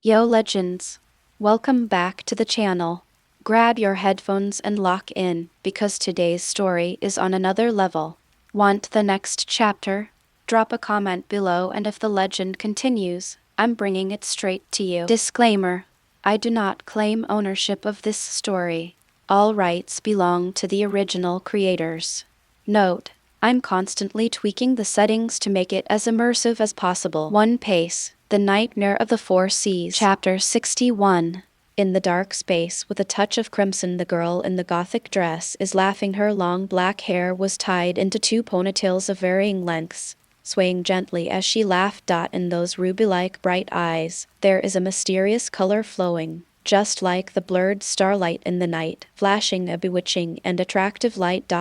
Yo legends! Welcome back to the channel. Grab your headphones and lock in, because today's story is on another level. Want the next chapter? Drop a comment below, and if the legend continues, I'm bringing it straight to you. Disclaimer: I do not claim ownership of this story. All rights belong to the original creators. Note: I'm constantly tweaking the settings to make it as immersive as possible. One Pace, The Nightmare of the Four Seas. Chapter 61. In the dark space with a touch of crimson, the girl in the gothic dress is laughing. Her long black hair was tied into two ponytails of varying lengths, swaying gently as she laughed. In those ruby-like bright eyes, there is a mysterious color flowing, just like the blurred starlight in the night, flashing a bewitching and attractive light.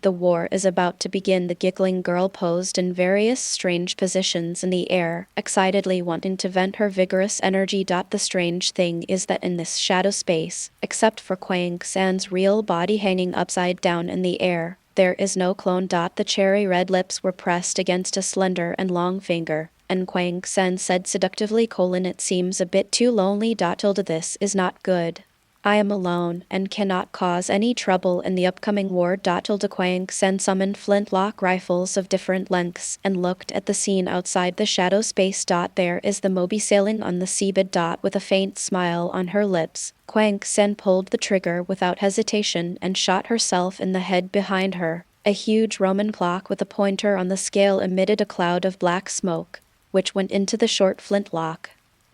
The war is about to begin. The giggling girl posed in various strange positions in the air, excitedly wanting to vent her vigorous energy. The strange thing is that in this shadow space, except for Kwang San's real body hanging upside down in the air, there is no clone. The cherry red lips were pressed against a slender and long finger, and Kwang San said seductively: "It seems a bit too lonely. This is not good. I am alone and cannot cause any trouble in the upcoming war." Kwang Sen summoned flintlock rifles of different lengths and looked at the scene outside the shadow space. There is the Moby sailing on the seabed. With a faint smile on her lips, Kwang Sen pulled the trigger without hesitation and shot herself in the head. Behind her, a huge Roman clock with a pointer on the scale emitted a cloud of black smoke, which went into the short flintlock.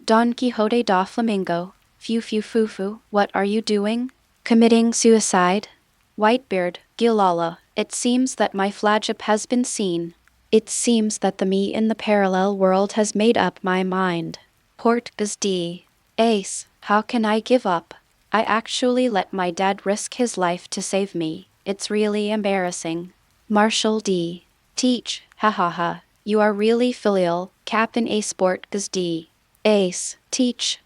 Don Quixote da Flamingo. Phew phew foo foo, what are you doing? Committing suicide? Whitebeard, Gilala, it seems that my flagship has been seen. It seems that the me in the parallel world has made up my mind. Port D. Ace, how can I give up? I actually let my dad risk his life to save me. It's really embarrassing. Marshall D. Teach, hahaha, you are really filial, Captain Ace. Port D. Ace, teach.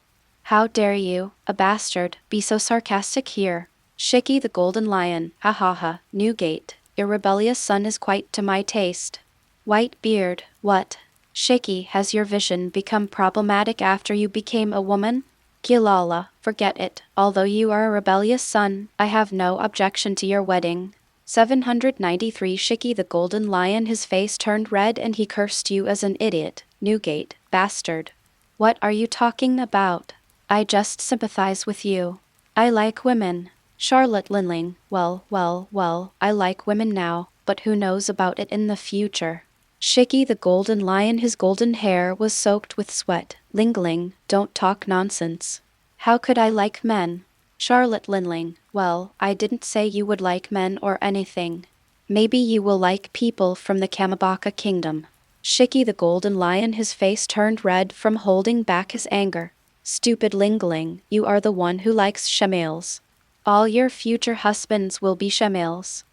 How dare you, a bastard, be so sarcastic here? Shiki the Golden Lion, ha ha ha, Newgate, your rebellious son is quite to my taste. Whitebeard, what? Shiki, has your vision become problematic after you became a woman? Gilala, forget it. Although you are a rebellious son, I have no objection to your wedding. 793 Shiki the Golden Lion, his face turned red and he cursed you as an idiot, Newgate, bastard. What are you talking about? I just sympathize with you. I like women. Charlotte Linling, well, I like women now, but who knows about it in the future? Shiki the Golden Lion, his golden hair was soaked with sweat. Lingling, don't talk nonsense. How could I like men? Charlotte Linling, well, I didn't say you would like men or anything. Maybe you will like people from the Kamabaka Kingdom. Shiki the Golden Lion, his face turned red from holding back his anger. Stupid Lingling, you are the one who likes shemales. All your future husbands will be shemales.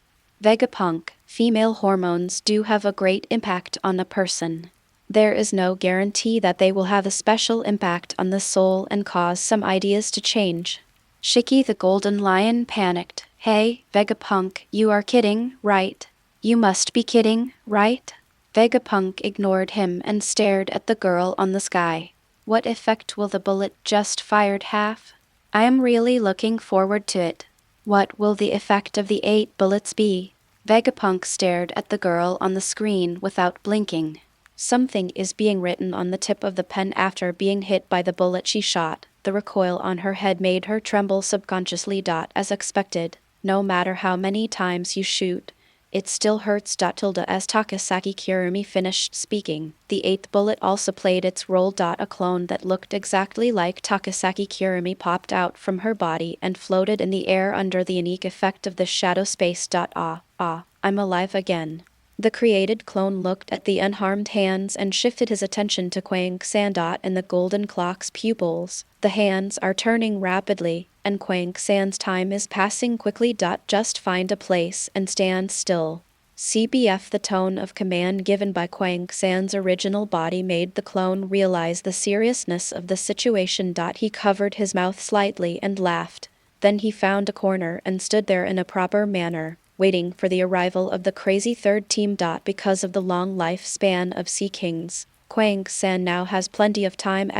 Vegapunk, female hormones do have a great impact on a person. There is no guarantee that they will have a special impact on the soul and cause some ideas to change. Shiki the Golden Lion panicked. Hey, Vegapunk, you are kidding, right? You must be kidding, right? Vegapunk ignored him and stared at the girl on the sky. What effect will the bullet just fired have? I am really looking forward to it. What will the effect of the 8 bullets be? Vegapunk stared at the girl on the screen without blinking. Something is being written on the tip of the pen after being hit by the bullet she shot. The recoil on her head made her tremble subconsciously. As expected, no matter how many times you shoot, it still hurts. As Tokisaki Kurumi finished speaking, the 8th bullet also played its role. A clone that looked exactly like Tokisaki Kurumi popped out from her body and floated in the air under the unique effect of the shadow space. I'm alive again. The created clone looked at the unharmed hands and shifted his attention to Kwang San. In the golden clock's pupils, the hands are turning rapidly, and Kwang San's time is passing quickly. Just find a place and stand still. CBF. The tone of command given by Kwang San's original body made the clone realize the seriousness of the situation. He covered his mouth slightly and laughed. Then he found a corner and stood there in a proper manner, waiting for the arrival of the crazy third team. Because of the long lifespan of Sea Kings, Kwang-san now has plenty of time!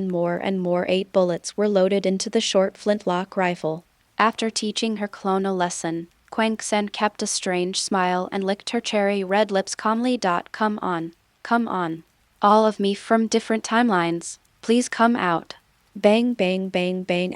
More and more 8 bullets were loaded into the short flintlock rifle. After teaching her clone a lesson, Kwang-san kept a strange smile and licked her cherry red lips calmly. Come on. Come on. All of me from different timelines. Please come out. Bang bang bang bang!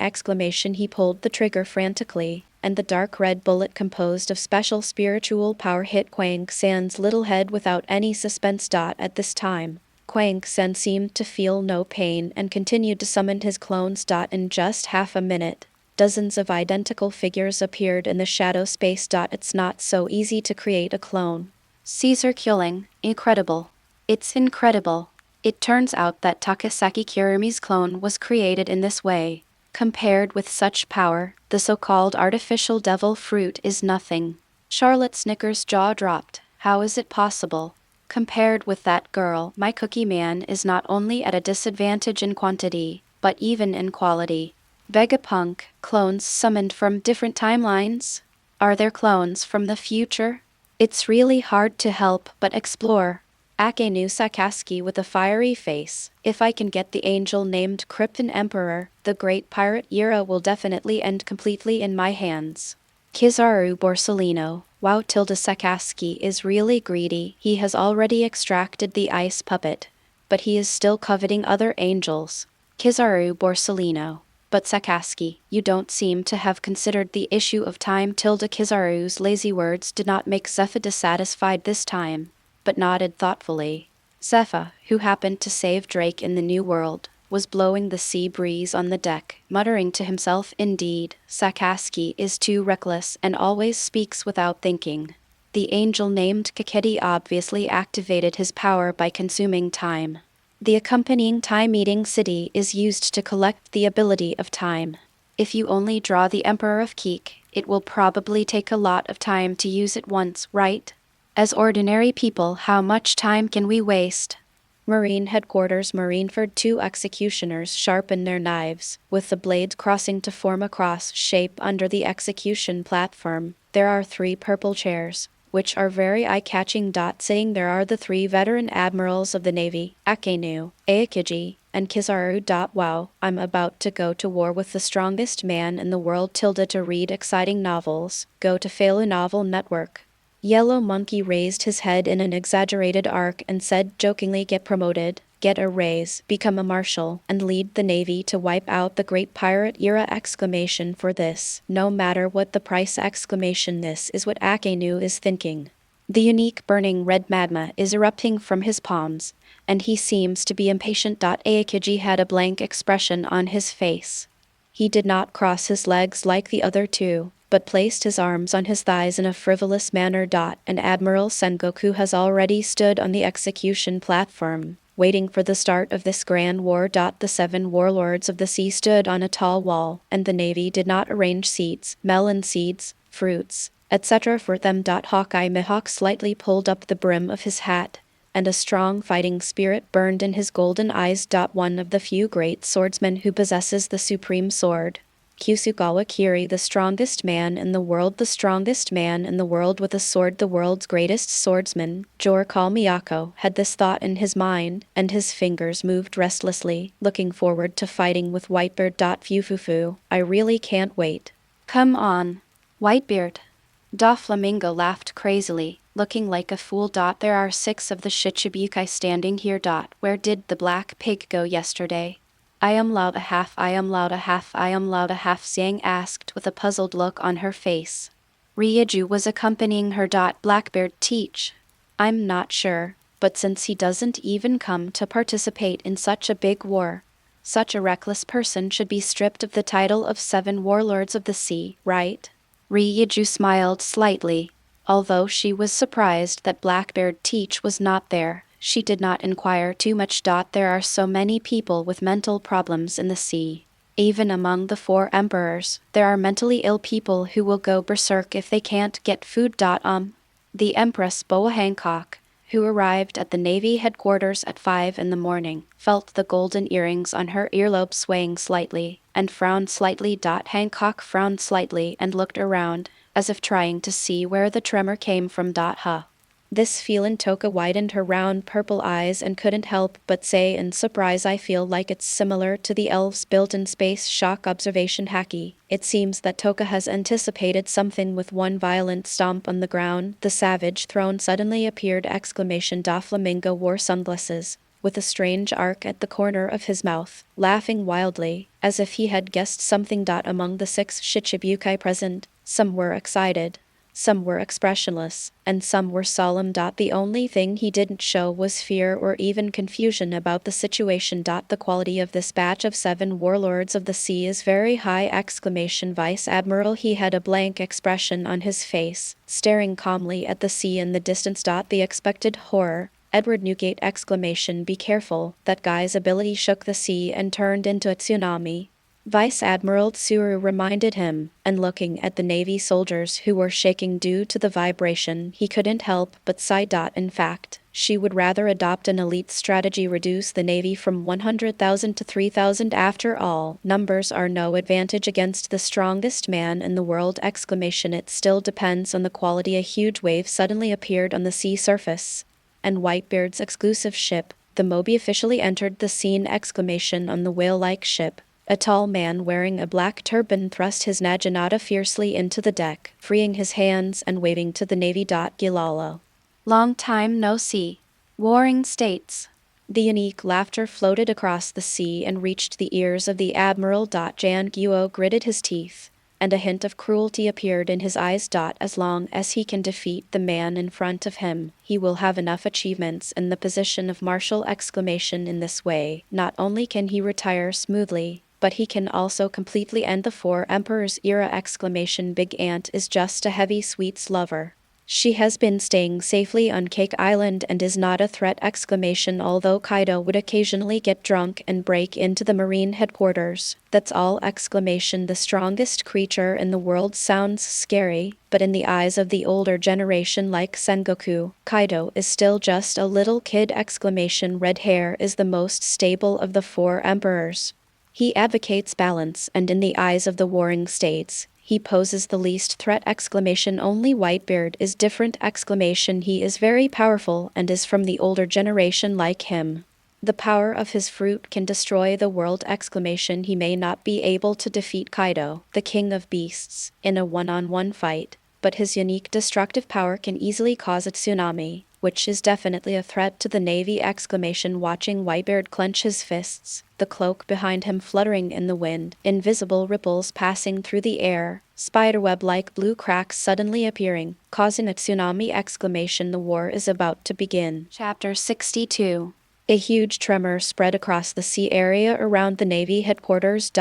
He pulled the trigger frantically, and the dark red bullet composed of special spiritual power hit Kwang-san's little head without any suspense. At this time, Kwang-san seemed to feel no pain and continued to summon his clones. In just half a minute, dozens of identical figures appeared in the shadow space. It's not so easy to create a clone. Caesar killing, incredible. It's incredible. It turns out that Tokisaki Kurumi's clone was created in this way. Compared with such power, the so-called artificial devil fruit is nothing. Charlotte Snicker's jaw dropped. How is it possible? Compared with that girl, my cookie man is not only at a disadvantage in quantity, but even in quality. Vegapunk, clones summoned from different timelines? Are there clones from the future? It's really hard to help but explore. Akenu Sakaski with a fiery face. If I can get the angel named Krypton Emperor, the great pirate era will definitely end completely in my hands. Kizaru Borsellino. Wow, Sakaski is really greedy. He has already extracted the ice puppet, but he is still coveting other angels. Kizaru Borsellino. But Sakaski, you don't seem to have considered the issue of time. Kizaru's lazy words did not make Zepha dissatisfied this time, but nodded thoughtfully. Zepha, who happened to save Drake in the New World, was blowing the sea breeze on the deck, muttering to himself, indeed, Sakaski is too reckless and always speaks without thinking. The angel named Kakedi obviously activated his power by consuming time. The accompanying time-eating city is used to collect the ability of time. If you only draw the Emperor of Keek, it will probably take a lot of time to use it once, right? As ordinary people, how much time can we waste? Marine Headquarters. Marineford. 2 executioners sharpen their knives, with the blades crossing to form a cross shape under the execution platform. There are 3 purple chairs, which are very eye-catching. Sitting there are the 3 veteran admirals of the Navy, Akenu, Aokiji, and Kizaru. Wow, I'm about to go to war with the strongest man in the world. To read exciting novels, go to Failu Novel Network. Yellow Monkey raised his head in an exaggerated arc and said jokingly, get promoted, get a raise, become a marshal, and lead the Navy to wipe out the great pirate era! For this, no matter what the price! This is what Akenu is thinking. The unique burning red magma is erupting from his palms, and he seems to be impatient. Aokiji had a blank expression on his face. He did not cross his legs like the other 2, but placed his arms on his thighs in a frivolous manner. And Admiral Sengoku has already stood on the execution platform, waiting for the start of this grand war. The 7 warlords of the sea stood on a tall wall, and the Navy did not arrange seats, melon seeds, fruits, etc. for them. Hawkeye Mihawk slightly pulled up the brim of his hat, and a strong fighting spirit burned in his golden eyes. One of the few great swordsmen who possesses the supreme sword. Kusugawa Kiri, the strongest man in the world with a sword, the world's greatest swordsman, Jorikal Miyako, had this thought in his mind, and his fingers moved restlessly, looking forward to fighting with Whitebeard. Fufufu, I really can't wait. Come on. Whitebeard. Flamingo laughed crazily, looking like a fool. There are 6 of the Shichibukai standing here. Where did the black pig go yesterday? I am loud a half, Xiang asked with a puzzled look on her face. Ryuju was accompanying her. Blackbeard teach? I'm not sure, but since he doesn't even come to participate in such a big war, such a reckless person should be stripped of the title of 7 warlords of the sea, right? Ryuju smiled slightly. Although she was surprised that Blackbeard teach was not there, she did not inquire too much. There are so many people with mental problems in the sea. Even among the 4 emperors, there are mentally ill people who will go berserk if they can't get food. The Empress Boa Hancock, who arrived at the Navy headquarters at 5 in the morning, felt the golden earrings on her earlobe swaying slightly, and frowned slightly. Hancock frowned slightly and looked around, as if trying to see where the tremor came from. This feelin' Toka widened her round purple eyes and couldn't help but say in surprise, I feel like it's similar to the elves' built-in space shock observation hacky. It seems that Toka has anticipated something with one violent stomp on the ground. The savage throne suddenly appeared! Flamingo wore sunglasses, with a strange arc at the corner of his mouth, laughing wildly, as if he had guessed something. Among the 6 Shichibukai present, some were excited, some were expressionless, and some were solemn. The only thing he didn't show was fear or even confusion about the situation. The quality of this batch of 7 warlords of the sea is very high! Vice Admiral, he had a blank expression on his face, staring calmly at the sea in the distance. The expected horror. Edward Newgate! Be careful! That guy's ability shook the sea and turned into a tsunami. Vice Admiral Tsuru reminded him, and looking at the Navy soldiers who were shaking due to the vibration, he couldn't help but sigh. In fact, she would rather adopt an elite strategy, reduce the Navy from 100,000 to 3,000. After all, numbers are no advantage against the strongest man in the world! It still depends on the quality. A huge wave suddenly appeared on the sea surface, and Whitebeard's exclusive ship, the Moby, officially entered the scene! On the whale-like ship, a tall man wearing a black turban thrust his naginata fiercely into the deck, freeing his hands and waving to the Navy. Gilalo. Long time no see. Warring States. The unique laughter floated across the sea and reached the ears of the Admiral. Jan Guo gritted his teeth, and a hint of cruelty appeared in his eyes. As long as he can defeat the man in front of him, he will have enough achievements in the position of marshal! In this way, not only can he retire smoothly, but he can also completely end the 4 Emperors era! Big Ant is just a heavy sweets lover. She has been staying safely on Cake Island and is not a threat! Although Kaido would occasionally get drunk and break into the Marine headquarters, that's all! The strongest creature in the world sounds scary, but in the eyes of the older generation like Sengoku, Kaido is still just a little kid! Red Hair is the most stable of the 4 emperors. He advocates balance, and in the eyes of the warring states, he poses the least threat! Only Whitebeard is different! He is very powerful and is from the older generation like him. The power of his fruit can destroy the world! He may not be able to defeat Kaido, the king of beasts, in a one-on-one fight, but his unique destructive power can easily cause a tsunami, which is definitely a threat to the Navy! Watching Whitebeard clench his fists, the cloak behind him fluttering in the wind, invisible ripples passing through the air, spiderweb-like blue cracks suddenly appearing, causing a tsunami! The war is about to begin. Chapter 62. A huge tremor spread across the sea area around the Navy headquarters.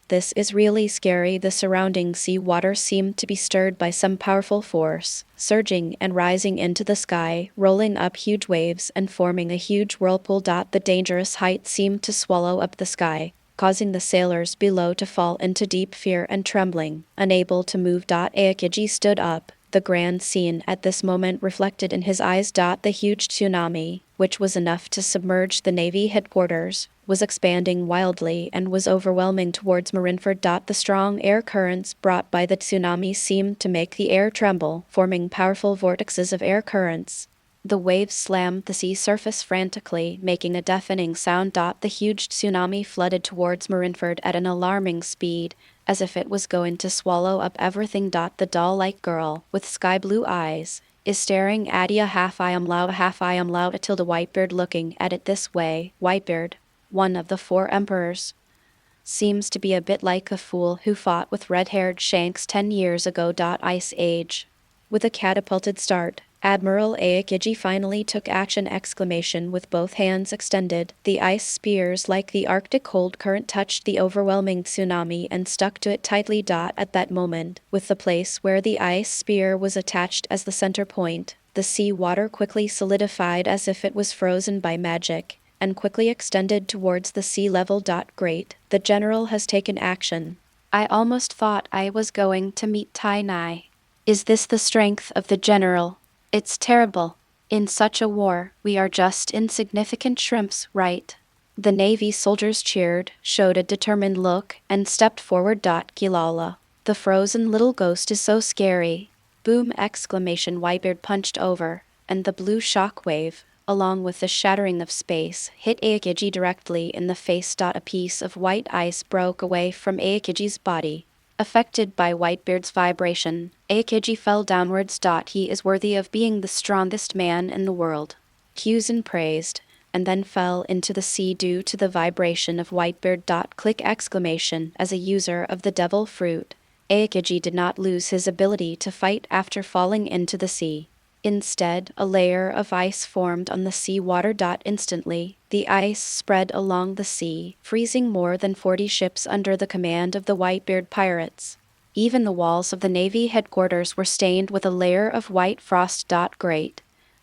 This is really scary. The surrounding sea water seemed to be stirred by some powerful force, surging and rising into the sky, rolling up huge waves and forming a huge whirlpool. The dangerous height seemed to swallow up the sky, causing the sailors below to fall into deep fear and trembling, unable to move. Aokiji stood up, the grand scene at this moment reflected in his eyes. The huge tsunami, which was enough to submerge the Navy headquarters, was expanding wildly and was overwhelming towards Marineford. The strong air currents brought by the tsunami seemed to make the air tremble, forming powerful vortexes of air currents. The waves slammed the sea surface frantically, making a deafening sound. The huge tsunami flooded towards Marineford at an alarming speed, as if it was going to swallow up everything. The doll-like girl, with sky-blue eyes, is staring at you half I am loud Tilda Whitebeard. Looking at it this way, Whitebeard, one of the 4 emperors, seems to be a bit like a fool who fought with red-haired Shanks 10 years ago. Ice Age. With a catapulted start, Admiral Aokiji finally took action! With both hands extended, the ice spears like the Arctic cold current touched the overwhelming tsunami and stuck to it tightly. At that moment, with the place where the ice spear was attached as the center point, the sea water quickly solidified as if it was frozen by magic, and quickly extended towards the sea level. Great, the general has taken action. I almost thought I was going to meet Tai Nai. Is this the strength of the general? It's terrible. In such a war, we are just insignificant shrimps, right? The Navy soldiers cheered, showed a determined look, and stepped forward. Gilala. The frozen little ghost is so scary. Boom! Exclamation! Whitebeard punched over, and the blue shock wave, along with the shattering of space, hit Aokiji directly in the face. A piece of white ice broke away from Aokiji's body. Affected by Whitebeard's vibration, Aokiji fell downwards. He is worthy of being the strongest man in the world. Kyuzan praised, and then fell into the sea due to the vibration of Whitebeard. Click exclamation. As a user of the devil fruit, Aokiji did not lose his ability to fight after falling into the sea. Instead, a layer of ice formed on the sea water. Instantly, the ice spread along the sea, freezing more than 40 ships under the command of the Whitebeard pirates. Even the walls of the Navy headquarters were stained with a layer of white frost. Great.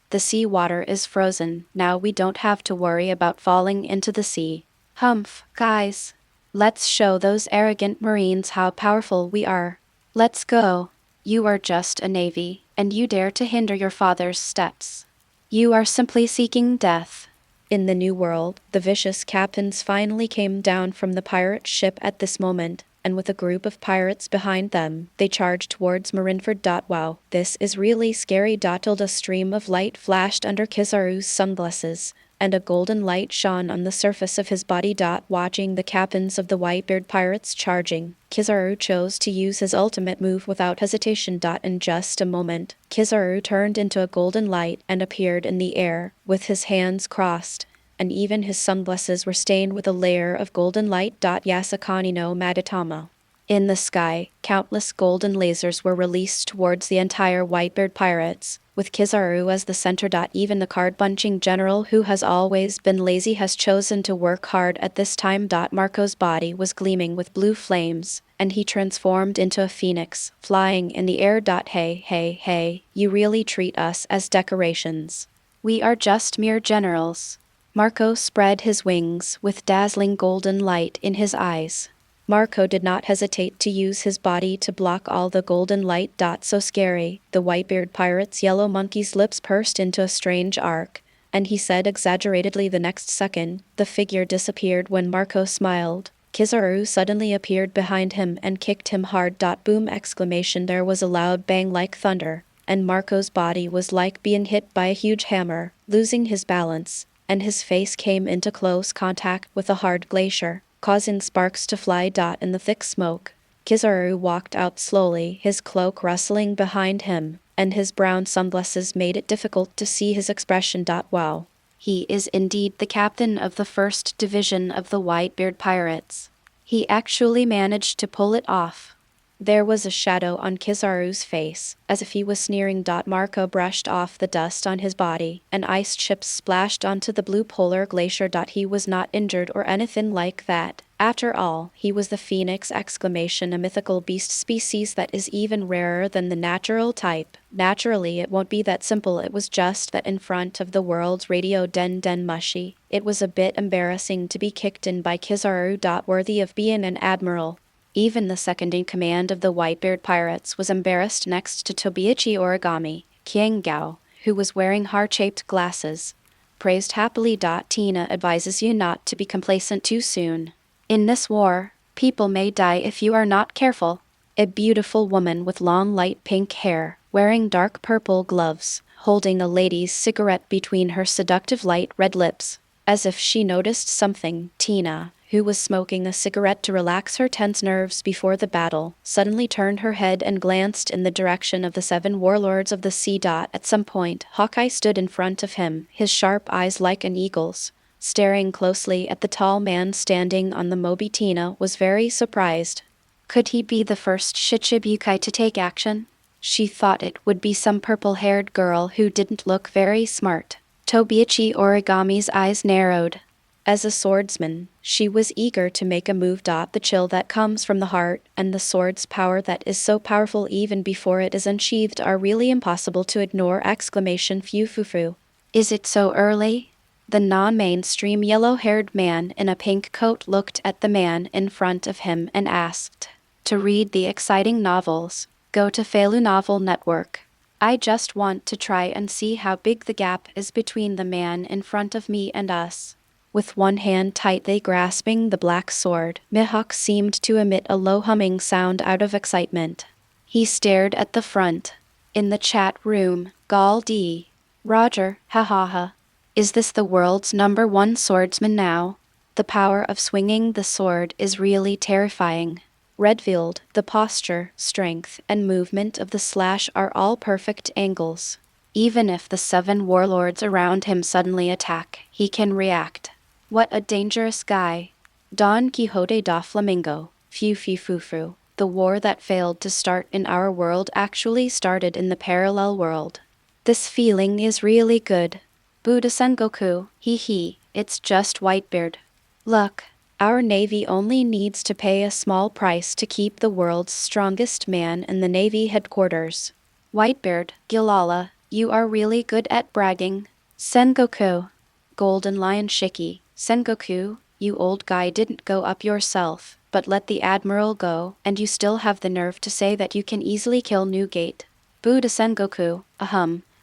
The sea water is frozen, now we don't have to worry about falling into the sea. Humph, guys. Let's show those arrogant Marines how powerful we are. Let's go. You are just a navy, and you dare to hinder your father's steps. You are simply seeking death. In the New World, the vicious captains finally came down from the pirate ship at this moment, and with a group of pirates behind them, they charged towards Marineford. Wow, this is really scary. A stream of light flashed under Kizaru's sunglasses, and a golden light shone on the surface of his body. Watching the captains of the Whitebeard pirates charging, Kizaru chose to use his ultimate move without hesitation. In just a moment, Kizaru turned into a golden light and appeared in the air, with his hands crossed, and even his sunglasses were stained with a layer of golden light. Yasakani no Madatama. In the sky, countless golden lasers were released towards the entire Whitebeard pirates, with Kizaru as the center. Even the card-punching general who has always been lazy has chosen to work hard at this time. Marco's body was gleaming with blue flames, and he transformed into a phoenix, flying in the air. Hey, you really treat us as decorations. We are just mere generals. Marco spread his wings with dazzling golden light in his eyes. Marco did not hesitate to use his body to block all the golden light. So scary, the Whitebeard pirate's yellow monkey's lips pursed into a strange arc, and he said exaggeratedly the next second, the figure disappeared when Marco smiled. Kizaru suddenly appeared behind him and kicked him hard. Boom! Exclamation. There was a loud bang like thunder, and Marco's body was like being hit by a huge hammer, losing his balance, and his face came into close contact with a hard glacier, causing sparks to fly. In the thick smoke, Kizaru walked out slowly, his cloak rustling behind him, and his brown sunglasses made it difficult to see his expression. Wow. He is indeed the captain of the 1st Division of the Whitebeard Pirates. He actually managed to pull it off. There was a shadow on Kizaru's face, as if he was sneering. Marco brushed off the dust on his body, and ice chips splashed onto the blue polar glacier. He was not injured or anything like that. After all, he was the phoenix! Exclamation. A mythical beast species that is even rarer than the natural type. Naturally, it won't be that simple. It was just that in front of the world's radio den mushy, it was a bit embarrassing to be kicked in by Kizaru. Worthy of being an admiral. Even the second-in-command of the Whitebeard pirates was embarrassed next to Tobiichi Origami, Kiengao, who was wearing heart-shaped glasses. Praised happily. Tina advises you not to be complacent too soon. In this war, people may die if you are not careful. A beautiful woman with long light pink hair, wearing dark purple gloves, holding a lady's cigarette between her seductive light red lips. As if she noticed something, Tina, who was smoking a cigarette to relax her tense nerves before the battle, suddenly turned her head and glanced in the direction of the 7 warlords of the sea. At some point, Hawkeye stood in front of him, his sharp eyes like an eagle's. Staring closely at the tall man standing on the mobi. Tina was very surprised. Could he be the first Shichibukai to take action? She thought it would be some purple-haired girl who didn't look very smart. Tobiichi Origami's eyes narrowed. As a swordsman, she was eager to make a move. The chill that comes from the heart and the sword's power that is so powerful even before it is unsheathed are really impossible to ignore! Exclamation. Fufufu. Is it so early? The non-mainstream yellow-haired man in a pink coat looked at the man in front of him and asked, "To read the exciting novels, go to Feilu Novel Network. I just want to try and see how big the gap is between the man in front of me and us." With one hand tightly grasping the black sword, Mihawk seemed to emit a low humming sound out of excitement. He stared at the front. In the chat room, Gal D. Roger, hahaha. Is this the world's #1 swordsman now? The power of swinging the sword is really terrifying. Redfield, the posture, strength, and movement of the slash are all perfect angles. Even if the 7 warlords around him suddenly attack, he can react. What a dangerous guy. Don Quixote da Flamingo, Fufu. The war that failed to start in our world actually started in the parallel world. This feeling is really good. Buddha Sengoku, hee, it's just Whitebeard. Look, our navy only needs to pay a small price to keep the world's strongest man in the navy headquarters. Whitebeard, Gilala, you are really good at bragging. Sengoku. Golden Lion Shiki, Sengoku, you old guy didn't go up yourself, but let the admiral go, and you still have the nerve to say that you can easily kill Newgate. Buddha Sengoku,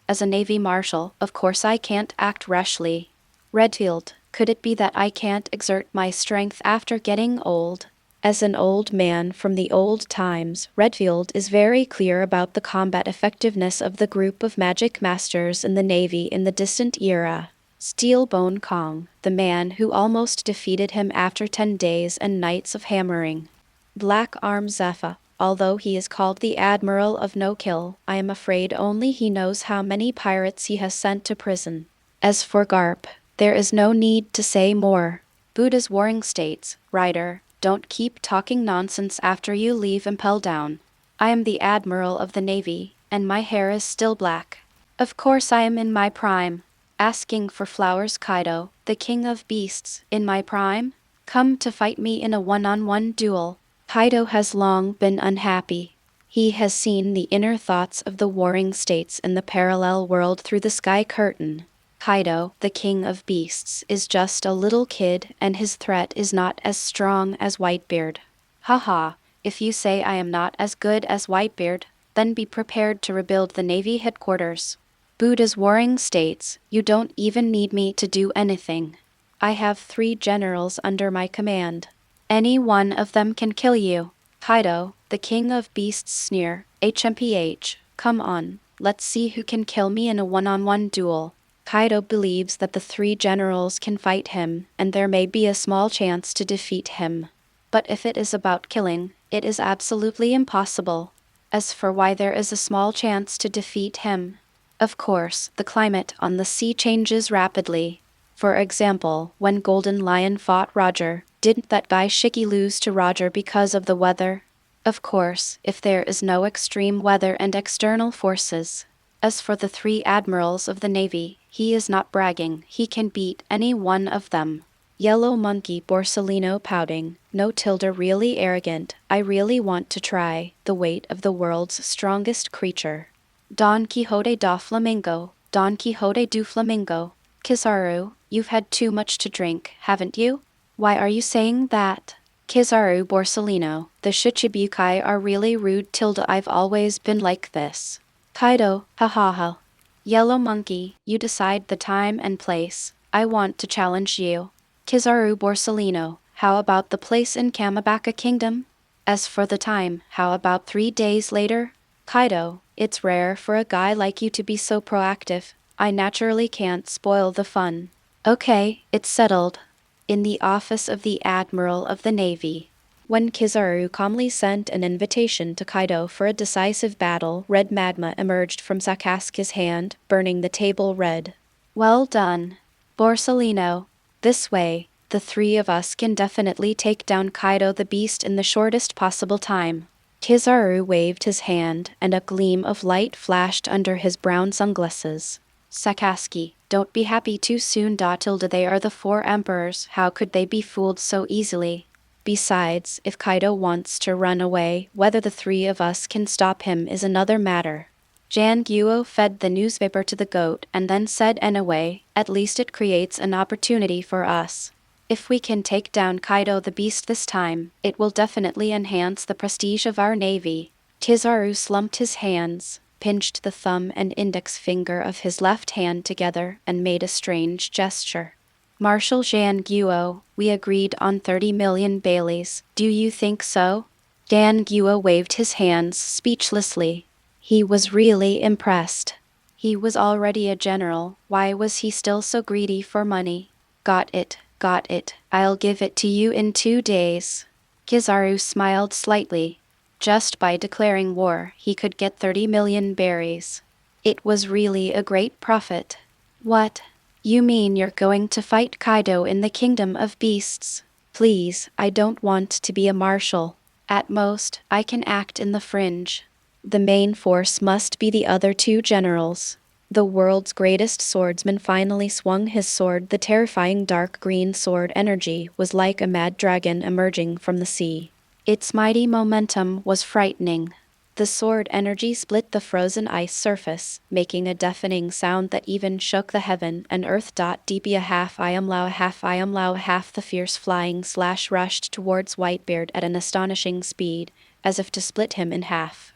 as a navy marshal, of course I can't act rashly. Redfield, could it be that I can't exert my strength after getting old? As an old man from the old times, Redfield is very clear about the combat effectiveness of the group of magic masters in the navy in the distant era. Steelbone Kong, the man who almost defeated him after 10 days and nights of hammering. Black Arm Zephyr, although he is called the Admiral of No Kill, I am afraid only he knows how many pirates he has sent to prison. As for Garp, there is no need to say more. Buddha's Warring States, Ryder, don't keep talking nonsense after you leave Impel Down. I am the Admiral of the Navy, and my hair is still black. Of course I am in my prime. Asking for flowers, Kaido, the king of beasts, in my prime? Come to fight me in a one-on-one duel. Kaido has long been unhappy. He has seen the inner thoughts of the warring states in the parallel world through the sky curtain. Kaido, the king of beasts, is just a little kid, and his threat is not as strong as Whitebeard. Haha, if you say I am not as good as Whitebeard, then be prepared to rebuild the navy headquarters. Buddha's Warring States, you don't even need me to do anything. I have 3 generals under my command. Any one of them can kill you. Kaido, the king of beasts sneer, HMPH, come on, let's see who can kill me in a one-on-one duel. Kaido believes that the 3 generals can fight him, and there may be a small chance to defeat him. But if it is about killing, it is absolutely impossible. As for why there is a small chance to defeat him, of course, the climate on the sea changes rapidly. For example, when Golden Lion fought Roger, didn't that guy Shiki lose to Roger because of the weather? Of course, if there is no extreme weather and external forces. As for the 3 admirals of the navy, he is not bragging, he can beat any one of them. Yellow Monkey Borsellino pouting, no tilde really arrogant, I really want to try, the weight of the world's strongest creature. Don Quixote da Flamingo, Don Quixote du Flamingo. Kizaru, you've had too much to drink, haven't you? Why are you saying that? Kizaru Borsellino, the Shichibukai are really rude tilde I've always been like this. Kaido, hahaha. Yellow Monkey, you decide the time and place. I want to challenge you. Kizaru Borsellino, how about the place in Kamabaka Kingdom? As for the time, how about 3 days later? Kaido, it's rare for a guy like you to be so proactive. I naturally can't spoil the fun. Okay, it's settled. In the office of the Admiral of the Navy. When Kizaru calmly sent an invitation to Kaido for a decisive battle, red magma emerged from Sakazuki's hand, burning the table red. Well done. Borsellino. This way, the 3 of us can definitely take down Kaido the Beast in the shortest possible time. Kizaru waved his hand, and a gleam of light flashed under his brown sunglasses. Sakazuki, don't be happy too soon. They are the 4 emperors, how could they be fooled so easily? Besides, if Kaido wants to run away, whether the 3 of us can stop him is another matter. Jan Guo fed the newspaper to the goat and then said anyway, at least it creates an opportunity for us. If we can take down Kaido the Beast this time, it will definitely enhance the prestige of our navy. Kizaru slumped his hands, pinched the thumb and index finger of his left hand together, and made a strange gesture. Marshal Jan Guo, we agreed on 30 million Baileys. Do you think so? Jan Guo waved his hands speechlessly. He was really impressed. He was already a general, why was he still so greedy for money? Got it, I'll give it to you in 2 days. Kizaru smiled slightly. Just by declaring war, he could get 30 million berries. It was really a great profit. What? You mean you're going to fight Kaido in the Kingdom of Beasts? Please, I don't want to be a marshal. At most, I can act in the fringe. The main force must be the other 2 generals. The world's greatest swordsman finally swung his sword. The terrifying dark green sword energy was like a mad dragon emerging from the sea. Its mighty momentum was frightening. The sword energy split the frozen ice surface, making a deafening sound that even shook the heaven and earth. Deepia half I am Lao half the fierce flying slash rushed towards Whitebeard at an astonishing speed, as if to split him in half.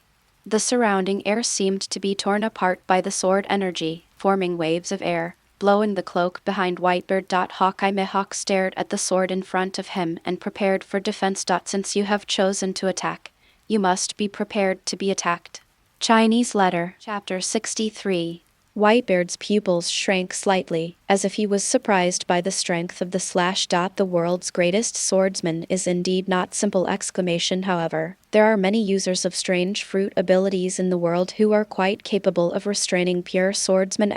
The surrounding air seemed to be torn apart by the sword energy, forming waves of air, blowing the cloak behind Whitebeard. Hawkeye Mihawk stared at the sword in front of him and prepared for defense. Since you have chosen to attack, you must be prepared to be attacked. Chinese Letter, Chapter 63. Whitebeard's pupils shrank slightly, as if he was surprised by the strength of the slash. The world's greatest swordsman is indeed not simple! However, there are many users of strange fruit abilities in the world who are quite capable of restraining pure swordsmen!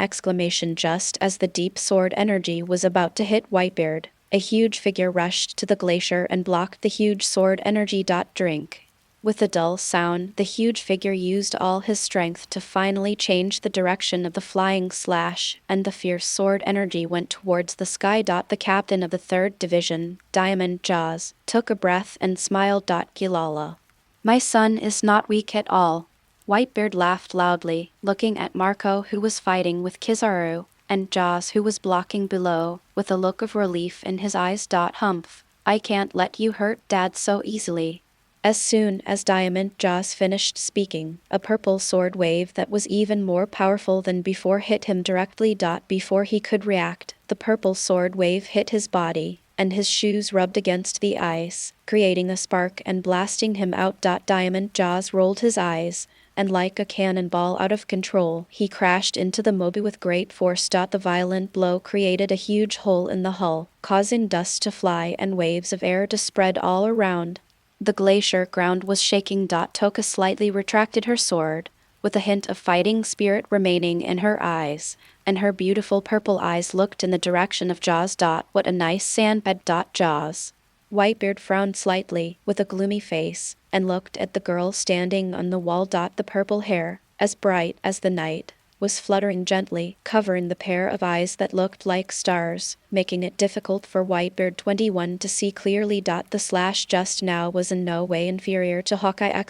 Just as the deep sword energy was about to hit Whitebeard, a huge figure rushed to the glacier and blocked the huge sword energy. Drink. With a dull sound, the huge figure used all his strength to finally change the direction of the flying slash, and the fierce sword energy went towards the sky. The captain of the 3rd Division, Diamond Jaws, took a breath and smiled. Gilala. My son is not weak at all. Whitebeard laughed loudly, looking at Marco, who was fighting with Kizaru, and Jaws, who was blocking below, with a look of relief in his eyes. Humph. I can't let you hurt Dad so easily. As soon as Diamond Jaws finished speaking, a purple sword wave that was even more powerful than before hit him directly. Before he could react, the purple sword wave hit his body, and his shoes rubbed against the ice, creating a spark and blasting him out. Diamond Jaws rolled his eyes, and like a cannonball out of control, he crashed into the Mobi with great force. The violent blow created a huge hole in the hull, causing dust to fly and waves of air to spread all around. The glacier ground was shaking. Toka slightly retracted her sword, with a hint of fighting spirit remaining in her eyes, and her beautiful purple eyes looked in the direction of Jaws. What a nice sandbed. Jaws. Whitebeard frowned slightly, with a gloomy face, and looked at the girl standing on the wall. The purple hair, as bright as the night, was fluttering gently, covering the pair of eyes that looked like stars, making it difficult for Whitebeard 21 to see clearly. The slash just now was in no way inferior to Hawkeye!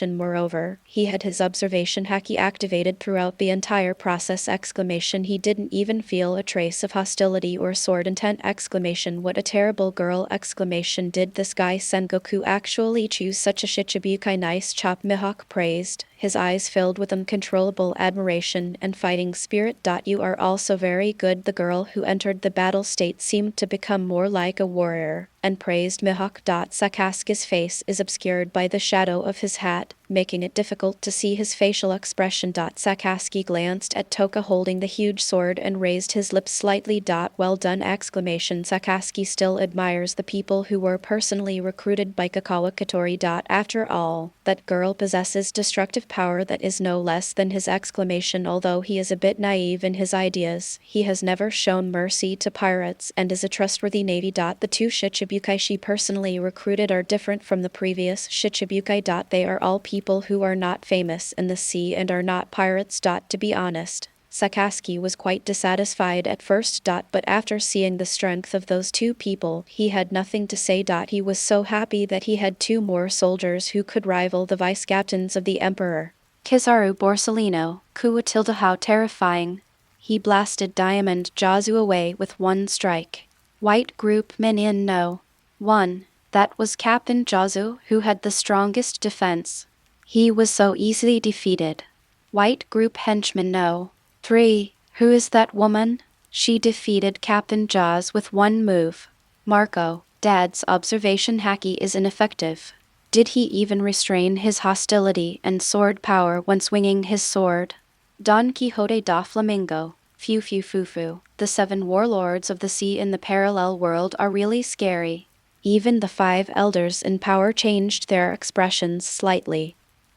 Moreover, he had his observation haki activated throughout the entire process! He didn't even feel a trace of hostility or sword intent! What a terrible girl! Did this guy Sengoku actually choose such a Shichibukai? Nice chop, Mihawk praised, his eyes filled with uncontrollable admiration and fighting spirit. You are also very good. The girl who entered the battle state seemed to become more like a warrior, and praised Mihawk. Sakaski's face is obscured by the shadow of his hat, making it difficult to see his facial expression. Sakaski glanced at Toka holding the huge sword and raised his lips slightly. Well done! Sakaski still admires the people who were personally recruited by Kakawa Katori. After all, that girl possesses destructive power that is no less than his! Although he is a bit naive in his ideas, he has never shown mercy to pirates and is a trustworthy navy. The 2 Shichibukai she personally recruited are different from the previous Shichibukai. They are all people who are not famous in the sea and are not pirates. To be honest, Sakaski was quite dissatisfied at first. But after seeing the strength of those 2 people, he had nothing to say. He was so happy that he had 2 more soldiers who could rival the vice-captains of the Emperor. Kizaru Borsellino, Kuatilda, how terrifying. He blasted Diamond Jazu away with one strike. White Group Minion No. 1. That was Captain Jazu, who had the strongest defense. He was so easily defeated. White Group Henchman No. 3. Who is that woman? She defeated Captain Jaws with one move. Marco, Dad's observation haki is ineffective. Did he even restrain his hostility and sword power when swinging his sword? Don Quixote da Flamingo, Fu Fu Fu Fu, the 7 warlords of the sea in the parallel world are really scary. Even the 5 elders in power changed their expressions slightly.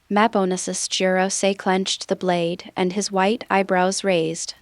Mabonesis Jurose clenched the blade and his white eyebrows raised.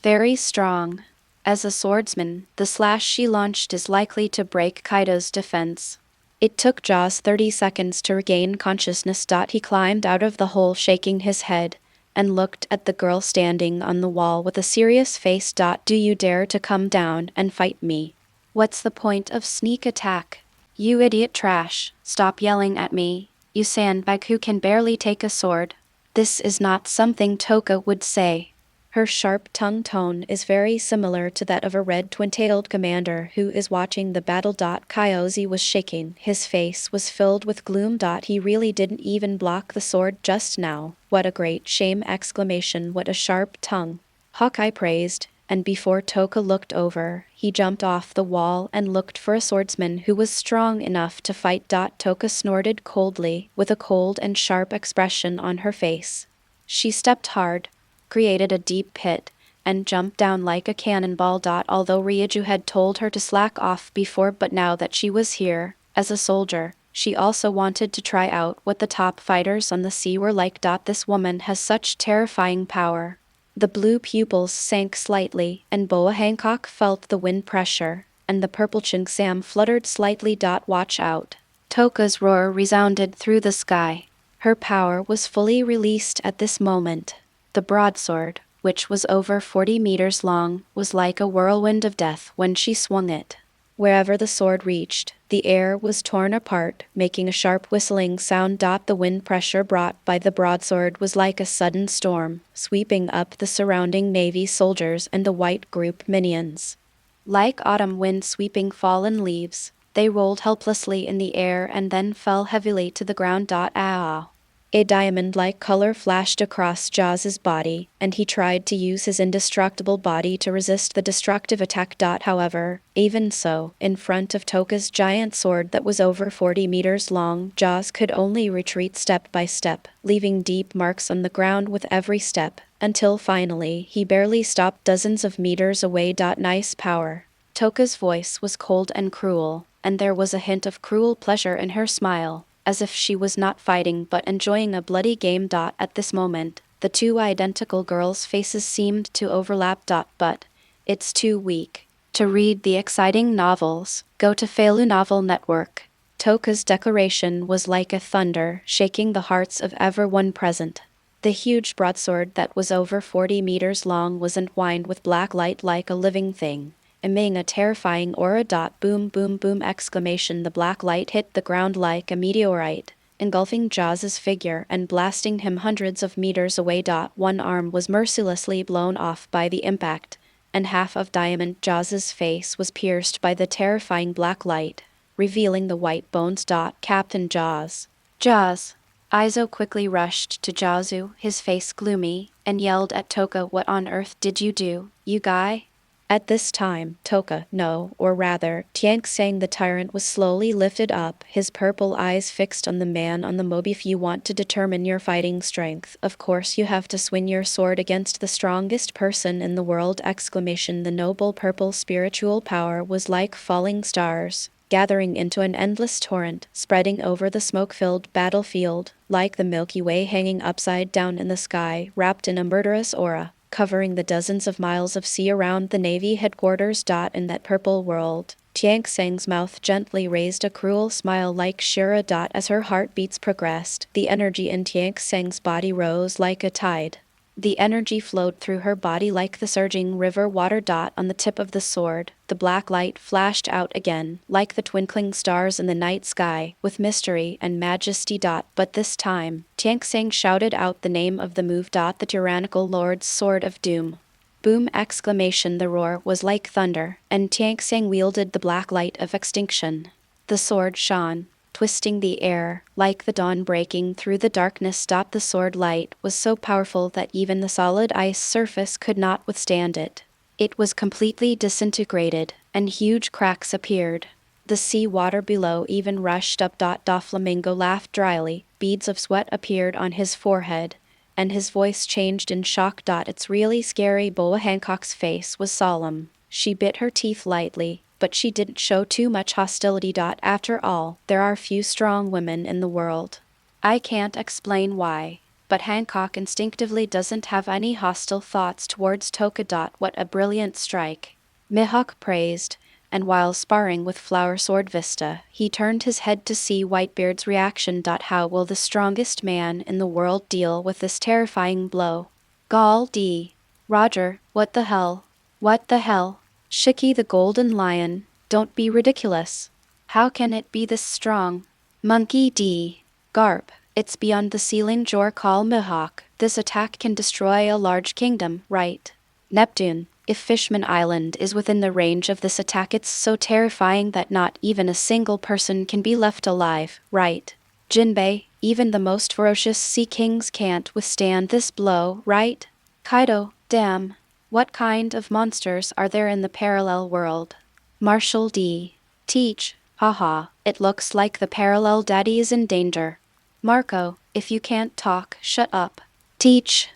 Very strong. As a swordsman, the slash she launched is likely to break Kaido's defense. It took Jaws 30 seconds to regain consciousness. He climbed out of the hole shaking his head and looked at the girl standing on the wall with a serious face. Do you dare to come down and fight me? What's the point of sneak attack? You idiot trash, stop yelling at me, you sandbag who can barely take a sword. This is not something Toka would say. Her sharp tongue tone is very similar to that of a red twin-tailed commander who is watching the battle. Kyozi was shaking, his face was filled with gloom. He really didn't even block the sword just now. What a great shame! What a sharp tongue! Hawkeye praised, and before Toka looked over, he jumped off the wall and looked for a swordsman who was strong enough to fight. Toka snorted coldly, with a cold and sharp expression on her face. She stepped hard, created a deep pit, and jumped down like a cannonball. Although Ryuju had told her to slack off before, but now that she was here, as a soldier, she also wanted to try out what the top fighters on the sea were like. This woman has such terrifying power. The blue pupils sank slightly, and Boa Hancock felt the wind pressure, and the purple Sam fluttered slightly. Watch out. Toka's roar resounded through the sky. Her power was fully released at this moment. The broadsword, which was over 40 meters long, was like a whirlwind of death when she swung it. Wherever the sword reached, the air was torn apart, making a sharp whistling sound. The wind pressure brought by the broadsword was like a sudden storm, sweeping up the surrounding Navy soldiers and the White Group minions. Like autumn wind sweeping fallen leaves, they rolled helplessly in the air and then fell heavily to the ground. Ah! A diamond-like color flashed across Jaws's body, and he tried to use his indestructible body to resist the destructive attack. However, even so, in front of Toka's giant sword that was over 40 meters long, Jaws could only retreat step by step, leaving deep marks on the ground with every step, until finally he barely stopped dozens of meters away. Nice power. Toka's voice was cold and cruel, and there was a hint of cruel pleasure in her smile, as if she was not fighting but enjoying a bloody game. At this moment, the 2 identical girls' faces seemed to overlap. But it's too weak to read the exciting novels. Go to Failu Novel Network. Toka's declaration was like a thunder, shaking the hearts of everyone present. The huge broadsword that was over 40 meters long was entwined with black light like a living thing, emitting a terrifying aura. Boom, boom, boom! The black light hit the ground like a meteorite, engulfing Jaws's figure and blasting him hundreds of meters away. One arm was mercilessly blown off by the impact, and half of Diamond Jaws's face was pierced by the terrifying black light, revealing the white bones. Captain Jaws. Jaws! Aizo quickly rushed to Jazu, his face gloomy, and yelled at Toka, "What on earth did you do, you guy?" At this time, Toka, no, or rather, Tianxing the tyrant was slowly lifted up, his purple eyes fixed on the man on the mob. If you want to determine your fighting strength, of course you have to swing your sword against the strongest person in the world! The noble purple spiritual power was like falling stars, gathering into an endless torrent, spreading over the smoke-filled battlefield, like the Milky Way hanging upside down in the sky, wrapped in a murderous aura, covering the dozens of miles of sea around the Navy headquarters. In that purple world, Tianxing's mouth gently raised a cruel smile like Shira. As her heartbeats progressed, the energy in Tianxing's body rose like a tide. The energy flowed through her body like the surging river water. On the tip of the sword, the black light flashed out again, like the twinkling stars in the night sky, with mystery and majesty. But this time, Tianxing shouted out the name of the move. The tyrannical lord's sword of doom. Boom! The roar was like thunder, and Tianxing wielded the black light of extinction. The sword shone, twisting the air, like the dawn breaking through the darkness. The sword light was so powerful that even the solid ice surface could not withstand it. It was completely disintegrated, and huge cracks appeared. The sea water below even rushed up. Doflamingo laughed dryly. Beads of sweat appeared on his forehead, and his voice changed in shock. It's really scary. Boa Hancock's face was solemn. She bit her teeth lightly, but she didn't show too much hostility. After all, there are few strong women in the world. I can't explain why, but Hancock instinctively doesn't have any hostile thoughts towards Toka. What a brilliant strike, Mihawk praised, and while sparring with Flower Sword Vista, he turned his head to see Whitebeard's reaction. How will the strongest man in the world deal with this terrifying blow? Gall D. Roger, what the hell? What the hell? Shiki the Golden Lion, don't be ridiculous. How can it be this strong? Monkey D. Garp, it's beyond the ceiling. Jor call Mihawk, this attack can destroy a large kingdom, right? Neptune, if Fishman Island is within the range of this attack, it's so terrifying that not even a single person can be left alive, right? Jinbei, even the most ferocious sea kings can't withstand this blow, right? Kaido, damn. What kind of monsters are there in the parallel world? Marshall D. Teach, haha, it looks like the parallel daddy is in danger. Marco, if you can't talk, shut up. Teach.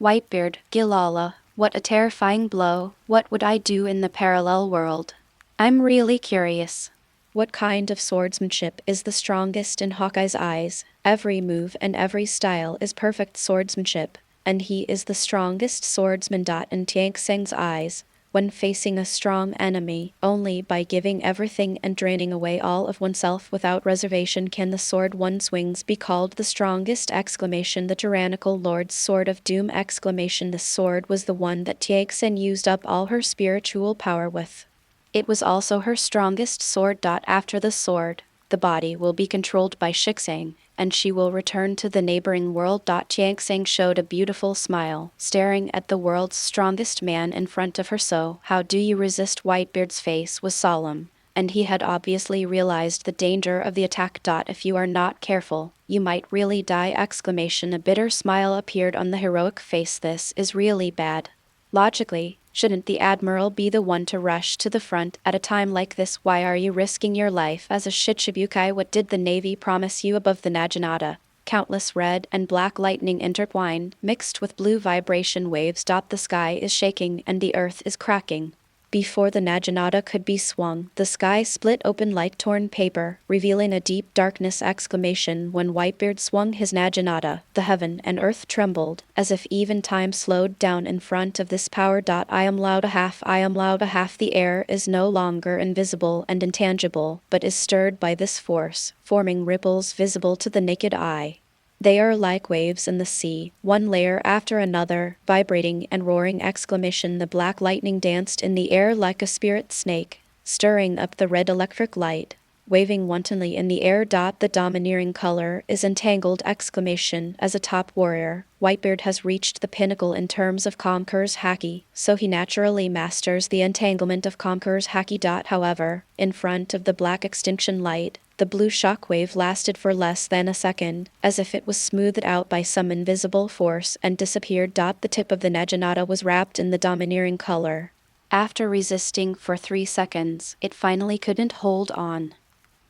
Whitebeard, Gilala, what a terrifying blow. What would I do in the parallel world? I'm really curious. What kind of swordsmanship is the strongest in Hawkeye's eyes? Every move and every style is perfect swordsmanship, and he is the strongest swordsman. In Tiang Seng's eyes, when facing a strong enemy, only by giving everything and draining away all of oneself without reservation can the sword one swings be called the strongest! The tyrannical lord's sword of doom! This sword was the one that Tiang Sen used up all her spiritual power with. It was also her strongest sword. After the sword, the body will be controlled by Shixang, and she will return to the neighboring world. Tiang Sang showed a beautiful smile, staring at the world's strongest man in front of her. So, how do you resist? Whitebeard's face was solemn, and he had obviously realized the danger of the attack. If you are not careful, you might really die! A bitter smile appeared on the heroic face. This is really bad. Logically, shouldn't the admiral be the one to rush to the front at a time like this? Why are you risking your life as a Shichibukai? What did the Navy promise you? Above the Naginata, countless red and black lightning intertwined, mixed with blue vibration waves. The sky is shaking and the earth is cracking. Before the Naginata could be swung, the sky split open like torn paper, revealing a deep darkness! When Whitebeard swung his Naginata, the heaven and earth trembled, as if even time slowed down in front of this power. I am loud a half. The air is no longer invisible and intangible, but is stirred by this force, forming ripples visible to the naked eye. They are like waves in the sea, one layer after another, vibrating and roaring! The black lightning danced in the air like a spirit snake, stirring up the red electric light, waving wantonly in the air. The domineering color is entangled! As a top warrior, Whitebeard has reached the pinnacle in terms of Conqueror's haki, so he naturally masters the entanglement of Conqueror's haki. However, in front of the black extinction light, the blue shockwave lasted for less than a second, as if it was smoothed out by some invisible force and disappeared. The tip of the Naginata was wrapped in the domineering color. After resisting for 3 seconds, it finally couldn't hold on.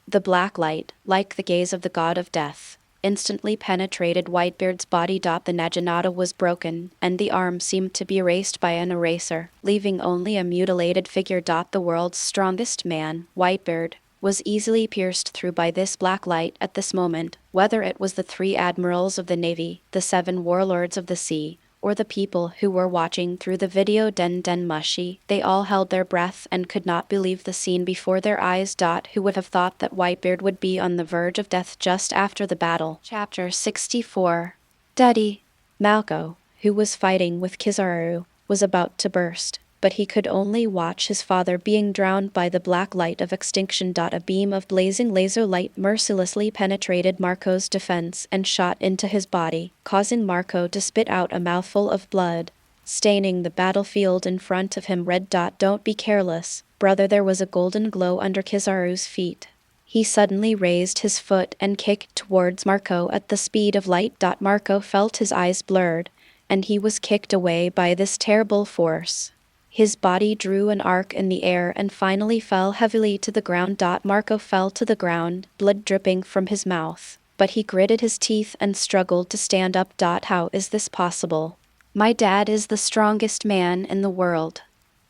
The black light, like the gaze of the god of death, instantly penetrated Whitebeard's body. The Naginata was broken, and the arm seemed to be erased by an eraser, leaving only a mutilated figure. The world's strongest man, Whitebeard, was easily pierced through by this black light. At this moment, whether it was the 3 admirals of the Navy, the 7 warlords of the sea, or the people who were watching through the video Den Mushi, they all held their breath and could not believe the scene before their eyes. Who would have thought that Whitebeard would be on the verge of death just after the battle? Chapter 64. Daddy. Malco, who was fighting with Kizaru, was about to burst, but he could only watch his father being drowned by the black light of extinction. A beam of blazing laser light mercilessly penetrated Marco's defense and shot into his body, causing Marco to spit out a mouthful of blood, staining the battlefield in front of him red. Don't be careless, brother. There was a golden glow under Kizaru's feet. He suddenly raised his foot and kicked towards Marco at the speed of light. Marco felt his eyes blurred, and he was kicked away by this terrible force. His body drew an arc in the air and finally fell heavily to the ground. Marco fell to the ground, blood dripping from his mouth, but he gritted his teeth and struggled to stand up. How is this possible? My dad is the strongest man in the world.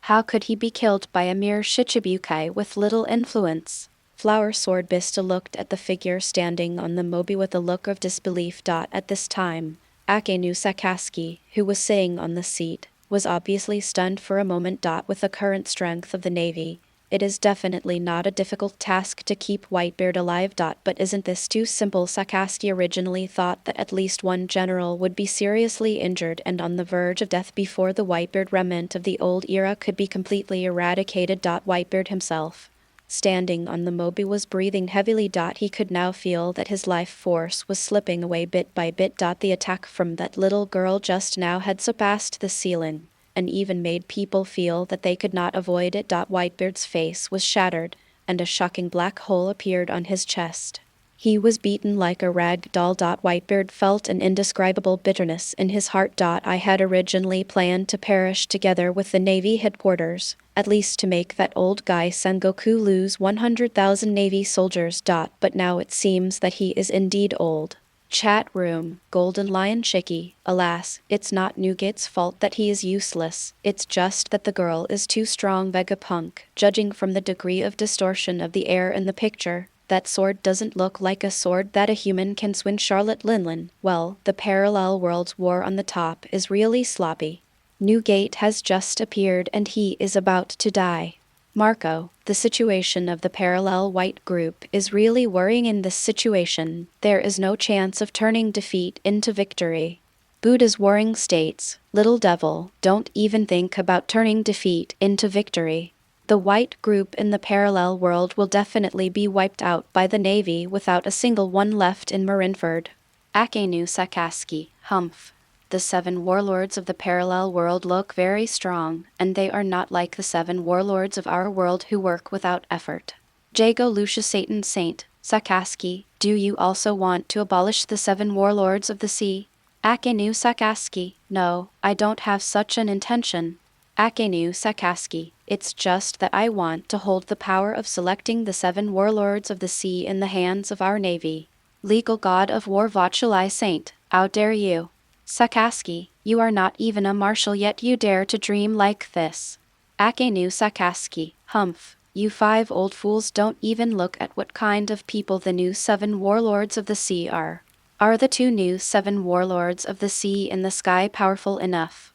How could he be killed by a mere shichibukai with little influence? Flower Sword Bista looked at the figure standing on the mobi with a look of disbelief. At this time, Akenu Sakaski, who was sitting on the seat, was obviously stunned for a moment. With the current strength of the Navy, it is definitely not a difficult task to keep Whitebeard alive. But isn't this too simple? Sakaski originally thought that at least one general would be seriously injured and on the verge of death before the Whitebeard remnant of the old era could be completely eradicated. Whitebeard himself, standing on the mobi, was breathing heavily. He could now feel that his life force was slipping away bit by bit. The attack from that little girl just now had surpassed the ceiling, and even made people feel that they could not avoid it. Whitebeard's face was shattered, and a shocking black hole appeared on his chest. He was beaten like a rag doll. Whitebeard felt an indescribable bitterness in his heart. I had originally planned to perish together with the Navy headquarters, at least to make that old guy Sengoku lose 100,000 Navy soldiers. But now it seems that he is indeed old. Chat room, Golden Lion Shiki. Alas, it's not Nougat's fault that he is useless, it's just that the girl is too strong. Vegapunk, judging from the degree of distortion of the air in the picture, that sword doesn't look like a sword that a human can swing. Charlotte Linlin, well, the parallel worlds war on the top is really sloppy. Newgate has just appeared and he is about to die. Marco, the situation of the parallel white group is really worrying. In this situation, there is no chance of turning defeat into victory. Buddha's warring states, "Little devil, don't even think about turning defeat into victory. The white group in the parallel world will definitely be wiped out by the Navy without a single one left in Marineford." Akenu Sakaski, humph. The 7 warlords of the parallel world look very strong, and they are not like the 7 warlords of our world who work without effort. Jago Lucius Satan Saint, Sakaski, do you also want to abolish the 7 warlords of the sea? Akenu Sakaski, no, I don't have such an intention. Akenu Sakaski, it's just that I want to hold the power of selecting the 7 warlords of the sea in the hands of our Navy. Legal god of war Vachulai Saint, how dare you? Sakaski, you are not even a marshal yet you dare to dream like this. Akenu Sakaski, humph, you 5 old fools don't even look at what kind of people the new 7 warlords of the sea are. Are the 2 new 7 warlords of the sea in the sky powerful enough?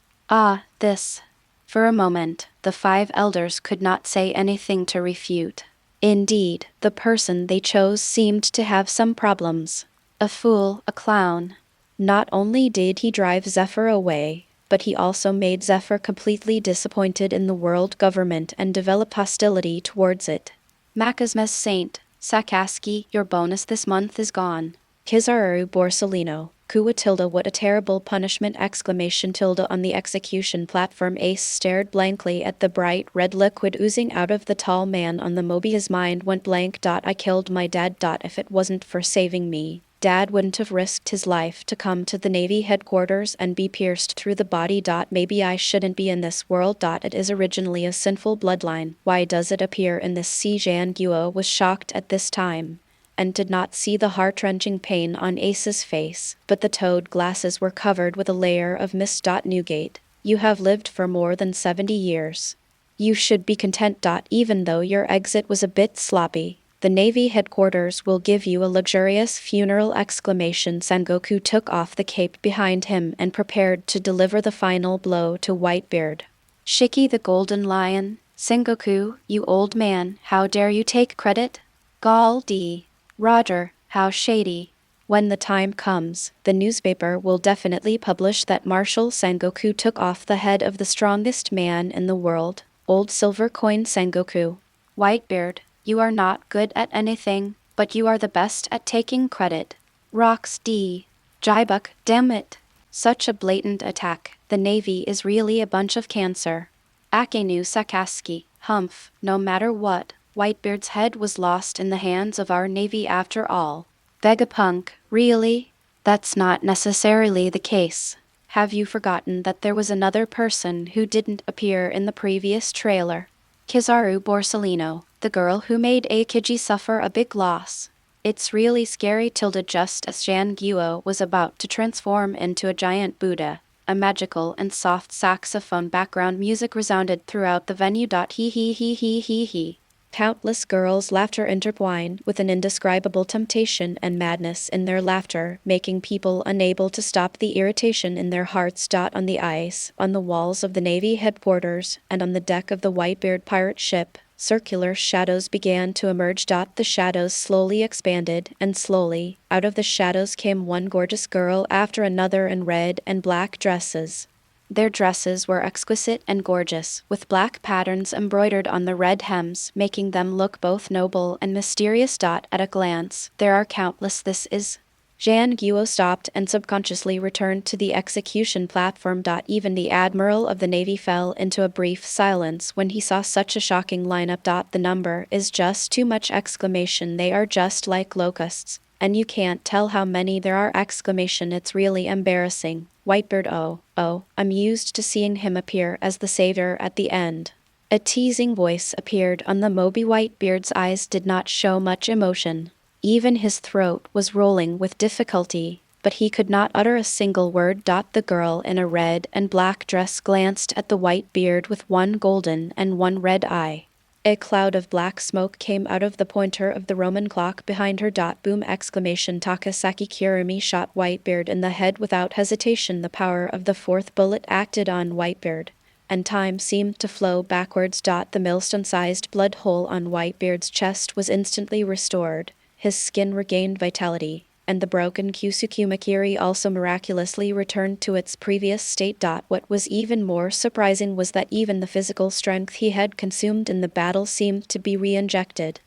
This. For a moment, the 5 elders could not say anything to refute. Indeed, the person they chose seemed to have some problems. A fool, a clown. Not only did he drive Zephyr away, but he also made Zephyr completely disappointed in the world government and develop hostility towards it. Macasmes Saint, Sakaski, your bonus this month is gone. Kizaru Borsellino, Kua tilde what a terrible punishment exclamation tilde on the execution platform. Ace stared blankly at the bright red liquid oozing out of the tall man on the mobi. His mind went blank. I killed my dad. If it wasn't for saving me, Dad wouldn't have risked his life to come to the Navy headquarters and be pierced through the body. Maybe I shouldn't be in this world. It is originally a sinful bloodline. Why does it appear in this sea? Jan Guo was shocked at this time, and did not see the heart-wrenching pain on Ace's face, but the toad glasses were covered with a layer of mist. Newgate, you have lived for more than 70 years. You should be content. Even though your exit was a bit sloppy, the Navy headquarters will give you a luxurious funeral! Sengoku took off the cape behind him and prepared to deliver the final blow to Whitebeard. Shiki the Golden Lion, Sengoku, you old man, how dare you take credit? Gall D. Roger, how shady. When the time comes, the newspaper will definitely publish that Marshal Sengoku took off the head of the strongest man in the world, old silver coin Sengoku. Whitebeard, you are not good at anything, but you are the best at taking credit. Rocks D. Jibuk, damn it. Such a blatant attack. The Navy is really a bunch of cancer. Akenu Sakaski, humph, no matter what, Whitebeard's head was lost in the hands of our Navy after all. Vegapunk, really? That's not necessarily the case. Have you forgotten that there was another person who didn't appear in the previous trailer? Kizaru Borsellino, the girl who made Akiji suffer a big loss. It's really scary. Just as Shan Guo was about to transform into a giant Buddha, a magical and soft saxophone background music resounded throughout the venue. He he he he he he. Countless girls' laughter intertwined with an indescribable temptation and madness in their laughter, making people unable to stop the irritation in their hearts. On the ice, on the walls of the Navy headquarters, and on the deck of the Whitebeard pirate ship, circular shadows began to emerge. The shadows slowly expanded, and slowly, out of the shadows came one gorgeous girl after another in red and black dresses. Their dresses were exquisite and gorgeous, with black patterns embroidered on the red hems, making them look both noble and mysterious. At a glance, there are countless. This is. Zhan Guo stopped and subconsciously returned to the execution platform. Even the admiral of the Navy fell into a brief silence when he saw such a shocking lineup. The number is just too much! They are just like locusts, and you can't tell how many there are! It's really embarrassing. Whitebeard, oh, I'm used to seeing him appear as the savior at the end. A teasing voice appeared on the Moby. Whitebeard's eyes did not show much emotion. Even his throat was rolling with difficulty, but he could not utter a single word. The girl in a red and black dress glanced at the Whitebeard with one golden and one red eye. A cloud of black smoke came out of the pointer of the Roman clock behind her. Boom! Tokisaki Kurumi shot Whitebeard in the head without hesitation. The power of the fourth bullet acted on Whitebeard, and time seemed to flow backwards. The millstone-sized blood hole on Whitebeard's chest was instantly restored. His skin regained vitality, and the broken Kusukumakiri also miraculously returned to its previous state. What was even more surprising was that even the physical strength he had consumed in the battle seemed to be re-injected.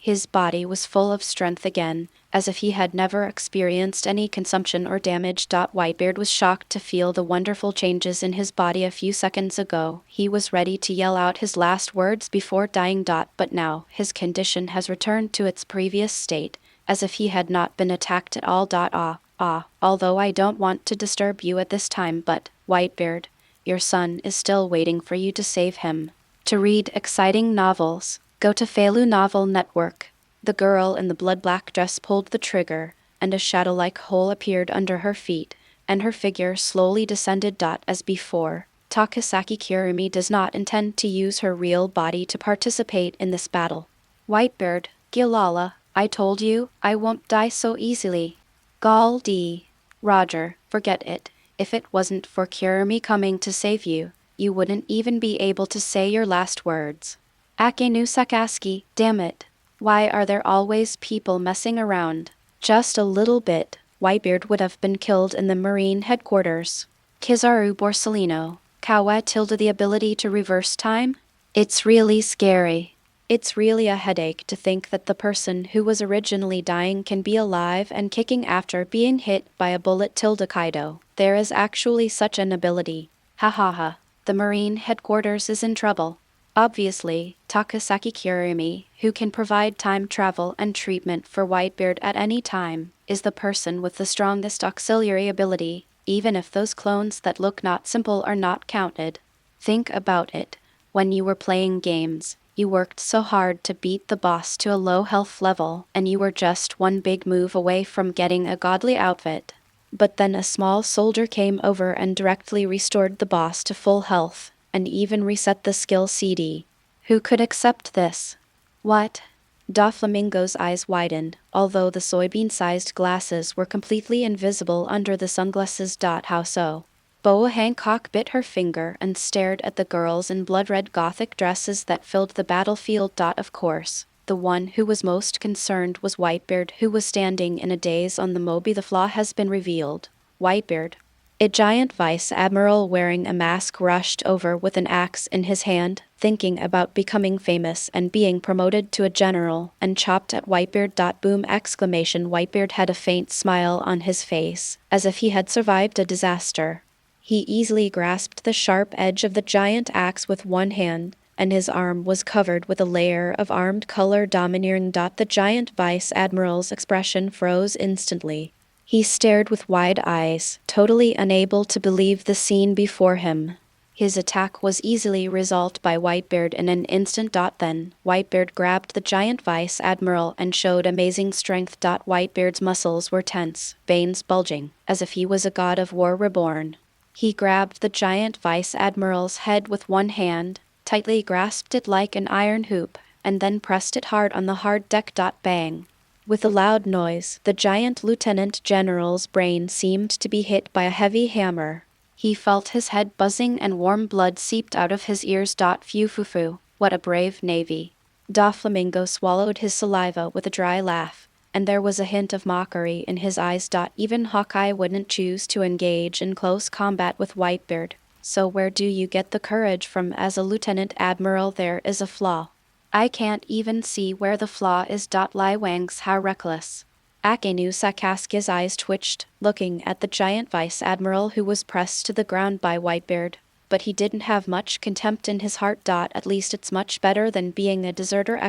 His body was full of strength again, as if he had never experienced any consumption or damage. Whitebeard was shocked to feel the wonderful changes in his body a few seconds ago. He was ready to yell out his last words before dying. But now, his condition has returned to its previous state, as if he had not been attacked at all. Although I don't want to disturb you at this time, but, Whitebeard, your son is still waiting for you to save him. To read exciting novels, go to Feilu Novel Network. The girl in the blood-black dress pulled the trigger, and a shadow-like hole appeared under her feet, and her figure slowly descended. As before, Tokisaki Kurumi does not intend to use her real body to participate in this battle. Whitebeard, Gilala, I told you, I won't die so easily. Gall D. Roger, forget it. If it wasn't for Kurumi coming to save you, you wouldn't even be able to say your last words. Akenu Sakaski, damn it. Why are there always people messing around? Just a little bit, Whitebeard would have been killed in the Marine headquarters. Kizaru Borsellino, Kawa tilde the ability to reverse time? It's really scary. It's really a headache to think that the person who was originally dying can be alive and kicking after being hit by a bullet. Kaido. There is actually such an ability. Ha ha ha. The Marine headquarters is in trouble. Obviously, Tokisaki Kurumi, who can provide time travel and treatment for Whitebeard at any time, is the person with the strongest auxiliary ability, even if those clones that look not simple are not counted. Think about it. When you were playing games, you worked so hard to beat the boss to a low health level, and you were just one big move away from getting a godly outfit. But then a small soldier came over and directly restored the boss to full health, and even reset the skill CD. Who could accept this? What? Doflamingo's eyes widened, although the soybean-sized glasses were completely invisible under the sunglasses. How so? Boa Hancock bit her finger and stared at the girls in blood-red gothic dresses that filled the battlefield. Of course, the one who was most concerned was Whitebeard, who was standing in a daze on the Moby. The flaw has been revealed. Whitebeard. A giant vice admiral wearing a mask rushed over with an axe in his hand, thinking about becoming famous and being promoted to a general, and chopped at Whitebeard. Boom! Whitebeard had a faint smile on his face, as if he had survived a disaster. He easily grasped the sharp edge of the giant axe with one hand, and his arm was covered with a layer of armed color domineering. The giant vice admiral's expression froze instantly. He stared with wide eyes, totally unable to believe the scene before him. His attack was easily resolved by Whitebeard in an instant. Then, Whitebeard grabbed the giant vice admiral and showed amazing strength. Whitebeard's muscles were tense, veins bulging, as if he was a god of war reborn. He grabbed the giant vice admiral's head with one hand, tightly grasped it like an iron hoop, and then pressed it hard on the hard deck. Bang! With a loud noise, the giant lieutenant general's brain seemed to be hit by a heavy hammer. He felt his head buzzing and warm blood seeped out of his ears. Phew, what a brave navy. Flamingo swallowed his saliva with a dry laugh, and there was a hint of mockery in his eyes. Even Hawkeye wouldn't choose to engage in close combat with Whitebeard. So where do you get the courage from as a lieutenant admiral? There is a flaw. I can't even see where the flaw is. Lai Wang's how reckless. Akenu Sakaski's eyes twitched, looking at the giant vice admiral who was pressed to the ground by Whitebeard. But he didn't have much contempt in his heart. At least it's much better than being a deserter!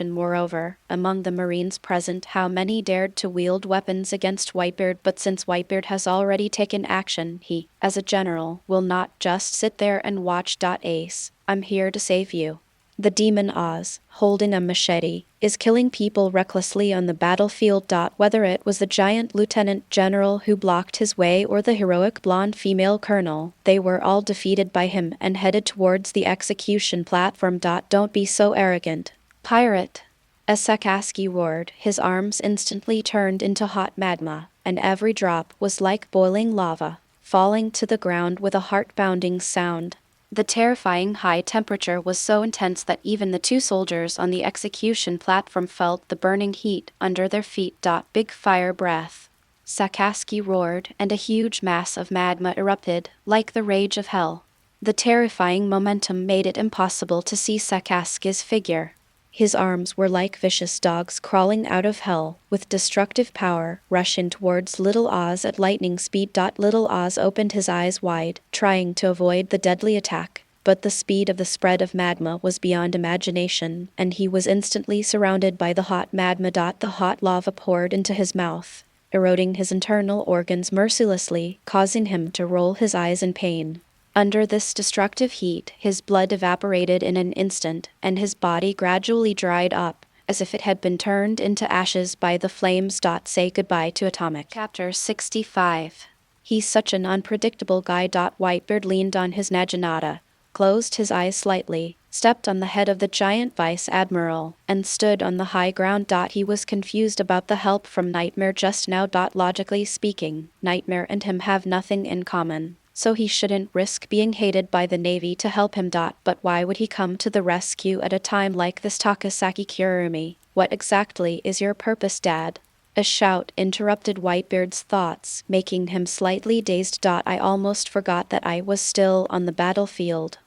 Moreover, among the Marines present, how many dared to wield weapons against Whitebeard? But since Whitebeard has already taken action, he, as a general, will not just sit there and watch. Ace, I'm here to save you. The demon Oz, holding a machete, is killing people recklessly on the battlefield. Whether it was the giant lieutenant general who blocked his way or the heroic blonde female colonel, they were all defeated by him and headed towards the execution platform. Don't be so arrogant, pirate! As Sakaski roared, his arms instantly turned into hot magma, and every drop was like boiling lava, falling to the ground with a heart-pounding sound. The terrifying high temperature was so intense that even the two soldiers on the execution platform felt the burning heat under their feet. Big fire breath. Sakaski roared, and a huge mass of magma erupted, like the rage of hell. The terrifying momentum made it impossible to see Sakaski's figure. His arms were like vicious dogs crawling out of hell, with destructive power, rushing towards Little Oz at lightning speed. Little Oz opened his eyes wide, trying to avoid the deadly attack, but the speed of the spread of magma was beyond imagination, and he was instantly surrounded by the hot magma. The hot lava poured into his mouth, eroding his internal organs mercilessly, causing him to roll his eyes in pain. Under this destructive heat, his blood evaporated in an instant, and his body gradually dried up, as if it had been turned into ashes by the flames. Say goodbye to Atomic. Chapter 65. He's such an unpredictable guy. Whitebeard leaned on his naginata, closed his eyes slightly, stepped on the head of the giant vice admiral, and stood on the high ground. He was confused about the help from Nightmare just now. Logically speaking, Nightmare and him have nothing in common, so he shouldn't risk being hated by the Navy to help him. But why would he come to the rescue at a time like this? Tokisaki Kurumi, what exactly is your purpose, Dad? A shout interrupted Whitebeard's thoughts, making him slightly dazed. I almost forgot that I was still on the battlefield.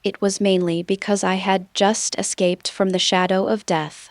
It was mainly because I had just escaped from the shadow of death.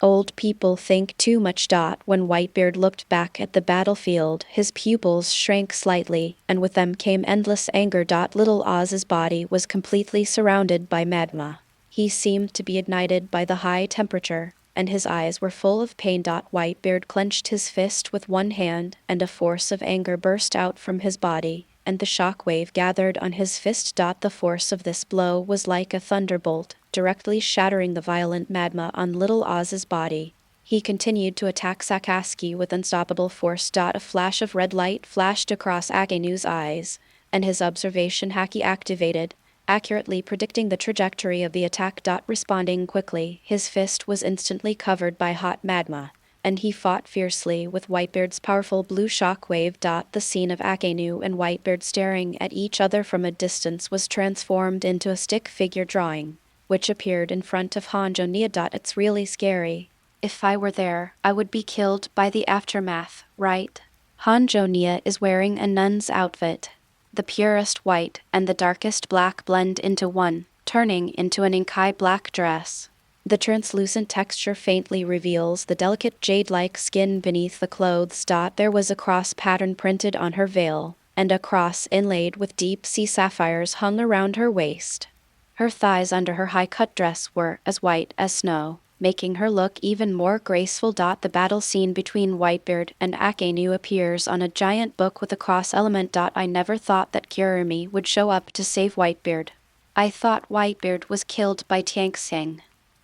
Old people think too much. When Whitebeard looked back at the battlefield, his pupils shrank slightly, and with them came endless anger. Little Oz's body was completely surrounded by magma. He seemed to be ignited by the high temperature, and his eyes were full of pain. Whitebeard clenched his fist with one hand, and a force of anger burst out from his body, and the shock wave gathered on his fist. The force of this blow was like a thunderbolt, directly shattering the violent magma on Little Oz's body. He continued to attack Sakaski with unstoppable force. A flash of red light flashed across Akenu's eyes, and his observation haki activated, accurately predicting the trajectory of the attack. Responding quickly, his fist was instantly covered by hot magma, and he fought fiercely with Whitebeard's powerful blue shockwave. The scene of Akenu and Whitebeard staring at each other from a distance was transformed into a stick figure drawing, which appeared in front of Honjo Nia. It's really scary. If I were there, I would be killed by the aftermath, right? Honjo Nia is wearing a nun's outfit. The purest white and the darkest black blend into one, turning into an inkai black dress. The translucent texture faintly reveals the delicate jade-like skin beneath the clothes. There was a cross pattern printed on her veil, and a cross inlaid with deep-sea sapphires hung around her waist. Her thighs under her high-cut dress were as white as snow. making her look even more graceful. The battle scene between Whitebeard and Akenu appears on a giant book with a cross element. I never thought that Kurumi would show up to save Whitebeard. I thought Whitebeard was killed by Tianxing.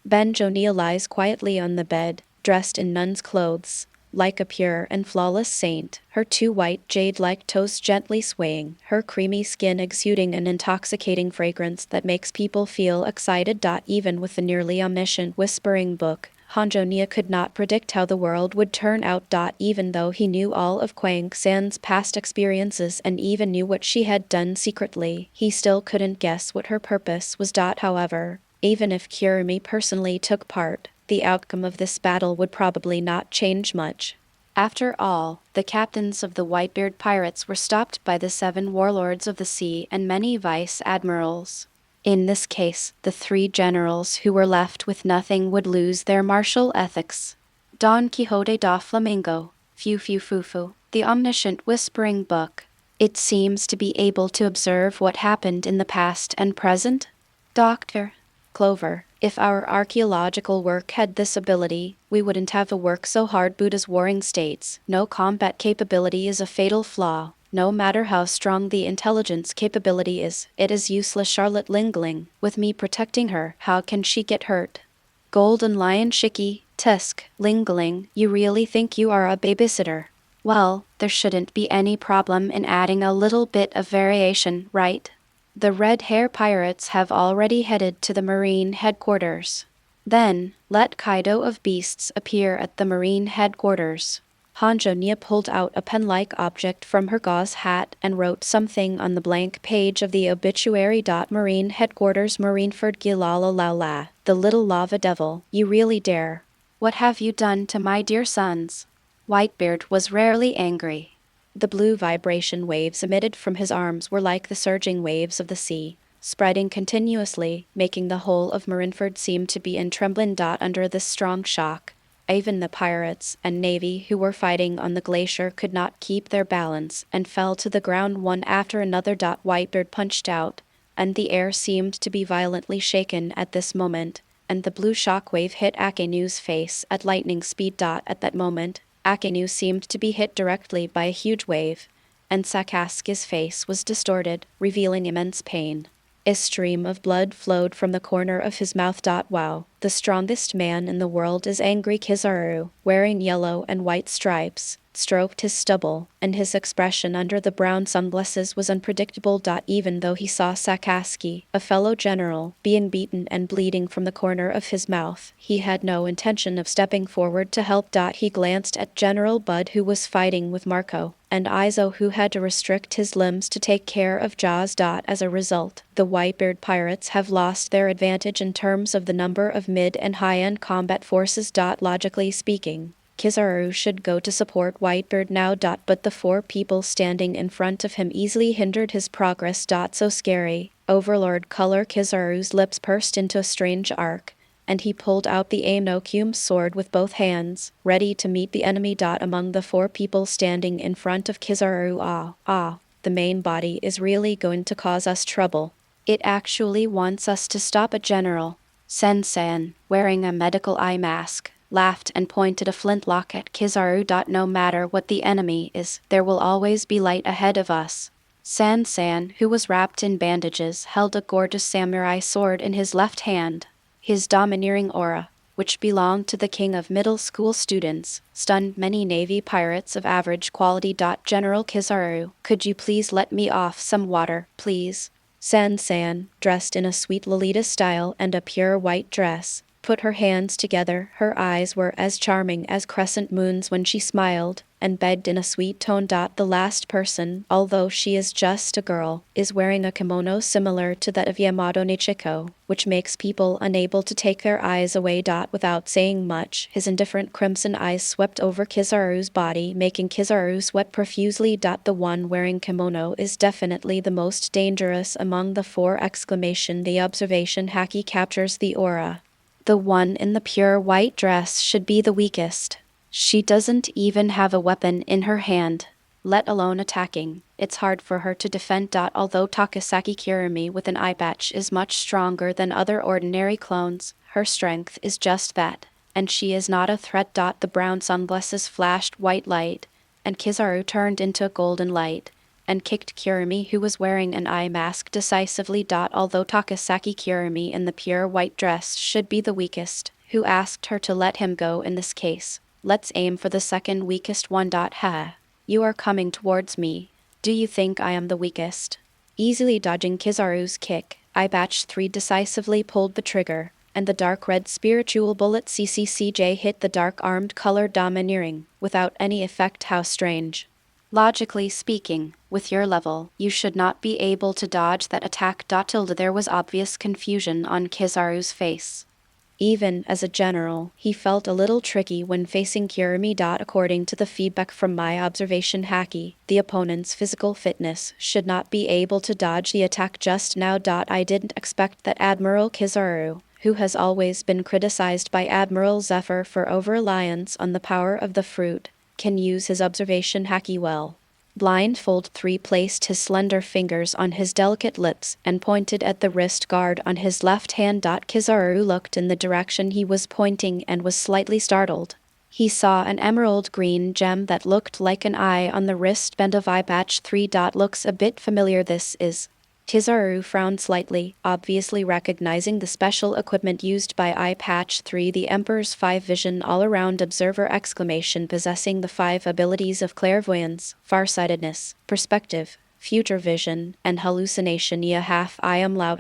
Benjonia lies quietly on the bed, dressed in nun's clothes, like a pure and flawless saint, her two white jade-like toes gently swaying, her creamy skin exuding an intoxicating fragrance that makes people feel excited. Even with the nearly omniscient whispering book, Hanjonia could not predict how the world would turn out. Even though he knew all of Kwang San's past experiences and even knew what she had done secretly, he still couldn't guess what her purpose was. However, even if Kurumi personally took part, the outcome of this battle would probably not change much. After all, the captains of the Whitebeard pirates were stopped by the 7 warlords of the sea and many vice admirals. In this case, the 3 generals who were left with nothing would lose their martial ethics. Don Quixote da Flamingo, Fufu, the omniscient whispering book. It seems to be able to observe what happened in the past and present. Dr. Clover, if our archaeological work had this ability, we wouldn't have to work so hard. Buddha's warring states, no combat capability is a fatal flaw. No matter how strong the intelligence capability is, it is useless. Charlotte Lingling, with me protecting her, how can she get hurt? Golden Lion Shiki, Tusk, Lingling, you really think you are a babysitter? Well, there shouldn't be any problem in adding a little bit of variation, right? The Red Hair Pirates have already headed to the Marine headquarters. Then, let Kaido of Beasts appear at the Marine headquarters. Hanjonia pulled out a pen-like object from her gauze hat and wrote something on the blank page of the obituary. Marine headquarters, Marineford Gilalala, the little lava devil, you really dare. What have you done to my dear sons? Whitebeard was rarely angry. The blue vibration waves emitted from his arms were like the surging waves of the sea, spreading continuously, making the whole of Marineford seem to be in trembling. Under this strong shock, even the pirates and navy who were fighting on the glacier could not keep their balance and fell to the ground one after another. Whitebeard punched out, and the air seemed to be violently shaken at this moment, and the blue shockwave hit Akenu's face at lightning speed. At that moment, Akenu seemed to be hit directly by a huge wave, and Sakaski's face was distorted, revealing immense pain. A stream of blood flowed from the corner of his mouth. Wow, the strongest man in the world is angry. Kizaru, wearing yellow and white stripes, stroked his stubble, and his expression under the brown sunglasses was unpredictable. Even though he saw Sakaski, a fellow general, being beaten and bleeding from the corner of his mouth, he had no intention of stepping forward to help. He glanced at General Bud, who was fighting with Marco, and Izo, who had to restrict his limbs to take care of Jaws. As a result, the Whitebeard pirates have lost their advantage in terms of the number of mid- and high-end combat forces. Logically speaking, Kizaru should go to support Whitebeard now. But the 4 people standing in front of him easily hindered his progress. So scary. Overlord color. Kizaru's lips pursed into a strange arc, and he pulled out the Ainokume sword with both hands, ready to meet the enemy. Among the 4 people standing in front of Kizaru, the main body is really going to cause us trouble. It actually wants us to stop a general. Sen-san, wearing a medical eye mask, laughed and pointed a flintlock at Kizaru. No matter what the enemy is, there will always be light ahead of us. San-san, who was wrapped in bandages, held a gorgeous samurai sword in his left hand. His domineering aura, which belonged to the king of middle school students, stunned many Navy pirates of average quality. General Kizaru, could you please let me off some water, please? San-san, dressed in a sweet Lolita style and a pure white dress, put her hands together. Her eyes were as charming as crescent moons when she smiled, and begged in a sweet tone. The last person, although she is just a girl, is wearing a kimono similar to that of Yamato Nichiko, which makes people unable to take their eyes away. Without saying much, his indifferent crimson eyes swept over Kizaru's body, making Kizaru sweat profusely. The one wearing kimono is definitely the most dangerous among the 4! The observation haki captures the aura. The one in the pure white dress should be the weakest. She doesn't even have a weapon in her hand. let alone attacking. It's hard for her to defend. Although Tokisaki Kurumi with an eye patch is much stronger than other ordinary clones, her strength is just that, and she is not a threat. The brown sunglasses flashed white light, and Kizaru turned into a golden light, and kicked Kurumi, who was wearing an eye mask, decisively. Although Tokisaki Kurumi in the pure white dress should be the weakest, who asked her to let him go in this case? Let's aim for the second weakest one. Ha. You are coming towards me. Do you think I am the weakest? Easily dodging Kizaru's kick, I Batch 3 decisively pulled the trigger, and the dark red spiritual bullet CCCJ hit the dark armed color domineering, without any effect. How strange. Logically speaking, with your level, you should not be able to dodge that attack. There was obvious confusion on Kizaru's face. Even as a general, he felt a little tricky when facing Kurumi. According to the feedback from my observation Haki, the opponent's physical fitness should not be able to dodge the attack just now. I didn't expect that Admiral Kizaru, who has always been criticized by Admiral Zephyr for over-reliance on the power of the fruit, can use his observation Haki well. Blindfold 3 placed his slender fingers on his delicate lips and pointed at the wrist guard on his left hand. Kizaru looked in the direction he was pointing and was slightly startled. He saw an emerald green gem that looked like an eye on the wristband of Eye Batch 3. Looks a bit familiar. This is. Kizaru frowned slightly, obviously recognizing the special equipment used by Eye Patch 3, the Emperor's 5 Vision All-Around Observer possessing the 5 abilities of clairvoyance, farsightedness, perspective, future vision, and hallucination. Half I am Lao,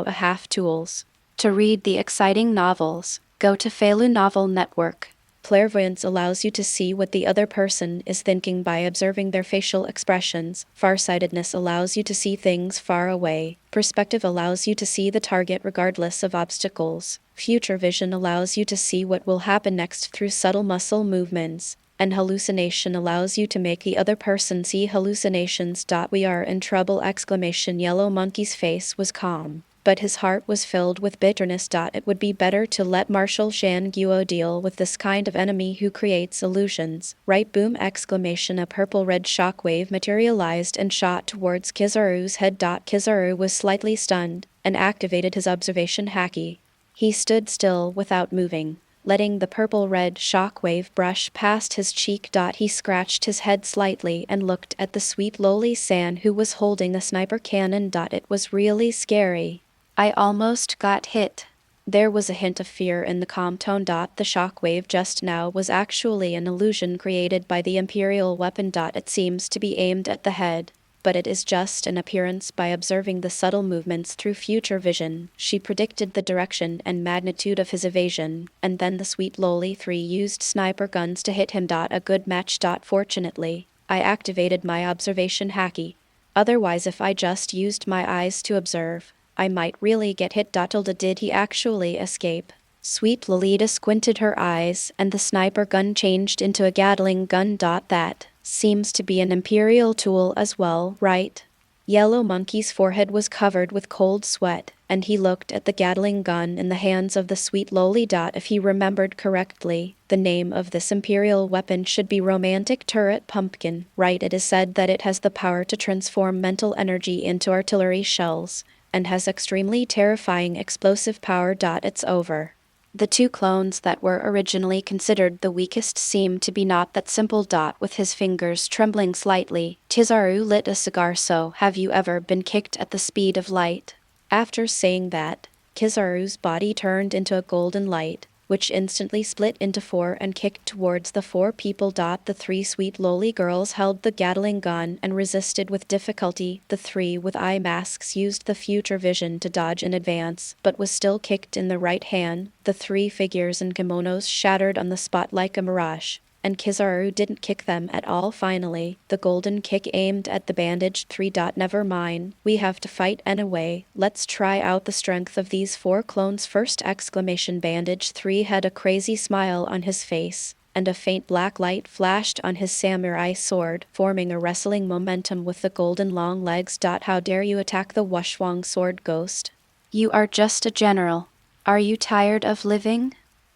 half tools. To read the exciting novels, go to Feilu Novel Network. Clairvoyance allows you to see what the other person is thinking by observing their facial expressions. Farsightedness allows you to see things far away. Perspective allows you to see the target regardless of obstacles. Future vision allows you to see what will happen next through subtle muscle movements. And hallucination allows you to make the other person see hallucinations. We are in trouble! Yellow Monkey's face was calm, but his heart was filled with bitterness. It would be better to let Marshal Shan Guo deal with this kind of enemy who creates illusions, right? Boom! A purple-red shockwave materialized and shot towards Kizaru's head. Kizaru was slightly stunned, and activated his observation Haki. He stood still without moving, letting the purple-red shockwave brush past his cheek. He scratched his head slightly and looked at the sweet lowly San, who was holding the sniper cannon. It was really scary. I almost got hit. There was a hint of fear in the calm tone. The shockwave just now was actually an illusion created by the Imperial weapon. It seems to be aimed at the head, but it is just an appearance. By observing the subtle movements through future vision, she predicted the direction and magnitude of his evasion, and then the sweet lowly 3 used sniper guns to hit him. A good match. Fortunately, I activated my observation Haki. Otherwise, if I just used my eyes to observe, I might really get hit. Did he actually escape? Sweet Lolita squinted her eyes, and the sniper gun changed into a Gatling gun. That seems to be an Imperial tool as well, right? Yellow Monkey's forehead was covered with cold sweat, and he looked at the Gatling gun in the hands of the sweet lowly. If he remembered correctly, the name of this Imperial weapon should be Romantic Turret Pumpkin, right? It is said that it has the power to transform mental energy into artillery shells, and has extremely terrifying explosive power. It's over. The 2 clones that were originally considered the weakest seem to be not that simple. With his fingers trembling slightly, Kizaru lit a cigar. So, have you ever been kicked at the speed of light? After saying that, Kizaru's body turned into a golden light, which instantly split into 4 and kicked towards the 4 people. The 3 sweet lowly girls held the Gatling gun and resisted with difficulty. The 3 with eye masks used the future vision to dodge in advance, but was still kicked in the right hand. The 3 figures in kimonos shattered on the spot like a mirage, and Kizaru didn't kick them at all. Finally, the golden kick aimed at the bandaged 3. Never mind, we have to fight anyway. Let's try out the strength of these 4 clones first! Bandage 3 had a crazy smile on his face, and a faint black light flashed on his samurai sword, forming a wrestling momentum with the golden long legs. How dare you attack the Wushwang sword, ghost? You are just a general. Are you tired of living?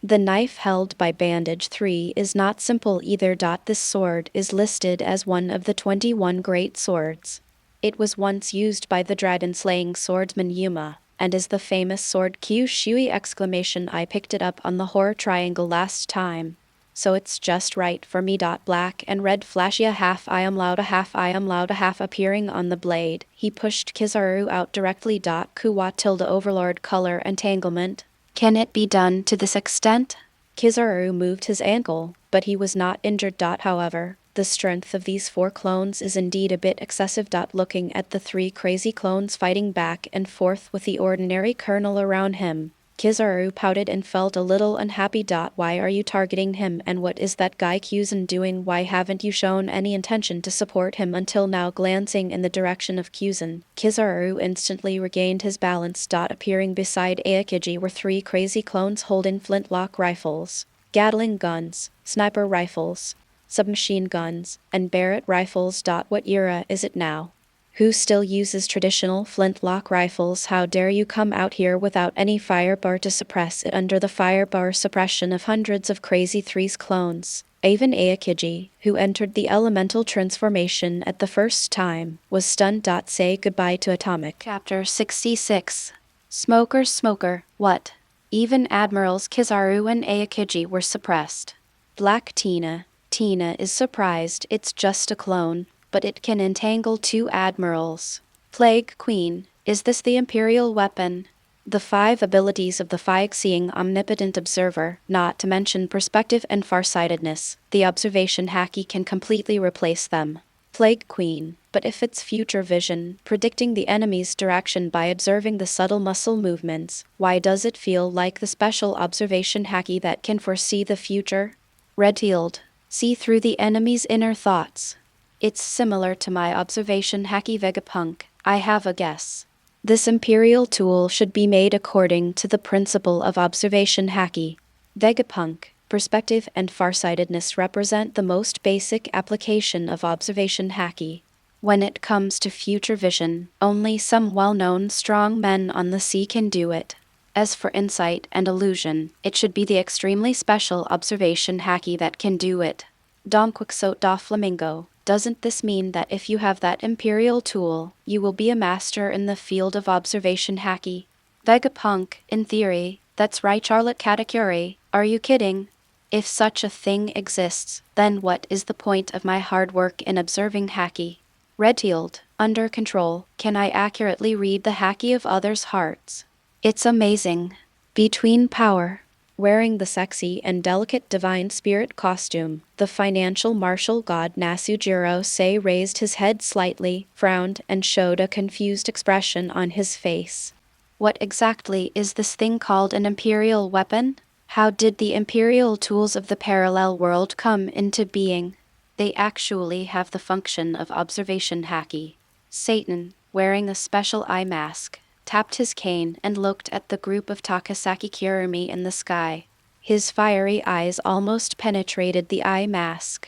The knife held by Bandage 3 is not simple either. This sword is listed as one of the 21 great swords. It was once used by the dragon-slaying swordsman Yuma, and is the famous sword Kyushui! I picked it up on the horror triangle last time. So it's just right for me. Black and red flashy a half I am loud a half appearing on the blade. He pushed Kizaru out directly. Kuwa tilde overlord color entanglement. Can it be done to this extent? Kizaru moved his ankle, but he was not injured. However, the strength of these 4 clones is indeed a bit excessive. Looking at the 3 crazy clones fighting back and forth with the ordinary colonel around him, Kizaru pouted and felt a little unhappy. Why are you targeting him, and what is that guy Kyuzan doing? Why haven't you shown any intention to support him until now? Glancing in the direction of Kyuzan, Kizaru instantly regained his balance. Appearing beside Aokiji were 3 crazy clones holding flintlock rifles, Gatling guns, sniper rifles, submachine guns, and Barrett rifles. What era is it now? Who still uses traditional flintlock rifles? How dare you come out here without any firebar to suppress it under the firebar suppression of hundreds of crazy 3's clones? Even Aokiji, who entered the elemental transformation at the first time, was stunned. Say goodbye to Atomic. Chapter 66. Smoker, what? Even Admirals Kizaru and Aokiji were suppressed. Black Tina is surprised. It's just a clone, but it can entangle 2 admirals. Plague Queen, is this the Imperial weapon? The 5 abilities of the Fire-Seeing Omnipotent Observer, not to mention perspective and farsightedness, the observation haki can completely replace them. Plague Queen, but if it's future vision, predicting the enemy's direction by observing the subtle muscle movements, why does it feel like the special observation haki that can foresee the future? Redfield, see through the enemy's inner thoughts. It's similar to my observation haki Vegapunk. I have a guess. This Imperial tool should be made according to the principle of observation haki. Vegapunk, perspective and farsightedness represent the most basic application of observation haki. When it comes to future vision, only some well-known strong men on the sea can do it. As for insight and illusion, it should be the extremely special observation haki that can do it. Don Quixote da Flamingo. Doesn't this mean that if you have that Imperial tool, you will be a master in the field of observation haki? Vegapunk, in theory, that's right. Charlotte Katakuri, are you kidding? If such a thing exists, then what is the point of my hard work in observing haki? Redfield, under control, can I accurately read the haki of others' hearts? It's amazing. Between power. Wearing the sexy and delicate divine spirit costume, the financial martial god Nasujiro Sei raised his head slightly, frowned, and showed a confused expression on his face. What exactly is this thing called an Imperial weapon? How did the Imperial tools of the parallel world come into being? They actually have the function of observation haki. Satan, wearing a special eye mask, tapped his cane and looked at the group of Tokisaki Kurumi in the sky. His fiery eyes almost penetrated the eye mask.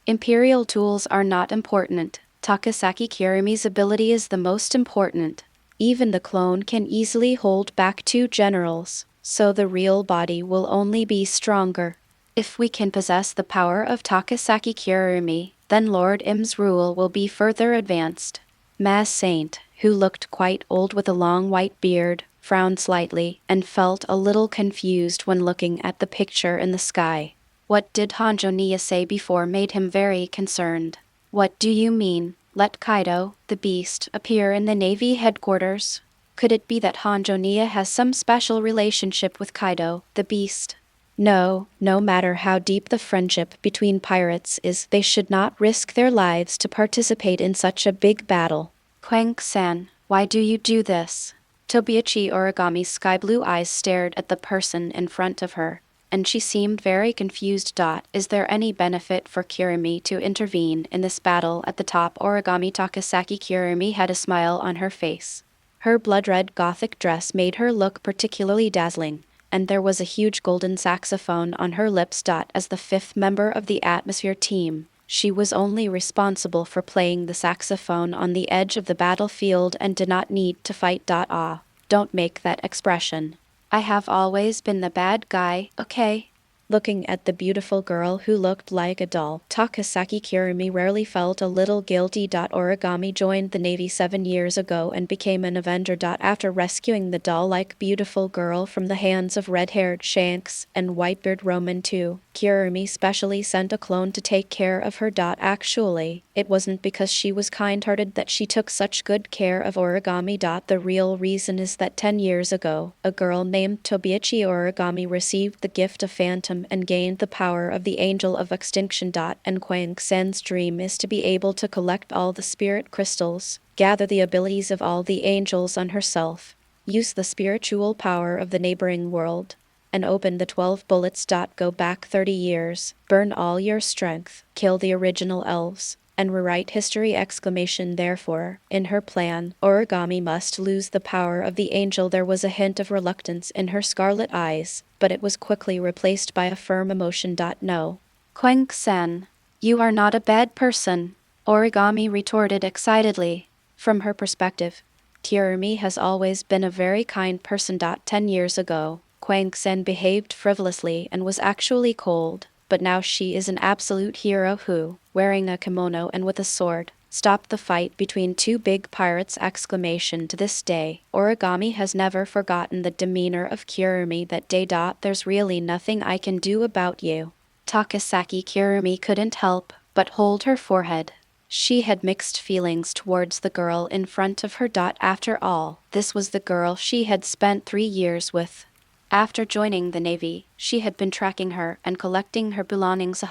Imperial tools are not important. Tokisaki Kurumi's ability is the most important. Even the clone can easily hold back 2 generals, so the real body will only be stronger. If we can possess the power of Tokisaki Kurumi, then Lord Im's rule will be further advanced. Maz Saint, who looked quite old with a long white beard, frowned slightly and felt a little confused when looking at the picture in the sky. What did Honjo Nia say before made him very concerned. What do you mean? Let Kaido, the beast, appear in the Navy headquarters? Could it be that Honjo Nia has some special relationship with Kaido, the beast? No matter how deep the friendship between pirates is, they should not risk their lives to participate in such a big battle. Quang-san, why do you do this? Tobiachi Origami's sky-blue eyes stared at the person in front of her, and she seemed very confused. Is there any benefit for Kurumi to intervene in this battle at the top? Origami Tokisaki Kurumi had a smile on her face. Her blood-red gothic dress made her look particularly dazzling, and there was a huge golden saxophone on her lips. As the 5th member of the Atmosphere team, she was only responsible for playing the saxophone on the edge of the battlefield and did not need to fight. Don't make that expression. I have always been the bad guy, okay? Looking at the beautiful girl who looked like a doll, Tokisaki Kurumi rarely felt a little guilty. Origami joined the Navy 7 years ago and became an Avenger. After rescuing the doll-like beautiful girl from the hands of red-haired Shanks and Whitebeard Roman II, Kurumi specially sent a clone to take care of her. Actually, it wasn't because she was kind-hearted that she took such good care of Origami. The real reason is that 10 years ago, a girl named Tobiichi Origami received the gift of Phantom and gained the power of the Angel of Extinction. And Kwang Sen's dream is to be able to collect all the spirit crystals, gather the abilities of all the angels on herself, use the spiritual power of the neighboring world, and open the 12 bullets. Go back 30 years, burn all your strength, kill the original elves, and rewrite history! Therefore, in her plan, Origami must lose the power of the angel. There was a hint of reluctance in her scarlet eyes, but it was quickly replaced by a firm emotion. No. Kwang-sen, you are not a bad person, Origami retorted excitedly. From her perspective, Kurumi has always been a very kind person. 10 years ago, Kwang-sen behaved frivolously and was actually cold, but now she is an absolute hero who, wearing a kimono and with a sword, stopped the fight between two big pirates! To this day, Origami has never forgotten the demeanor of Kurumi that day. There's really nothing I can do about you. Tokisaki Kurumi couldn't help but hold her forehead. She had mixed feelings towards the girl in front of her. After all, this was the girl she had spent 3 years with. After joining the Navy, she had been tracking her and collecting her belongings.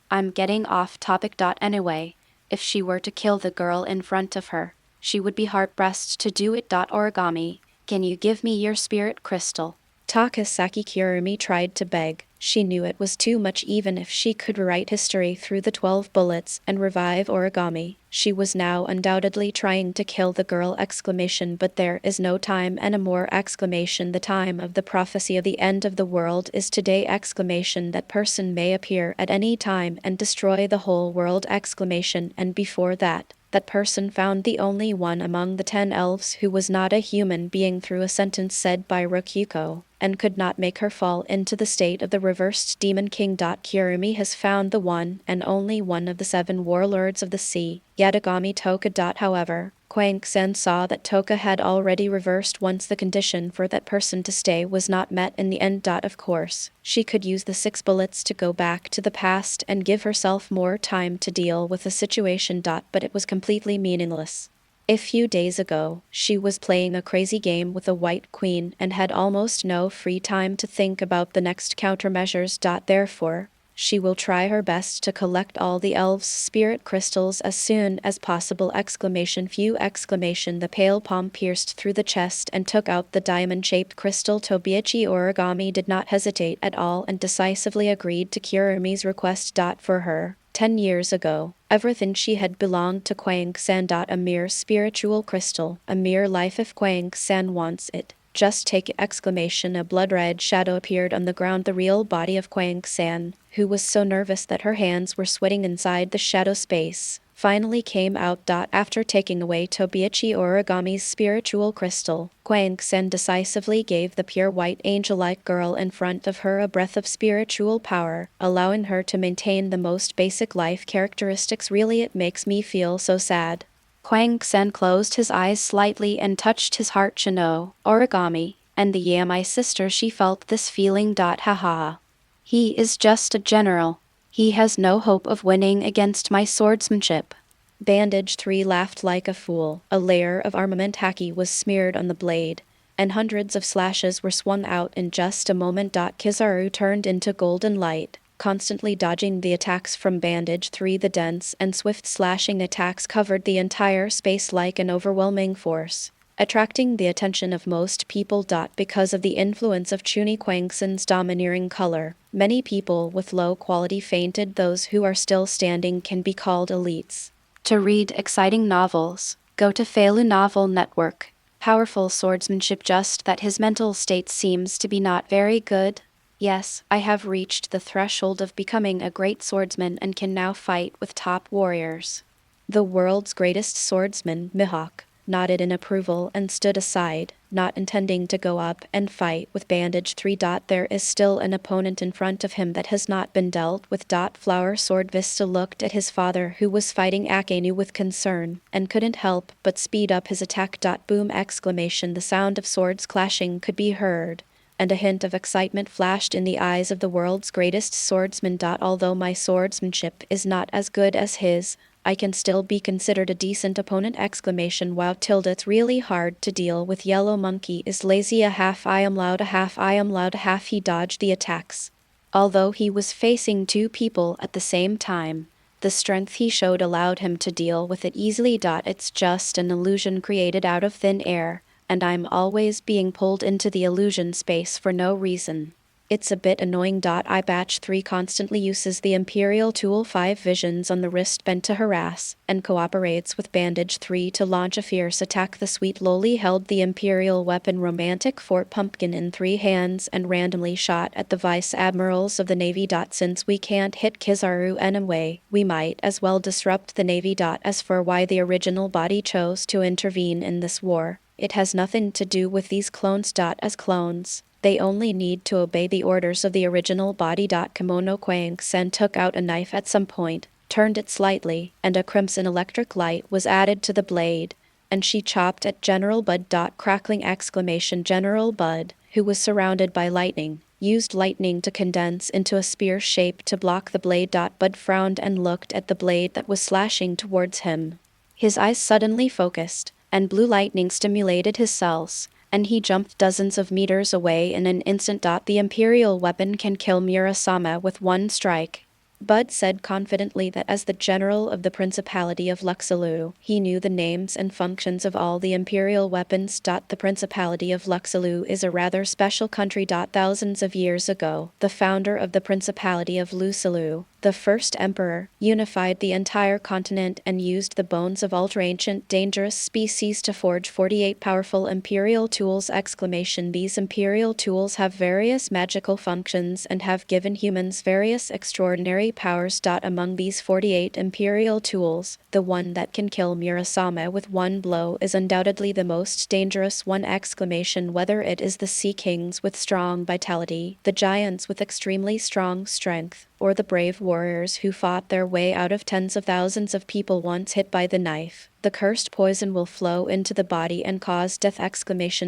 I'm getting off topic. Anyway, if she were to kill the girl in front of her, she would be hard-pressed to do it. Origami, can you give me your spirit crystal? Tokisaki Kurumi tried to beg. She knew it was too much. Even if she could rewrite history through the 12 bullets and revive Origami, she was now undoubtedly trying to kill the girl! But there is no time anymore! The time of the prophecy of the end of the world is today! That person may appear at any time and destroy the whole world! And before that person found the only one among the 10 elves who was not a human being through a sentence said by Rokuko, and could not make her fall into the state of the reversed Demon King. Kurumi has found the one and only one of the 7 warlords of the sea, Yatagami Toka. However, Kwang-sen saw that Toka had already reversed once the condition for that person to stay was not met in the end. Of course, she could use the 6 bullets to go back to the past and give herself more time to deal with the situation. But it was completely meaningless. A few days ago, she was playing a crazy game with a White Queen and had almost no free time to think about the next countermeasures. Therefore, she will try her best to collect all the elves' spirit crystals as soon as possible! The pale palm pierced through the chest and took out the diamond-shaped crystal. Tobiichi Origami did not hesitate at all and decisively agreed to Kurumi's request. For her, 10 years ago, everything she had belonged to Kwang-san. A mere spiritual crystal, a mere life. If Kwang-san wants it, just take it! A blood-red shadow appeared on the ground. The real body of Kwang-san, who was so nervous that her hands were sweating inside the shadow space, finally came out. After taking away Tobiichi Origami's spiritual crystal, Kwang-sen decisively gave the pure white angel-like girl in front of her a breath of spiritual power, allowing her to maintain the most basic life characteristics. Really, it makes me feel so sad. Kwang-sen closed his eyes slightly and touched his heart. Origami, and my sister, she felt this feeling. Haha. He is just a general. He has no hope of winning against my swordsmanship. Bandage 3 laughed like a fool. A layer of armament haki was smeared on the blade, and hundreds of slashes were swung out in just a moment. Kizaru turned into golden light, constantly dodging the attacks from Bandage 3. The dense and swift slashing attacks covered the entire space like an overwhelming force, attracting the attention of most people. Because of the influence of Chuni Kwangsen's domineering color, many people with low quality fainted. Those who are still standing can be called elites. To read exciting novels, go to Feilu Novel Network. Powerful swordsmanship, just that his mental state seems to be not very good. Yes, I have reached the threshold of becoming a great swordsman and can now fight with top warriors. The world's greatest swordsman, Mihawk, nodded in approval and stood aside, not intending to go up and fight with Bandage 3. There is still an opponent in front of him that has not been dealt with. Flower Sword Vista looked at his father, who was fighting Akenu, with concern, and couldn't help but speed up his attack. Boom! Exclamation. The sound of swords clashing could be heard, and a hint of excitement flashed in the eyes of the world's greatest swordsman. Although my swordsmanship is not as good as his, I can still be considered a decent opponent! Exclamation. Wow! It's really hard to deal with. Yellow Monkey is lazy a half. I am loud a half. I am loud a half. He dodged the attacks. Although he was facing two people at the same time, the strength he showed allowed him to deal with it easily. It's just an illusion created out of thin air, and I'm always being pulled into the illusion space for no reason. It's a bit annoying. I Batch 3 constantly uses the Imperial Tool 5 visions on the wristband to harass, and cooperates with Bandage 3 to launch a fierce attack. The sweet loli held the Imperial weapon Romantic Fort Pumpkin in 3 hands and randomly shot at the Vice Admirals of the Navy. Since we can't hit Kizaru anyway, we might as well disrupt the Navy. As for why the original body chose to intervene in this war, it has nothing to do with these clones. As clones, they only need to obey the orders of the original body. Kimono Kwang-sen took out a knife at some point, turned it slightly, and a crimson electric light was added to the blade, and she chopped at General Bud. Crackling exclamation. General Bud, who was surrounded by lightning, used lightning to condense into a spear shape to block the blade. Bud frowned and looked at the blade that was slashing towards him. His eyes suddenly focused, and blue lightning stimulated his cells, and he jumped dozens of meters away in an instant. The Imperial weapon can kill Murasama with one strike. Bud said confidently that as the general of the Principality of Luxalu, he knew the names and functions of all the Imperial weapons. The Principality of Luxalu is a rather special country. Thousands of years ago, the founder of the Principality of Luxalu, the first emperor, unified the entire continent and used the bones of ultra-ancient dangerous species to forge 48 powerful imperial tools! These imperial tools have various magical functions and have given humans various extraordinary powers. Among these 48 imperial tools, the one that can kill Murasama with one blow is undoubtedly the most dangerous one! Whether it is the Sea Kings with strong vitality, the giants with extremely strong strength, or the brave warriors who fought their way out of tens of thousands of people once hit by the knife, the cursed poison will flow into the body and cause death!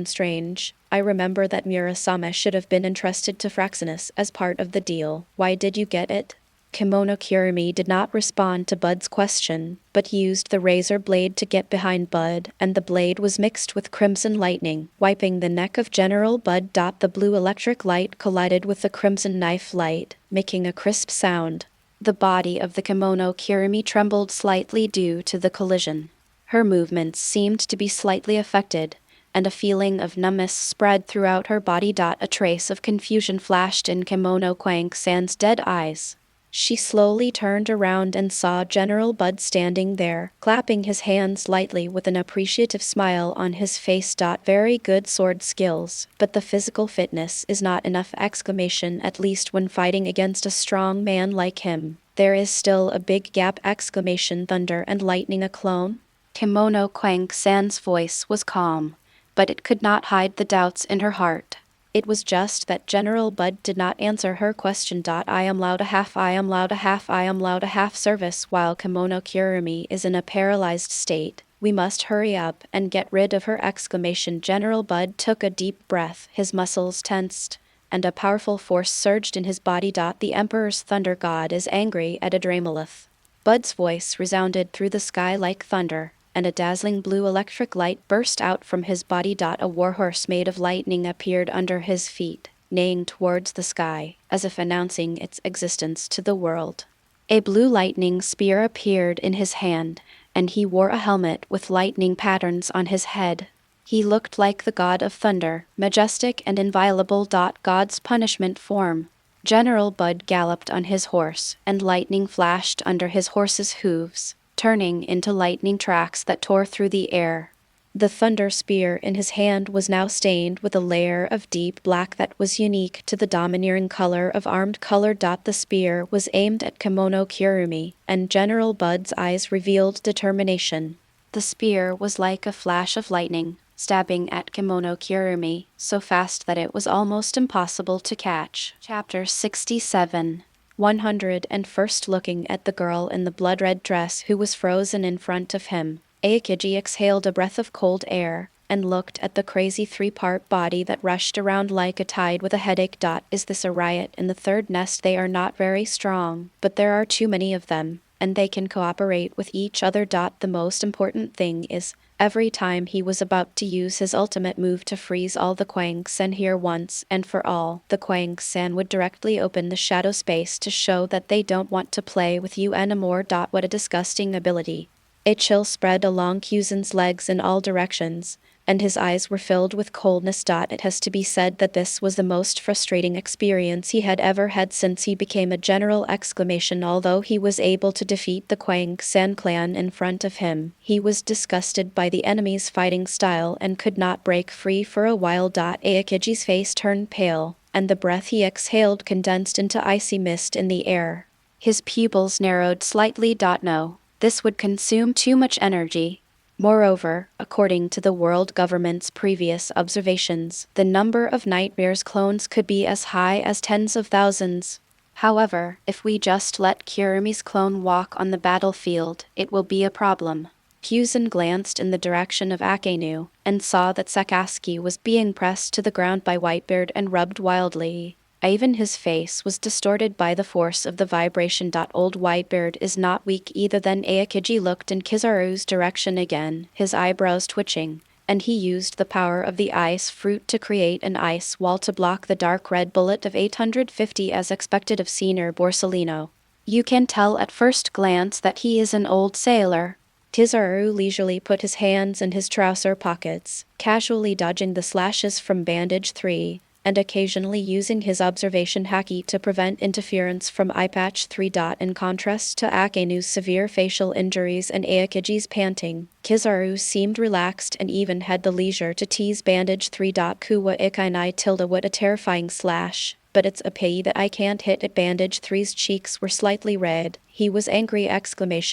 Strange. I remember that Murasama should have been entrusted to Fraxinus as part of the deal. Why did you get it? Kimono Kurumi did not respond to Bud's question, but used the razor blade to get behind Bud, and the blade was mixed with crimson lightning, wiping the neck of General Bud. The blue electric light collided with the crimson knife light, making a crisp sound. The body of the Kimono Kurumi trembled slightly due to the collision. Her movements seemed to be slightly affected, and a feeling of numbness spread throughout her body. A trace of confusion flashed in Kimono Kwang-san's dead eyes. She slowly turned around and saw General Bud standing there, clapping his hands lightly with an appreciative smile on his face. Very good sword skills, but the physical fitness is not enough! At least when fighting against a strong man like him, there is still a big gap! Thunder and lightning, a clone? Kimono Kwang-san's voice was calm, but it could not hide the doubts in her heart. It was just that General Bud did not answer her question. I am loud a half. I am loud a half. I am loud a half. Service. While Kimono Kurumi is in a paralyzed state, we must hurry up and get rid of her! General Bud took a deep breath, his muscles tensed, and a powerful force surged in his body. The Emperor's thunder god is angry at Adramelith. Bud's voice resounded through the sky like thunder, and a dazzling blue electric light burst out from his body. A warhorse made of lightning appeared under his feet, neighing towards the sky, as if announcing its existence to the world. A blue lightning spear appeared in his hand, and he wore a helmet with lightning patterns on his head. He looked like the god of thunder, majestic and inviolable. God's punishment form. General Bud galloped on his horse, and lightning flashed under his horse's hooves, turning into lightning tracks that tore through the air. The thunder spear in his hand was now stained with a layer of deep black that was unique to the domineering color of armed color. The spear was aimed at Kimono Kurumi, and General Bud's eyes revealed determination. The spear was like a flash of lightning, stabbing at Kimono Kurumi, so fast that it was almost impossible to catch. Chapter 67. 101st. Looking at the girl in the blood-red dress who was frozen in front of him, Aokiji exhaled a breath of cold air and looked at the crazy three-part body that rushed around like a tide with a headache. Is this a riot in the third nest? They are not very strong, but there are too many of them, and they can cooperate with each other. The most important thing is, every time he was about to use his ultimate move to freeze all the Kwang-sen here once and for all, the Kwang-sen would directly open the shadow space to show that they don't want to play with you anymore. What a disgusting ability. A chill spread along Kuzen's legs in all directions, and his eyes were filled with coldness. It has to be said that this was the most frustrating experience he had ever had since he became a general. Although he was able to defeat the Kwang-sen clan in front of him, he was disgusted by the enemy's fighting style and could not break free for a while. Aokiji's face turned pale, and the breath he exhaled condensed into icy mist in the air. His pupils narrowed slightly. No, this would consume too much energy. Moreover, according to the world government's previous observations, the number of Nightmare's clones could be as high as tens of thousands. However, if we just let Kurumi's clone walk on the battlefield, it will be a problem. Kuzen glanced in the direction of Akenu, and saw that Sakazuki was being pressed to the ground by Whitebeard and rubbed wildly. Even his face was distorted by the force of the vibration. Old Whitebeard is not weak either. Then Aokiji looked in Kizaru's direction again, his eyebrows twitching, and he used the power of the ice fruit to create an ice wall to block the dark red bullet of 850 as expected of Senior Borsellino. You can tell at first glance that he is an old sailor. Kizaru leisurely put his hands in his trouser pockets, casually dodging the slashes from bandage 3. And occasionally using his observation haki to prevent interference from eye patch 3. In contrast to Akenu's severe facial injuries and Aokiji's panting, Kizaru seemed relaxed and even had the leisure to tease bandage 3. Kuwa ikainai tilde, what a terrifying slash, but it's a pity that I can't hit it. Bandage 3's cheeks were slightly red. He was angry!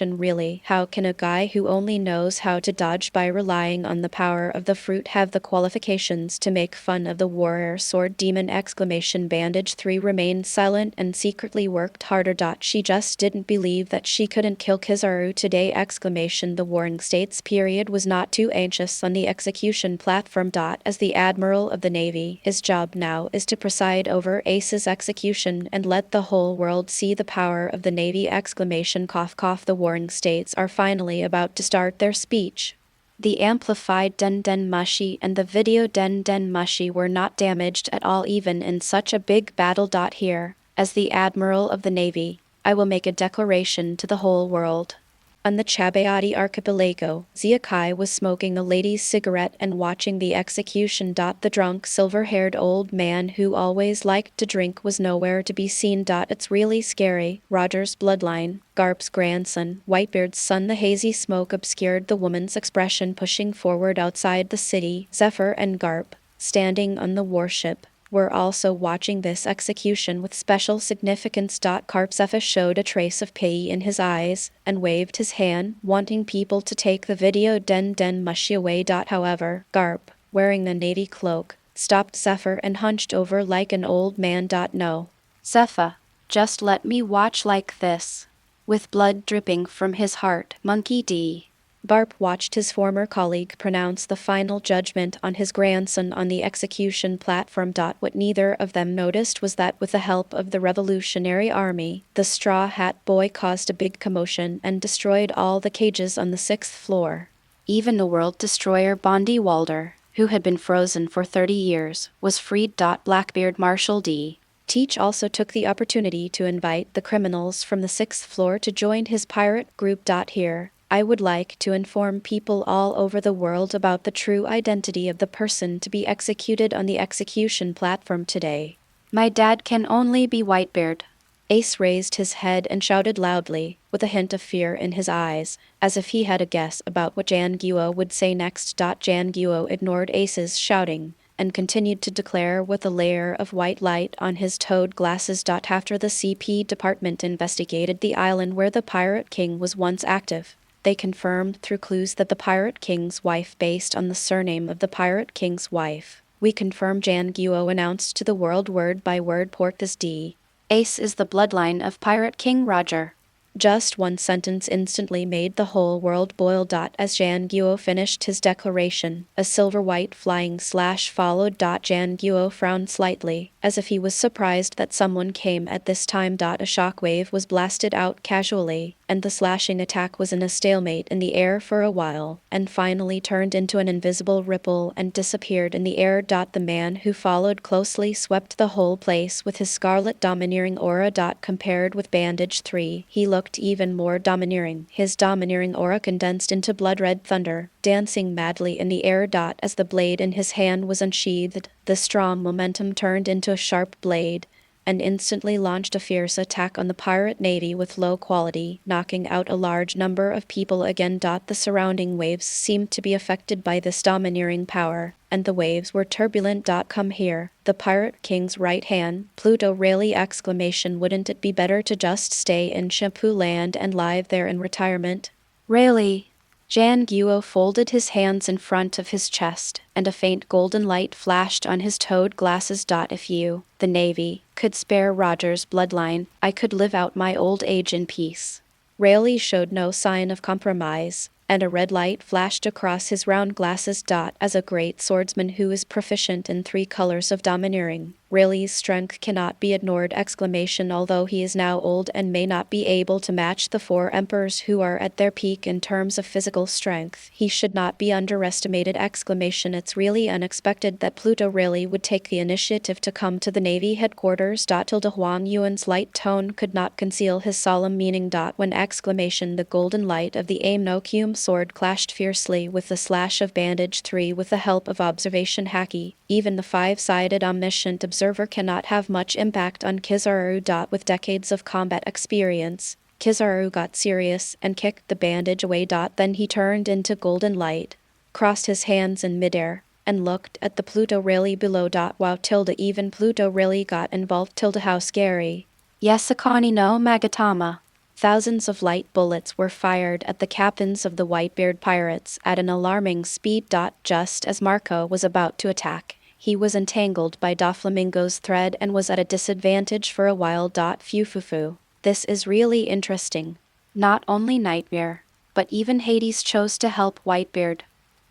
Really, how can a guy who only knows how to dodge by relying on the power of the fruit have the qualifications to make fun of the warrior sword demon! Bandage 3 remained silent and secretly worked harder. She just didn't believe that she couldn't kill Kizaru today! The Warring States period was not too anxious on the execution platform. As the Admiral of the Navy, his job now is to preside over Ace's execution and let the whole world see the power of the Navy! The Warring States are finally about to start their speech. The amplified Den Den Mushi and the video Den Den Mushi were not damaged at all even in such a big battle. Here, as the Admiral of the Navy, I will make a declaration to the whole world. On the Chabayati archipelago, Ziakai was smoking a lady's cigarette and watching the execution. The drunk silver-haired old man who always liked to drink was nowhere to be seen. It's really scary. Roger's bloodline, Garp's grandson, Whitebeard's son. The hazy smoke obscured the woman's expression. Pushing forward outside the city, Zephyr and Garp, standing on the warship, were also watching this execution with special significance. Zephyr showed a trace of pity in his eyes, and waved his hand, wanting people to take the video Den Den Mushi away. However, Garp, wearing a navy cloak, stopped Zephyr and hunched over like an old man. No. Zephyr, just let me watch like this. With blood dripping from his heart, Monkey D. Garp watched his former colleague pronounce the final judgment on his grandson on the execution platform. What neither of them noticed was that with the help of the Revolutionary Army, the Straw Hat Boy caused a big commotion and destroyed all the cages on the 6th floor. Even the world destroyer Bondi Walder, who had been frozen for 30 years, was freed. Blackbeard Marshal D. Teach also took the opportunity to invite the criminals from the 6th floor to join his pirate group. Here, I would like to inform people all over the world about the true identity of the person to be executed on the execution platform today. My dad can only be Whitebeard. Ace raised his head and shouted loudly, with a hint of fear in his eyes, as if he had a guess about what Jan Guo would say next. Jan Guo ignored Ace's shouting, and continued to declare with a layer of white light on his toed glasses. After the CP department investigated the island where the Pirate King was once active, They confirmed through clues that the Pirate King's wife based on the surname of the Pirate King's wife. We confirm Jan Guo announced to the world word by word porked as D. Ace is the bloodline of Pirate King Roger. Just one sentence instantly made the whole world boil. As Jan Guo finished his declaration, a silver-white flying slash followed. Jan Guo frowned slightly, as if he was surprised that someone came at this time. A shockwave was blasted out casually, and the slashing attack was in a stalemate in the air for a while, and finally turned into an invisible ripple and disappeared in the air. The man who followed closely swept the whole place with his scarlet domineering aura. Compared with Bandage 3, he looked even more domineering. His domineering aura condensed into blood-red thunder, dancing madly in the air. As the blade in his hand was unsheathed, the strong momentum turned into a sharp blade, and instantly launched a fierce attack on the pirate navy with low quality, knocking out a large number of people again. The surrounding waves seemed to be affected by this domineering power, and the waves were turbulent. Come here, the Pirate King's right hand, Pluto really! Wouldn't it be better to just stay in Shampoo Land and live there in retirement? Really? Jan Guo folded his hands in front of his chest, and a faint golden light flashed on his toed glasses. If you, the Navy, could spare Roger's bloodline, I could live out my old age in peace. Rayleigh showed no sign of compromise, and a red light flashed across his round glasses. As a great swordsman who is proficient in 3 colors of domineering, Rayleigh's strength cannot be ignored! Although he is now old and may not be able to match the 4 emperors who are at their peak in terms of physical strength, he should not be underestimated! It's really unexpected that Pluto Rayleigh would take the initiative to come to the Navy headquarters. Huang Yuan's light tone could not conceal his solemn meaning. When the golden light of the Aim no Kyum sword clashed fiercely with the slash of Bandage 3 with the help of observation haki, even the 5-sided omniscient observer cannot have much impact on Kizaru. With decades of combat experience, Kizaru got serious and kicked the bandage away. Then he turned into golden light, crossed his hands in midair, and looked at the Pluto Rayleigh below. Wow! Even Pluto Rayleigh got involved. How scary. Yes, Akani no Magatama. Thousands of light bullets were fired at the captains of the Whitebeard pirates at an alarming speed. Just as Marco was about to attack, he was entangled by Doflamingo's thread and was at a disadvantage for a while. Fufufu. This is really interesting. Not only Nightmare, but even Hades chose to help Whitebeard.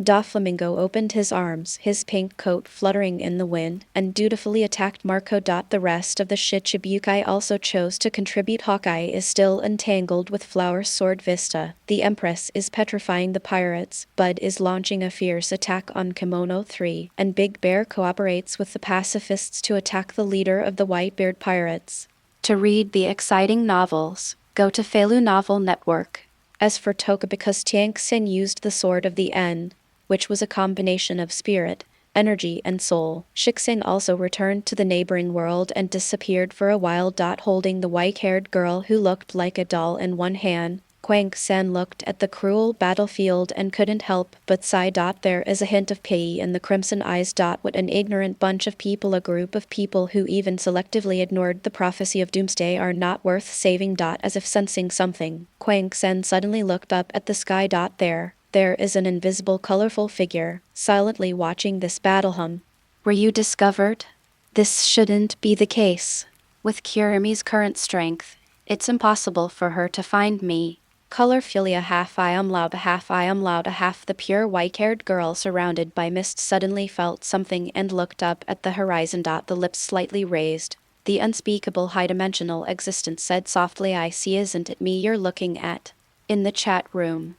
Doflamingo opened his arms, his pink coat fluttering in the wind, and dutifully attacked Marco. The rest of the Shichibukai also chose to contribute. Hawkeye is still entangled with Flower Sword Vista. The Empress is petrifying the pirates. Bud is launching a fierce attack on Kimono 3, and Big Bear cooperates with the pacifists to attack the leader of the Whitebeard pirates. To read the exciting novels, go to Feilu Novel Network. As for Toka, because Tiang Xin used the Sword of the End, which was a combination of spirit, energy, and soul, Shixing also returned to the neighboring world and disappeared for a while. Holding the white-haired girl who looked like a doll in one hand, Quang San looked at the cruel battlefield and couldn't help but sigh. There is a hint of pity in the crimson eyes. What an ignorant bunch of people! A group of people who even selectively ignored the prophecy of doomsday are not worth saving. As if sensing something, Quang San suddenly looked up at the sky. There is an invisible colorful figure, silently watching this battle. Were you discovered? This shouldn't be the case. With Kurumi's current strength, it's impossible for her to find me. Color Philia half I am loud, half I am loud, half the pure white-haired girl surrounded by mist suddenly felt something and looked up at the horizon. The lips slightly raised. The unspeakable high-dimensional existence said softly, I see, isn't it me you're looking at? In the chat room.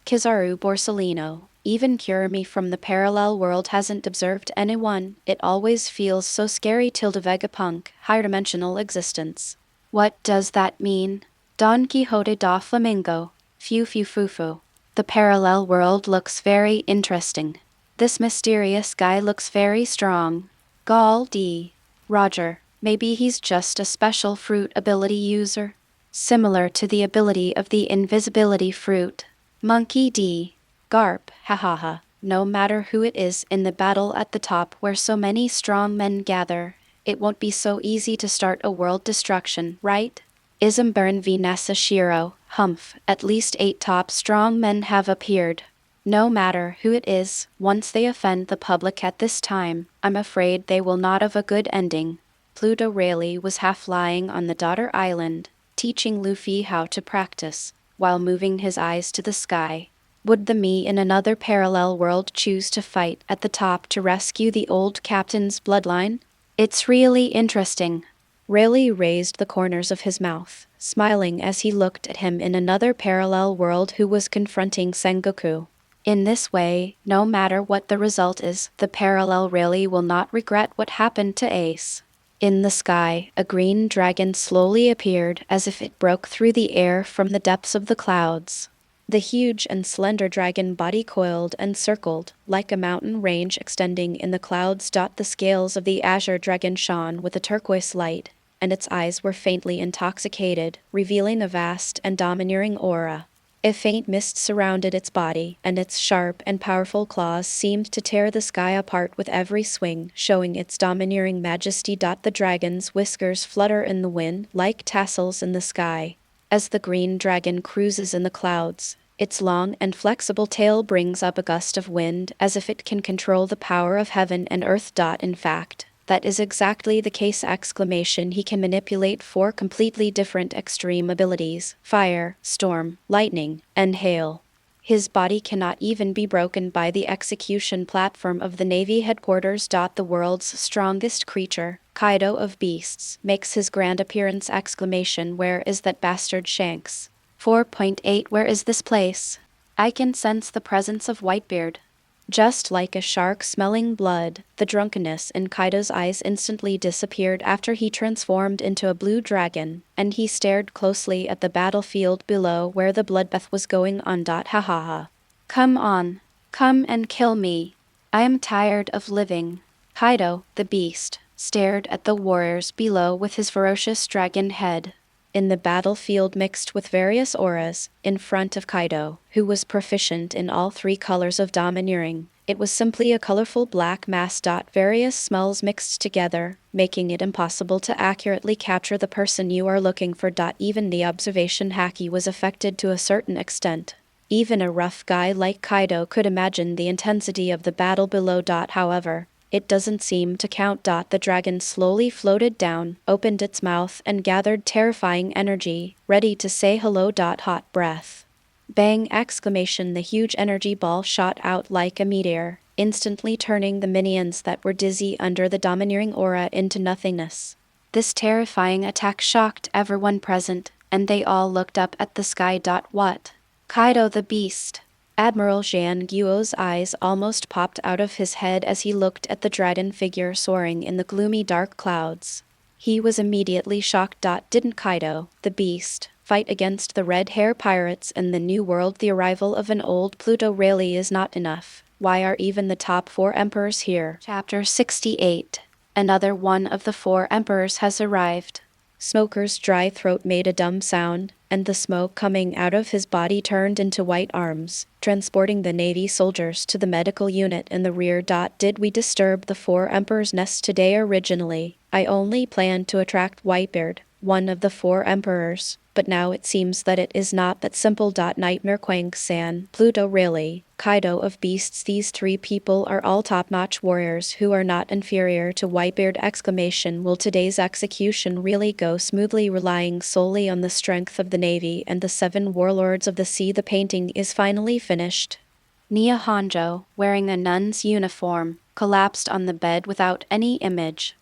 Kizaru Borsellino, even Kurumi from the parallel world hasn't observed anyone. It always feels so scary. Vegapunk, higher-dimensional existence. What does that mean? Don Quixote da Flamingo. Fufu. The parallel world looks very interesting. This mysterious guy looks very strong. Gall D. Roger, maybe he's just a special fruit ability user. Similar to the ability of the invisibility fruit. Monkey D. Garp, hahaha. No matter who it is in the battle at the top where so many strong men gather, it won't be so easy to start a world destruction, right? Isambern v Nasa Shiro, Humph, at least 8 top strong men have appeared. No matter who it is, once they offend the public at this time, I'm afraid they will not have a good ending. Pluto Rayleigh was half lying on the daughter island, teaching Luffy how to practice, while moving his eyes to the sky. Would the me in another parallel world choose to fight at the top to rescue the old captain's bloodline? It's really interesting. Rayleigh raised the corners of his mouth, smiling as he looked at him in another parallel world who was confronting Sengoku. In this way, no matter what the result is, the parallel Rayleigh will not regret what happened to Ace. In the sky, a green dragon slowly appeared as if it broke through the air from the depths of the clouds. The huge and slender dragon body coiled and circled, like a mountain range extending in the clouds. The scales of the azure dragon shone with a turquoise light, and its eyes were faintly intoxicated, revealing a vast and domineering aura. A faint mist surrounded its body, and its sharp and powerful claws seemed to tear the sky apart with every swing, showing its domineering majesty. The dragon's whiskers flutter in the wind like tassels in the sky. As the green dragon cruises in the clouds, its long and flexible tail brings up a gust of wind as if it can control the power of heaven and earth. In fact, that is exactly the case! He can manipulate 4 completely different extreme abilities: fire, storm, lightning, and hail. His body cannot even be broken by the execution platform of the Navy headquarters. The world's strongest creature, Kaido of Beasts, makes his grand appearance! Where is that bastard Shanks? 4.8 Where is this place? I can sense the presence of Whitebeard. Just like a shark smelling blood, the drunkenness in Kaido's eyes instantly disappeared after he transformed into a blue dragon, and he stared closely at the battlefield below where the bloodbath was going on. Hahaha. Come on. Come and kill me. I am tired of living. Kaido, the beast, stared at the warriors below with his ferocious dragon head. In the battlefield mixed with various auras, in front of Kaido, who was proficient in all 3 colors of domineering, it was simply a colorful black mass. Various smells mixed together, making it impossible to accurately capture the person you are looking for. Even the observation haki was affected to a certain extent. Even a rough guy like Kaido could imagine the intensity of the battle below. However, it doesn't seem to count. The dragon slowly floated down, opened its mouth, and gathered terrifying energy, ready to say hello. Hot breath. Bang! The huge energy ball shot out like a meteor, instantly turning the minions that were dizzy under the domineering aura into nothingness. This terrifying attack shocked everyone present, and they all looked up at the sky. What? Kaido the beast! Admiral Zhang Guo's eyes almost popped out of his head as he looked at the dragon figure soaring in the gloomy dark clouds. He was immediately shocked. Didn't Kaido, the beast, fight against the red hair pirates in the New World? The arrival of an old Pluto Rayleigh is not enough. Why are even the top 4 emperors here? Chapter 68. Another one of the 4 emperors has arrived. Smoker's dry throat made a dumb sound, and the smoke coming out of his body turned into white arms, transporting the Navy soldiers to the medical unit in the rear. Did we disturb the 4 emperors' nest today? Originally, I only planned to attract Whitebeard, one of the 4 emperors, but now it seems that it is not that simple. Nightmare Quang-san, Pluto Rayleigh, Kaido of Beasts, these 3 people are all top-notch warriors who are not inferior to Whitebeard! Will today's execution really go smoothly, relying solely on the strength of the Navy and the 7 warlords of the sea? The painting is finally finished. Nia Honjo, wearing a nun's uniform, collapsed on the bed without any image.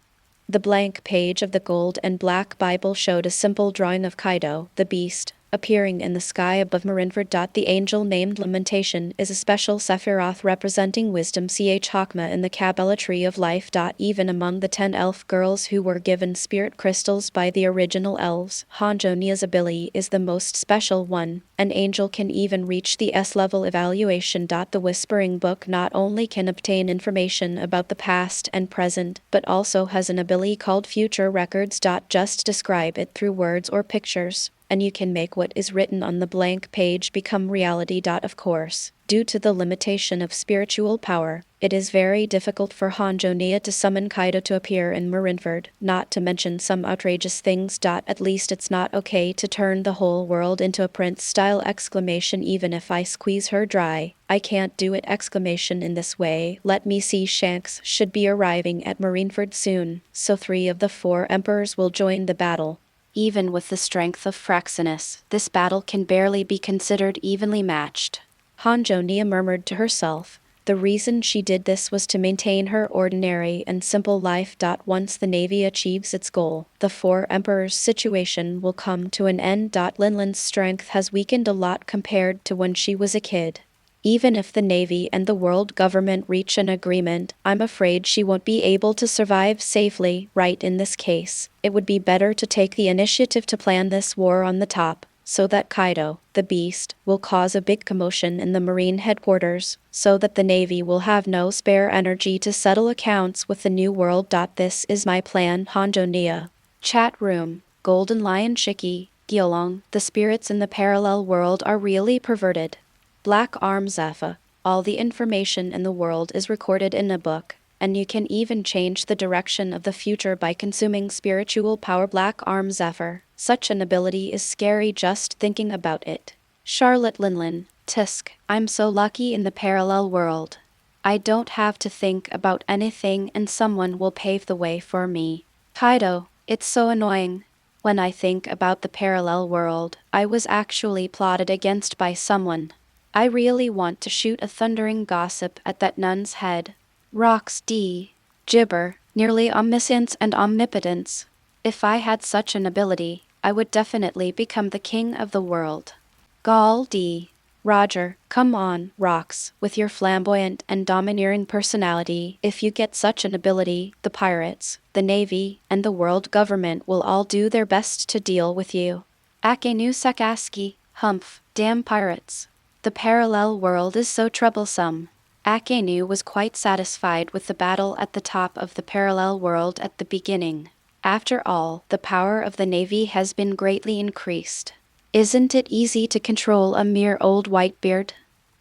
The blank page of the gold and black Bible showed a simple drawing of Kaido, the beast, appearing in the sky above Marineford. The angel named Lamentation is a special Sephiroth representing wisdom Chakma in the Kabbalah tree of life. Even among the 10 elf girls who were given spirit crystals by the original elves, Honjo Nia's ability is the most special one. An angel can even reach the S-level evaluation. The Whispering Book not only can obtain information about the past and present, but also has an ability called Future Records. Just describe it through words or pictures. and you can make what is written on the blank page become reality. Of course, due to the limitation of spiritual power, it is very difficult for Honjo Nia to summon Kaido to appear in Marineford, not to mention some outrageous things. At least it's not okay to turn the whole world into a Prince-style exclamation. Even if I squeeze her dry, I can't do it exclamation in this way. Let me see. Shanks should be arriving at Marineford soon, so 3 of the 4 emperors will join the battle. Even with the strength of Fraxinus, this battle can barely be considered evenly matched. Honjo Nia murmured to herself. The reason she did this was to maintain her ordinary and simple life. Once the navy achieves its goal, the 4 emperors' situation will come to an end. Linlin's strength has weakened a lot compared to when she was a kid. Even if the Navy and the world government reach an agreement, I'm afraid she won't be able to survive safely. Right, in this case, it would be better to take the initiative to plan this war on the top, so that Kaido, the beast, will cause a big commotion in the Marine headquarters, so that the Navy will have no spare energy to settle accounts with the New World. This is my plan. Honjo Nia. Chat room. Golden Lion Shiki, Gyolong, the spirits in the parallel world are really perverted. Black Arm Zephyr. All the information in the world is recorded in a book, and you can even change the direction of the future by consuming spiritual power. Black Arm Zephyr. Such an ability is scary just thinking about it. Charlotte Linlin. Tisk, I'm so lucky in the parallel world. I don't have to think about anything and someone will pave the way for me. Kaido, it's so annoying. When I think about the parallel world, I was actually plotted against by someone. I really want to shoot a thundering gossip at that nun's head. Rocks D. Gibber, nearly omniscience and omnipotence. If I had such an ability, I would definitely become the king of the world. Gall D. Roger, come on, Rocks, with your flamboyant and domineering personality. If you get such an ability, the pirates, the navy, and the world government will all do their best to deal with you. Akenu Sakaski, humph, damn pirates. The parallel world is so troublesome. Akenu was quite satisfied with the battle at the top of the parallel world at the beginning. After all, the power of the navy has been greatly increased. Isn't it easy to control a mere old Whitebeard?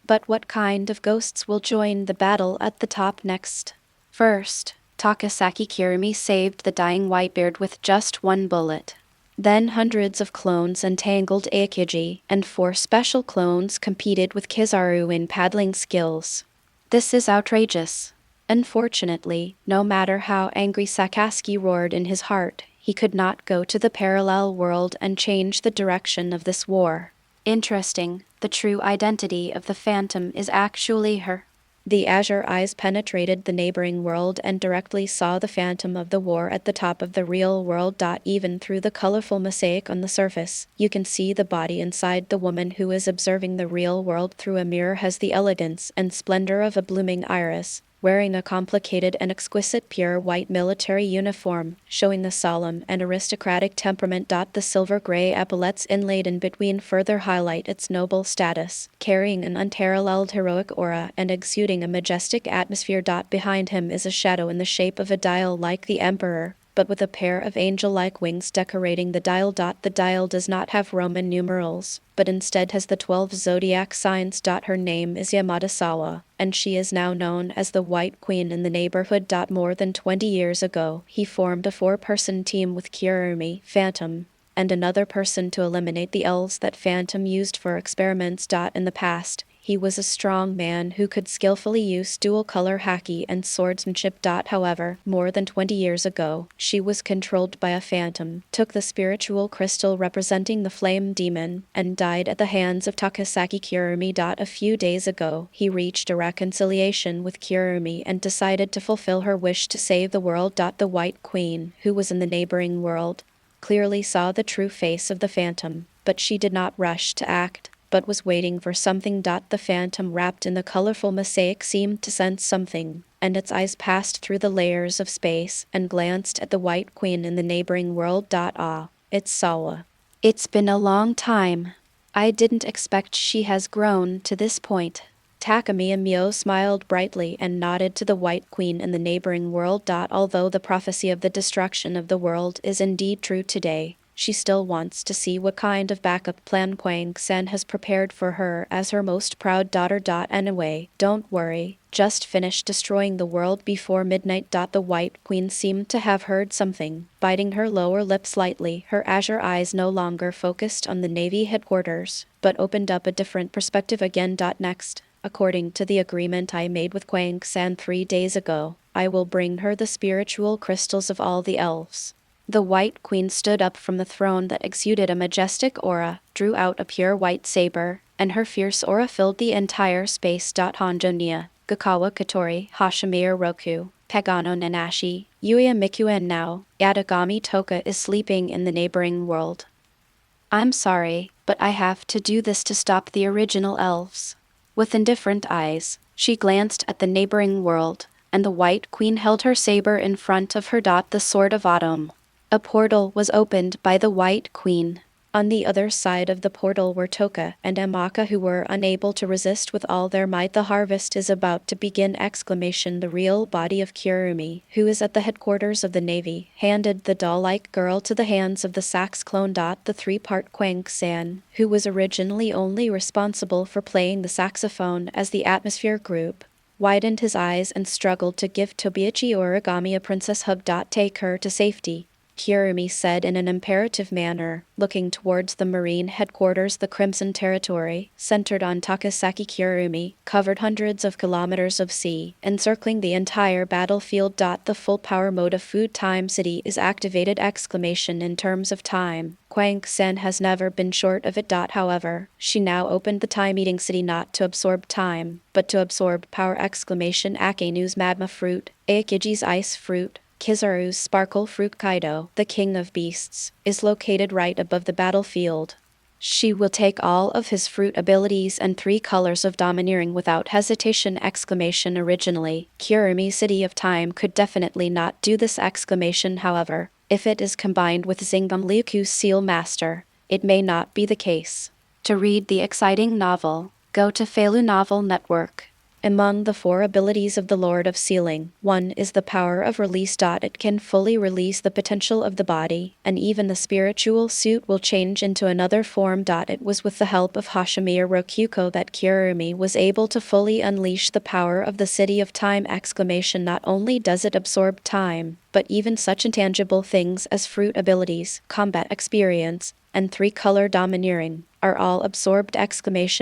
But what kind of ghosts will join the battle at the top next? First, Tokisaki Kurumi saved the dying Whitebeard with just 1 bullet. Then hundreds of clones entangled Aokiji, and 4 special clones competed with Kizaru in paddling skills. This is outrageous. Unfortunately, no matter how angry Sakaski roared in his heart, he could not go to the parallel world and change the direction of this war. Interesting, the true identity of the Phantom is actually her. The azure eyes penetrated the neighboring world and directly saw the phantom of the war at the top of the real world. Even through the colorful mosaic on the surface, you can see the body inside. The woman who is observing the real world through a mirror has the elegance and splendor of a blooming iris, wearing a complicated and exquisite pure white military uniform, showing the solemn and aristocratic temperament. The silver-gray epaulets inlaid in between further highlight its noble status, carrying an unparalleled heroic aura and exuding a majestic atmosphere. Behind him is a shadow in the shape of a dial like the Emperor, but with a pair of angel-like wings decorating the dial. The dial does not have Roman numerals, but instead has the 12 zodiac signs. Her name is Yamada-sawa, and she is now known as the White Queen in the neighborhood. More than 20 years ago, he formed a 4-person team with Kurumi, Phantom, and another person to eliminate the elves that Phantom used for experiments. In the past, he was a strong man who could skillfully use dual-color haki and swordsmanship. However, more than 20 years ago, she was controlled by a phantom, took the spiritual crystal representing the flame demon, and died at the hands of Tokisaki Kurumi. A few days ago, he reached a reconciliation with Kurumi and decided to fulfill her wish to save the world. The White Queen, who was in the neighboring world, clearly saw the true face of the phantom, but she did not rush to act, but was waiting for something. The phantom wrapped in the colorful mosaic seemed to sense something, and its eyes passed through the layers of space and glanced at the White Queen in the neighboring world. Ah, it's Sawa. It's been a long time. I didn't expect she has grown to this point. Takumi and Mio smiled brightly and nodded to the White Queen in the neighboring world. Although the prophecy of the destruction of the world is indeed true today, She still wants to see what kind of backup plan Kwang Sen has prepared for her as her most proud daughter. Anyway, don't worry, just finish destroying the world before midnight. The White Queen seemed to have heard something, biting her lower lip slightly. Her azure eyes no longer focused on the Navy headquarters, but opened up a different perspective again. Next, according to the agreement I made with Kwang San 3 days ago, I will bring her the spiritual crystals of all the elves. The White Queen stood up from the throne that exuded a majestic aura, drew out a pure white saber, and her fierce aura filled the entire space. Honjo Nia, Gakawa Katori, Hashimir Roku, Pagano Nanashi, Yuya Miku, and now, Yadagami Toka is sleeping in the neighboring world. I'm sorry, but I have to do this to stop the original elves. With indifferent eyes, she glanced at the neighboring world, and the White Queen held her saber in front of her. The Sword of Autumn. A portal was opened by the White Queen. On the other side of the portal were Toka and Amaka, who were unable to resist with all their might. The harvest is about to begin! The real body of Kurumi, who is at the headquarters of the Navy, handed the doll-like girl to the hands of the sax clone. The three-part Kwang San, who was originally only responsible for playing the saxophone as the atmosphere group, widened his eyes and struggled to give Tobiichi Origami a princess hug. Take her to safety, Kurumi said in an imperative manner, looking towards the Marine headquarters. The Crimson Territory, centered on Tokisaki Kurumi, covered hundreds of kilometers of sea, encircling the entire battlefield. The full power mode of Food Time City is activated! In terms of time, Kwang Sen has never been short of it. However, she now opened the time-eating city not to absorb time, but to absorb power! Akenu's magma fruit, Aokiji's ice fruit, Kizaru's sparkle fruit. Kaido, the king of beasts, is located right above the battlefield. She will take all of his fruit abilities and 3 colors of domineering without hesitation! Originally, Kurumi's City of Time could definitely not do this! However, if it is combined with Zingam Liuku's Seal Master, it may not be the case. To read the exciting novel, go to Feilu Novel Network. Among the 4 abilities of the Lord of Sealing, one is the power of release. It can fully release the potential of the body, and even the spiritual suit will change into another form. It was with the help of Hashimir Rokuko that Kurumi was able to fully unleash the power of the City of Time! Not only does it absorb time, but even such intangible things as fruit abilities, combat experience, and 3-color domineering are all absorbed!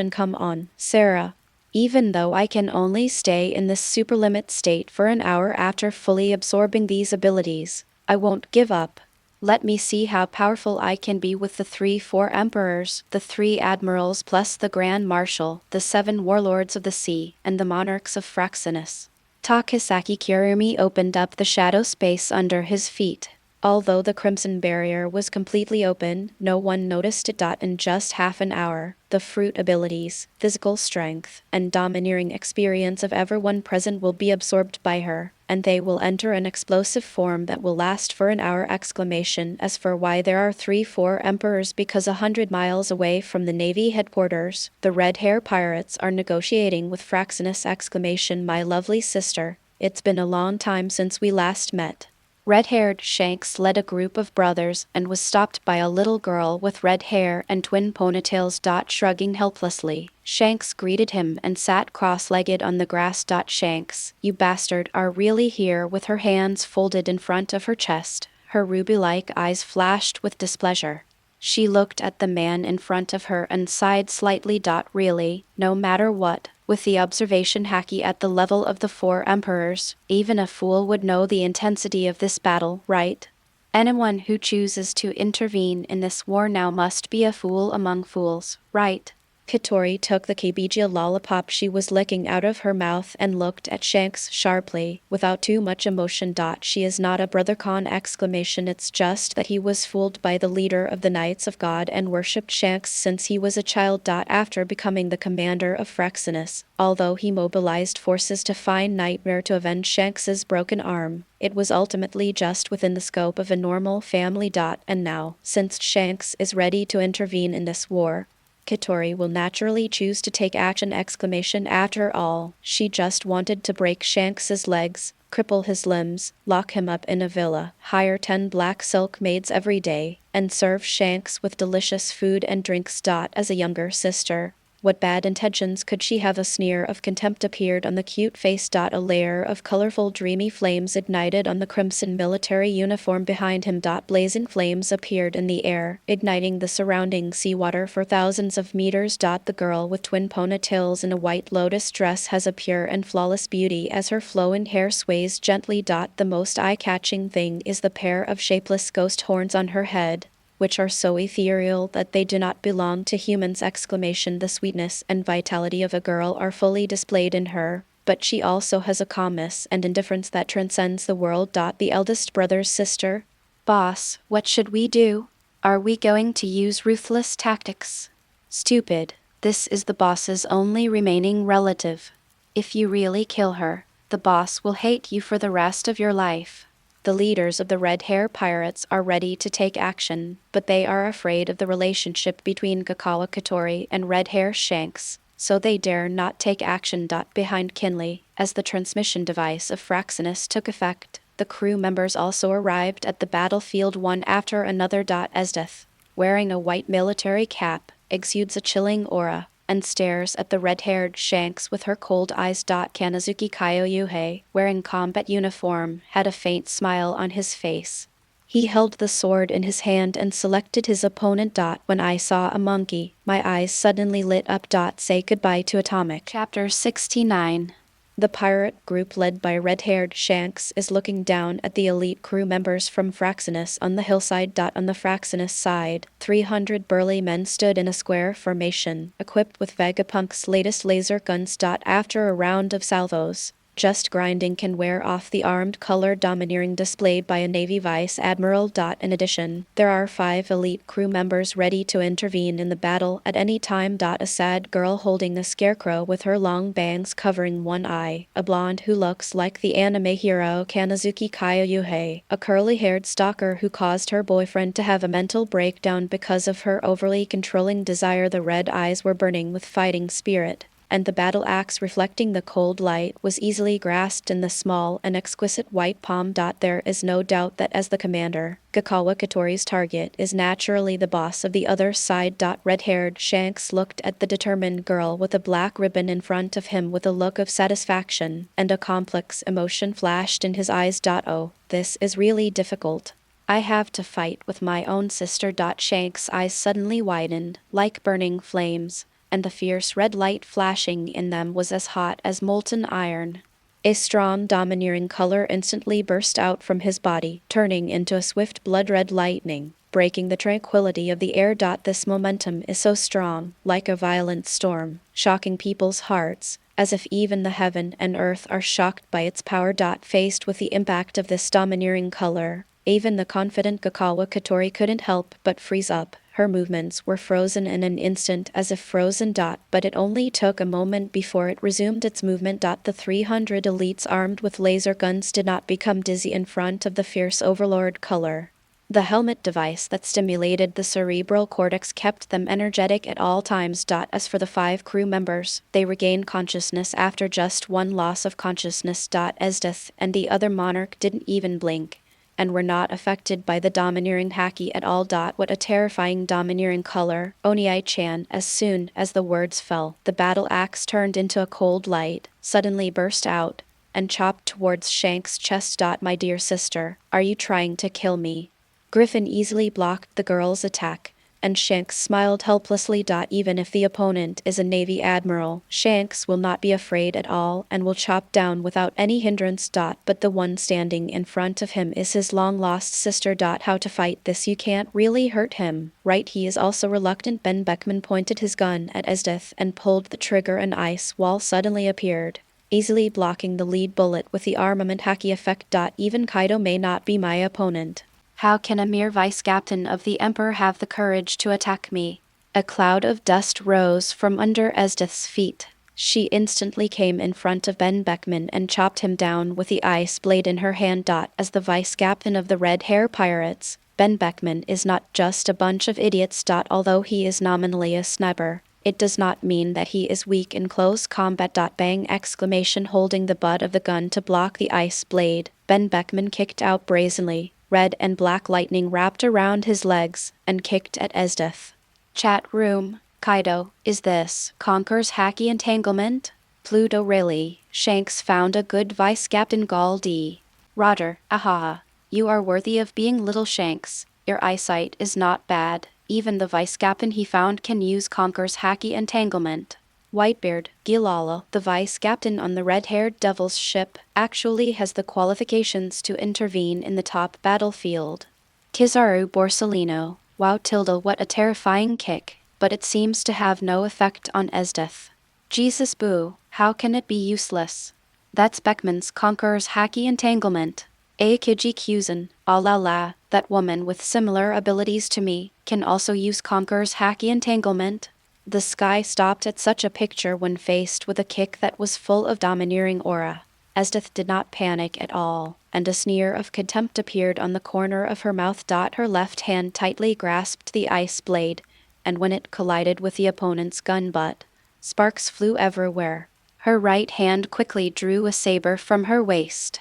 Come on, Sarah. Even though I can only stay in this superlimit state for an hour after fully absorbing these abilities, I won't give up. Let me see how powerful I can be with the 3-4 emperors, the 3 admirals plus the Grand Marshal, the 7 warlords of the sea, and the monarchs of Fraxinus. Tokisaki Kurumi opened up the shadow space under his feet. Although the Crimson Barrier was completely open, no one noticed it. In just half an hour, the fruit abilities, physical strength, and domineering experience of everyone present will be absorbed by her, and they will enter an explosive form that will last for an hour! As for why there are 3-4 emperors, because 100 miles away from the Navy headquarters, the Red Hair Pirates are negotiating with Fraxinus! My lovely sister, it's been a long time since we last met. Red-haired Shanks led a group of brothers and was stopped by a little girl with red hair and twin ponytails. Shrugging helplessly, Shanks greeted him and sat cross-legged on the grass. Shanks, you bastard, are really here? With her hands folded in front of her chest, her ruby-like eyes flashed with displeasure. She looked at the man in front of her and sighed slightly. Really, no matter what, with the observation haki at the level of the 4 emperors, even a fool would know the intensity of this battle, right? Anyone who chooses to intervene in this war now must be a fool among fools, right? Katori took the Kibijia lollipop she was licking out of her mouth and looked at Shanks sharply, without too much emotion. She is not a brother con! It's just that he was fooled by the leader of the Knights of God and worshipped Shanks since he was a child. After becoming the commander of Fraxinus, although he mobilized forces to find Nightmare to avenge Shanks's broken arm, it was ultimately just within the scope of a normal family. And now, since Shanks is ready to intervene in this war, Katori will naturally choose to take action! After all, she just wanted to break Shanks's legs, cripple his limbs, lock him up in a villa, hire 10 black silk maids every day, and serve Shanks with delicious food and drinks. As a younger sister, what bad intentions could she have? A sneer of contempt appeared on the cute face. A layer of colorful dreamy flames ignited on the crimson military uniform behind him. Blazing flames appeared in the air, igniting the surrounding seawater for thousands of meters. The girl with twin ponytails in a white lotus dress has a pure and flawless beauty as her flowing hair sways gently. The most eye-catching thing is the pair of shapeless ghost horns on her head, which are so ethereal that they do not belong to humans! The sweetness and vitality of a girl are fully displayed in her, but she also has a calmness and indifference that transcends the world. The eldest brother's sister. Boss, what should we do? Are we going to use ruthless tactics? Stupid. This is the boss's only remaining relative. If you really kill her, the boss will hate you for the rest of your life. The leaders of the Red Hair Pirates are ready to take action, but they are afraid of the relationship between Gakawa Katori and Red Hair Shanks, so they dare not take action. Behind Kinley, as the transmission device of Fraxinus took effect, the crew members also arrived at the battlefield one after another. Esdith, wearing a white military cap, exudes a chilling aura, and stares at the red-haired Shanks with her cold eyes. Kanazuki Kyoyuhei, wearing combat uniform, had a faint smile on his face. He held the sword in his hand and selected his opponent. When I saw a monkey, my eyes suddenly lit up. Say goodbye to Atomic. Chapter 69. The pirate group led by red-haired Shanks is looking down at the elite crew members from Fraxinus on the hillside. On the Fraxinus side, 300 burly men stood in a square formation, equipped with Vegapunk's latest laser guns. After a round of salvos, just grinding can wear off the armed color domineering displayed by a Navy Vice Admiral. In addition, there are 5 elite crew members ready to intervene in the battle at any time. A sad girl holding a scarecrow with her long bangs covering one eye, a blonde who looks like the anime hero Kanazuki Kyoyuhei, a curly-haired stalker who caused her boyfriend to have a mental breakdown because of her overly controlling desire. The red eyes were burning with fighting spirit, and the battle axe reflecting the cold light was easily grasped in the small and exquisite white palm. There is no doubt that as the commander, Gakawa Katori's target is naturally the boss of the other side. Red-haired Shanks looked at the determined girl with a black ribbon in front of him with a look of satisfaction, and a complex emotion flashed in his eyes. Oh, this is really difficult. I have to fight with my own sister. Shanks' eyes suddenly widened, like burning flames, and the fierce red light flashing in them was as hot as molten iron. A strong, domineering color instantly burst out from his body, turning into a swift blood-red lightning, breaking the tranquility of the air. This momentum is so strong, like a violent storm, shocking people's hearts, as if even the heaven and earth are shocked by its power. Faced with the impact of this domineering color, even the confident Gakawa Katori couldn't help but freeze up. Her movements were frozen in an instant, as if frozen. But it only took a moment before it resumed its movement. The 300 elites armed with laser guns did not become dizzy in front of the fierce overlord color. The helmet device that stimulated the cerebral cortex kept them energetic at all times. As for the 5 crew members, they regained consciousness after just one loss of consciousness. Esdith and the other monarch didn't even blink, and were not affected by the domineering haki at all. What a terrifying domineering color, Oniai-chan. As soon as the words fell, the battle axe turned into a cold light, suddenly burst out, and chopped towards Shanks' chest. My dear sister, are you trying to kill me? Griffin easily blocked the girl's attack, and Shanks smiled helplessly. Even if the opponent is a Navy admiral, Shanks will not be afraid at all and will chop down without any hindrance. But the one standing in front of him is his long-lost sister. How to fight this? You can't really hurt him, right? He is also reluctant. Ben Beckman pointed his gun at Esdith and pulled the trigger. An ice wall suddenly appeared, easily blocking the lead bullet with the armament haki effect. Even Kaido may not be my opponent. How can a mere vice-captain of the Emperor have the courage to attack me? A cloud of dust rose from under Esdith's feet. She instantly came in front of Ben Beckman and chopped him down with the ice blade in her hand. As the vice-captain of the Red Hair Pirates, Ben Beckman is not just a bunch of idiots. Although he is nominally a sniper, It does not mean that he is weak in close combat. Bang! Exclamation, holding the butt of the gun to block the ice blade. Ben Beckman kicked out brazenly. Red and black lightning wrapped around his legs and kicked at Esdith. Chat room. Kaido, is this Conquer's hacky entanglement? Pluto really. Shanks found a good vice captain. Gall D. Roger, aha. You are worthy of being little Shanks. Your eyesight is not bad. Even the vice captain he found can use Conquer's hacky entanglement. Whitebeard, Gilala, the vice captain on the red-haired devil's ship, actually has the qualifications to intervene in the top battlefield. Kizaru Borsellino, wow tilde, what a terrifying kick, but it seems to have no effect on Esdith. Jesus boo, how can it be useless? That's Beckman's Conqueror's hacky entanglement. Kiji Kyuzan, ah la la, that woman with similar abilities to me, can also use Conqueror's hacky entanglement. The sky stopped at such a picture when faced with a kick that was full of domineering aura. Esdith did not panic at all, and a sneer of contempt appeared on the corner of her mouth. Her left hand tightly grasped the ice blade, and when it collided with the opponent's gun butt, sparks flew everywhere. Her right hand quickly drew a saber from her waist.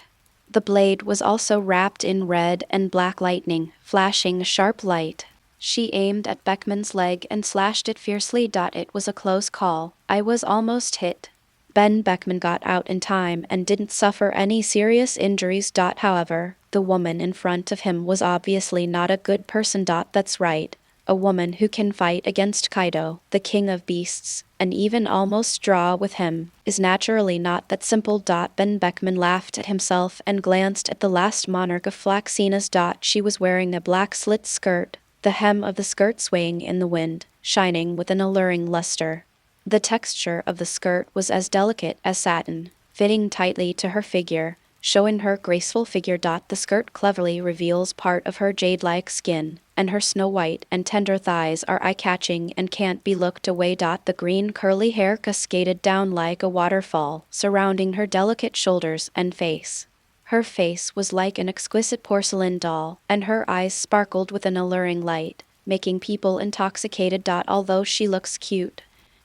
The blade was also wrapped in red and black lightning, flashing a sharp light. She aimed at Beckman's leg and slashed it fiercely. It was a close call. I was almost hit. Ben Beckman got out in time and didn't suffer any serious injuries. However, the woman in front of him was obviously not a good person. That's right. A woman who can fight against Kaido, the king of beasts, and even almost draw with him, is naturally not that simple. Ben Beckman laughed at himself and glanced at the last monarch of Flaxena's. She was wearing a black slit skirt, the hem of the skirt swaying in the wind, shining with an alluring luster. The texture of the skirt was as delicate as satin, fitting tightly to her figure, showing her graceful figure. The skirt cleverly reveals part of her jade-like skin, and her snow-white and tender thighs are eye-catching and can't be looked away. The green curly hair cascaded down like a waterfall, surrounding her delicate shoulders and face. Her face was like an exquisite porcelain doll, and her eyes sparkled with an alluring light, making people intoxicated. Although she looks cute,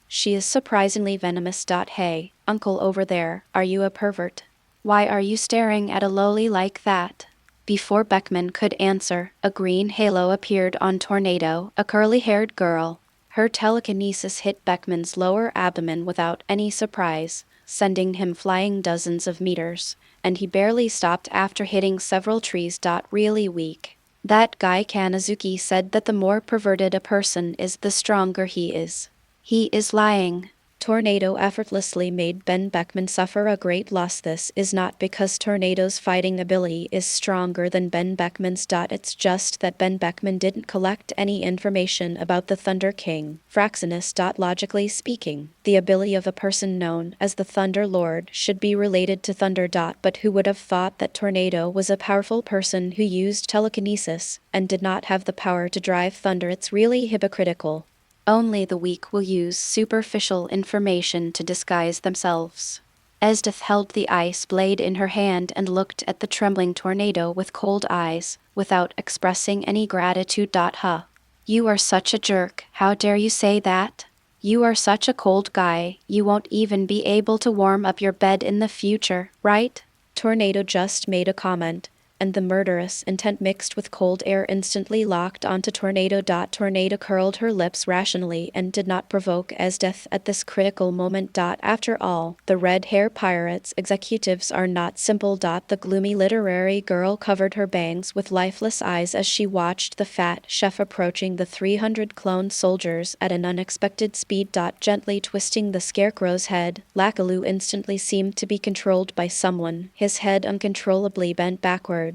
she is surprisingly venomous. Hey, uncle over there, are you a pervert? Why are you staring at a loli like that? Before Beckman could answer, a green halo appeared on Tornado, a curly-haired girl. Her telekinesis hit Beckman's lower abdomen without any surprise, sending him flying dozens of meters, and he barely stopped after hitting several trees. Really weak. That guy Kanazuki said that the more perverted a person is, the stronger he is. He is lying. Tornado effortlessly made Ben Beckman suffer a great loss. This is not because Tornado's fighting ability is stronger than Ben Beckman's. It's just that Ben Beckman didn't collect any information about the Thunder King, Fraxinus. Logically speaking, the ability of a person known as the Thunder Lord should be related to thunder. But who would have thought that Tornado was a powerful person who used telekinesis and did not have the power to drive thunder? It's really hypocritical. Only the weak will use superficial information to disguise themselves. Esdith held the ice blade in her hand and looked at the trembling Tornado with cold eyes, without expressing any gratitude. Huh. You are such a jerk, how dare you say that? You are such a cold guy, you won't even be able to warm up your bed in the future, right? Tornado just made a comment, and the murderous intent mixed with cold air instantly locked onto Tornado. Tornado curled her lips rationally and did not provoke Esdith at this critical moment. After all, the Red Hair Pirates executives are not simple. The gloomy literary girl covered her bangs with lifeless eyes as she watched the fat chef approaching the 300 clone soldiers at an unexpected speed. Gently twisting the scarecrow's head, Lakalu instantly seemed to be controlled by someone, his head uncontrollably bent backwards,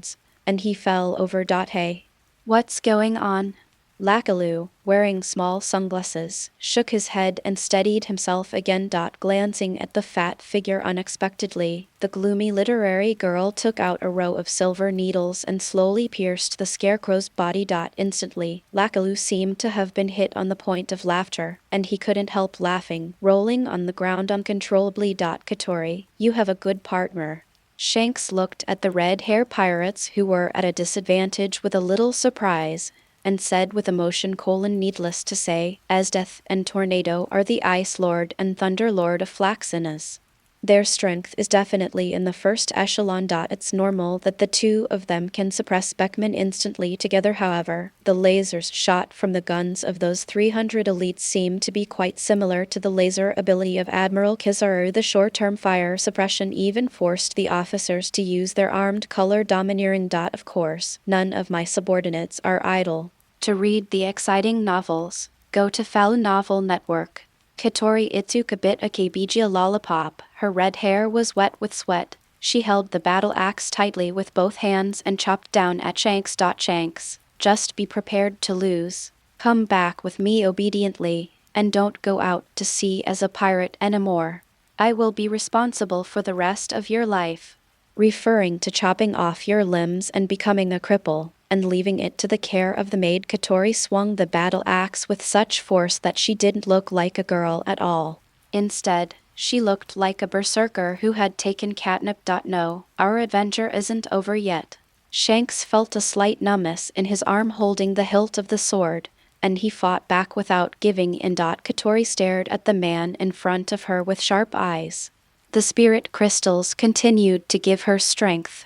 and he fell over. Hey. What's going on? Lakalu, wearing small sunglasses, shook his head and steadied himself again. Glancing at the fat figure unexpectedly, the gloomy literary girl took out a row of silver needles and slowly pierced the scarecrow's body. Instantly, Lakalu seemed to have been hit on the point of laughter, and he couldn't help laughing, rolling on the ground uncontrollably. Katori, you have a good partner. Shanks looked at the Red Hair Pirates, who were at a disadvantage, with a little surprise. and said with emotion: needless to say, as Death and Tornado are the Ice Lord and Thunder Lord of Flaxenas. Their strength is definitely in the first echelon. It's normal that the two of them can suppress Beckman instantly together. However, the lasers shot from the guns of those 300 elites seem to be quite similar to the laser ability of Admiral Kizaru. The short-term fire suppression even forced the officers to use their armed color domineering. Of course, none of my subordinates are idle. To read the exciting novels, go to Falun Novel Network. Katori took a bit of Kbija lollipop. Her red hair was wet with sweat. She held the battle axe tightly with both hands and chopped down at Shanks. Shanks, just be prepared to lose. Come back with me obediently, and don't go out to sea as a pirate anymore. I will be responsible for the rest of your life. Referring to chopping off your limbs and becoming a cripple, and leaving it to the care of the maid, Katori swung the battle axe with such force that she didn't look like a girl at all. Instead, she looked like a berserker who had taken catnip. No, our adventure isn't over yet. Shanks felt a slight numbness in his arm holding the hilt of the sword, and he fought back without giving in. Katori stared at the man in front of her with sharp eyes. The spirit crystals continued to give her strength.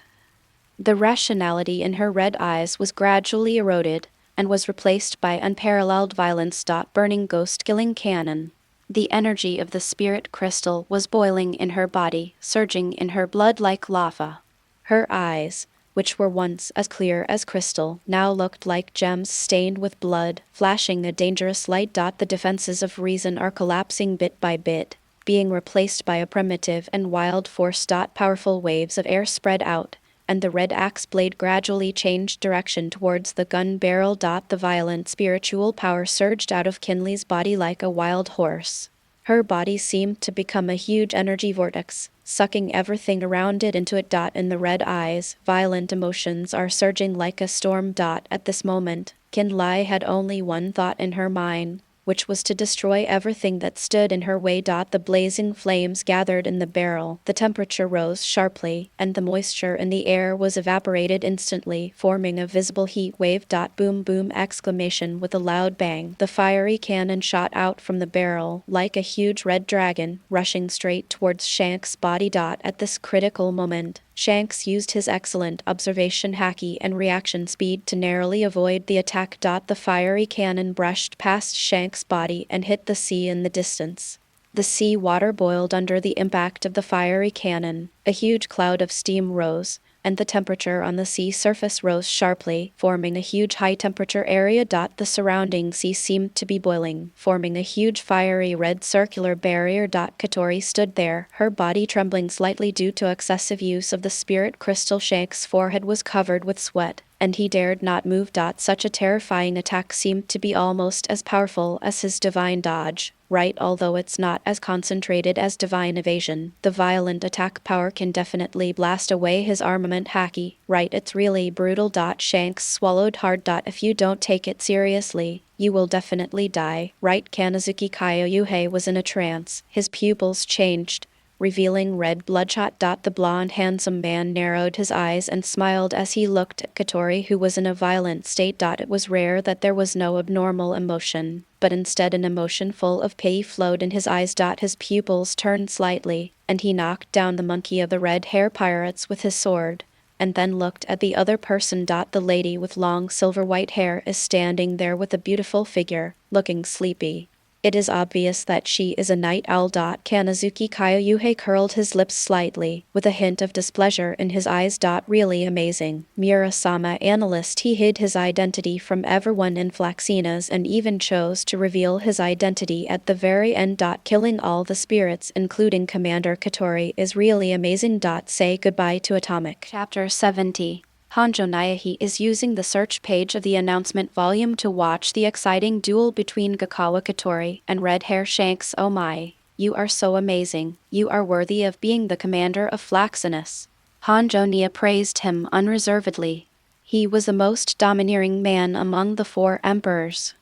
The rationality in her red eyes was gradually eroded, and was replaced by unparalleled violence. Burning ghost-killing cannon. The energy of the spirit crystal was boiling in her body, surging in her blood like lava. Her eyes, which were once as clear as crystal, now looked like gems stained with blood, flashing a dangerous light. The defenses of reason are collapsing bit by bit, being replaced by a primitive and wild force. Powerful waves of air spread out, and the red axe blade gradually changed direction towards the gun barrel. The violent spiritual power surged out of Kinley's body like a wild horse. Her body seemed to become a huge energy vortex, sucking everything around it into it. In the red eyes, violent emotions are surging like a storm. At this moment, Kinley had only one thought in her mind, which was to destroy everything that stood in her way. The blazing flames gathered in the barrel, the temperature rose sharply, and the moisture in the air was evaporated instantly, forming a visible heat wave. Boom boom exclamation. With a loud bang, the fiery cannon shot out from the barrel, like a huge red dragon, rushing straight towards Shanks' body. At this critical moment, Shanks used his excellent observation haki and reaction speed to narrowly avoid the attack. The fiery cannon brushed past Shanks' body and hit the sea in the distance. The sea water boiled under the impact of the fiery cannon. A huge cloud of steam rose, and the temperature on the sea surface rose sharply, forming a huge high-temperature area. The surrounding sea seemed to be boiling, forming a huge fiery red circular barrier. Katori stood there, her body trembling slightly due to excessive use of the spirit crystal. Shanks' forehead was covered with sweat, and he dared not move. Such a terrifying attack seemed to be almost as powerful as his divine dodge. Right, although it's not as concentrated as divine evasion, the violent attack power can definitely blast away his armament haki. Right, it's really brutal. Shanks swallowed hard. If you don't take it seriously, you will definitely die. Right, Kanazuki Kyoyuhei was in a trance. His pupils changed, revealing red bloodshot. The blonde handsome man narrowed his eyes and smiled as he looked at Katori, who was in a violent state. It was rare that there was no abnormal emotion, but instead an emotion full of pity flowed in his eyes. His pupils turned slightly, and he knocked down the monkey of the red hair pirates with his sword, and then looked at the other person. The lady with long silver white hair is standing there with a beautiful figure, looking sleepy. It is obvious that she is a night owl. Kanazuki Kyoyuhei curled his lips slightly, with a hint of displeasure in his eyes. Really amazing. Murasama analyst. He hid his identity from everyone in Flaxenas and even chose to reveal his identity at the very end. Killing all the spirits, including Commander Katori, is really amazing. Say goodbye to Atomic. Chapter 70. Hanjo Nyahi is using the search page of the announcement volume to watch the exciting duel between Gakawa Katori and Red Hair Shanks. Oh my, you are so amazing. You are worthy of being the commander of Flaxenas. Hanjo Nia praised him unreservedly. He was the most domineering man among the 4 emperors.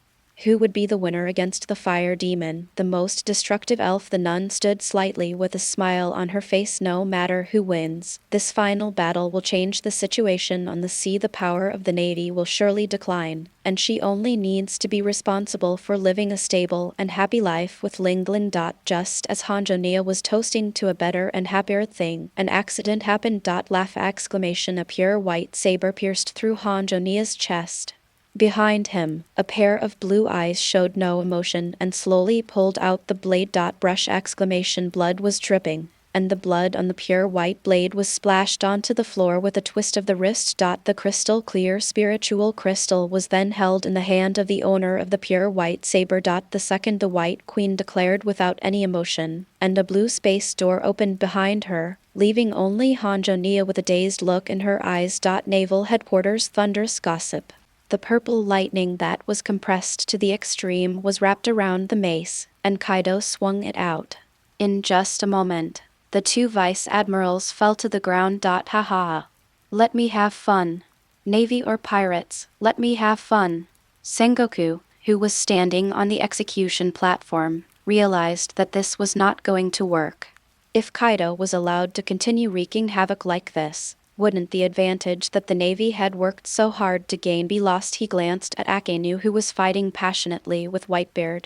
Who would be the winner against the fire demon, the most destructive elf? The nun stood slightly with a smile on her face. No matter who wins, this final battle will change the situation on the sea. The power of the Navy will surely decline, and she only needs to be responsible for living a stable and happy life with Linglin. Just as Hanjo was toasting to a better and happier thing, an accident happened. Laugh! Exclamation! A pure white saber pierced through Hanjo chest. Behind him, a pair of blue eyes showed no emotion and slowly pulled out the blade. Brush! Exclamation! Blood was dripping, and the blood on the pure white blade was splashed onto the floor with a twist of the wrist. The crystal clear spiritual crystal was then held in the hand of the owner of the pure white saber. The second the White Queen declared without any emotion, and a blue space door opened behind her, leaving only Hanjo with a dazed look in her eyes. Naval Headquarters. Thunderous gossip. The purple lightning that was compressed to the extreme was wrapped around the mace, and Kaido swung it out. In just a moment, the two vice admirals fell to the ground. Ha ha. Let me have fun. Navy or pirates, let me have fun. Sengoku, who was standing on the execution platform, realized that this was not going to work. If Kaido was allowed to continue wreaking havoc like this, wouldn't the advantage that the Navy had worked so hard to gain be lost? He glanced at Akenu, who was fighting passionately with Whitebeard,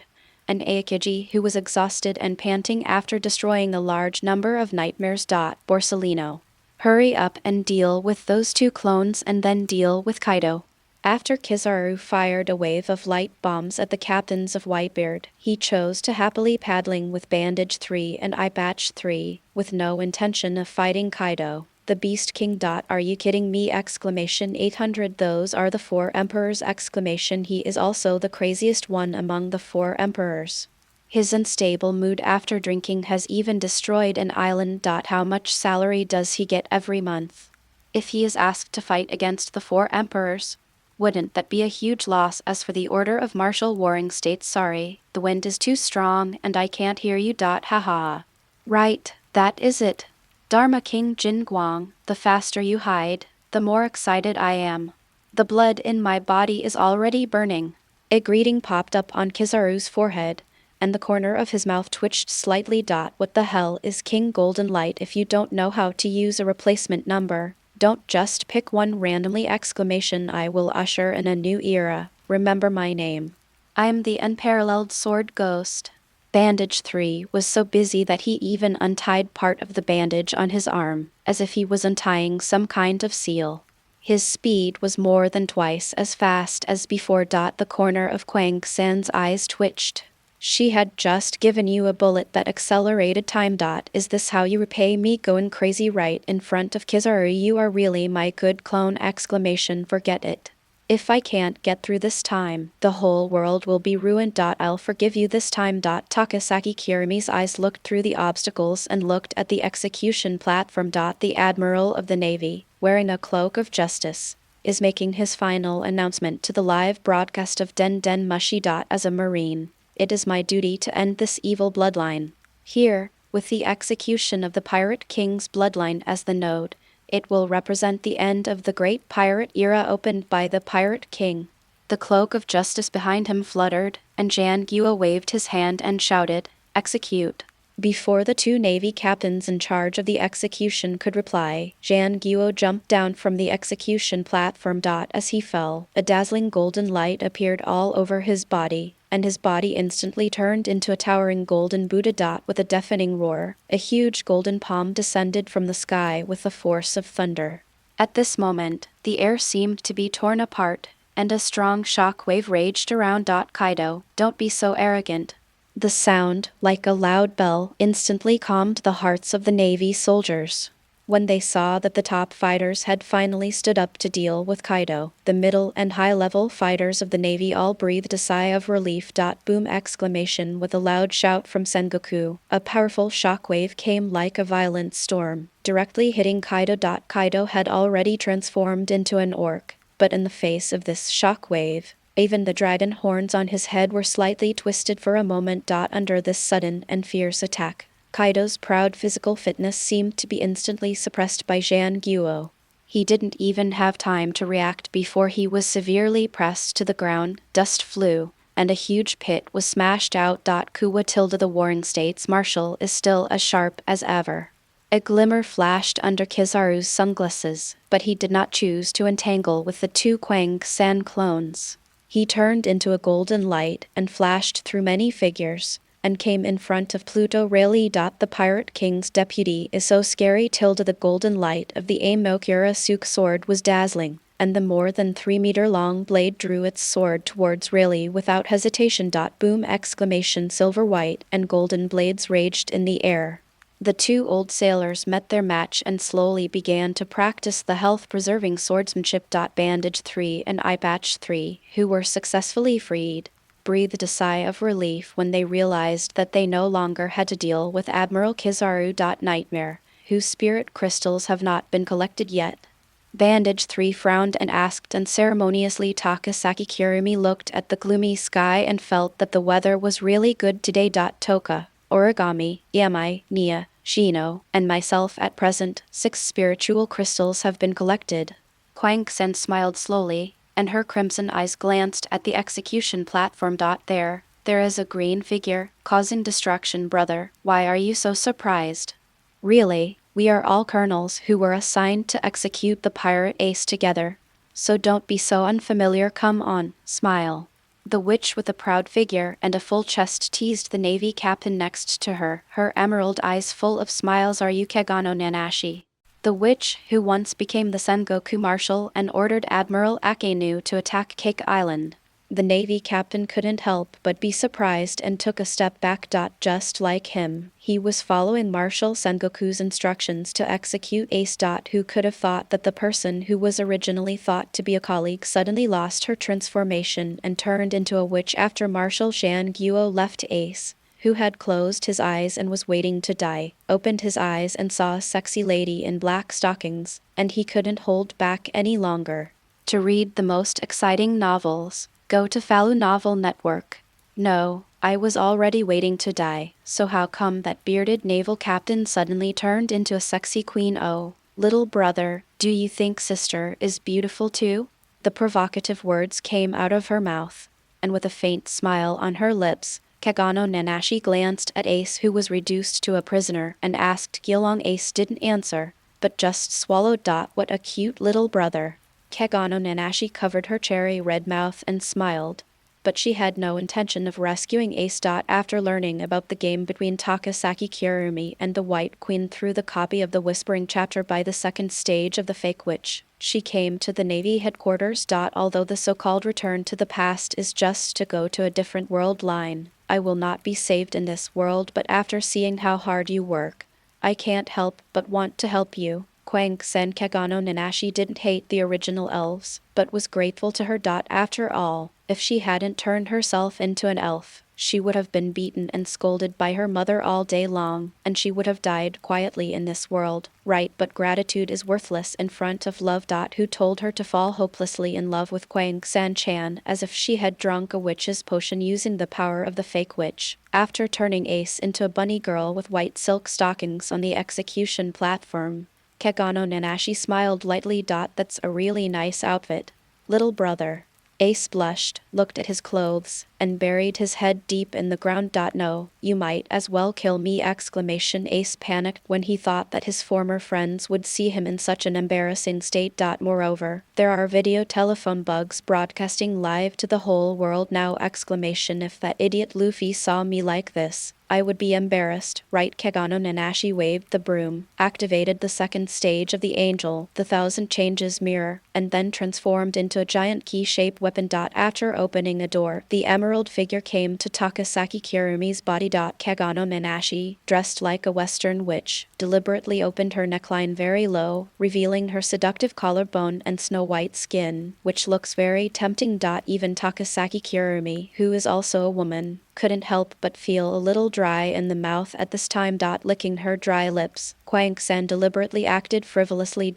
and Aokiji, who was exhausted and panting after destroying a large number of nightmares. Borsellino, hurry up and deal with those two clones and then deal with Kaido. After Kizaru fired a wave of light bombs at the captains of Whitebeard, he chose to happily paddling with Bandage 3 and Eye Patch 3, with no intention of fighting Kaido. The Beast King. Are you kidding me? Exclamation 800. Those are the four emperors! Exclamation. He is also the craziest one among the four emperors. His unstable mood after drinking has even destroyed an island. How much salary does he get every month? If he is asked to fight against the four emperors, wouldn't that be a huge loss? As for the order of martial warring states, sorry, the wind is too strong and I can't hear you. Haha. Right, that is it. Dharma King Jin Guang, the faster you hide, the more excited I am. The blood in my body is already burning. A greeting popped up on Kizaru's forehead, and the corner of his mouth twitched slightly. What the hell is King Golden Light? If you don't know how to use a replacement number, don't just pick one randomly! Exclamation. I will usher in a new era. Remember my name. I am the unparalleled sword ghost. Bandage 3 was so busy that he even untied part of the bandage on his arm, as if he was untying some kind of seal. His speed was more than twice as fast as before. The corner of Kwang San's eyes twitched. She had just given you a bullet that accelerated time. Is this how you repay me? Going crazy right in front of Kizaru? You are really my good clone! Exclamation. Forget it. If I can't get through this time, the whole world will be ruined. I'll forgive you this time. Tokisaki Kurumi's eyes looked through the obstacles and looked at the execution platform. The Admiral of the Navy, wearing a cloak of justice, is making his final announcement to the live broadcast of Den Den Mushi. As a Marine, it is my duty to end this evil bloodline. Here, with the execution of the Pirate King's bloodline as the node, it will represent the end of the great pirate era opened by the Pirate King. The cloak of justice behind him fluttered, and Jan Guo waved his hand and shouted, "Execute." Before the two Navy captains in charge of the execution could reply, Jan Guo jumped down from the execution platform. As he fell, a dazzling golden light appeared all over his body, and his body instantly turned into a towering golden Buddha. With a deafening roar, a huge golden palm descended from the sky with the force of thunder. At this moment, the air seemed to be torn apart, and a strong shock wave raged around. Kaido, don't be so arrogant. The sound, like a loud bell, instantly calmed the hearts of the Navy soldiers. When they saw that the top fighters had finally stood up to deal with Kaido, the middle and high-level fighters of the Navy all breathed a sigh of relief. Boom! Exclamation. With a loud shout from Sengoku, a powerful shockwave came like a violent storm, directly hitting Kaido. Kaido had already transformed into an orc, but in the face of this shockwave, even the dragon horns on his head were slightly twisted for a moment. Under this sudden and fierce attack, Kaido's proud physical fitness seemed to be instantly suppressed by Jan Guo. He didn't even have time to react before he was severely pressed to the ground. Dust flew, and a huge pit was smashed out. Kuwa tilde the warring states marshal is still as sharp as ever. A glimmer flashed under Kizaru's sunglasses, but he did not choose to entangle with the two Kwang-san clones. He turned into a golden light and flashed through many figures, and came in front of Pluto Rayleigh. The Pirate King's deputy is so scary. The golden light of the Amokura Suk sword was dazzling, and the more than 3-meter-long blade drew its sword towards Rayleigh without hesitation. Boom! Exclamation! Silver, white, and golden blades raged in the air. The two old sailors met their match and slowly began to practice the health-preserving swordsmanship. Bandage 3 and Eye Patch 3, who were successfully freed, breathed a sigh of relief when they realized that they no longer had to deal with Admiral Kizaru. Nightmare, whose spirit crystals have not been collected yet. Bandage 3 frowned and asked unceremoniously. Tokisaki Kurumi looked at the gloomy sky and felt that the weather was really good today. Toka, Origami, Yamai, Nia, Shino, and myself at present, 6 spiritual crystals have been collected. Kwang-sen smiled slowly, and her crimson eyes glanced at the execution platform. There is a green figure, causing destruction. Brother, why are you so surprised? Really, we are all colonels who were assigned to execute the pirate ace together. So don't be so unfamiliar. Come on, smile. The witch with a proud figure and a full chest teased the navy captain next to her, her emerald eyes full of smiles. Are you Kagano Nanashi? The witch, who once became the Sengoku Marshal and ordered Admiral Akenu to attack Cake Island. The navy captain couldn't help but be surprised and took a step back. Just like him, he was following Marshal Sengoku's instructions to execute Ace. Who could have thought that the person who was originally thought to be a colleague suddenly lost her transformation and turned into a witch after Marshal Shan Guo left? Ace, who had closed his eyes and was waiting to die, opened his eyes and saw a sexy lady in black stockings, and he couldn't hold back any longer. To read the most exciting novels, go to Falu Novel Network. No, I was already waiting to die, so how come that bearded naval captain suddenly turned into a sexy queen? Oh, little brother, do you think sister is beautiful too? The provocative words came out of her mouth, and with a faint smile on her lips, Kagano Nanashi glanced at Ace, who was reduced to a prisoner, and asked Gilong. Ace didn't answer, but just swallowed. What a cute little brother. Kagano Nanashi covered her cherry red mouth and smiled, but she had no intention of rescuing Ace. After learning about the game between Tokisaki Kurumi and the White Queen through the copy of the Whispering chapter by the second stage of the Fake Witch, she came to the Navy headquarters. Although the so-called return to the past is just to go to a different world line, I will not be saved in this world, but after seeing how hard you work, I can't help but want to help you. Kwang-sen. Kagano Nanashi didn't hate the original elves, but was grateful to her. After all, if she hadn't turned herself into an elf, she would have been beaten and scolded by her mother all day long, and she would have died quietly in this world. Right, but gratitude is worthless in front of love. Who told her to fall hopelessly in love with Kwang-san as if she had drunk a witch's potion using the power of the fake witch, after turning Ace into a bunny girl with white silk stockings on the execution platform? Kagano Nanashi smiled lightly. That's a really nice outfit, little brother. Ace blushed, looked at his clothes, and buried his head deep in the ground. No, you might as well kill me! Ace panicked when he thought that his former friends would see him in such an embarrassing state. Moreover, there are video telephone bugs broadcasting live to the whole world now! If that idiot Luffy saw me like this, I would be embarrassed, right? Kagano Nanashi waved the broom, activated the second stage of the Angel, the Thousand Changes mirror, and then transformed into a giant key-shaped weapon. After opening a door, the emerald figure came to Tokisaki Kurumi's body. Kagano Nanashi, dressed like a Western witch, deliberately opened her neckline very low, revealing her seductive collarbone and snow-white skin, which looks very tempting. Even Tokisaki Kurumi, who is also a woman, couldn't help but feel a little dry in the mouth at this time. Licking her dry lips, Kwang-san deliberately acted frivolously.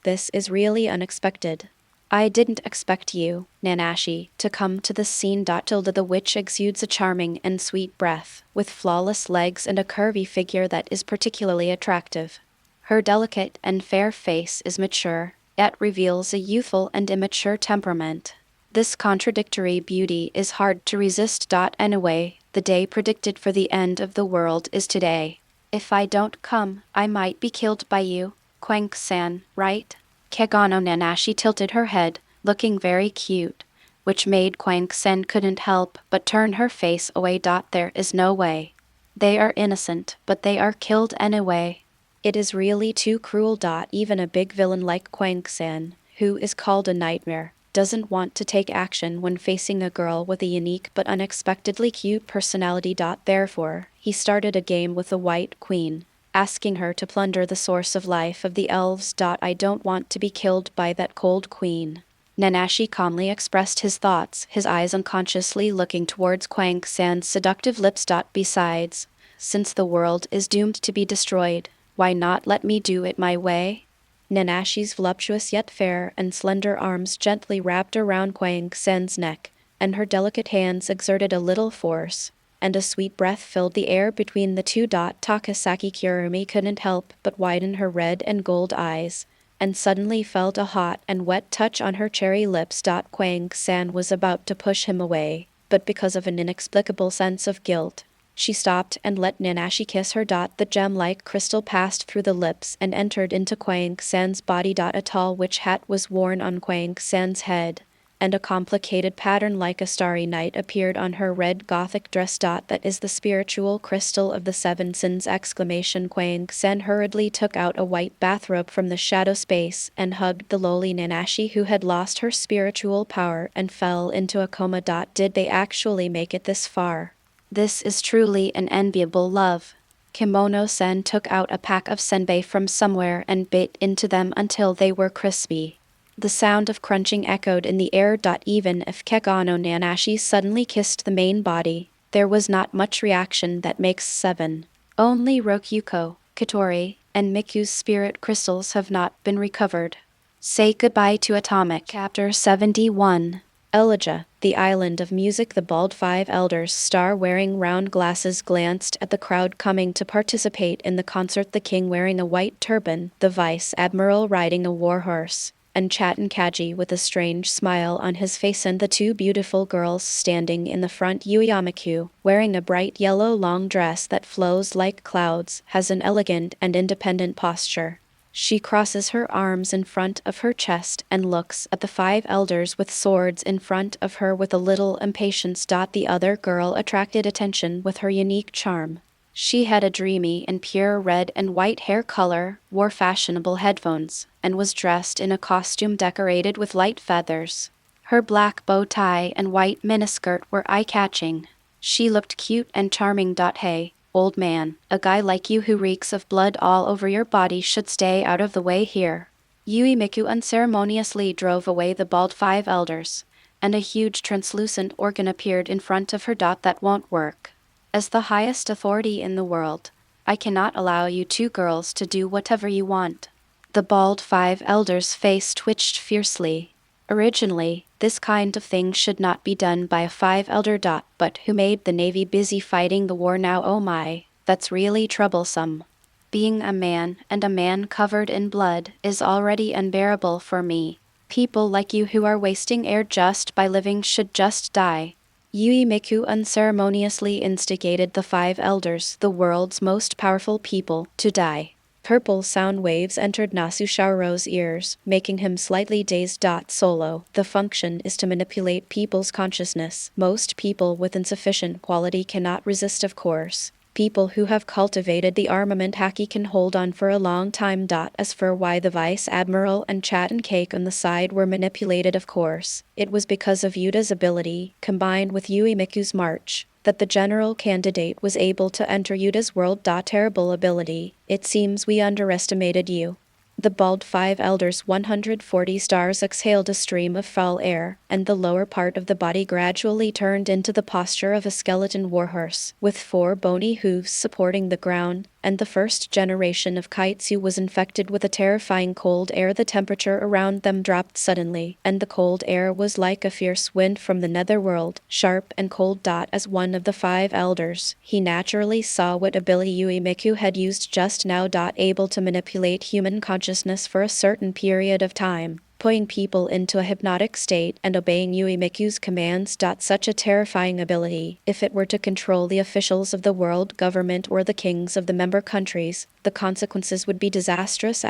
This is really unexpected. I didn't expect you, Nanashi, to come to this scene. The witch exudes a charming and sweet breath, with flawless legs and a curvy figure that is particularly attractive. Her delicate and fair face is mature, yet reveals a youthful and immature temperament. This contradictory beauty is hard to resist. Anyway, the day predicted for the end of the world is today. If I don't come, I might be killed by you, Quank-san, right? Kagano Nanashi tilted her head, looking very cute, which made Quank-san couldn't help but turn her face away. There is no way. They are innocent, but they are killed anyway. It is really too cruel. Even a big villain like Quank-san, who is called a nightmare, doesn't want to take action when facing a girl with a unique but unexpectedly cute personality. Therefore, he started a game with the White Queen, asking her to plunder the source of life of the elves. I don't want to be killed by that cold queen. Nanashi calmly expressed his thoughts, his eyes unconsciously looking towards Quank-san's seductive lips. Besides, since the world is doomed to be destroyed, why not let me do it my way? Nanashi's voluptuous yet fair and slender arms gently wrapped around Quank-san's neck, and her delicate hands exerted a little force, and a sweet breath filled the air between the two. Tokisaki Kurumi couldn't help but widen her red and gold eyes, and suddenly felt a hot and wet touch on her cherry lips. Quank-san was about to push him away, but because of an inexplicable sense of guilt, she stopped and let Nanashi kiss her. The gem-like crystal passed through the lips and entered into Quank-san's body. A tall witch hat was worn on Quank-san's head, and a complicated pattern like a starry night appeared on her red gothic dress. That is the spiritual crystal of the seven sins! Quank-san hurriedly took out a white bathrobe from the shadow space and hugged the lowly Nanashi, who had lost her spiritual power and fell into a coma. Did they actually make it this far? This is truly an enviable love. Kimono-sen took out a pack of senbei from somewhere and bit into them until they were crispy. The sound of crunching echoed in the air. Even if Kagano Nanashi suddenly kissed the main body, there was not much reaction. That makes 7. Only Rokyuko, Katori, and Miku's spirit crystals have not been recovered. Say goodbye to Atomic. Chapter 71. Elijah, the Island of Music. The bald 5 elders, star-wearing round glasses, glanced at the crowd coming to participate in the concert. The king wearing a white turban, the vice admiral riding a war horse, and Chatten Kaji with a strange smile on his face, and the 2 beautiful girls standing in the front. Yui Amiku, wearing a bright yellow long dress that flows like clouds, has an elegant and independent posture. She crosses her arms in front of her chest and looks at the 5 elders with swords in front of her with a little impatience. The other girl attracted attention with her unique charm. She had a dreamy and pure red and white hair color, wore fashionable headphones, and was dressed in a costume decorated with light feathers. Her black bow tie and white miniskirt were eye-catching. She looked cute and charming. Hey, old man, a guy like you who reeks of blood all over your body should stay out of the way here. Yui Miku unceremoniously drove away the bald 5 elders, and a huge translucent organ appeared in front of her. That won't work. As the highest authority in the world, I cannot allow you 2 girls to do whatever you want. The bald 5 elders' face twitched fiercely. Originally, this kind of thing should not be done by a 5 elder. But who made the Navy busy fighting the war now? Oh my, that's really troublesome. Being a man, and a man covered in blood, is already unbearable for me. People like you who are wasting air just by living should just die. Yui Miku unceremoniously instigated the 5 elders, the world's most powerful people, to die. Purple sound waves entered Nasusharo's ears, making him slightly dazed. Solo. The function is to manipulate people's consciousness. Most people with insufficient quality cannot resist, of course. People who have cultivated the armament haki can hold on for a long time. As for why the Vice Admiral and Chat and Cake on the side were manipulated, of course, it was because of Yuta's ability, combined with Yui Miku's march, that the general candidate was able to enter Yuta's world. Terrible ability. It seems we underestimated you. The bald 5 elders' 140 stars exhaled a stream of foul air, and the lower part of the body gradually turned into the posture of a skeleton warhorse, with 4 bony hooves supporting the ground, and the first generation of Kaitsu was infected with a terrifying cold air. The temperature around them dropped suddenly, and the cold air was like a fierce wind from the netherworld, sharp and cold. As one of the 5 elders, he naturally saw what ability Yui Miku had used just now. Able to manipulate human consciousness for a certain period of time, putting people into a hypnotic state and obeying Yuimiku's commands. Such a terrifying ability. If it were to control the officials of the world government or the kings of the member countries, the consequences would be disastrous!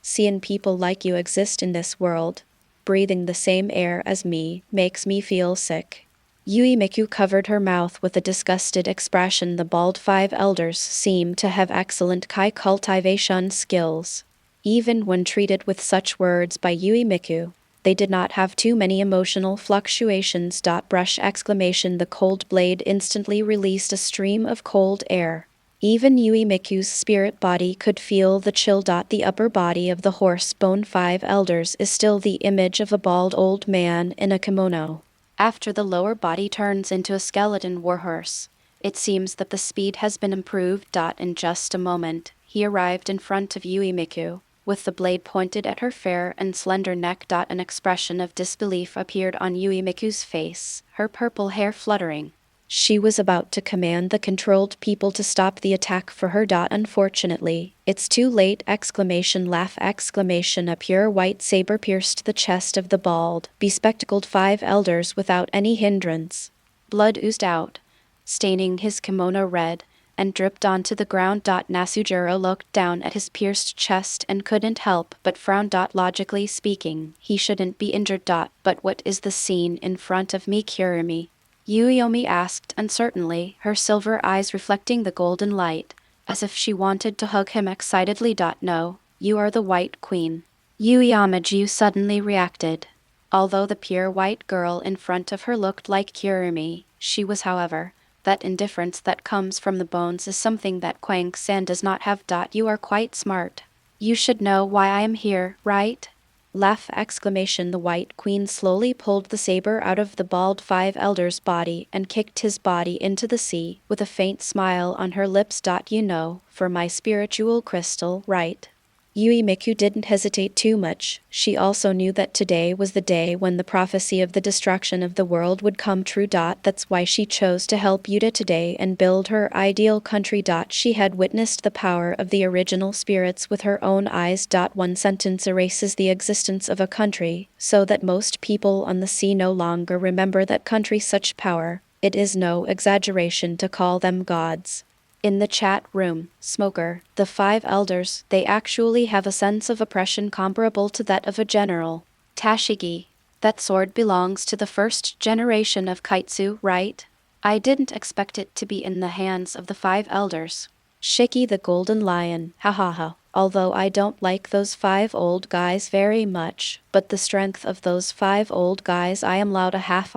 Seeing people like you exist in this world, breathing the same air as me, makes me feel sick. Yuimiku covered her mouth with a disgusted expression. The bald five elders seem to have excellent Kai cultivation skills. Even when treated with such words by Yuimiku, they did not have too many emotional fluctuations. Brush! The cold blade instantly released a stream of cold air. Even Yuimiku's spirit body could feel the chill. The upper body of the horse bone five elders is still the image of a bald old man in a kimono. After the lower body turns into a skeleton warhorse, it seems that the speed has been improved. In just a moment, he arrived in front of Yuimiku, with the blade pointed at her fair and slender neck. An expression of disbelief appeared on Yuimiku's face, her purple hair fluttering. She was about to command the controlled people to stop the attack for her. Unfortunately, it's too late! A pure white saber pierced the chest of the bald, bespectacled five elders without any hindrance. Blood oozed out, staining his kimono red, and dripped onto the ground. Nasujiro looked down at his pierced chest and couldn't help but frown. Logically speaking, he shouldn't be injured. But what is the scene in front of me, Kurumi? Yuiomi asked uncertainly, her silver eyes reflecting the golden light, as if she wanted to hug him excitedly. No, you are the White Queen. Yuiamaju suddenly reacted. Although the pure white girl in front of her looked like Kurumi, she was, however, that indifference that comes from the bones is something that Kwang-san does not have. You are quite smart. You should know why I am here, right? The White Queen slowly pulled the saber out of the bald five elders' body and kicked his body into the sea, with a faint smile on her lips. You know, for my spiritual crystal, right? Yuimiku didn't hesitate too much. She also knew that today was the day when the prophecy of the destruction of the world would come true. That's why she chose to help Yuta today and build her ideal country. She had witnessed the power of the original spirits with her own eyes. One sentence erases the existence of a country, so that most people on the sea no longer remember that country such power. It is no exaggeration to call them gods. In the chat room, Smoker, the five elders, they actually have a sense of oppression comparable to that of a general. Tashigi, that sword belongs to the first generation of Kaitsu, right? I didn't expect it to be in the hands of the five elders. Shiki the Golden Lion, hahaha. Although I don't like those five old guys very much, but the strength of those five old guys, I am loud a half,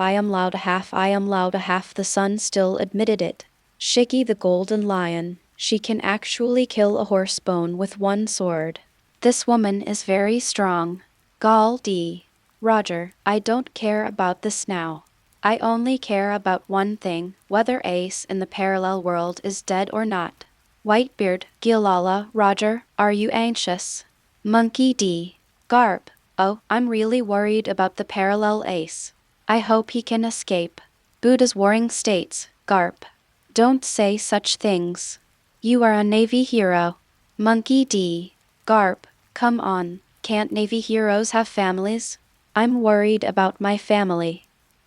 the sun still admitted it. Shiki the Golden Lion, she can actually kill a horse bone with one sword. This woman is very strong. Gall D. Roger, I don't care about this now. I only care about one thing, whether Ace in the parallel world is dead or not. Whitebeard, Gilala, Roger, are you anxious? Monkey D. Garp, oh, I'm really worried about the parallel Ace. I hope he can escape. Buddha's Warring States, Garp. Don't say such things. You are a Navy hero. Monkey D. Garp, come on, can't Navy heroes have families? I'm worried about my family.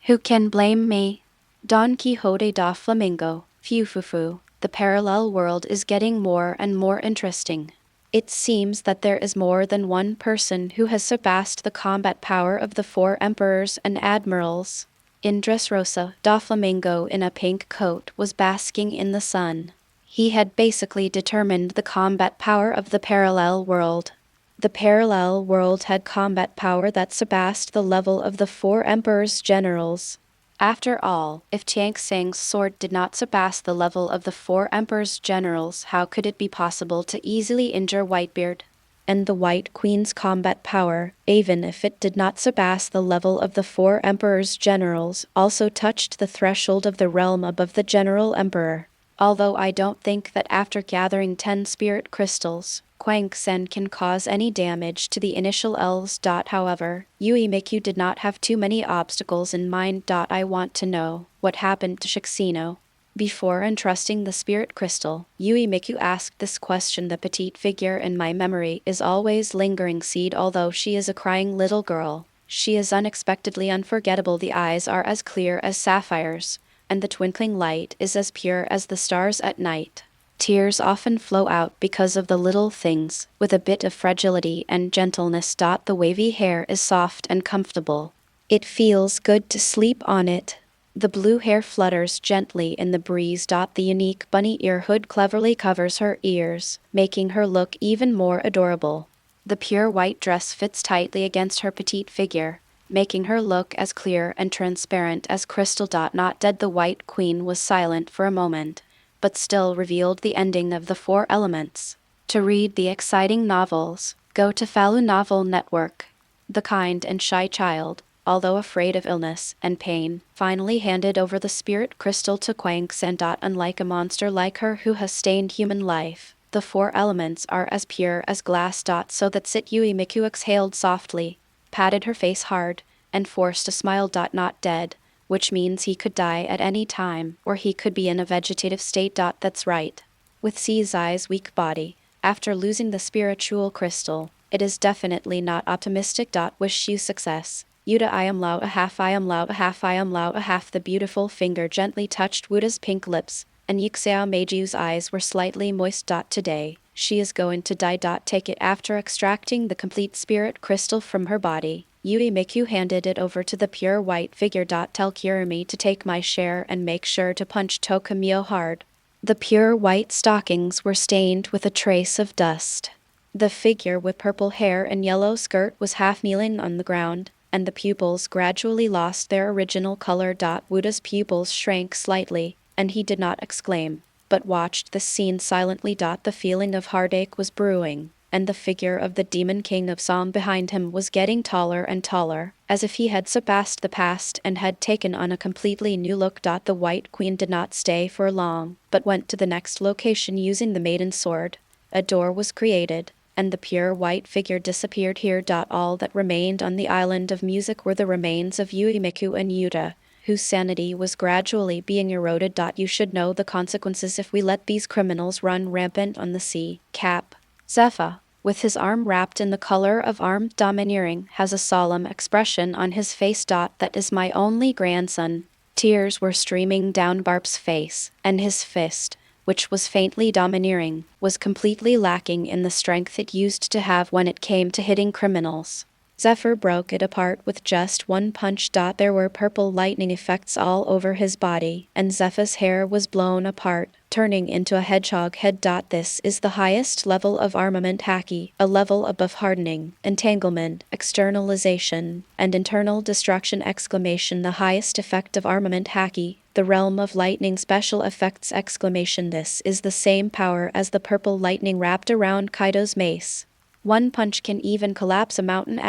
Who can blame me? Don Quixote da Flamingo, Fufufu, the parallel world is getting more and more interesting. It seems that there is more than one person who has surpassed the combat power of the four emperors and admirals. In Dressrosa, Doflamingo in a pink coat was basking in the sun. He had basically determined the combat power of the parallel world. The parallel world had combat power that surpassed the level of the four emperors' generals. After all, if Tiang Tsang's sword did not surpass the level of the four emperors' generals, how could it be possible to easily injure Whitebeard? And the White Queen's combat power, even if it did not surpass the level of the four emperors' generals, also touched the threshold of the realm above the general emperor. Although I don't think that after gathering 10 spirit crystals, Kwang-sen can cause any damage to the initial elves. However, Yuimiku did not have too many obstacles in mind. I want to know what happened to Shixino. Before entrusting the spirit crystal, Yui Miku asked this question. The petite figure in my memory is always lingering seed. Although she is a crying little girl, she is unexpectedly unforgettable. The eyes are as clear as sapphires, and the twinkling light is as pure as the stars at night. Tears often flow out because of the little things, with a bit of fragility and gentleness. The wavy hair is soft and comfortable. It feels good to sleep on it. The blue hair flutters gently in the breeze. The unique bunny ear hood cleverly covers her ears, making her look even more adorable. The pure white dress fits tightly against her petite figure, making her look as clear and transparent as crystal. Not dead. The White Queen was silent for a moment, but still revealed the ending of the Four Elements. To read the exciting novels, go to Falu Novel Network. The kind and shy child, although afraid of illness and pain, finally handed over the spirit crystal to Kwang-san. Unlike a monster like her who has stained human life, the Four Elements are as pure as glass. So that's it. Yui Miku exhaled softly, patted her face hard, and forced a smile. Not dead, which means he could die at any time, or he could be in a vegetative state. That's right. With C's eyes weak body, after losing the spiritual crystal, it is definitely not optimistic. Wish you success. Yuta. I am Lao a half, I am Lao a half, I am Lao a half. The beautiful finger gently touched Wuta's pink lips, and Yuxiao Meiju's eyes were slightly moist. Today, she is going to die. Take it. After extracting the complete spirit crystal from her body, Yui Miku handed it over to the pure white figure. Tell Kurumi to take my share and make sure to punch Tokamio hard. The pure white stockings were stained with a trace of dust. The figure with purple hair and yellow skirt was half kneeling on the ground, and the pupils gradually lost their original color. Wuta's pupils shrank slightly, and he did not exclaim, but watched the scene silently. The feeling of heartache was brewing, and the figure of the Demon King of Song behind him was getting taller and taller, as if he had surpassed the past and had taken on a completely new look. The White Queen did not stay for long, but went to the next location using the Maiden Sword. A door was created, and the pure white figure disappeared here. All that remained on the island of music were the remains of Yui Miku and Yuta, whose sanity was gradually being eroded. You should know the consequences if we let these criminals run rampant on the sea. Cap. Zepha, with his arm wrapped in the color of armed domineering, has a solemn expression on his face. That is my only grandson. Tears were streaming down Barp's face, and his fist, which was faintly domineering, was completely lacking in the strength it used to have when it came to hitting criminals. Zephyr broke it apart with just one punch. There were purple lightning effects all over his body, and Zephyr's hair was blown apart, turning into a hedgehog head. This is the highest level of armament haki, a level above hardening, entanglement, externalization, and internal destruction! The highest effect of armament haki, the realm of lightning special effects! This is the same power as the purple lightning wrapped around Kaido's mace. One punch can even collapse a mountain!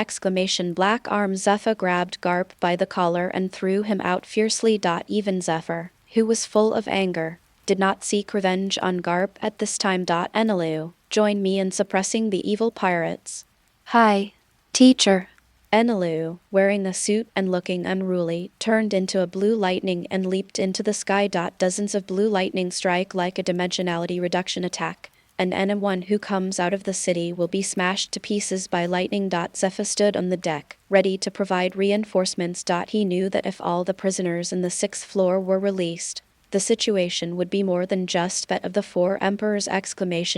Black arm Zephyr grabbed Garp by the collar and threw him out fiercely. Even Zephyr, who was full of anger, did not seek revenge on Garp at this time. Enelu, join me in suppressing the evil pirates. Hi, teacher. Enelu, wearing a suit and looking unruly, turned into a blue lightning and leaped into the sky. Dozens of blue lightning strike like a dimensionality reduction attack, and anyone who comes out of the city will be smashed to pieces by lightning. Zephyr stood on the deck, ready to provide reinforcements. He knew that if all the prisoners in the 6th floor were released, the situation would be more than just that of the 4 emperors!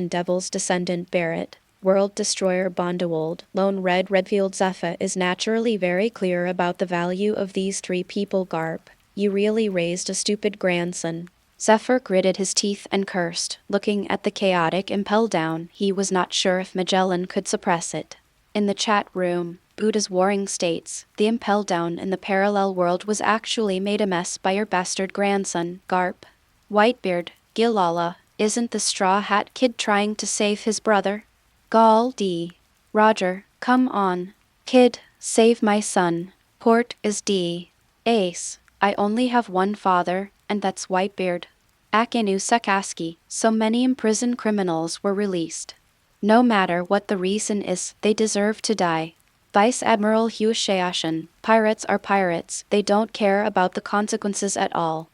Devil's Descendant Barrett, World Destroyer Bondewold, Lone Red Redfield. Zephyr is naturally very clear about the value of these 3 people. Garp, you really raised a stupid grandson. Zephyr gritted his teeth and cursed, looking at the chaotic impel down. He was not sure if Magellan could suppress it. In the chat room, Buddha's warring states, the impel down in the parallel world was actually made a mess by your bastard grandson, Garp. Whitebeard, Gilala, isn't the Straw Hat Kid trying to save his brother? Gall D. Roger, come on. Kid, save my son. Port is D. Ace, I only have one father, and that's Whitebeard. Akenu Sakaski, so many imprisoned criminals were released. No matter what the reason is, they deserve to die. Vice Admiral Hugh Sheashin, pirates are pirates, they don't care about the consequences at all.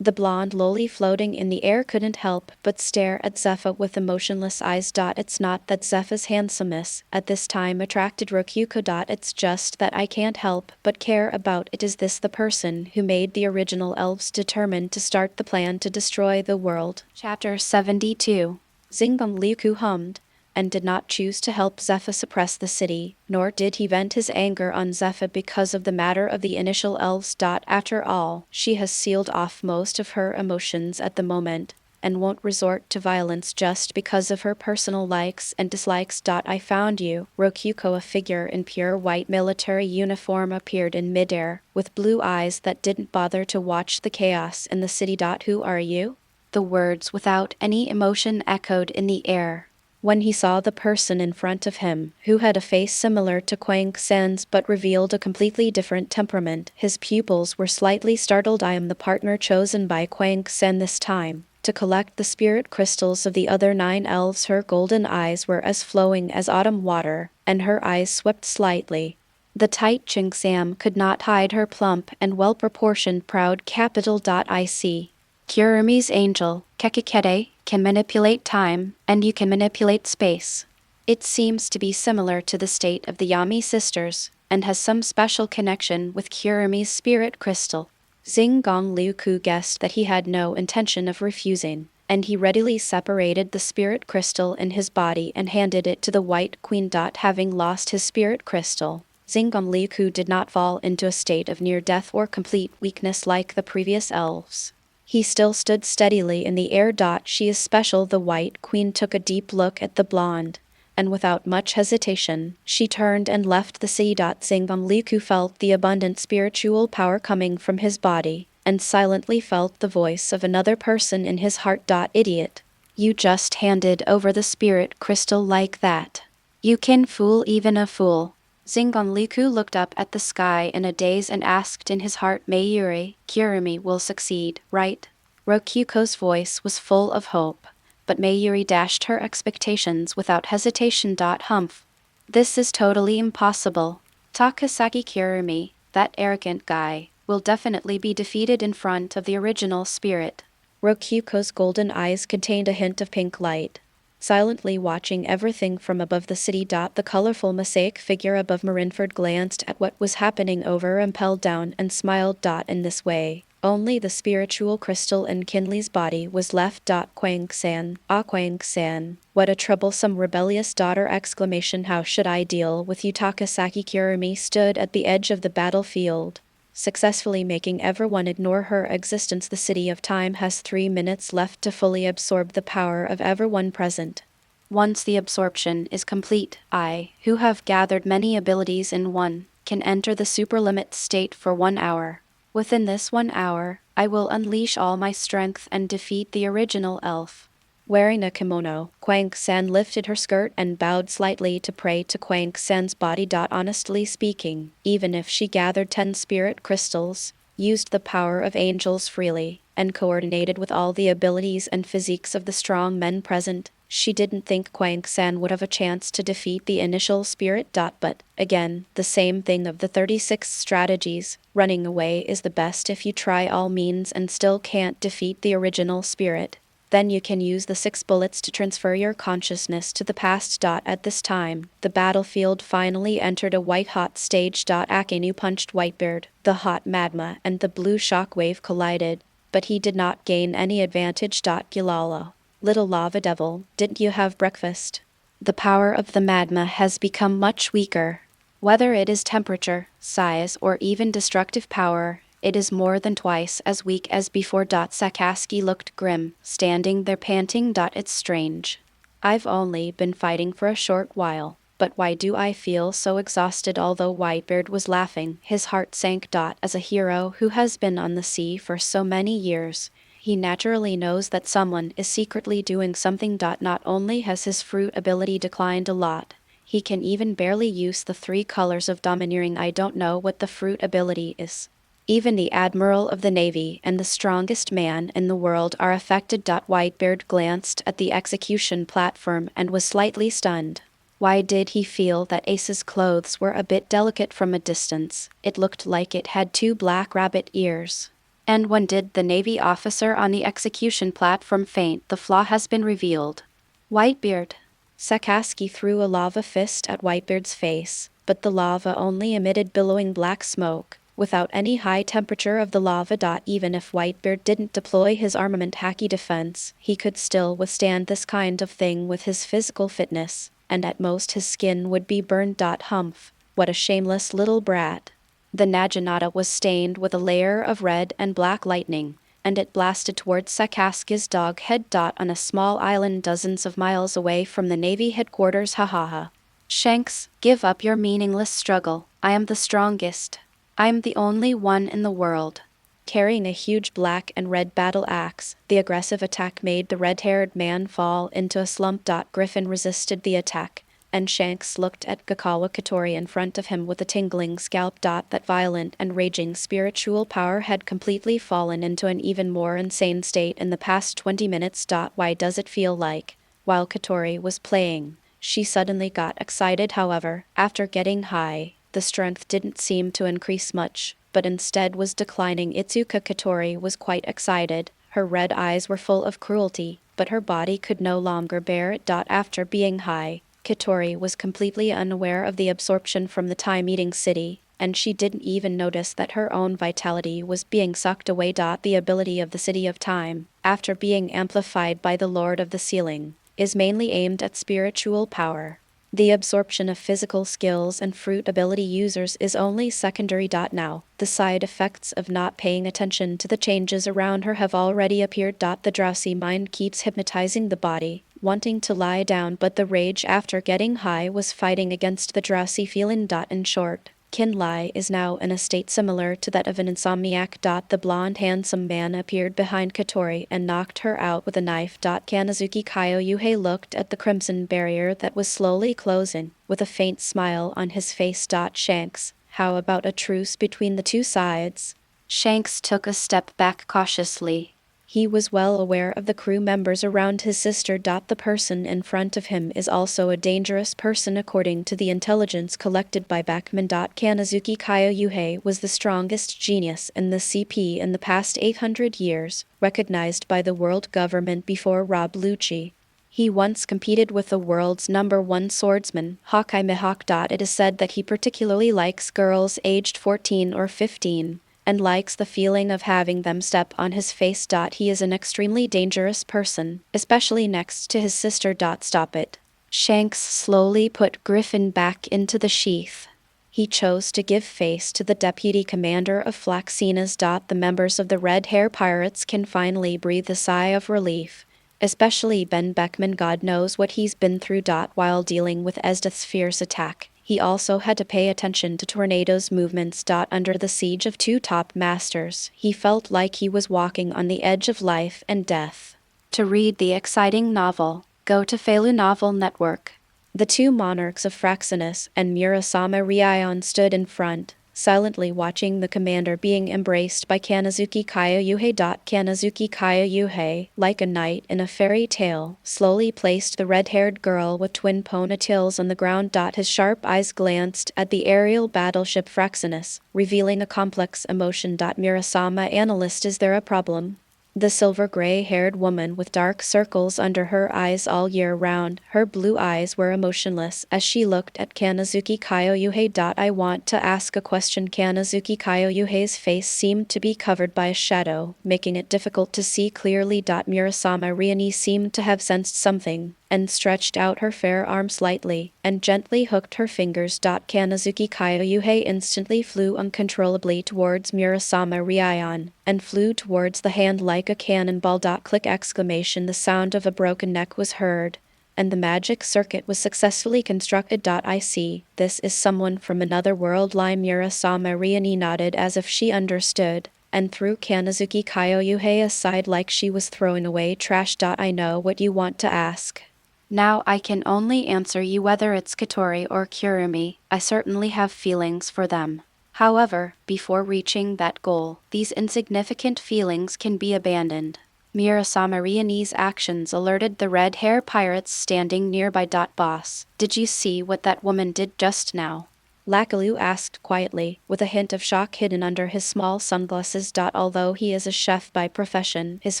The blonde loli floating in the air couldn't help but stare at Zephyr with emotionless eyes. It's not that Zephyr's handsomeness at this time attracted Rokyuko. It's just that I can't help but care about it. Is this the person who made the original elves determined to start the plan to destroy the world? Chapter 72. Zingong Liuku hummed, and did not choose to help Zephyr suppress the city, nor did he vent his anger on Zephyr because of the matter of the initial elves. After all, she has sealed off most of her emotions at the moment, and won't resort to violence just because of her personal likes and dislikes. I found you, Rokyuko. A figure in pure white military uniform appeared in midair, with blue eyes that didn't bother to watch the chaos in the city. Who are you? The words without any emotion echoed in the air. When he saw the person in front of him, who had a face similar to Kwang Sen's but revealed a completely different temperament, his pupils were slightly startled. I am the partner chosen by Kwang Sen this time to collect the spirit crystals of the other 9 elves. Her golden eyes were as flowing as autumn water, and her eyes swept slightly. The tight Ching Sam could not hide her plump and well-proportioned proud capital. I see. Kurumi's angel, Kekikete, can manipulate time, and you can manipulate space. It seems to be similar to the state of the Yami sisters, and has some special connection with Kurumi's spirit crystal. Zingong Liuku guessed that he had no intention of refusing, and he readily separated the spirit crystal in his body and handed it to the White Queen. Having lost his spirit crystal, Zingong Liuku did not fall into a state of near death or complete weakness like the previous elves. He still stood steadily in the air. She is special. The White Queen took a deep look at the blonde, and without much hesitation, she turned and left the city. Zingong Liuku felt the abundant spiritual power coming from his body, and silently felt the voice of another person in his heart. Idiot. You just handed over the spirit crystal like that. You can fool even a fool. Zingong Liuku looked up at the sky in a daze and asked in his heart, Mayuri, Kurumi will succeed, right? Rokyuko's voice was full of hope, but Mayuri dashed her expectations without hesitation. Humph. This is totally impossible. Tokisaki Kurumi, that arrogant guy, will definitely be defeated in front of the original spirit. Rokyuko's golden eyes contained a hint of pink light. Silently watching everything from above the city. The colorful mosaic figure above Marineford glanced at what was happening over impelled down and smiled. In this way, only the spiritual crystal in Kinley's body was left. Kwang San, Kwang San, what a troublesome rebellious daughter! How should I deal with you? Tokisaki Kurumi stood at the edge of the battlefield, successfully making everyone ignore her existence. The City of Time has 3 minutes left to fully absorb the power of everyone present. Once the absorption is complete, I, who have gathered many abilities in one, can enter the superlimit state for 1 hour. Within this 1 hour, I will unleash all my strength and defeat the original elf. Wearing a kimono, Kwang San lifted her skirt and bowed slightly to pray to Kwang San's body. Honestly speaking, even if she gathered 10 spirit crystals, used the power of angels freely, and coordinated with all the abilities and physiques of the strong men present, she didn't think Kwang San would have a chance to defeat the initial spirit. But, again, the same thing of the 36 strategies, running away is the best if you try all means and still can't defeat the original spirit. Then you can use the 6 bullets to transfer your consciousness to the past. At this time, the battlefield finally entered a white-hot stage. Akenu punched Whitebeard, the hot magma and the blue shockwave collided, but he did not gain any advantage. Gilala, little lava devil, didn't you have breakfast? The power of the magma has become much weaker. Whether it is temperature, size, or even destructive power, it is more than twice as weak as before. Sakaski looked grim, standing there panting. It's strange. I've only been fighting for a short while, but why do I feel so exhausted? Although Whitebeard was laughing, his heart sank. As a hero who has been on the sea for so many years, he naturally knows that someone is secretly doing something. Not only has his fruit ability declined a lot, he can even barely use the 3 colors of domineering. I don't know what the fruit ability is. Even the admiral of the navy and the strongest man in the world are affected. Whitebeard glanced at the execution platform and was slightly stunned. Why did he feel that Ace's clothes were a bit delicate from a distance? It looked like it had 2 black rabbit ears. And when did the Navy officer on the execution platform faint? The flaw has been revealed. Whitebeard. Sakaski threw a lava fist at Whitebeard's face, but the lava only emitted billowing black smoke, without any high temperature of the lava. Even if Whitebeard didn't deploy his armament haki defense, he could still withstand this kind of thing with his physical fitness, and at most his skin would be burned. Humph, what a shameless little brat. The Naginata was stained with a layer of red and black lightning, and it blasted towards Sakaski's dog head. On a small island dozens of miles away from the Navy headquarters. Ha. Shanks, give up your meaningless struggle. I am the strongest. I am the only one in the world. Carrying a huge black and red battle axe, the aggressive attack made the red-haired man fall into a slump. Griffin resisted the attack, and Shanks looked at Kakawa Katori in front of him with a tingling scalp. That violent and raging spiritual power had completely fallen into an even more insane state in the past 20 minutes. Why does it feel like, while Katori was playing, she suddenly got excited? However, after getting high, the strength didn't seem to increase much, but instead was declining. Itsuka Katori was quite excited. Her red eyes were full of cruelty, but her body could no longer bear it. After being high, Katori was completely unaware of the absorption from the time-eating city, and she didn't even notice that her own vitality was being sucked away. The ability of the City of Time, after being amplified by the Lord of the Ceiling, is mainly aimed at spiritual power. The absorption of physical skills and fruit ability users is only secondary. Now, the side effects of not paying attention to the changes around her have already appeared. The drowsy mind keeps hypnotizing the body, wanting to lie down, but the rage after getting high was fighting against the drowsy feeling. In short, Kinlai is now in a state similar to that of an insomniac. The blonde handsome man appeared behind Katori and knocked her out with a knife. Kanazuki Kyoyuhei looked at the crimson barrier that was slowly closing, with a faint smile on his face. Shanks, how about a truce between the two sides? Shanks took a step back cautiously. He was well aware of the crew members around his sister. The person in front of him is also a dangerous person according to the intelligence collected by Backman. Kanazuki Kyoyuhei was the strongest genius in the CP in the past 800 years, recognized by the world government before Rob Lucci. He once competed with the world's #1 swordsman, Hawkeye Mihawk. It is said that he particularly likes girls aged 14 or 15. And likes the feeling of having them step on his face. He is an extremely dangerous person, especially next to his sister. Stop it. Shanks slowly put Griffin back into the sheath. He chose to give face to the deputy commander of Flaxenas. The members of the Red Hair Pirates can finally breathe a sigh of relief, especially Ben Beckman. God knows what he's been through. While dealing with Esdath's fierce attack, he also had to pay attention to Tornado's movements. Under the siege of two top masters, he felt like he was walking on the edge of life and death. To read the exciting novel, go to Feilu Novel Network. The two monarchs of Fraxinus and Murasama Rion stood in front, silently watching the commander being embraced by Kanazuki Kyoyuhei. Kanazuki Kyoyuhei, like a knight in a fairy tale, slowly placed the red-haired girl with twin ponytails on the ground. His sharp eyes glanced at the aerial battleship Fraxinus, revealing a complex emotion. Murasama analyst, is there a problem? The silver gray-haired woman with dark circles under her eyes all year round, her blue eyes were emotionless as she looked at Kanazuki Kyoyuhei. I want to ask a question. Kanazuki Kyoyuhei's face seemed to be covered by a shadow, making it difficult to see clearly. Murasama Rioni seemed to have sensed something, and stretched out her fair arm slightly, and gently hooked her fingers. Kanazuki Kyoyuhei instantly flew uncontrollably towards Murasama Rion, and flew towards the hand like a cannonball. Click exclamation. The sound of a broken neck was heard, and the magic circuit was successfully constructed. I see, this is someone from another world. Murasama Rioni nodded as if she understood, and threw Kanazuki Kyoyuhei aside like she was throwing away trash. I know what you want to ask. Now I can only answer you whether it's Katori or Kurumi. I certainly have feelings for them. However, before reaching that goal, these insignificant feelings can be abandoned. Murasama Rioni's actions alerted the red hair pirates standing nearby. Boss, did you see what that woman did just now? Lakalu asked quietly, with a hint of shock hidden under his small sunglasses. Although he is a chef by profession, his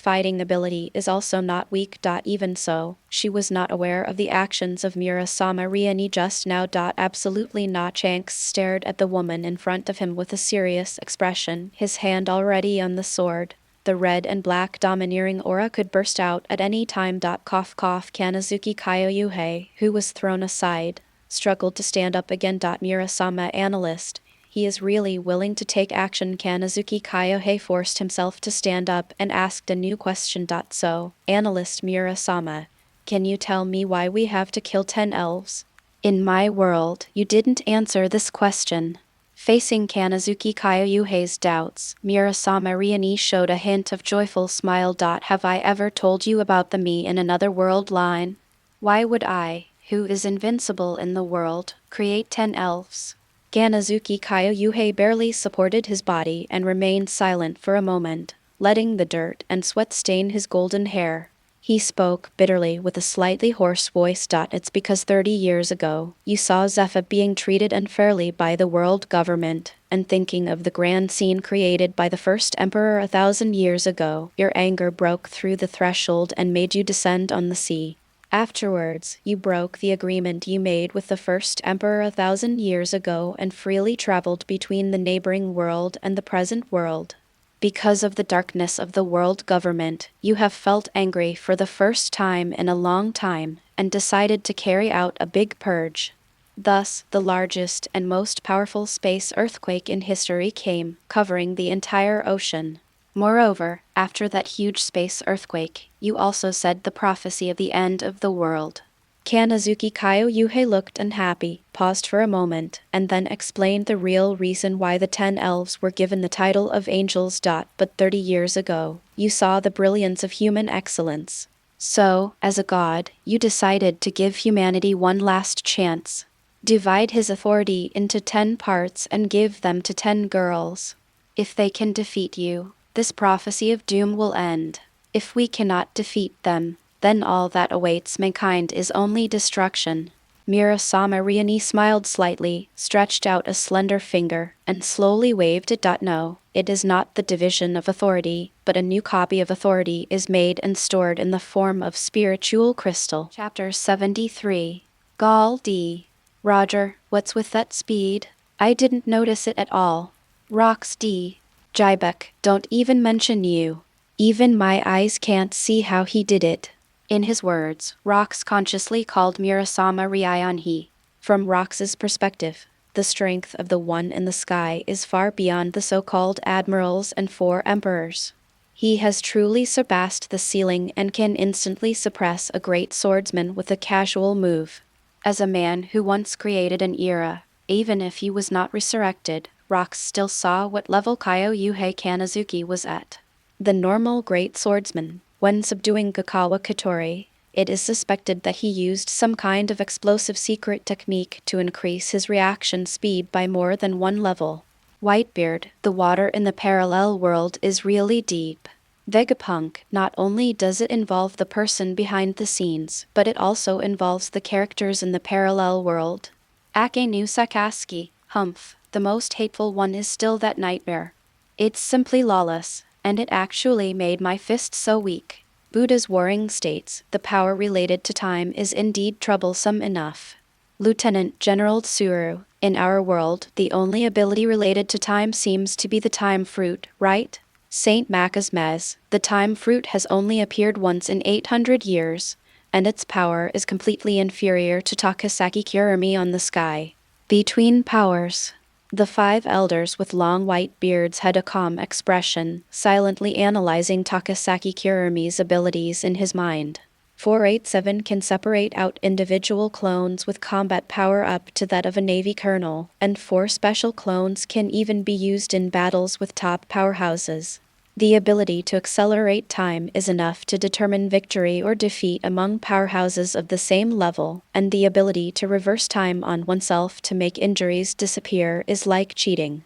fighting ability is also not weak. Even so, she was not aware of the actions of Murasama Riani just now. Absolutely not. Shanks stared at the woman in front of him with a serious expression, his hand already on the sword. The red and black domineering aura could burst out at any time. Cough cough. Kanazuki Kyoyuhei, who was thrown aside, struggled to stand up again. Murasama analyst. He is really willing to take action. Kanazuki Kyohei forced himself to stand up and asked a new question. So, analyst Murasama, can you tell me why we have to kill 10 elves? In my world, you didn't answer this question. Facing Kanazuki Kyoyuhei's doubts, Murasama Riani showed a hint of joyful smile. Have I ever told you about the me in another world line? Why would I, who is invincible in the world, create 10 elves? Kanazuki Kyoyuhei barely supported his body and remained silent for a moment, letting the dirt and sweat stain his golden hair. He spoke bitterly with a slightly hoarse voice. It's because 30 years ago, you saw Zephyr being treated unfairly by the world government, and thinking of the grand scene created by the first emperor 1,000 years ago, your anger broke through the threshold and made you descend on the sea. Afterwards, you broke the agreement you made with the first emperor 1,000 years ago and freely traveled between the neighboring world and the present world. Because of the darkness of the world government, you have felt angry for the first time in a long time, and decided to carry out a big purge. Thus, the largest and most powerful space earthquake in history came, covering the entire ocean. Moreover, after that huge space earthquake, you also said the prophecy of the end of the world. Kanazuki Kyoyuhei looked unhappy, paused for a moment, and then explained the real reason why the 10 elves were given the title of angels. But 30 years ago, you saw the brilliance of human excellence. So, as a god, you decided to give humanity one last chance. Divide his authority into 10 parts and give them to 10 girls. If they can defeat you, this prophecy of doom will end. If we cannot defeat them, then all that awaits mankind is only destruction. Murasama Riani smiled slightly, stretched out a slender finger, and slowly waved it. No, it is not the division of authority, but a new copy of authority is made and stored in the form of spiritual crystal. Chapter 73. Gal D. Roger, what's with that speed? I didn't notice it at all. Rox D. Jibek, don't even mention you. Even my eyes can't see how he did it. In his words, Rox consciously called Murasama Rianhi. From Rox's perspective, the strength of the one in the sky is far beyond the so-called admirals and 4 emperors. He has truly surpassed the ceiling and can instantly suppress a great swordsman with a casual move. As a man who once created an era, even if he was not resurrected, Rox still saw what level Kyoyuhei Kanazuki was at. The normal great swordsman. When subduing Gakawa Katori, it is suspected that he used some kind of explosive secret technique to increase his reaction speed by more than 1 level. Whitebeard, the water in the parallel world is really deep. Vegapunk, not only does it involve the person behind the scenes, but it also involves the characters in the parallel world. Akenu Sakaski, Humph, the most hateful one is still that nightmare. It's simply lawless. And it actually made my fist so weak. Buddha's warring states, the power related to time is indeed troublesome enough. Lieutenant General Tsuru, in our world, the only ability related to time seems to be the time fruit, right? Saint Macasmez, the time fruit has only appeared once in 800 years, and its power is completely inferior to Tokisaki Kurumi on the sky. Between powers. The 5 elders with long white beards had a calm expression, silently analyzing Tokisaki Kurumi's abilities in his mind. 487 can separate out individual clones with combat power up to that of a Navy colonel, and 4 special clones can even be used in battles with top powerhouses. The ability to accelerate time is enough to determine victory or defeat among powerhouses of the same level, and the ability to reverse time on oneself to make injuries disappear is like cheating.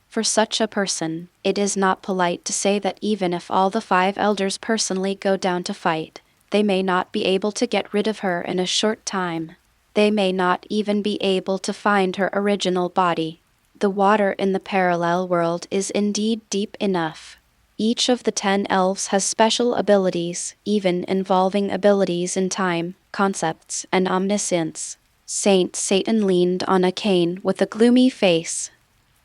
For such a person, it is not polite to say that even if all the 5 elders personally go down to fight, they may not be able to get rid of her in a short time. They may not even be able to find her original body. The water in the parallel world is indeed deep enough. Each of the 10 elves has special abilities, even involving abilities in time, concepts, and omniscience. Saint Satan leaned on a cane with a gloomy face.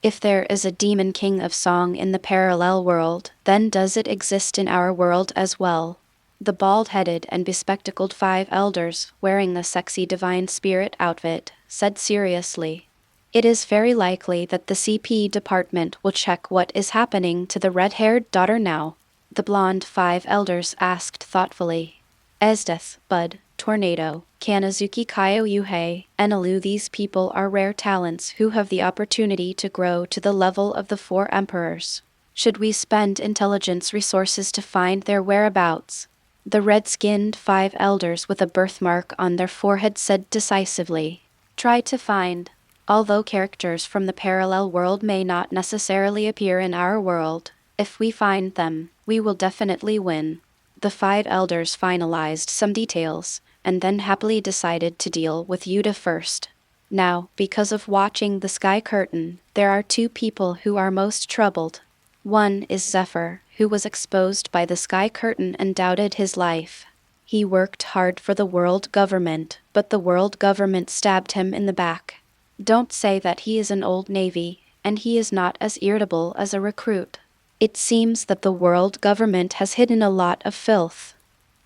If there is a demon king of song in the parallel world, then does it exist in our world as well? The bald-headed and bespectacled 5 elders, wearing the sexy divine spirit outfit, said seriously. It is very likely that the CP department will check what is happening to the red-haired daughter now. The blonde 5 elders asked thoughtfully. Esdeath, Bud, Tornado, Kanazuki Kyoyuhei, and Alu, these people are rare talents who have the opportunity to grow to the level of the 4 emperors. Should we spend intelligence resources to find their whereabouts? The red-skinned 5 elders with a birthmark on their forehead said decisively. Try to find. Although characters from the parallel world may not necessarily appear in our world, if we find them, we will definitely win. The 5 elders finalized some details, and then happily decided to deal with Yuta first. Now, because of watching the Sky Curtain, there are 2 people who are most troubled. One is Zephyr, who was exposed by the Sky Curtain and doubted his life. He worked hard for the world government, but the world government stabbed him in the back. Don't say that he is an old navy, and he is not as irritable as a recruit. It seems that the world government has hidden a lot of filth.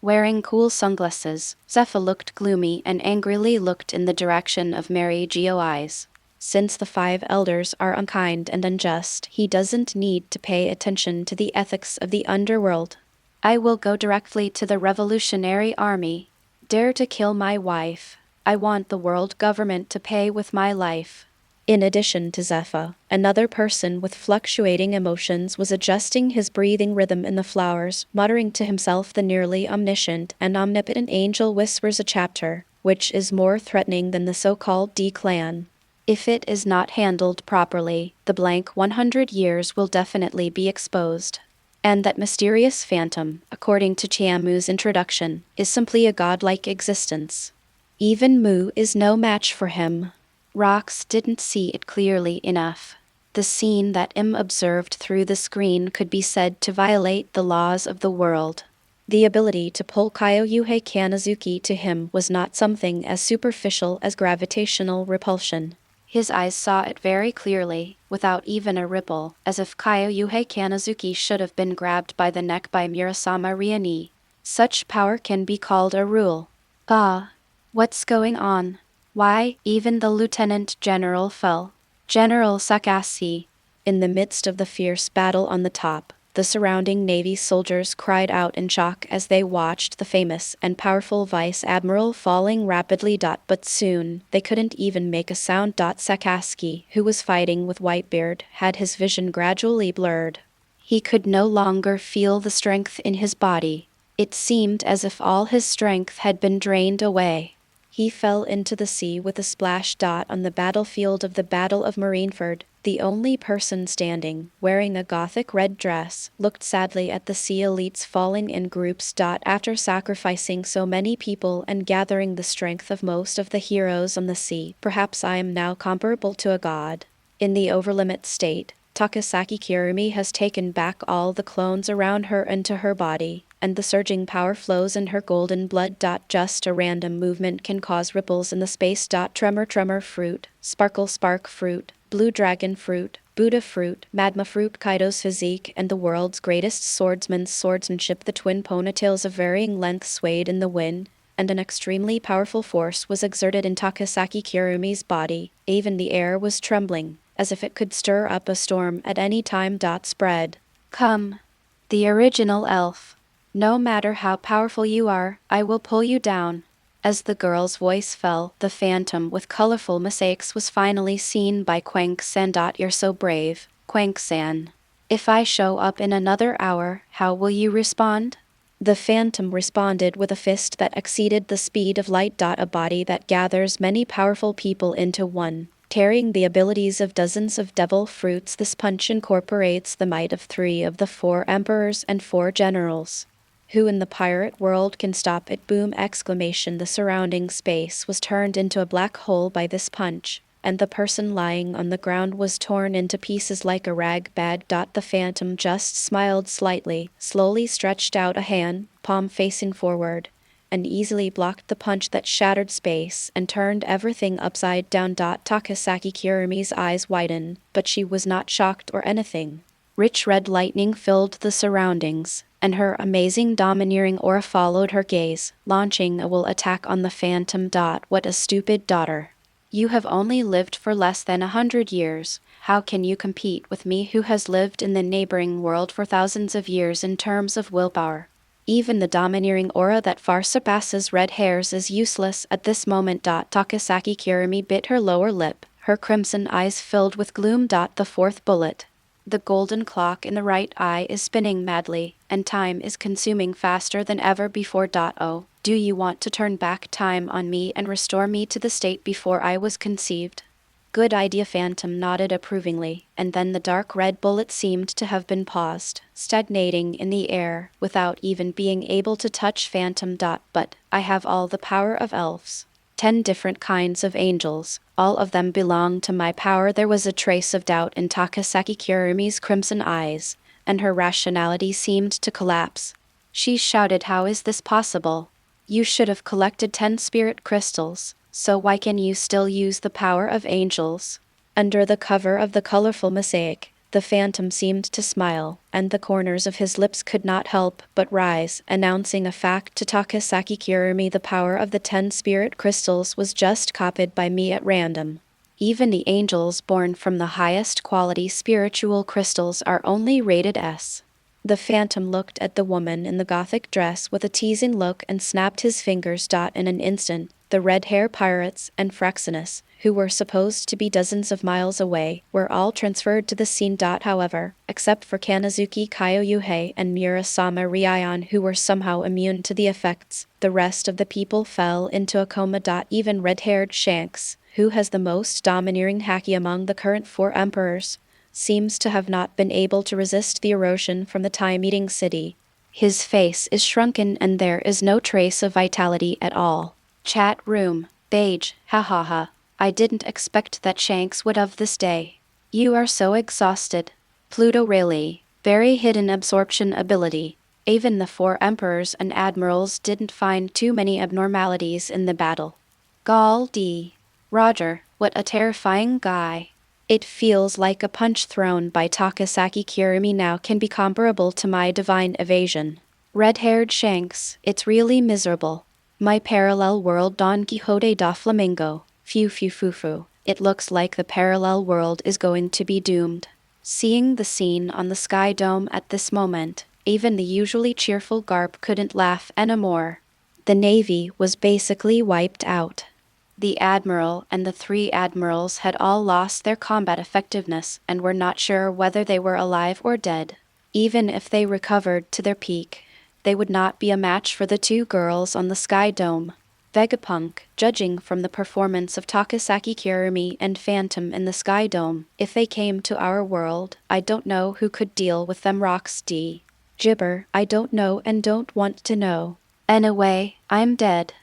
Wearing cool sunglasses, Zephyr looked gloomy and angrily looked in the direction of Mary Geo eyes. Since the 5 elders are unkind and unjust, he doesn't need to pay attention to the ethics of the underworld. I will go directly to the Revolutionary Army. Dare to kill my wife. I want the world government to pay with my life. In addition to Zephyr, another person with fluctuating emotions was adjusting his breathing rhythm in the flowers, muttering to himself. The nearly omniscient and omnipotent angel whispers a chapter, which is more threatening than the so-called D-clan. If it is not handled properly, the blank 100 years will definitely be exposed. And that mysterious phantom, according to Chiamu's introduction, is simply a godlike existence. Even Mu is no match for him. Rox didn't see it clearly enough. The scene that Im observed through the screen could be said to violate the laws of the world. The ability to pull Kyoyuhei Kanazuki to him was not something as superficial as gravitational repulsion. His eyes saw it very clearly, without even a ripple, as if Kyoyuhei Kanazuki should have been grabbed by the neck by Murasama Riani. Such power can be called a rule. What's going on? Why, even the lieutenant general fell. General Sakasi. In the midst of the fierce battle on the top, the surrounding Navy soldiers cried out in shock as they watched the famous and powerful Vice Admiral falling rapidly. But soon, they couldn't even make a sound. Sakasi, who was fighting with Whitebeard, had his vision gradually blurred. He could no longer feel the strength in his body. It seemed as if all his strength had been drained away. He fell into the sea with a splash. On the battlefield of the Battle of Marineford, the only person standing, wearing a gothic red dress, looked sadly at the sea elites falling in groups. After sacrificing so many people and gathering the strength of most of the heroes on the sea, perhaps I am now comparable to a god. In the overlimit state, Tokisaki Kurumi has taken back all the clones around her into her body, and the surging power flows in her golden blood. Just a random movement can cause ripples in the space. Tremor fruit, spark fruit, blue dragon fruit, Buddha fruit, magma fruit, Kaido's physique, and the world's greatest swordsman's swordsmanship. The twin ponytails of varying length swayed in the wind, and an extremely powerful force was exerted in Tokisaki Kurumi's body. Even the air was trembling, as if it could stir up a storm at any time. Spread. Come. The original elf. No matter how powerful you are, I will pull you down. As the girl's voice fell, the phantom with colorful mosaics was finally seen by Quank-san. You're so brave, Quank-san. If I show up in another hour, how will you respond? The phantom responded with a fist that exceeded the speed of light. A body that gathers many powerful people into one, carrying the abilities of dozens of devil fruits. This punch incorporates the might of 3 of the 4 emperors and 4 generals. Who in the pirate world can stop it? Boom! Exclamation. The surrounding space was turned into a black hole by this punch, and the person lying on the ground was torn into pieces like a rag bag. The phantom just smiled slightly, slowly stretched out a hand, palm facing forward, and easily blocked the punch that shattered space and turned everything upside down. Tokisaki Kurumi's eyes widened, but she was not shocked or anything. Rich red lightning filled the surroundings, and her amazing domineering aura followed her gaze, launching a will attack on the phantom. What a stupid daughter. You have only lived for less than 100 years. How can you compete with me who has lived in the neighboring world for thousands of years in terms of willpower? Even the domineering aura that far surpasses red hairs is useless at this moment. Tokisaki Kurumi bit her lower lip, her crimson eyes filled with gloom. The fourth bullet. The golden clock in the right eye is spinning madly, and time is consuming faster than ever before. Oh, do you want to turn back time on me and restore me to the state before I was conceived? Good idea. Phantom nodded approvingly, and then the dark red bullet seemed to have been paused, stagnating in the air, without even being able to touch Phantom. But I have all the power of elves. 10 different kinds of angels, all of them belong to my power. There was a trace of doubt in Tokisaki Kurumi's crimson eyes, and her rationality seemed to collapse. She shouted, "How is this possible? You should have collected 10 spirit crystals, so why can you still use the power of angels?" Under the cover of the colorful mosaic, the phantom seemed to smile, and the corners of his lips could not help but rise, announcing a fact to Tokisaki Kurumi: the power of the 10 spirit crystals was just copied by me at random. Even the angels born from the highest quality spiritual crystals are only rated S. The phantom looked at the woman in the gothic dress with a teasing look and snapped his fingers. In an instant, the red-hair pirates and Fraxinus, who were supposed to be dozens of miles away, were all transferred to the scene. However, except for Kanazuki Kyoyuhei and Murasama Ryan, who were somehow immune to the effects, the rest of the people fell into a coma. Even red-haired Shanks, who has the most domineering haki among the current 4 emperors, seems to have not been able to resist the erosion from the time-eating city. His face is shrunken and there is no trace of vitality at all. Chat room. Beige. Ha ha ha. I didn't expect that Shanks would have this day. You are so exhausted. Pluto really. Very hidden absorption ability. Even the 4 emperors and admirals didn't find too many abnormalities in the battle. Gall D. Roger, what a terrifying guy. It feels like a punch thrown by Tokisaki Kurumi now can be comparable to my divine evasion. Red-haired Shanks, it's really miserable. My parallel world. Don Quixote da Flamingo. Phew phew phew phew. It looks like the parallel world is going to be doomed. Seeing the scene on the Sky Dome at this moment, even the usually cheerful Garp couldn't laugh anymore. The Navy was basically wiped out. The Admiral and the 3 admirals had all lost their combat effectiveness and were not sure whether they were alive or dead. Even if they recovered to their peak, they would not be a match for the 2 girls on the Sky Dome. Vegapunk, judging from the performance of Tokisaki Kurumi and Phantom in the Sky Dome, if they came to our world, I don't know who could deal with them. Rocks D. Gibber, I don't know and don't want to know. Anyway, I'm dead.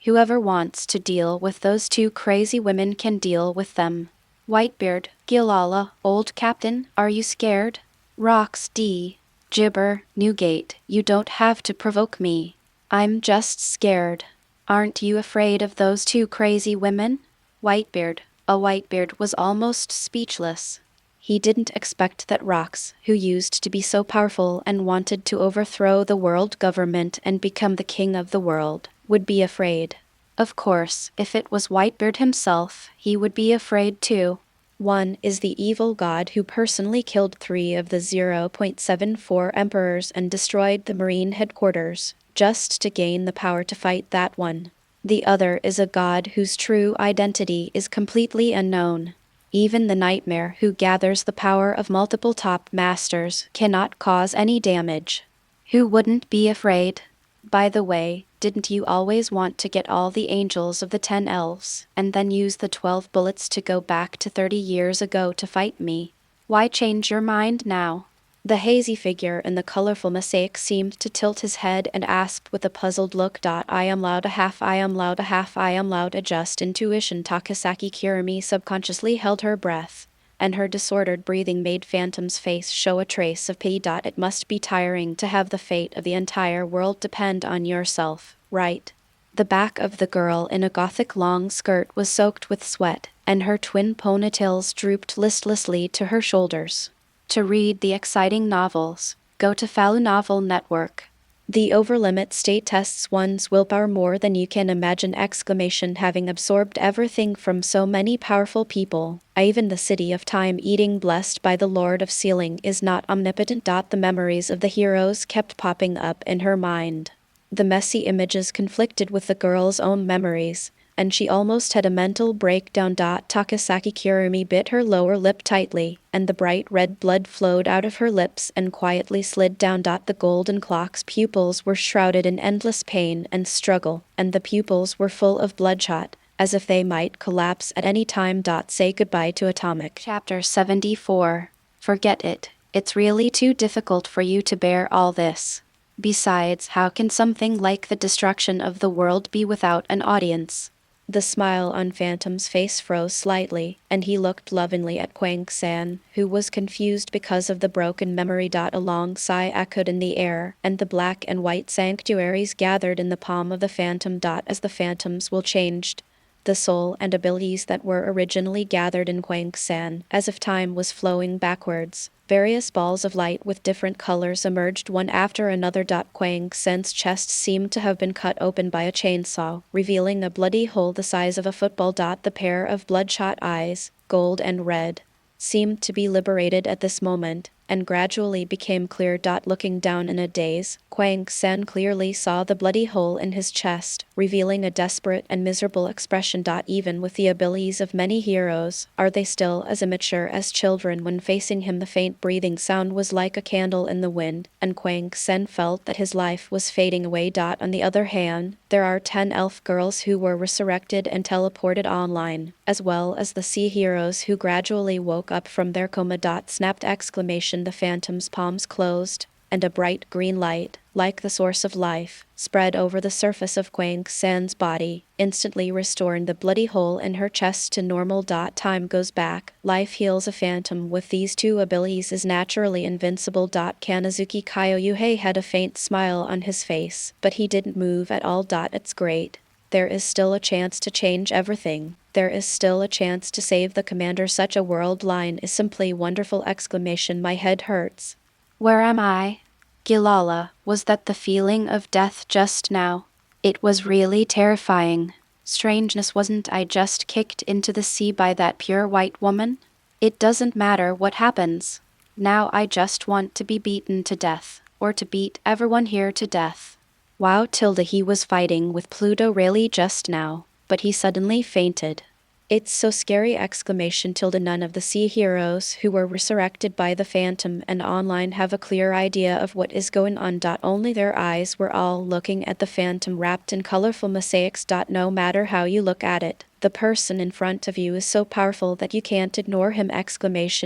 Whoever wants to deal with those 2 crazy women can deal with them. Whitebeard, Gilala, old captain, are you scared? Rocks D. Gibber, Newgate, you don't have to provoke me. I'm just scared. Aren't you afraid of those 2 crazy women? Whitebeard. Whitebeard was almost speechless. He didn't expect that Rox, who used to be so powerful and wanted to overthrow the world government and become the king of the world, would be afraid. Of course, if it was Whitebeard himself, he would be afraid too. One is the evil god who personally killed 3 of the 0.74 emperors and destroyed the marine headquarters, just to gain the power to fight that one. The other is a god whose true identity is completely unknown. Even the nightmare who gathers the power of multiple top masters cannot cause any damage. Who wouldn't be afraid? By the way, didn't you always want to get all the angels of the 10 elves, and then use the 12 bullets to go back to 30 years ago to fight me? Why change your mind now? The hazy figure in the colorful mosaic seemed to tilt his head and asked with a puzzled look. I am loud a half, I am loud a half, I am loud a just intuition. Tokisaki Kurumi subconsciously held her breath, and her disordered breathing made Phantom's face show a trace of pity. It must be tiring to have the fate of the entire world depend on yourself, right? The back of the girl in a gothic long skirt was soaked with sweat, and her twin ponytails drooped listlessly to her shoulders. To read the exciting novels, go to Falu Novel Network. The overlimit state tests one's willpower more than you can imagine! Having absorbed everything from so many powerful people, even the city of time eating blessed by the Lord of Sealing is not omnipotent. The memories of the heroes kept popping up in her mind. The messy images conflicted with the girl's own memories, and she almost had a mental breakdown. Tokisaki Kurumi bit her lower lip tightly, and the bright red blood flowed out of her lips and quietly slid down. The golden clock's pupils were shrouded in endless pain and struggle, and the pupils were full of bloodshot, as if they might collapse at any time. Say goodbye to Atomic. Chapter 74. Forget it. It's really too difficult for you to bear all this. Besides, how can something like the destruction of the world be without an audience? The smile on Phantom's face froze slightly, and he looked lovingly at Kwang-san, who was confused because of the broken memory. A long sigh echoed in the air, and the black and white sanctuaries gathered in the palm of the Phantom. As the Phantoms will changed, the soul and abilities that were originally gathered in Kwang-san, as if time was flowing backwards. Various balls of light with different colors emerged one after another. Kwang-san's chest seemed to have been cut open by a chainsaw, revealing a bloody hole the size of a football. The pair of bloodshot eyes, gold and red, seemed to be liberated at this moment, and gradually became clear. Looking down in a daze, Kwang-san clearly saw the bloody hole in his chest, revealing a desperate and miserable expression. Even with the abilities of many heroes, are they still as immature as children? When facing him, the faint breathing sound was like a candle in the wind, and Kwang-san felt that his life was fading away. On the other hand, there are 10 elf girls who were resurrected and teleported online, as well as the sea heroes who gradually woke up from their coma. Snapped exclamation. The Phantom's palms closed, and a bright green light, like the source of life, spread over the surface of Kwang-san's body, instantly restoring the bloody hole in her chest to normal. Time goes back. Life heals. A Phantom with these two abilities is naturally invincible. Kanazuki Kyoyuhei had a faint smile on his face, but he didn't move at all. It's great. There is still a chance to change everything. There is still a chance to save the commander. Such a world line is simply wonderful! My head hurts. Where am I? Gilala, was that the feeling of death just now? It was really terrifying. Strangeness, wasn't I just kicked into the sea by that pure white woman? It doesn't matter what happens. Now I just want to be beaten to death, or to beat everyone here to death. Wow! He was fighting with Pluto really just now, but he suddenly fainted. It's so scary! None of the sea heroes who were resurrected by the Phantom and online have a clear idea of what is going on. Only their eyes were all looking at the Phantom wrapped in colorful mosaics. No matter how you look at it, the person in front of you is so powerful that you can't ignore him!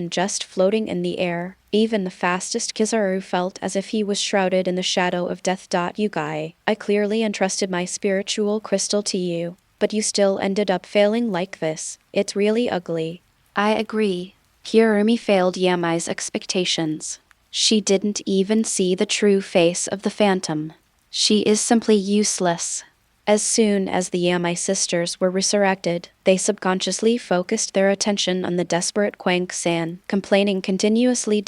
Just floating in the air. Even the fastest Kizaru felt as if he was shrouded in the shadow of death. You guy, I clearly entrusted my spiritual crystal to you, but you still ended up failing like this. It's really ugly. I agree. Kurumi failed Yamai's expectations. She didn't even see the true face of the Phantom. She is simply useless. As soon as the Yamai sisters were resurrected, they subconsciously focused their attention on the desperate Kwang-san, complaining continuously.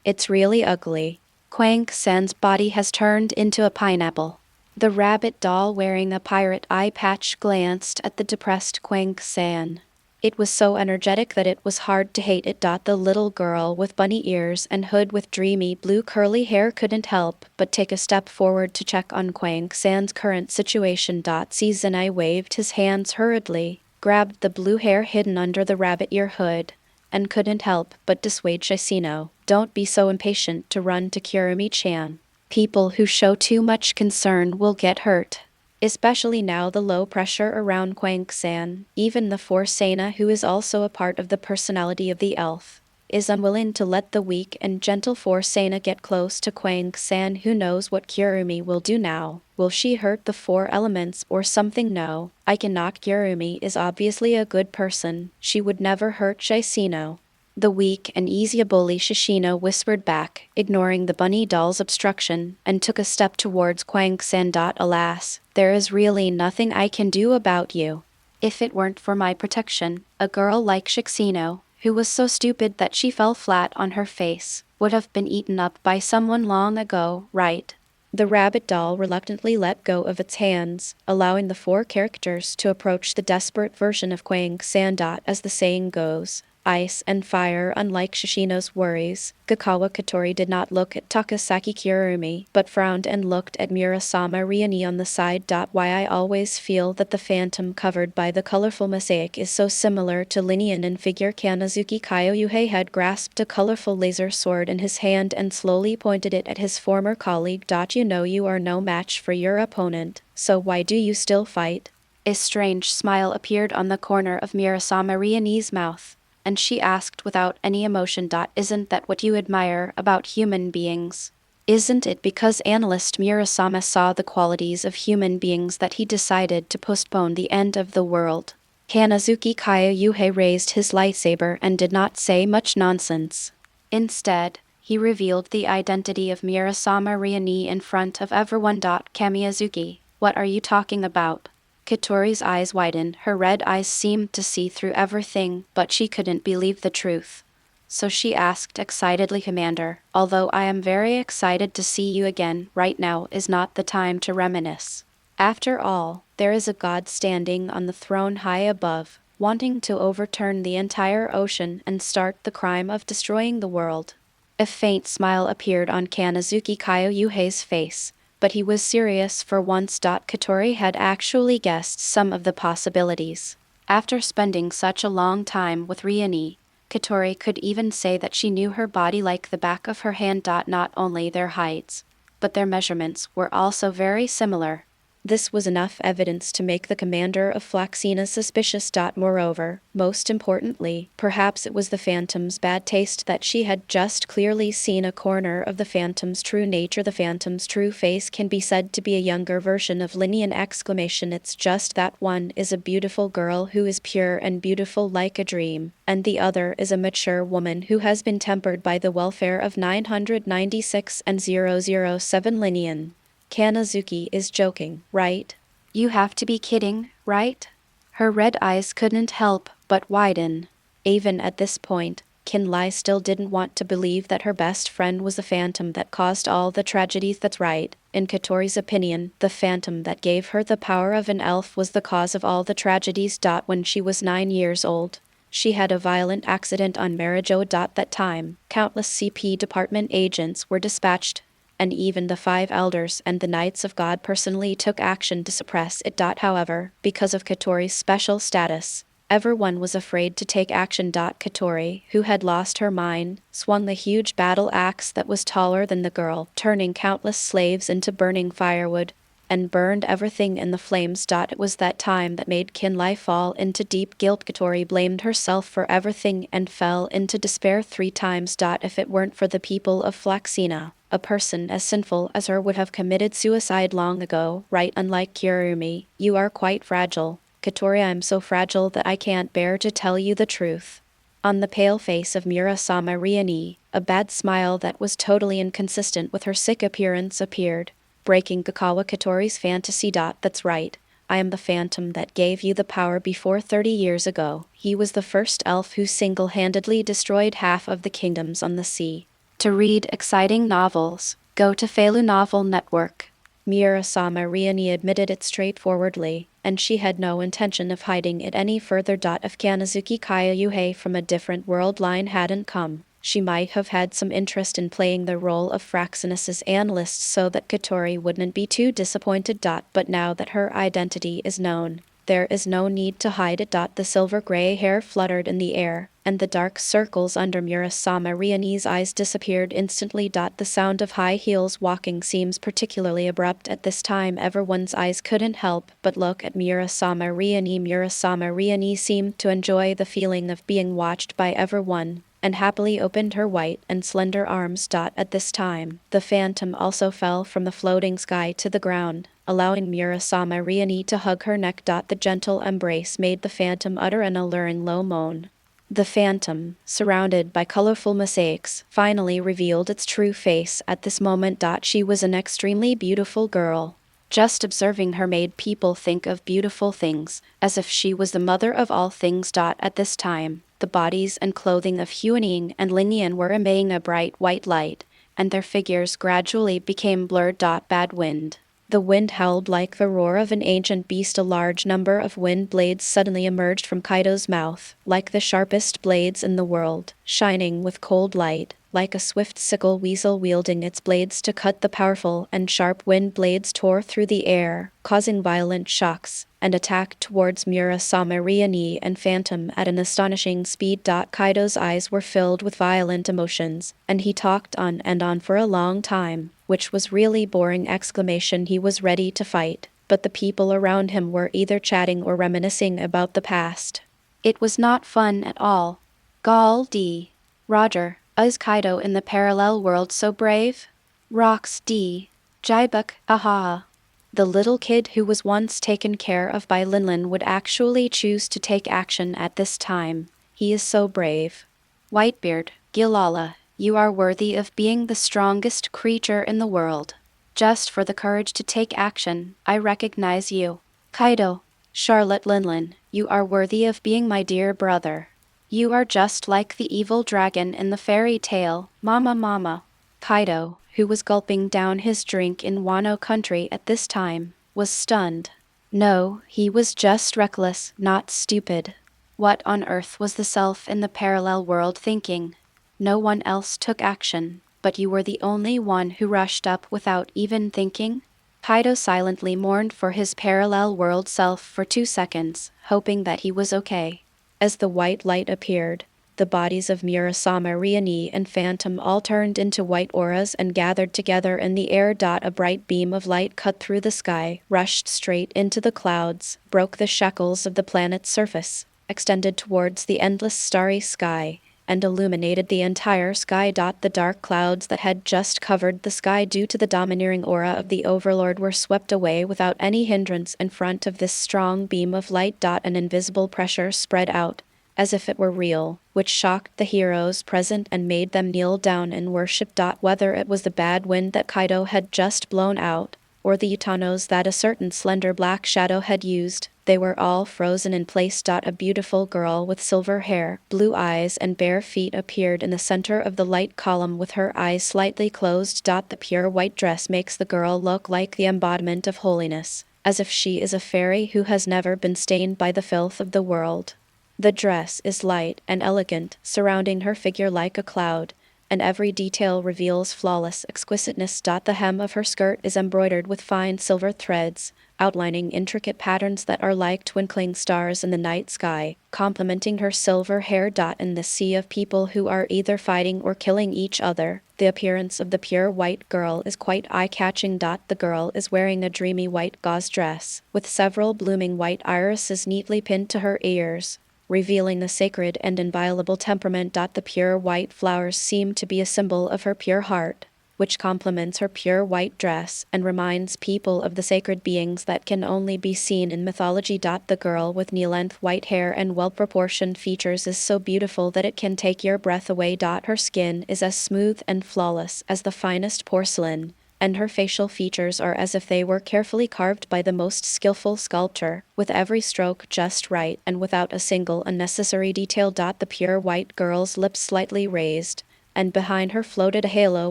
It's really ugly. Kwang-san's body has turned into a pineapple. The rabbit doll wearing a pirate eye patch glanced at the depressed Kwang-san. It was so energetic that it was hard to hate it. The little girl with bunny ears and hood with dreamy blue curly hair couldn't help but take a step forward to check on Kwang-san's current situation. Seasonai waved his hands hurriedly, grabbed the blue hair hidden under the rabbit ear hood, and couldn't help but dissuade Shishino. Don't be so impatient to run to Kurumi-chan. People who show too much concern will get hurt. Especially now the low pressure around Kwang-san, even the Force Sena, who is also a part of the personality of the elf. is unwilling to let the weak and gentle Forsaina get close to Kwang-san. Who knows what Kurumi will do now? Will she hurt the four elements or something? No, I cannot. Kurumi is obviously a good person. She would never hurt Shishino. The weak and easy bully Shishino whispered back, ignoring the bunny doll's obstruction, and took a step towards Kwang-san. Alas, there is really nothing I can do about you. If it weren't for my protection, a girl like Shishino, who was so stupid that she fell flat on her face, would have been eaten up by someone long ago, right? The rabbit doll reluctantly let go of its hands, allowing the four characters to approach the desperate version of Kwang-san. As the saying goes, ice and fire. Unlike Shishino's worries, Gakawa Katori did not look at Tokisaki Kurumi, but frowned and looked at Murasama Riani on the side. Why I always feel that the phantom covered by the colorful mosaic is so similar to Linian in figure. Kanazuki Kyoyuhei had grasped a colorful laser sword in his hand and slowly pointed it at his former colleague. You know you are no match for your opponent, so why do you still fight? A strange smile appeared on the corner of Murasama Riani's mouth, and she asked without any emotion. Isn't that what you admire about human beings? Isn't it because analyst Murasama saw the qualities of human beings that he decided to postpone the end of the world? Kanazuki Kyoyuhei raised his lightsaber and did not say much nonsense. Instead, he revealed the identity of Murasama Riani in front of everyone. Kamiyazuki, what are you talking about? Katori's eyes widened. Her red eyes seemed to see through everything, but she couldn't believe the truth. So she asked excitedly, Commander, although I am very excited to see you again, right now is not the time to reminisce. After all, there is a god standing on the throne high above, wanting to overturn the entire ocean and start the crime of destroying the world. A faint smile appeared on Kanazuki Kyoyuhei's face, but he was serious for once. Katori had actually guessed some of the possibilities. After spending such a long time with Riani, Katori could even say that she knew her body like the back of her hand. Not only their heights, but their measurements were also very similar. This was enough evidence to make the commander of Flaxina suspicious. Moreover, most importantly, perhaps it was the phantom's bad taste that she had just clearly seen a corner of the phantom's true nature. The phantom's true face can be said to be a younger version of Linian! It's just that one is a beautiful girl who is pure and beautiful like a dream, and the other is a mature woman who has been tempered by the welfare of 996 and 007 Linian. Kanazuki is joking, right? You have to be kidding, right? Her red eyes couldn't help but widen. Even at this point, Kinlai still didn't want to believe that her best friend was the phantom that caused all the tragedies. That's right. In Katori's opinion, the phantom that gave her the power of an elf was the cause of all the tragedies. When she was 9 years old, she had a violent accident on Marijo. That time, countless CP department agents were dispatched, and even the 5 elders and the Knights of God personally took action to suppress it. However, because of Katori's special status, everyone was afraid to take action. Katori, who had lost her mind, swung the huge battle axe that was taller than the girl, turning countless slaves into burning firewood, and burned everything in the flames. It was that time that made Kinlai fall into deep guilt. Katori blamed herself for everything and fell into despair 3 times. If it weren't for the people of Flaxina, a person as sinful as her would have committed suicide long ago, right? Unlike Kurumi, you are quite fragile. Katori, I'm so fragile that I can't bear to tell you the truth. On the pale face of Murasama Riani, a bad smile that was totally inconsistent with her sick appearance appeared, breaking Gakawa Katori's fantasy. That's right. I am the phantom that gave you the power before 30 years ago. He was the first elf who single-handedly destroyed half of the kingdoms on the sea. To read exciting novels, go to Feilu Novel Network. Murasama Riani admitted it straightforwardly, and she had no intention of hiding it any further. If Kanazuki Kyoyuhei from a different world line hadn't come, she might have had some interest in playing the role of Fraxinus's analyst so that Katori wouldn't be too disappointed. But now that her identity is known, there is no need to hide it. The silver-gray hair fluttered in the air, and the dark circles under Murasama Riani's eyes disappeared instantly. The sound of high heels walking seems particularly abrupt at this time. Everyone's eyes couldn't help but look at Murasama Riani. Murasama Riani seemed to enjoy the feeling of being watched by everyone. and happily opened her white and slender arms. At this time, the phantom also fell from the floating sky to the ground, allowing Murasame Riani to hug her neck. The gentle embrace made the phantom utter an alluring low moan. The phantom, surrounded by colorful mosaics, finally revealed its true face at this moment. She was an extremely beautiful girl. Just observing her made people think of beautiful things, as if she was the mother of all things. At this time, the bodies and clothing of Huaning and Lingyan were emitting a bright white light, and their figures gradually became blurred. Bad wind. The wind howled like the roar of an ancient beast. A large number of wind blades suddenly emerged from Kaido's mouth, like the sharpest blades in the world, shining with cold light, like a swift sickle weasel wielding its blades to cut. The powerful and sharp wind blades tore through the air, causing violent shocks, and attacked towards Murasame Riani and Phantom at an astonishing speed. Kaido's eyes were filled with violent emotions, and he talked on and on for a long time, which was really boring. He was ready to fight, but the people around him were either chatting or reminiscing about the past. It was not fun at all. Gal D. Roger, is Kaido in the parallel world so brave? Rox D. Jibuk, aha. The little kid who was once taken care of by Linlin would actually choose to take action at this time. He is so brave. Whitebeard, Gilala, you are worthy of being the strongest creature in the world. Just for the courage to take action, I recognize you. Kaido, Charlotte Linlin, you are worthy of being my dear brother. You are just like the evil dragon in the fairy tale, Mama. Kaido, who was gulping down his drink in Wano country at this time, was stunned. No, he was just reckless, not stupid. What on earth was the self in the parallel world thinking? No one else took action, but you were the only one who rushed up without even thinking? Kaido silently mourned for his parallel world self for 2 seconds, hoping that he was okay. As the white light appeared, the bodies of Murasame Riani and Phantom all turned into white auras and gathered together in the air. A bright beam of light cut through the sky, rushed straight into the clouds, broke the shackles of the planet's surface, extended towards the endless starry sky, and illuminated the entire sky. The dark clouds that had just covered the sky due to the domineering aura of the Overlord were swept away without any hindrance in front of this strong beam of light. An invisible pressure spread out, as if it were real, which shocked the heroes present and made them kneel down in worship. Whether it was the bad wind that Kaido had just blown out, or the Utanos that a certain slender black shadow had used, they were all frozen in place. A beautiful girl with silver hair, blue eyes, and bare feet appeared in the center of the light column with her eyes slightly closed. The pure white dress makes the girl look like the embodiment of holiness, as if she is a fairy who has never been stained by the filth of the world. The dress is light and elegant, surrounding her figure like a cloud, and every detail reveals flawless exquisiteness. The hem of her skirt is embroidered with fine silver threads, outlining intricate patterns that are like twinkling stars in the night sky, complementing her silver hair. In the sea of people who are either fighting or killing each other, the appearance of the pure white girl is quite eye-catching. The girl is wearing a dreamy white gauze dress, with several blooming white irises neatly pinned to her ears, revealing the sacred and inviolable temperament. The pure white flowers seem to be a symbol of her pure heart, which complements her pure white dress and reminds people of the sacred beings that can only be seen in mythology. The girl with knee-length white hair and well-proportioned features is so beautiful that it can take your breath away. Her skin is as smooth and flawless as the finest porcelain, and her facial features are as if they were carefully carved by the most skillful sculptor, with every stroke just right and without a single unnecessary detail. The pure white girl's lips slightly raised, and behind her floated a halo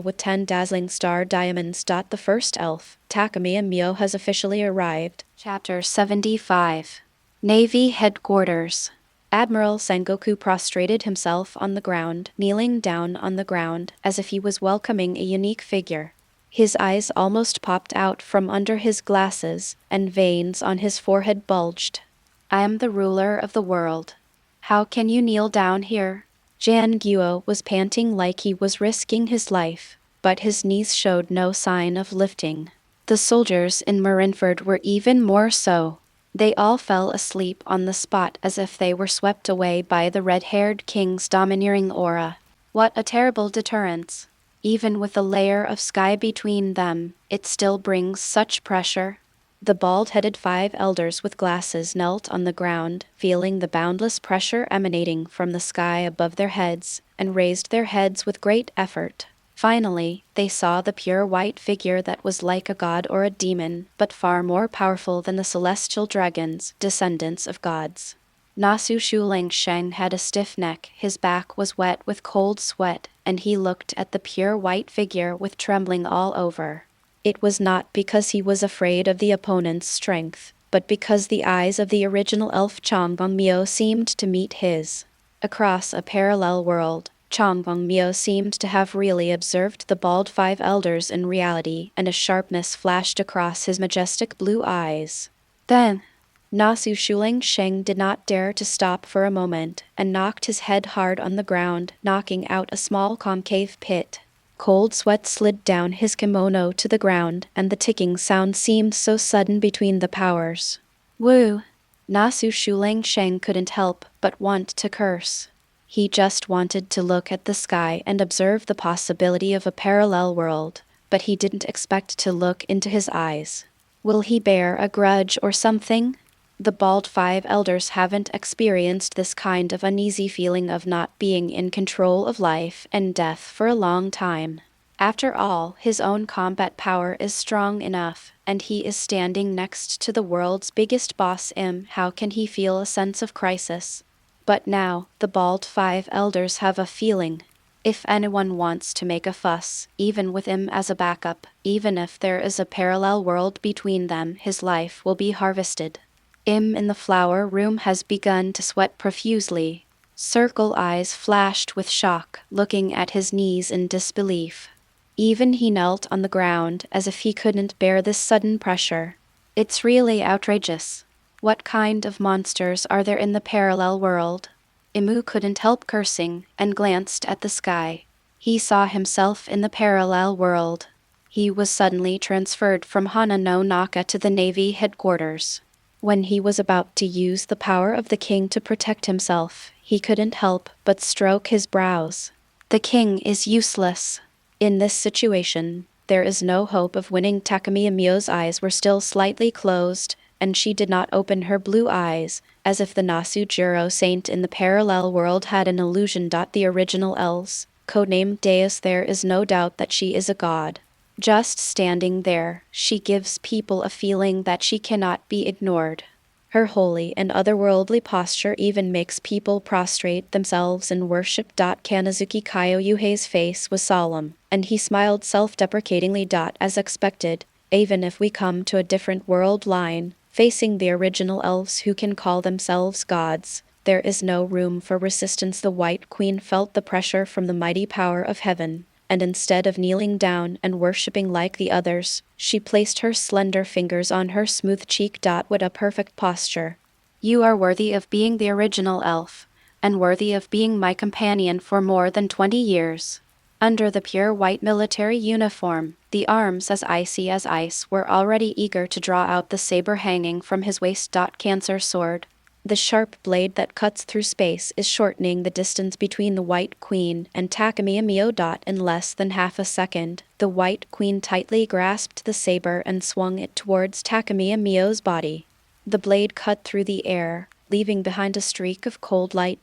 with 10 dazzling star diamonds. The first elf, Takumi and Mio, has officially arrived. Chapter 75. Navy Headquarters. Admiral Sengoku prostrated himself on the ground, kneeling down on the ground, as if he was welcoming a unique figure. His eyes almost popped out from under his glasses, and veins on his forehead bulged. I am the ruler of the world. How can you kneel down here? Jan Guo was panting like he was risking his life, but his knees showed no sign of lifting. The soldiers in Marineford were even more so. They all fell asleep on the spot as if they were swept away by the red-haired king's domineering aura. What a terrible deterrence. Even with a layer of sky between them, it still brings such pressure. The bald-headed 5 elders with glasses knelt on the ground, feeling the boundless pressure emanating from the sky above their heads, and raised their heads with great effort. Finally, they saw the pure white figure that was like a god or a demon, but far more powerful than the celestial dragons, descendants of gods. Nasu Shulangsheng had a stiff neck, his back was wet with cold sweat, and he looked at the pure white figure with trembling all over. It was not because he was afraid of the opponent's strength, but because the eyes of the original elf Changbong Mio seemed to meet his. Across a parallel world, Changbong Mio seemed to have really observed the bald 5 elders in reality, and a sharpness flashed across his majestic blue eyes. Then, Nasu Shulangsheng did not dare to stop for a moment, and knocked his head hard on the ground, knocking out a small concave pit. Cold sweat slid down his kimono to the ground, and the ticking sound seemed so sudden between the powers. Woo! Nasu Shulangsheng couldn't help but want to curse. He just wanted to look at the sky and observe the possibility of a parallel world, but he didn't expect to look into his eyes. Will he bear a grudge or something? The bald 5 elders haven't experienced this kind of uneasy feeling of not being in control of life and death for a long time. After all, his own combat power is strong enough, and he is standing next to the world's biggest boss. How can he feel a sense of crisis? But now, the bald 5 elders have a feeling. If anyone wants to make a fuss, even with him as a backup, even if there is a parallel world between them, his life will be harvested. In the flower room has begun to sweat profusely. Circle eyes flashed with shock, looking at his knees in disbelief. Even he knelt on the ground, as if he couldn't bear this sudden pressure. It's really outrageous. What kind of monsters are there in the parallel world? Imu couldn't help cursing, and glanced at the sky. He saw himself in the parallel world. He was suddenly transferred from Hana no Naka to the Navy headquarters. When he was about to use the power of the king to protect himself, he couldn't help but stroke his brows. The king is useless. In this situation, there is no hope of winning. Takamiya Mio's eyes were still slightly closed, and she did not open her blue eyes, as if the Nasu Juro saint in the parallel world had an illusion. The original elves, codenamed Deus, there is no doubt that she is a god. Just standing there, she gives people a feeling that she cannot be ignored. Her holy and otherworldly posture even makes people prostrate themselves in worship. Kanazuki Kyoyuhei's face was solemn, and he smiled self-deprecatingly. As expected, even if we come to a different world line, facing the original elves who can call themselves gods, there is no room for resistance. The White Queen felt the pressure from the mighty power of heaven, and instead of kneeling down and worshipping like the others, she placed her slender fingers on her smooth cheek. What a perfect posture. You are worthy of being the original elf, and worthy of being my companion for more than 20 years. Under the pure white military uniform, the arms as icy as ice were already eager to draw out the saber hanging from his waist. Cancer sword. The sharp blade that cuts through space is shortening the distance between the White Queen and Takamiya Mio. In less than half a second, the White Queen tightly grasped the saber and swung it towards Takamiya Mio's body. The blade cut through the air, leaving behind a streak of cold light.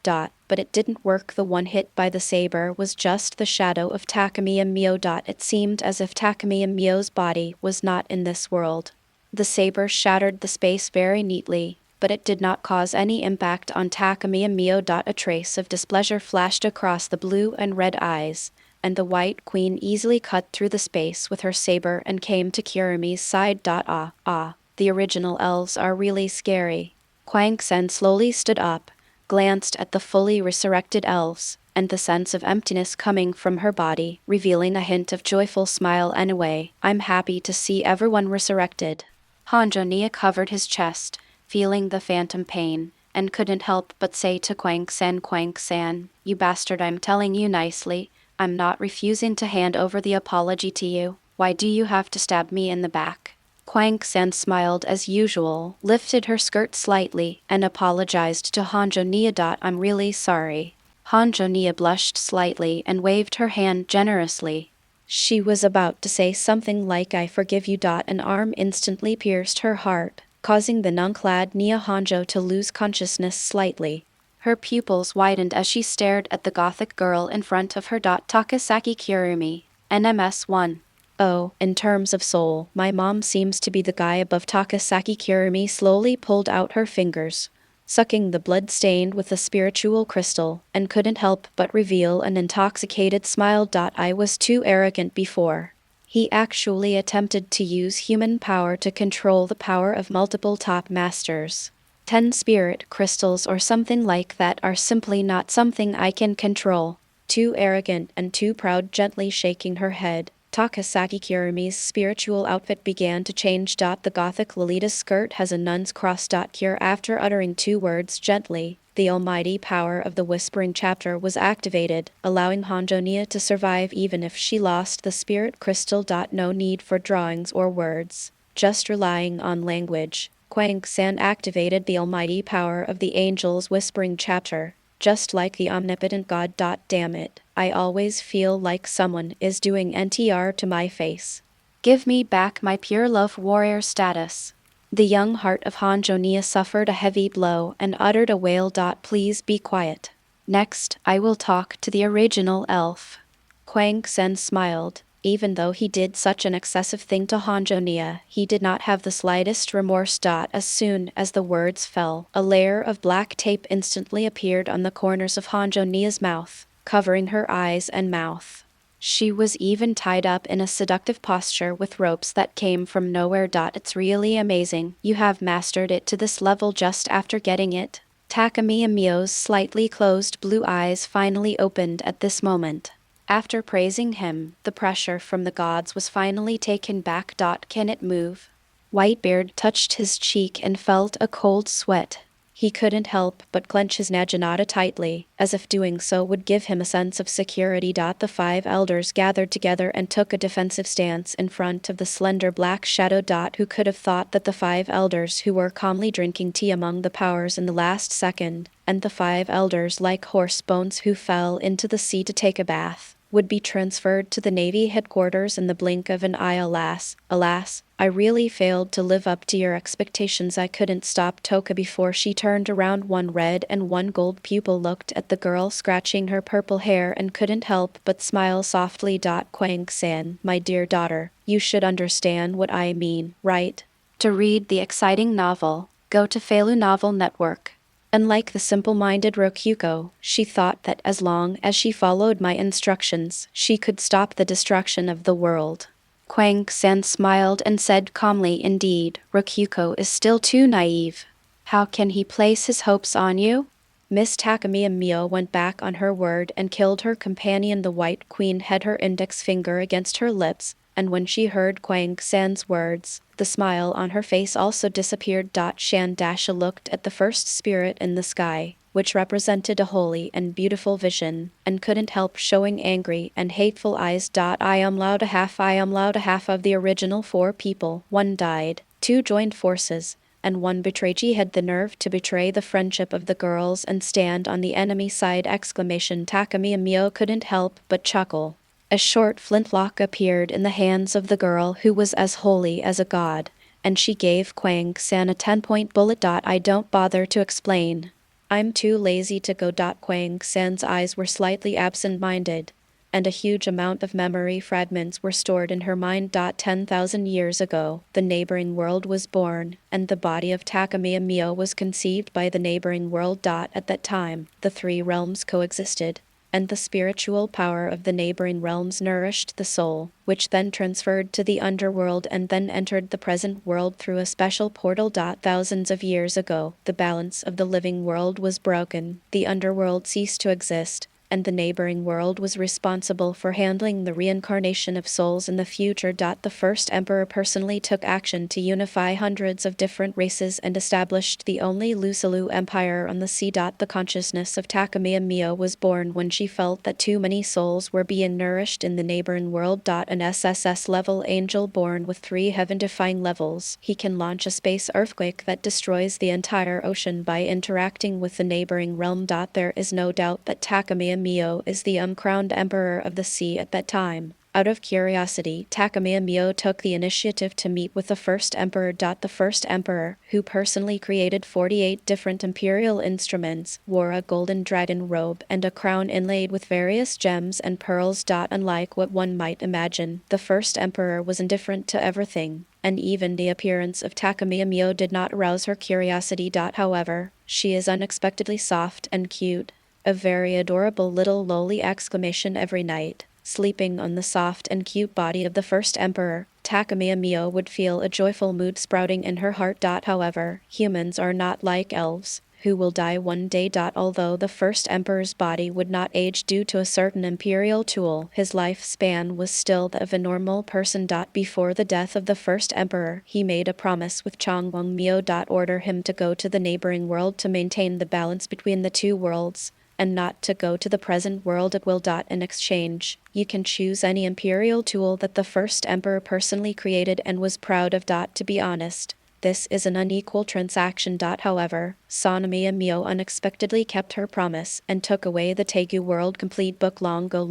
But it didn't work. The one hit by the saber was just the shadow of Takamiya Mio. It seemed as if Takamiya Mio's body was not in this world. The saber shattered the space very neatly, but it did not cause any impact on Takamiya Mio. A trace of displeasure flashed across the blue and red eyes, and the White Queen easily cut through the space with her saber and came to Kurumi's side. The original elves are really scary. Kwang Sen slowly stood up, glanced at the fully resurrected elves, and the sense of emptiness coming from her body, revealing a hint of joyful smile. Anyway, I'm happy to see everyone resurrected. Hanjo Nia covered his chest, feeling the phantom pain, and couldn't help but say to Kwang San, you bastard, I'm telling you nicely, I'm not refusing to hand over the apology to you. Why do you have to stab me in the back? Kwang-san smiled as usual, lifted her skirt slightly, and apologized to Hanjo Nia. I'm really sorry. Hanjo Nia blushed slightly and waved her hand generously. She was about to say something like I forgive you. An arm instantly pierced her heart, causing the nun-clad Nia Hanjo to lose consciousness slightly. Her pupils widened as she stared at the gothic girl in front of her. Tokisaki Kurumi, NMS1. Oh, in terms of soul, my mom seems to be the guy above. Tokisaki Kurumi slowly pulled out her fingers, sucking the blood stained with the spiritual crystal, and couldn't help but reveal an intoxicated smile. I was too arrogant before. He actually attempted to use human power to control the power of multiple top masters. 10 spirit crystals or something like that are simply not something I can control. Too arrogant and too proud. Gently shaking her head, Tokisaki Kurumi's spiritual outfit began to change. The gothic Lolita's skirt has a nun's cross. Cure. After uttering 2 words gently, the almighty power of the whispering chapter was activated, allowing Hanjo Nia to survive even if she lost the spirit crystal. No need for drawings or words, just relying on language. Kwang-san activated the almighty power of the angel's whispering chapter, just like the omnipotent god. Damn it, I always feel like someone is doing NTR to my face. Give me back my pure love warrior status. The young heart of Hanjo Nia suffered a heavy blow and uttered a wail. Please be quiet. Next, I will talk to the original elf. Kwang-sen smiled. Even though he did such an excessive thing to Hanjo Nia, he did not have the slightest remorse. As soon as the words fell, a layer of black tape instantly appeared on the corners of Hanjo Nia's mouth, covering her eyes and mouth. She was even tied up in a seductive posture with ropes that came from nowhere. It's really amazing. You have mastered it to this level just after getting it. Takamiya Mio's slightly closed blue eyes finally opened at this moment. After praising him, the pressure from the gods was finally taken back. Can it move? Whitebeard touched his cheek and felt a cold sweat. He couldn't help but clench his naginata tightly, as if doing so would give him a sense of security. The 5 elders gathered together and took a defensive stance in front of the slender black shadow. Who could have thought that the 5 elders who were calmly drinking tea among the powers in the last second, and the 5 elders like horse bones who fell into the sea to take a bath, would be transferred to the Navy headquarters in the blink of an eye. Alas, I really failed to live up to your expectations. I couldn't stop Toka before she turned around. 1 red and 1 gold pupil looked at the girl scratching her purple hair and couldn't help but smile softly. Kwang-san, my dear daughter, you should understand what I mean, right? To read the exciting novel, go to Feilu Novel Network. Unlike the simple-minded Rokyuko, she thought that as long as she followed my instructions, she could stop the destruction of the world. Kwang-san smiled and said calmly, indeed, Rokyuko is still too naive. How can he place his hopes on you? Miss Takamiya Mio went back on her word and killed her companion. The White Queen had her index finger against her lips, and when she heard Kwang-san's words, the smile on her face also disappeared. Shandasha looked at the first spirit in the sky, which represented a holy and beautiful vision, and couldn't help showing angry and hateful eyes. I am loud a half of the original 4 people. 1 died, 2 joined forces, and 1 betrayed. She had the nerve to betray the friendship of the girls and stand on the enemy side! Takamiya Mio couldn't help but chuckle. A short flintlock appeared in the hands of the girl who was as holy as a god, and she gave Kwang-san a 10-point bullet. I don't bother to explain. I'm too lazy to go. Kwang-san's eyes were slightly absent-minded, and a huge amount of memory fragments were stored in her mind. 10,000 years ago, the neighboring world was born, and the body of Takamiya Mio was conceived by the neighboring world. At that time, the 3 realms coexisted, and the spiritual power of the neighboring realms nourished the soul, which then transferred to the underworld and then entered the present world through a special portal. Thousands of years ago, the balance of the living world was broken, the underworld ceased to exist, and the neighboring world was responsible for handling the reincarnation of souls in the future. The first emperor personally took action to unify hundreds of different races and established the only Lusalu Empire on the sea. The consciousness of Takamiya Mio was born when she felt that too many souls were being nourished in the neighboring world. An SSS-level angel born with 3 heaven-defying levels, he can launch a space earthquake that destroys the entire ocean by interacting with the neighboring realm. There is no doubt that Takamiya Mio is the uncrowned emperor of the sea at that time. Out of curiosity, Takamiya Mio took the initiative to meet with the first emperor. The first emperor, who personally created 48 different imperial instruments, wore a golden dragon robe and a crown inlaid with various gems and pearls. Unlike what one might imagine, the first emperor was indifferent to everything, and even the appearance of Takamiya Mio did not arouse her curiosity. However, she is unexpectedly soft and cute, a very adorable little lowly exclamation every night. Sleeping on the soft and cute body of the first emperor, Takamiya Mio would feel a joyful mood sprouting in her heart. However, humans are not like elves, who will die one day. Although the first emperor's body would not age due to a certain imperial tool, his lifespan was still that of a normal person. Before the death of the first emperor, he made a promise with Changwon Mio. Order him to go to the neighboring world to maintain the balance between the two worlds, and not to go to the present world at will. In exchange, you can choose any imperial tool that the first emperor personally created and was proud of. To be honest, this is an unequal transaction. However, Sanamiya Mio unexpectedly kept her promise and took away the Tegu World Complete Book long ago.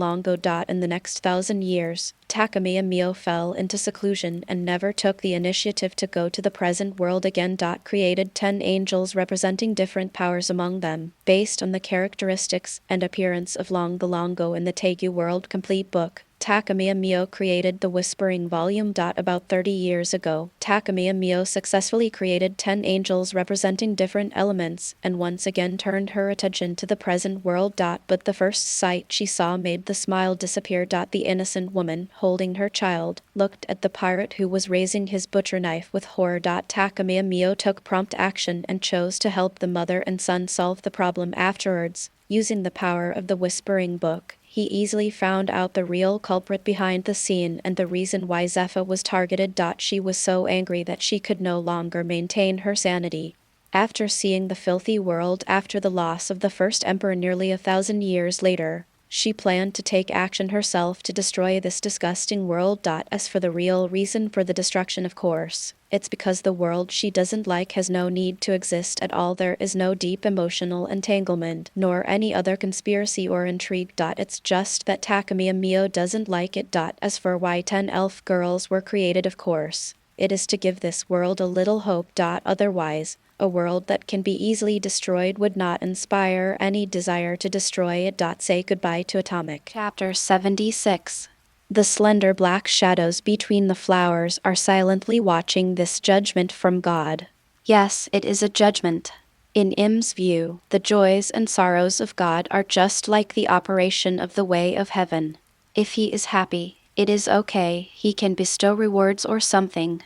In the next 1,000 years, Takamiya Mio fell into seclusion and never took the initiative to go to the present world again. Created 10 angels representing different powers among them, based on the characteristics and appearance of Longo in the Tegu World Complete Book. Takamiya Mio created the Whispering Volume. About 30 years ago, Takamiya Mio successfully created 10 angels representing different elements and once again turned her attention to the present world. But the first sight she saw made the smile disappear. The innocent woman, holding her child, looked at the pirate who was raising his butcher knife with horror. Takamiya Mio took prompt action and chose to help the mother and son solve the problem afterwards. Using the power of the Whispering Book, he easily found out the real culprit behind the scene and the reason why Zephyr was targeted. She was so angry that she could no longer maintain her sanity. After seeing the filthy world after the loss of the first emperor nearly 1,000 years later, she planned to take action herself to destroy this disgusting world. As for the real reason for the destruction, of course, it's because the world she doesn't like has no need to exist at all. There is no deep emotional entanglement, nor any other conspiracy or intrigue. It's just that Takamiya Mio doesn't like it. As for why 10 elf girls were created, of course, it is to give this world a little hope. Otherwise, a world that can be easily destroyed would not inspire any desire to destroy it. Say goodbye to Atomic. Chapter 76. The slender black shadows between the flowers are silently watching this judgment from God. Yes, it is a judgment. In Im's view, the joys and sorrows of God are just like the operation of the way of heaven. If he is happy, it is okay, he can bestow rewards or something.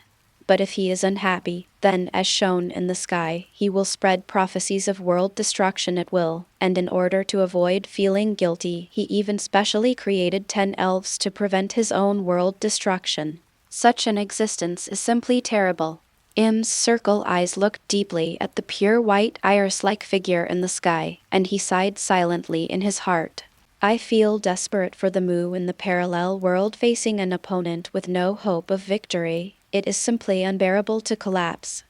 But if he is unhappy, then, as shown in the sky, he will spread prophecies of world destruction at will, and in order to avoid feeling guilty, he even specially created 10 elves to prevent his own world destruction. Such an existence is simply terrible. Im's circle eyes looked deeply at the pure white iris-like figure in the sky, and he sighed silently in his heart. I feel desperate for the Mu in the parallel world facing an opponent with no hope of victory. It is simply unbearable to collapse.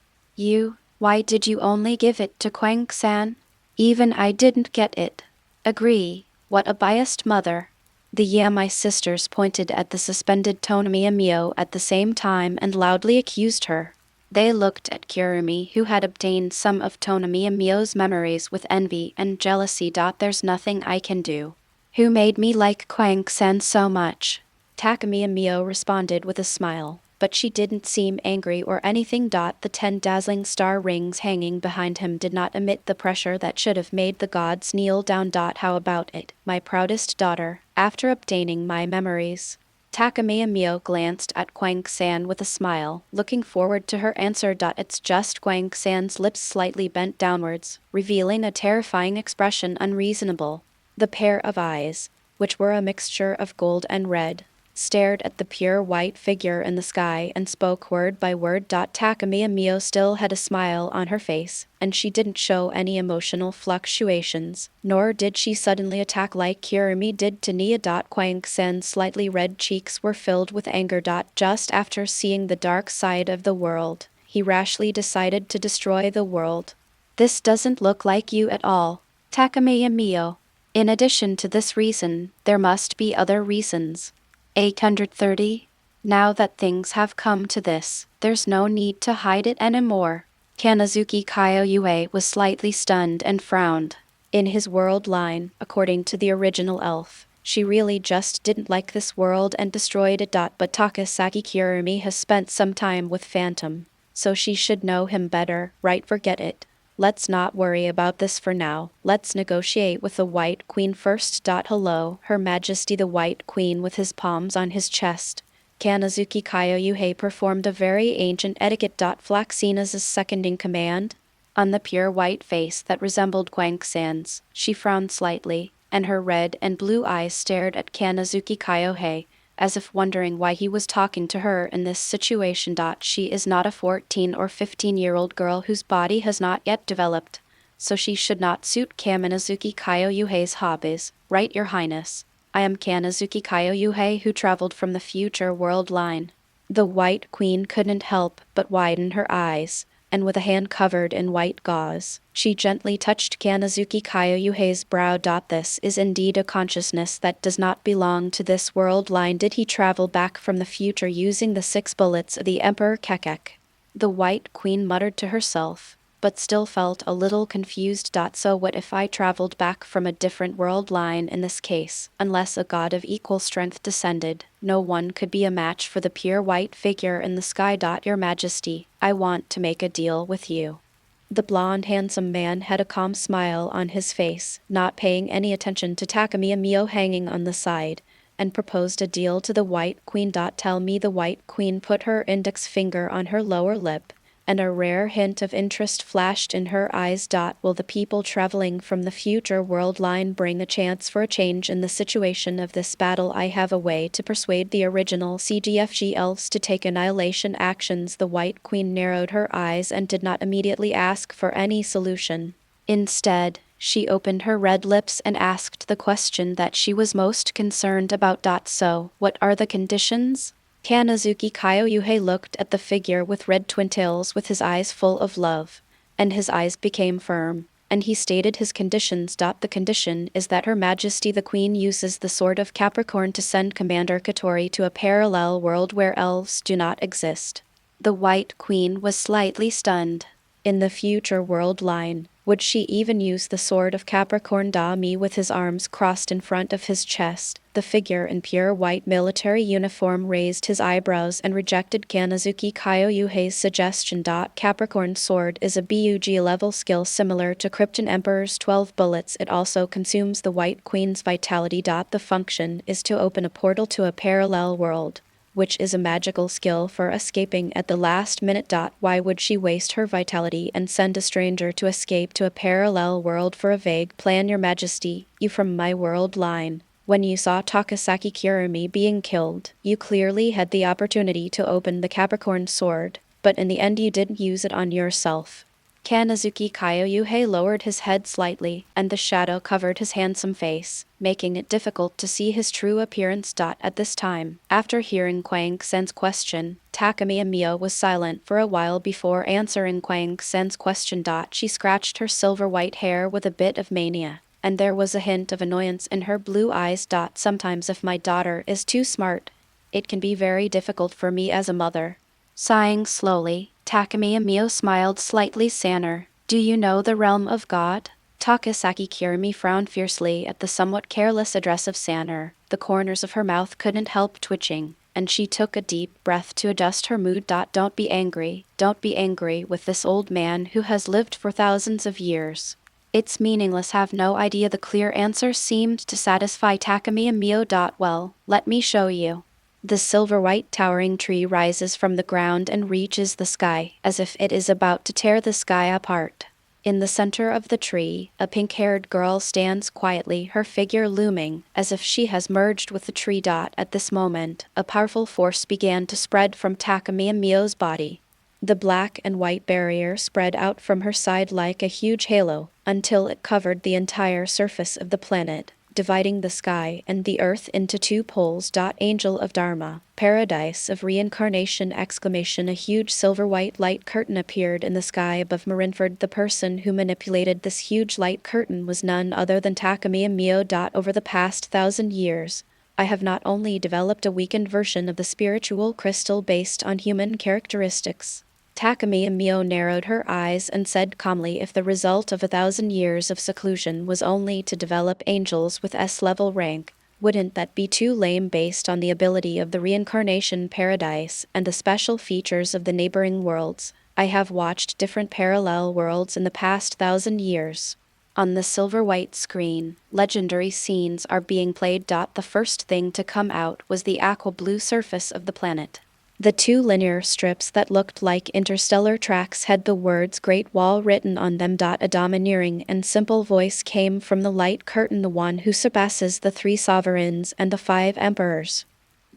Why did you only give it to Kwang-san? Even I didn't get it. Agree, what a biased mother. The Yamai sisters pointed at the suspended Tonamiya Mio at the same time and loudly accused her. They looked at Kurumi, who had obtained some of Tonamiya Mio's memories, with envy and jealousy. There's nothing I can do. Who made me like Kwang-san so much? Takamiya Mio responded with a smile, but she didn't seem angry or anything. The 10 dazzling star rings hanging behind him did not emit the pressure that should have made the gods kneel down. How about it, my proudest daughter, after obtaining my memories? Takamiya Mio glanced at Kwang-san with a smile, looking forward to her answer. It's just Kwang-san's lips slightly bent downwards, revealing a terrifying expression. Unreasonable. The pair of eyes, which were a mixture of gold and red, stared at the pure white figure in the sky and spoke word by word. Takamiya Mio still had a smile on her face, and she didn't show any emotional fluctuations, nor did she suddenly attack like Kurumi did to Nia. Kwang Sen's slightly red cheeks were filled with anger. Just after seeing the dark side of the world, he rashly decided to destroy the world. This doesn't look like you at all, Takamiya Mio. In addition to this reason, there must be other reasons. 830. Now that things have come to this, there's no need to hide it anymore. Kanazuki Kyoyue was slightly stunned and frowned. In his world line, according to the original elf, she really just didn't like this world and destroyed it. But Tokisaki Kurumi has spent some time with Phantom, so she should know him better, right? Forget it. Let's not worry about this for now. Let's negotiate with the White Queen first. Hello, Her Majesty the White Queen with his palms on his chest. Kanazuki Kyoyuhei performed a very ancient etiquette. Flaxina's second in command. On the pure white face that resembled Kwang-san's, she frowned slightly, and her red and blue eyes stared at Kanazuki Kyohei, as if wondering why he was talking to her in this situation. She is not a 14 or 15-year-old girl whose body has not yet developed, so she should not suit Kanazuki Kyoyuhei's hobbies, right, Your Highness? I am Kanazuki Kyoyuhei who traveled from the future world line. The White Queen couldn't help but widen her eyes, and with a hand covered in white gauze, she gently touched Kanazuki Kyoyuhei's brow. This is indeed a consciousness that does not belong to this world line. Did he travel back from the future using the 6 bullets of the Emperor Kekek? The White Queen muttered to herself, but still felt a little confused. So what if I traveled back from a different world line? In this case, unless a god of equal strength descended, no one could be a match for the pure white figure in the sky. Your Majesty, I want to make a deal with you. The blonde handsome man had a calm smile on his face, not paying any attention to Takamiya Mio hanging on the side, and proposed a deal to the White Queen. Tell me. The White Queen put her index finger on her lower lip, and a rare hint of interest flashed in her eyes. Will the people traveling from the future world line bring a chance for a change in the situation of this battle? I have a way to persuade the original CGFG elves to take annihilation actions. The White Queen narrowed her eyes and did not immediately ask for any solution. Instead, she opened her red lips and asked the question that she was most concerned about. So, what are the conditions? Kanazuki Kyoyuhei looked at the figure with red twin tails with his eyes full of love, and his eyes became firm, and he stated his conditions. The condition is that Her Majesty the Queen uses the Sword of Capricorn to send Commander Katori to a parallel world where elves do not exist. The White Queen was slightly stunned. In the future world line, would she even use the Sword of Capricorn? Me with his arms crossed in front of his chest, the figure in pure white military uniform raised his eyebrows and rejected Kanazuki Kyoyuhei's suggestion. Capricorn Sword is a BUG level skill similar to Krypton Emperor's 12 bullets. It also consumes the White Queen's vitality. The function is to open a portal to a parallel world, which is a magical skill for escaping at the last minute. Why would she waste her vitality and send a stranger to escape to a parallel world for a vague plan? Your Majesty, you from my world line. When you saw Tokisaki Kurumi being killed, you clearly had the opportunity to open the Capricorn Sword, but in the end you didn't use it on yourself. Kanazuki Kyoyuhei lowered his head slightly, and the shadow covered his handsome face, making it difficult to see his true appearance. At this time, after hearing Kwang Sen's question, Takamiya Mio was silent for a while before answering Kwang Sen's question. She scratched her silver white hair with a bit of mania, and there was a hint of annoyance in her blue eyes. Sometimes if my daughter is too smart, it can be very difficult for me as a mother. Sighing slowly, Takamiya Mio smiled slightly. Sanner, do you know the realm of God? Tokisaki Kurumi frowned fiercely at the somewhat careless address of Sanner. The corners of her mouth couldn't help twitching, and she took a deep breath to adjust her mood. Don't be angry with this old man who has lived for thousands of years. It's meaningless. Have no idea. The clear answer seemed to satisfy Takamiya Mio. Well, let me show you. The silver-white towering tree rises from the ground and reaches the sky, as if it is about to tear the sky apart. In the center of the tree, a pink-haired girl stands quietly, her figure looming, as if she has merged with the tree. At this moment, a powerful force began to spread from Takumi Mio's body. The black and white barrier spread out from her side like a huge halo, until it covered the entire surface of the planet, dividing the sky and the earth into two poles. Angel of Dharma, paradise of reincarnation! A huge silver-white light curtain appeared in the sky above Marineford. The person who manipulated this huge light curtain was none other than Takumi Mio. Over the past 1,000 years, I have not only developed a weakened version of the spiritual crystal based on human characteristics. Takumi Mio narrowed her eyes and said calmly, if the result of 1,000 years of seclusion was only to develop angels with S-level rank, wouldn't that be too lame based on the ability of the reincarnation paradise and the special features of the neighboring worlds? I have watched different parallel worlds in the past 1,000 years. On the silver-white screen, legendary scenes are being played. The first thing to come out was the aqua-blue surface of the planet. The two linear strips that looked like interstellar tracks had the words Great Wall written on them. A domineering and simple voice came from the light curtain, the one who surpasses the 3 sovereigns and the 5 emperors.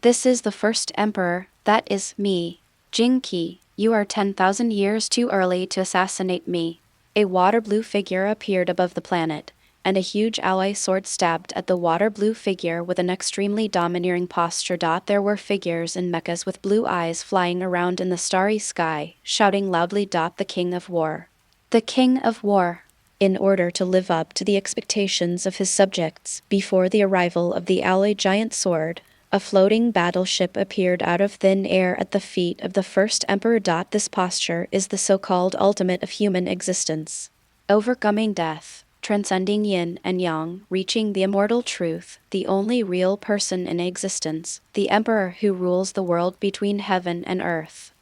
This is the first emperor, that is me. Jinki, you are 10,000 years too early to assassinate me. A water-blue figure appeared above the planet, and a huge alloy sword stabbed at the water-blue figure with an extremely domineering posture. There were figures in mechas with blue eyes flying around in the starry sky, shouting loudly. The King of War. The King of War. In order to live up to the expectations of his subjects, before the arrival of the alloy giant sword, a floating battleship appeared out of thin air at the feet of the first emperor. This posture is the so-called ultimate of human existence. Overcoming death, transcending yin and yang, reaching the immortal truth, the only real person in existence, the emperor who rules the world between heaven and earth.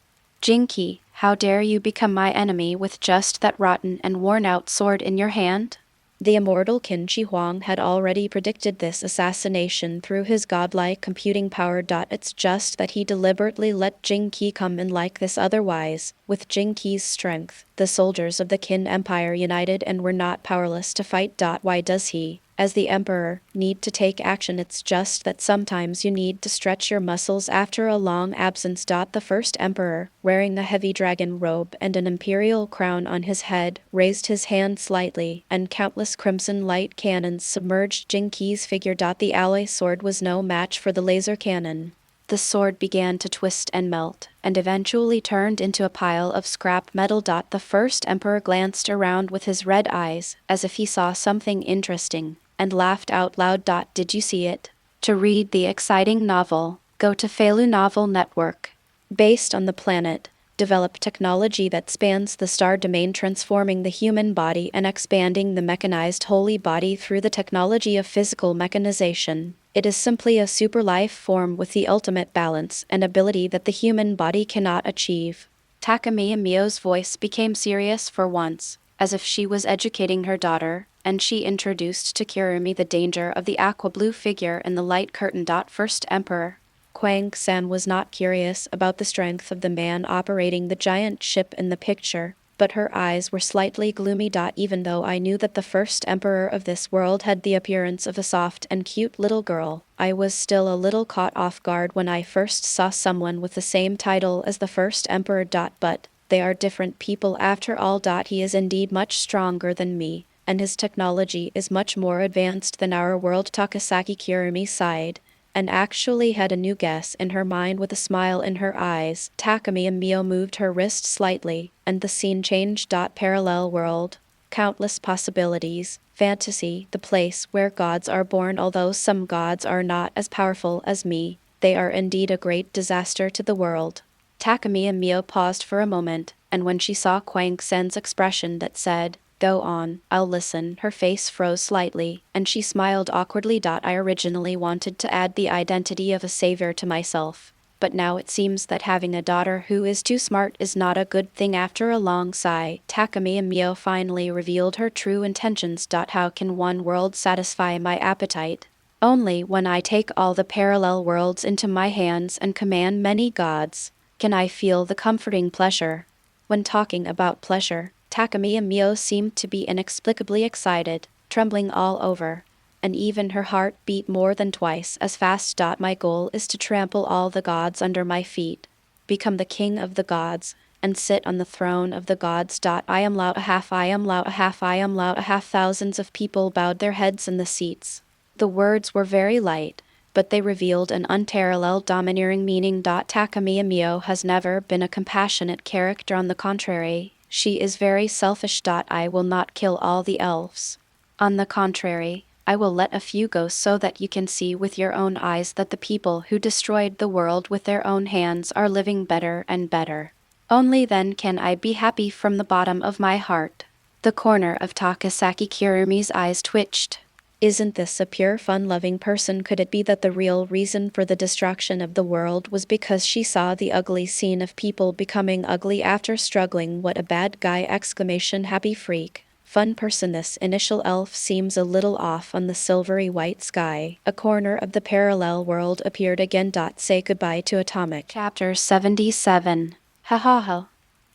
Jinki, how dare you become my enemy with just that rotten and worn-out sword in your hand? The immortal Qin Shi Huang had already predicted this assassination through his godlike computing power. It's just that he deliberately let Jing Qi come in like this. Otherwise, with Jing Qi's strength, the soldiers of the Qin Empire united and were not powerless to fight. Why does he, as the emperor, need to take action? It's just that sometimes you need to stretch your muscles after a long absence. The first emperor, wearing a heavy dragon robe and an imperial crown on his head, raised his hand slightly, and countless crimson light cannons submerged Jing Qi's figure. The alloy sword was no match for the laser cannon. The sword began to twist and melt, and eventually turned into a pile of scrap metal. The first emperor glanced around with his red eyes, as if he saw something interesting, and laughed out loud. Did you see it? To read the exciting novel, go to Feilu Novel Network. Based on the planet, develop technology that spans the star domain, transforming the human body and expanding the mechanized holy body through the technology of physical mechanization. It is simply a super life form with the ultimate balance and ability that the human body cannot achieve. Takumi Mio's voice became serious for once, as if she was educating her daughter, and she introduced to Kurumi the danger of the aqua-blue figure in the light curtain. First Emperor. Kwang-san was not curious about the strength of the man operating the giant ship in the picture, but her eyes were slightly gloomy. Even though I knew that the first emperor of this world had the appearance of a soft and cute little girl, I was still a little caught off guard when I first saw someone with the same title as the first emperor. But they are different people after all. He is indeed much stronger than me, and his technology is much more advanced than our world. Tokisaki Kurumi sighed, and actually had a new guess in her mind with a smile in her eyes. Takumi Mio moved her wrist slightly, and the scene changed. Parallel world. Countless possibilities. Fantasy, the place where gods are born. Although some gods are not as powerful as me, they are indeed a great disaster to the world. Takumi Mio paused for a moment, and when she saw Kwang-sen's expression that said, "Go on, I'll listen," her face froze slightly, and she smiled awkwardly. I originally wanted to add the identity of a savior to myself, but now it seems that having a daughter who is too smart is not a good thing. After a long sigh, Takumi Mio finally revealed her true intentions. How can one world satisfy my appetite? Only when I take all the parallel worlds into my hands and command many gods can I feel the comforting pleasure. When talking about pleasure, Takamiya Mio seemed to be inexplicably excited, trembling all over, and even her heart beat more than twice as fast. My goal is to trample all the gods under my feet, become the king of the gods, and sit on the throne of the gods. I am loud a half, I am loud a half, I am loud a half. Thousands of people bowed their heads in the seats. The words were very light, but they revealed an unparalleled domineering meaning. Takamiya Mio has never been a compassionate character. On the contrary, she is very selfish. I will not kill all the elves. On the contrary, I will let a few go so that you can see with your own eyes that the people who destroyed the world with their own hands are living better and better. Only then can I be happy from the bottom of my heart. The corner of Tokisaki Kurumi's eyes twitched. Isn't this a pure fun-loving person? Could it be that the real reason for the destruction of the world was because she saw the ugly scene of people becoming ugly after struggling? What a bad guy! Happy freak. Fun person. This initial elf seems a little off on the silvery white sky. A corner of the parallel world appeared again. Say goodbye to Atomic. Chapter 77. Ha ha ha.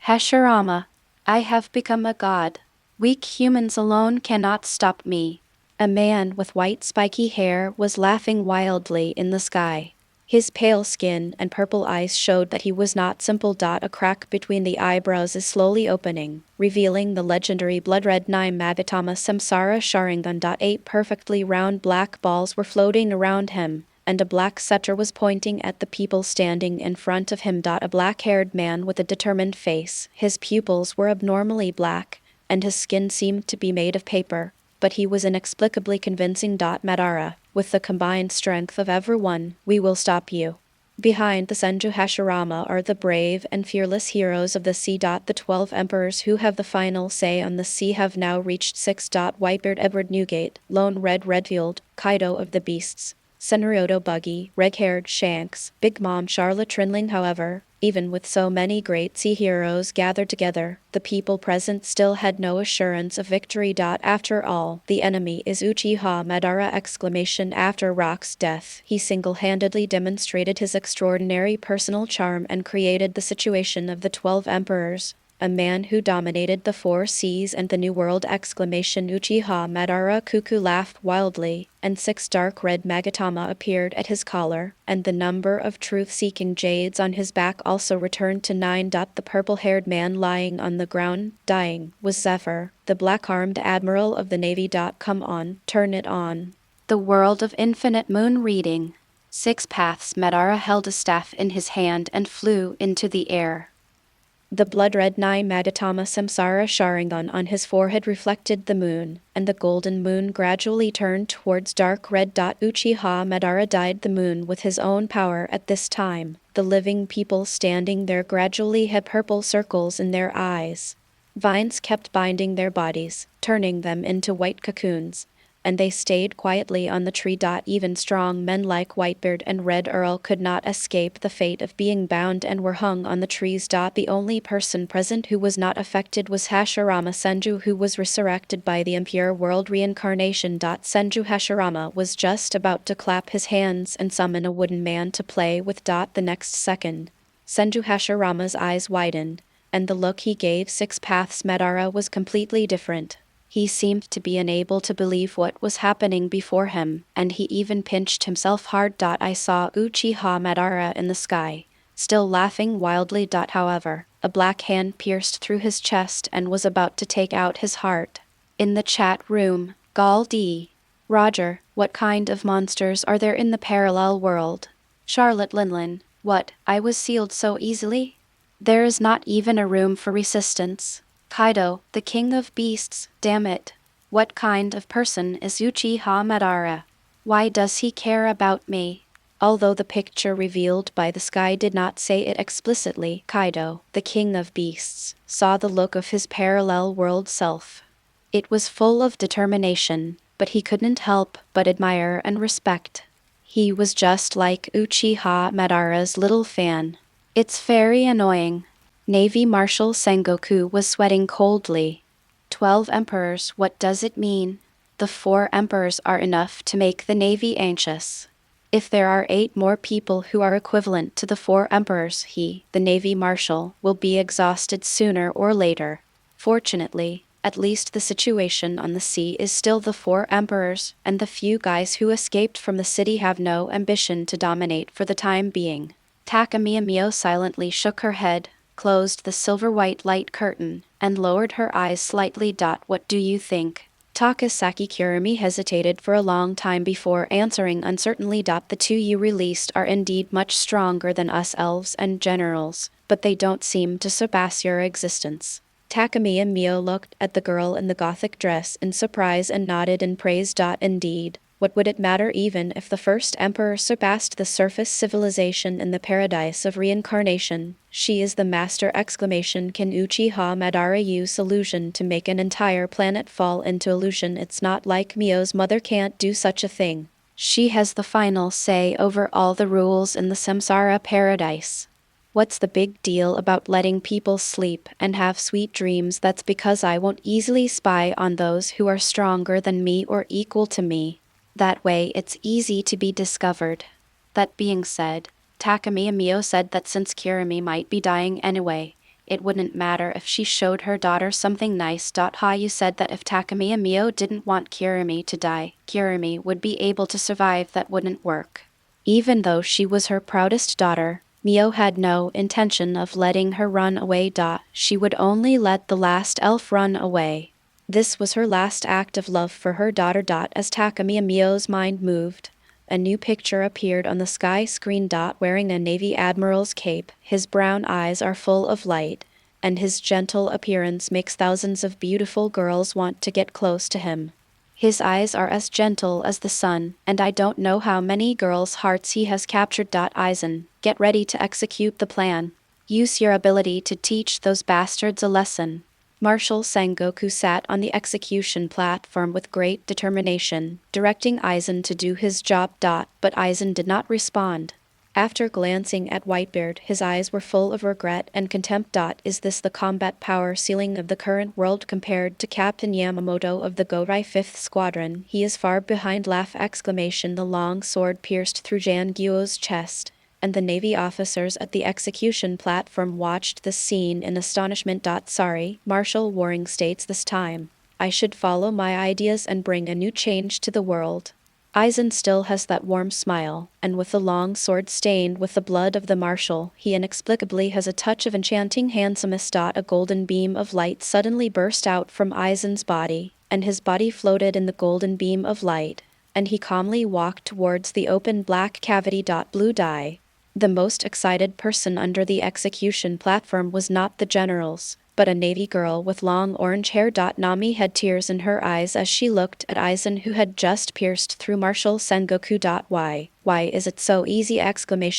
Hashirama. I have become a god. Weak humans alone cannot stop me. A man with white spiky hair was laughing wildly in the sky. His pale skin and purple eyes showed that he was not simple. A crack between the eyebrows is slowly opening, revealing the legendary blood-red Nine Magatama Samsara Sharingan. 8 perfectly round black balls were floating around him, and a black scepter was pointing at the people standing in front of him. A black-haired man with a determined face. His pupils were abnormally black, and his skin seemed to be made of paper, but he was inexplicably convincing. Madara, with the combined strength of everyone, we will stop you. Behind the Senju Hashirama are the brave and fearless heroes of the sea. The 12 emperors who have the final say on the sea have now reached 6. Whitebeard Edward Newgate, Lone Red Redfield, Kaido of the Beasts, Senryoto Buggy, Red-haired Shanks, Big Mom Charlotte Trinling. However, even with so many great sea heroes gathered together, the people present still had no assurance of victory. After all, the enemy is Uchiha Madara! After Rock's death, he single-handedly demonstrated his extraordinary personal charm and created the situation of the 12 emperors. A man who dominated the 4 seas and the New World! Uchiha Madara! Cuckoo laughed wildly, and 6 dark red Magatama appeared at his collar, and the number of truth-seeking jades on his back also returned to 9. The purple-haired man lying on the ground, dying, was Zephyr, the black-armed admiral of the Navy. Come on, turn it on. The World of Infinite Moon reading. 6 paths. Madara held a staff in his hand and flew into the air. The blood-red Nine Magatama Samsara Sharingan on his forehead reflected the moon, and the golden moon gradually turned towards dark red. Uchiha Madara dyed the moon with his own power at this time. The living people standing there gradually had purple circles in their eyes. Vines kept binding their bodies, turning them into white cocoons, and they stayed quietly on the tree. Even strong men like Whitebeard and Red Earl could not escape the fate of being bound and were hung on the trees. The only person present who was not affected was Hashirama Senju, who was resurrected by the impure world reincarnation. Senju Hashirama was just about to clap his hands and summon a wooden man to play with. The next second, Senju Hashirama's eyes widened, and the look he gave 6 paths Madara was completely different. He seemed to be unable to believe what was happening before him, and he even pinched himself hard. I saw Uchiha Madara in the sky, still laughing wildly. However, a black hand pierced through his chest and was about to take out his heart. In the chat room, Gal D. Roger, what kind of monsters are there in the parallel world? Charlotte Linlin, what, I was sealed so easily? There is not even a room for resistance. Kaido, the king of beasts, damn it. What kind of person is Uchiha Madara? Why does he care about me? Although the picture revealed by the sky did not say it explicitly, Kaido, the king of beasts, saw the look of his parallel world self. It was full of determination, but he couldn't help but admire and respect. He was just like Uchiha Madara's little fan. It's very annoying. Navy Marshal Sengoku was sweating coldly. 12 emperors, what does it mean? The 4 emperors are enough to make the Navy anxious. If there are 8 more people who are equivalent to the 4 emperors, he, the Navy Marshal, will be exhausted sooner or later. Fortunately, at least the situation on the sea is still the 4 emperors, and the few guys who escaped from the city have no ambition to dominate for the time being. Takamiya Mio silently shook her head, closed the silver-white light curtain, and lowered her eyes slightly. What do you think? Tokisaki Kurumi hesitated for a long time before answering uncertainly. The 2 you released are indeed much stronger than us elves and generals, but they don't seem to surpass your existence. Takamiya Mio looked at the girl in the gothic dress in surprise and nodded in praise. Indeed, what would it matter even if the first emperor surpassed the surface civilization in the paradise of reincarnation? She is the master! Can Uchiha Madara use illusion to make an entire planet fall into illusion? It's not like Mio's mother can't do such a thing. She has the final say over all the rules in the samsara paradise. What's the big deal about letting people sleep and have sweet dreams? That's because I won't easily spy on those who are stronger than me or equal to me. That way it's easy to be discovered. That being said, Takamiya Mio said that since Kurumi might be dying anyway, it wouldn't matter if she showed her daughter something nice. You said that if Takamiya Mio didn't want Kurumi to die, Kurumi would be able to survive. That wouldn't work. Even though she was her proudest daughter, Mio had no intention of letting her run away. She would only let the last elf run away. This was her last act of love for her daughter. As Takamiya Mio's mind moved, a new picture appeared on the sky screen. Wearing a Navy admiral's cape, his brown eyes are full of light, and his gentle appearance makes thousands of beautiful girls want to get close to him. His eyes are as gentle as the sun, and I don't know how many girls' hearts he has captured. Aizen, get ready to execute the plan. Use your ability to teach those bastards a lesson. Marshal Sengoku sat on the execution platform with great determination, directing Aizen to do his job. But Aizen did not respond. After glancing at Whitebeard, his eyes were full of regret and contempt. Is this the combat power ceiling of the current world compared to Captain Yamamoto of the Gorai 5th Squadron? He is far behind. The long sword pierced through Jan Guo's chest, and the Navy officers at the execution platform watched the scene in astonishment. Sorry, Marshal Waring states this time. I should follow my ideas and bring a new change to the world. Aizen still has that warm smile, and with the long sword stained with the blood of the marshal, he inexplicably has a touch of enchanting handsomeness. A golden beam of light suddenly burst out from Aizen's body, and his body floated in the golden beam of light, and he calmly walked towards the open black cavity. Blue dye. The most excited person under the execution platform was not the generals, but a Navy girl with long orange hair. Nami had tears in her eyes as she looked at Aizen, who had just pierced through Marshal Sengoku. Why is it so easy?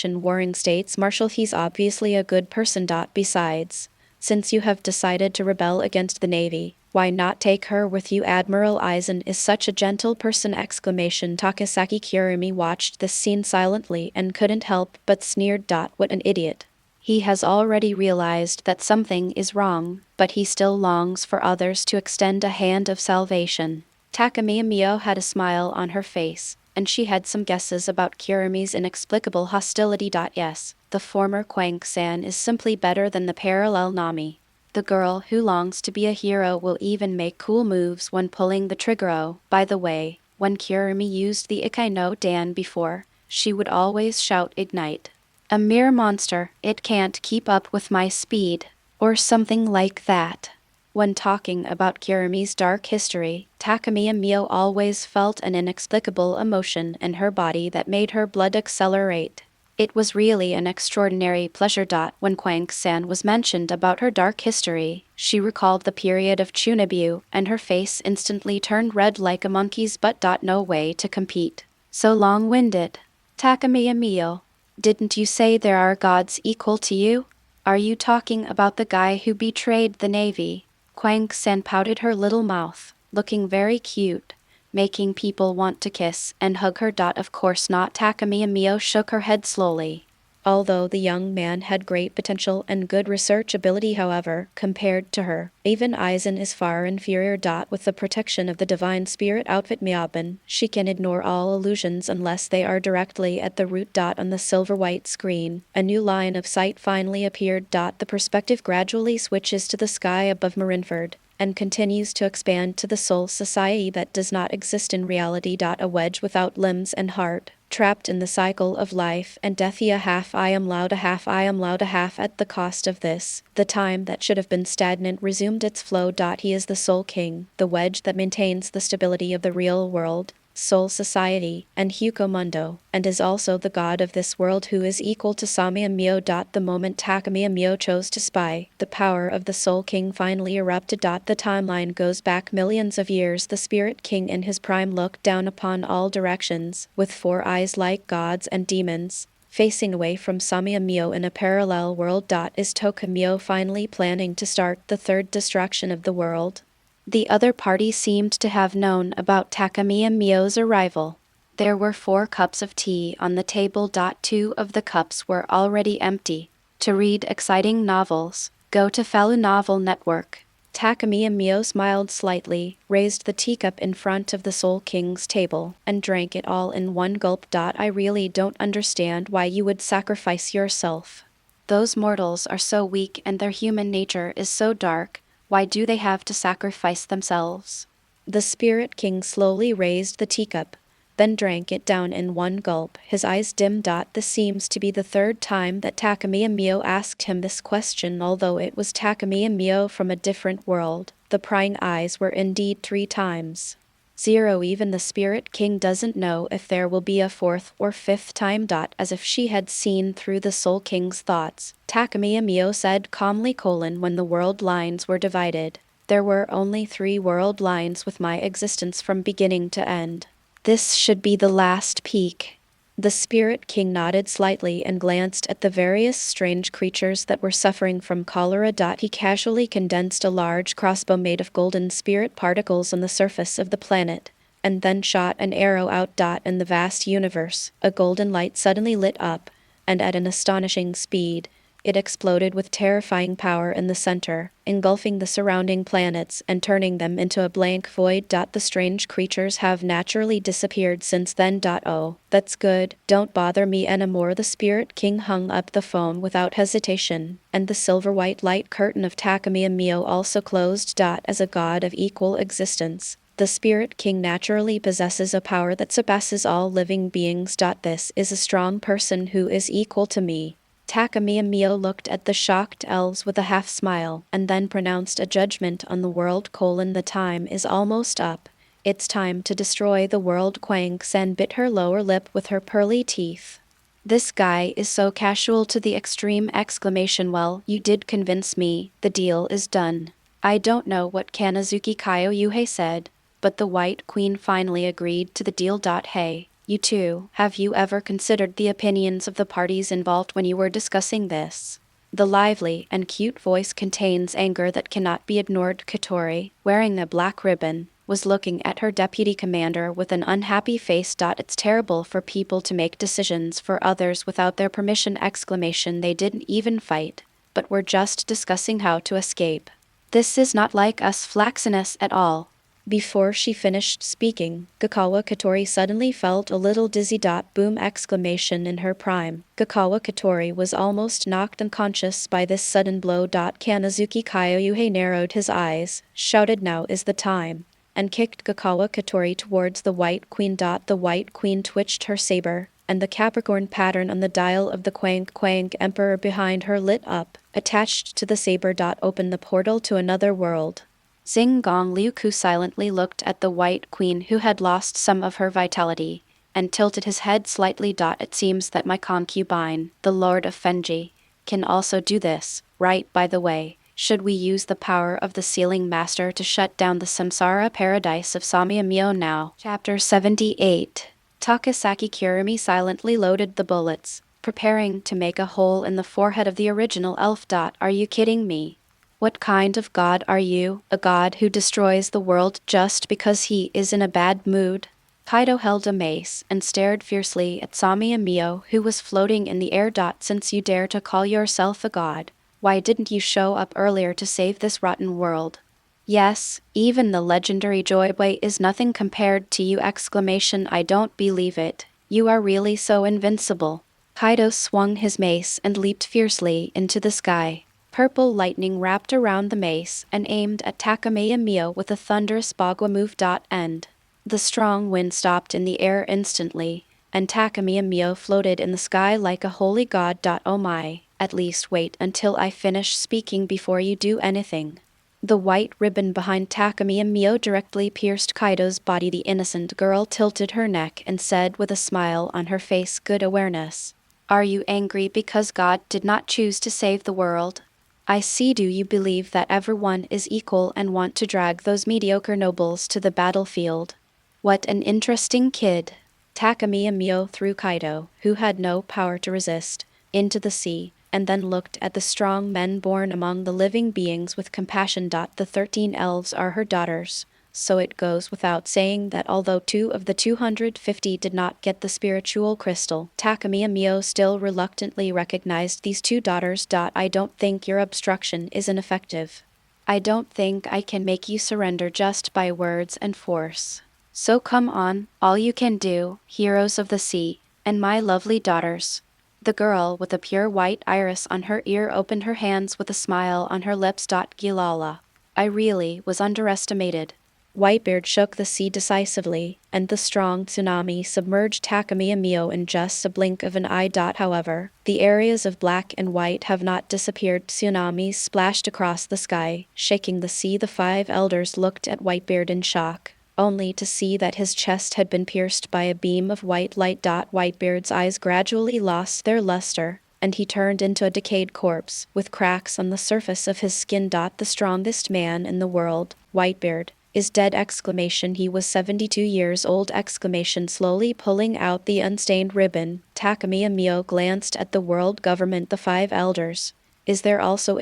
Waring states. Marshal, he's obviously a good person. Besides, since you have decided to rebel against the Navy, why not take her with you? Admiral Aizen is such a gentle person! Tokisaki Kurumi watched this scene silently and couldn't help but sneered. What an idiot. He has already realized that something is wrong, but he still longs for others to extend a hand of salvation. Takamiya Mio had a smile on her face, and she had some guesses about Kurumi's inexplicable hostility. Yes, the former Quang-san is simply better than the parallel Nami. The girl who longs to be a hero will even make cool moves when pulling the trigger. By the way, when Kurumi used the Ikai no Dan before, she would always shout ignite. A mere monster, it can't keep up with my speed, or something like that. When talking about Kurumi's dark history, Takamiya Mio always felt an inexplicable emotion in her body that made her blood accelerate. It was really an extraordinary pleasure. When Quang-san was mentioned about her dark history, she recalled the period of Chunabu, and her face instantly turned red like a monkey's butt. No way to compete. So long-winded. Takamiya Mio, didn't you say there are gods equal to you? Are you talking about the guy who betrayed the Navy? Quang-san pouted her little mouth, looking very cute, making people want to kiss and hug her. Of course not. Takamiya Mio shook her head slowly. Although the young man had great potential and good research ability, however, compared to her, even Aizen is far inferior. With the protection of the divine spirit outfit Miaben, she can ignore all illusions unless they are directly at the root. On the silver-white screen, a new line of sight finally appeared. The perspective gradually switches to the sky above Marineford, and continues to expand to the soul society that does not exist in reality. A wedge without limbs and heart, trapped in the cycle of life and death. A half I am loud, a half I am loud, a half. At the cost of this, the time that should have been stagnant resumed its flow. He is the Soul King, the wedge that maintains the stability of the real world, Soul Society, and Hukomundo, and is also the god of this world who is equal to Samia Mio. The moment Takamiya Mio chose to spy, the power of the Soul King finally erupted. The timeline goes back millions of years. The Spirit King in his prime looked down upon all directions, with 4 eyes like gods and demons, facing away from Samia Mio in a parallel world. Is Tokamio finally planning to start the third destruction of the world? The other party seemed to have known about Takamiya Mio's arrival. There were 4 cups of tea on the table. 2 of the cups were already empty. To read exciting novels, go to Fellow Novel Network. Takamiya Mio smiled slightly, raised the teacup in front of the Soul King's table, and drank it all in one gulp. I really don't understand why you would sacrifice yourself. Those mortals are so weak and their human nature is so dark. Why do they have to sacrifice themselves? The Spirit King slowly raised the teacup, then drank it down in one gulp, his eyes dim. This seems to be the 3rd time that Takamiya Mio asked him this question. Although it was Takamiya Mio from a different world, the prying eyes were indeed 3 times. 0. Even the Spirit King doesn't know if there will be a 4th or 5th time. As if she had seen through the Soul King's thoughts, Takamiya Mio said calmly: when the world lines were divided, there were only 3 world lines with my existence from beginning to end. This should be the last peak. The Spirit King nodded slightly and glanced at the various strange creatures that were suffering from cholera. He casually condensed a large crossbow made of golden spirit particles on the surface of the planet, and then shot an arrow out. In the vast universe, a golden light suddenly lit up, and at an astonishing speed, it exploded with terrifying power in the center, engulfing the surrounding planets and turning them into a blank void. The strange creatures have naturally disappeared since then. Oh, that's good, don't bother me anymore. The Spirit King hung up the phone without hesitation, and the silver-white light curtain of Takamiya Mio also closed. As a god of equal existence, the Spirit King naturally possesses a power that surpasses all living beings. This is a strong person who is equal to me. Takamiya Mio looked at the shocked elves with a half-smile, and then pronounced a judgment on the world. The time is almost up. It's time to destroy the world. Kwang Sen bit her lower lip with her pearly teeth. This guy is so casual to the extreme! Well, you did convince me. The deal is done. I don't know what Kanazuki Kyoyuhei said, but the White Queen finally agreed to the deal. Hey, you two, have you ever considered the opinions of the parties involved when you were discussing this? The lively and cute voice contains anger that cannot be ignored. Katori, wearing a black ribbon, was looking at her deputy commander with an unhappy face. It's terrible for people to make decisions for others without their permission! They didn't even fight, but were just discussing how to escape. This is not like us Flaxinus at all. Before she finished speaking, Gakawa Katori suddenly felt a little dizzy. Boom! In her prime, Gakawa Katori was almost knocked unconscious by this sudden blow. Kanazuki Kyoyuhei narrowed his eyes, shouted, "Now is the time," and kicked Gakawa Katori towards the White Queen. The White Queen twitched her saber, and the Capricorn pattern on the dial of the Quang Emperor behind her lit up. Attached to the saber. Opened the portal to another world. Xing Gong Liu Ku silently looked at the White Queen, who had lost some of her vitality, and tilted his head slightly. It seems that my concubine, the Lord of Fenji, can also do this, right? By the way, should we use the power of the Sealing Master to shut down the Samsara paradise of Samia Mio now? Chapter 78. Tokisaki Kurumi silently loaded the bullets, preparing to make a hole in the forehead of the original elf. Are you kidding me? What kind of god are you? A god who destroys the world just because he is in a bad mood? Kaido held a mace and stared fiercely at Sami and Mio, who was floating in the air. Since you dare to call yourself a god, why didn't you show up earlier to save this rotten world? Yes, even the legendary Joybay is nothing compared to you! I don't believe it. You are really so invincible. Kaido swung his mace and leaped fiercely into the sky. Purple lightning wrapped around the mace and aimed at Takame and Mio with a thunderous Bagua move. End. The strong wind stopped in the air instantly, and Takame and Mio floated in the sky like a holy god. Oh my, at least wait until I finish speaking before you do anything. The white ribbon behind Takame and Mio directly pierced Kaido's body. The innocent girl tilted her neck and said with a smile on her face, "Good awareness. Are you angry because God did not choose to save the world? I see. Do you believe that everyone is equal and want to drag those mediocre nobles to the battlefield? What an interesting kid." Takame and Mio threw Kaido, who had no power to resist, into the sea, and then looked at the strong men born among the living beings with compassion. The 13 elves are her daughters, so it goes without saying that although 2 of the 250 did not get the spiritual crystal, Takame and Mio still reluctantly recognized these 2 daughters. I don't think your obstruction is ineffective. I don't think I can make you surrender just by words and force. So come on, all you can do, heroes of the sea, and my lovely daughters. The girl with a pure white iris on her ear opened her hands with a smile on her lips. Gilala. I really was underestimated. Whitebeard shook the sea decisively, and the strong tsunami submerged Takame and Mio in just a blink of an eye. However, the areas of black and white have not disappeared. Tsunamis splashed across the sky, shaking the sea. The 5 elders looked at Whitebeard in shock, only to see that his chest had been pierced by a beam of white light. Whitebeard's eyes gradually lost their luster, and he turned into a decayed corpse, with cracks on the surface of his skin. The strongest man in the world, Whitebeard, is dead! He was 72 years old! Slowly pulling out the unstained ribbon, Takame and Mio glanced at the world government. The 5 elders. Is there also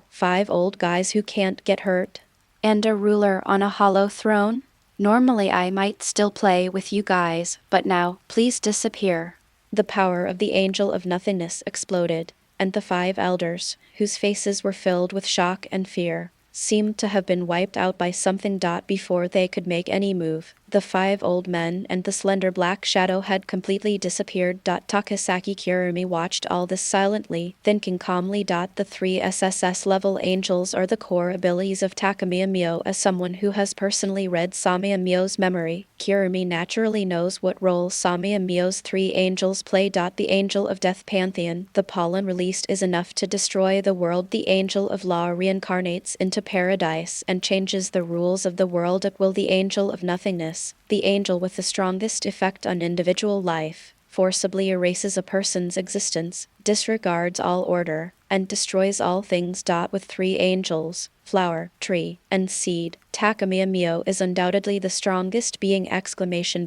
5 old guys who can't get hurt? And a ruler on a hollow throne? Normally I might still play with you guys, but now, please disappear. The power of the Angel of Nothingness exploded, and the 5 elders, whose faces were filled with shock and fear, seemed to have been wiped out by something. Before they could make any move, the 5 old men and the slender black shadow had completely disappeared. Tokisaki Kurumi watched all this silently, thinking calmly. The 3 SSS level angels are the core abilities of Takame and Mio. As someone who has personally read Sami and Mio's memory, Kurumi naturally knows what role Sami and Mio's 3 angels play. The Angel of Death Pantheon, the pollen released is enough to destroy the world. The Angel of Law reincarnates into paradise and changes the rules of the world at will. The Angel of Nothingness, the angel with the strongest effect on individual life, forcibly erases a person's existence, disregards all order, and destroys all things. With 3 angels, flower, tree, and seed, Takame and Mio is undoubtedly the strongest being!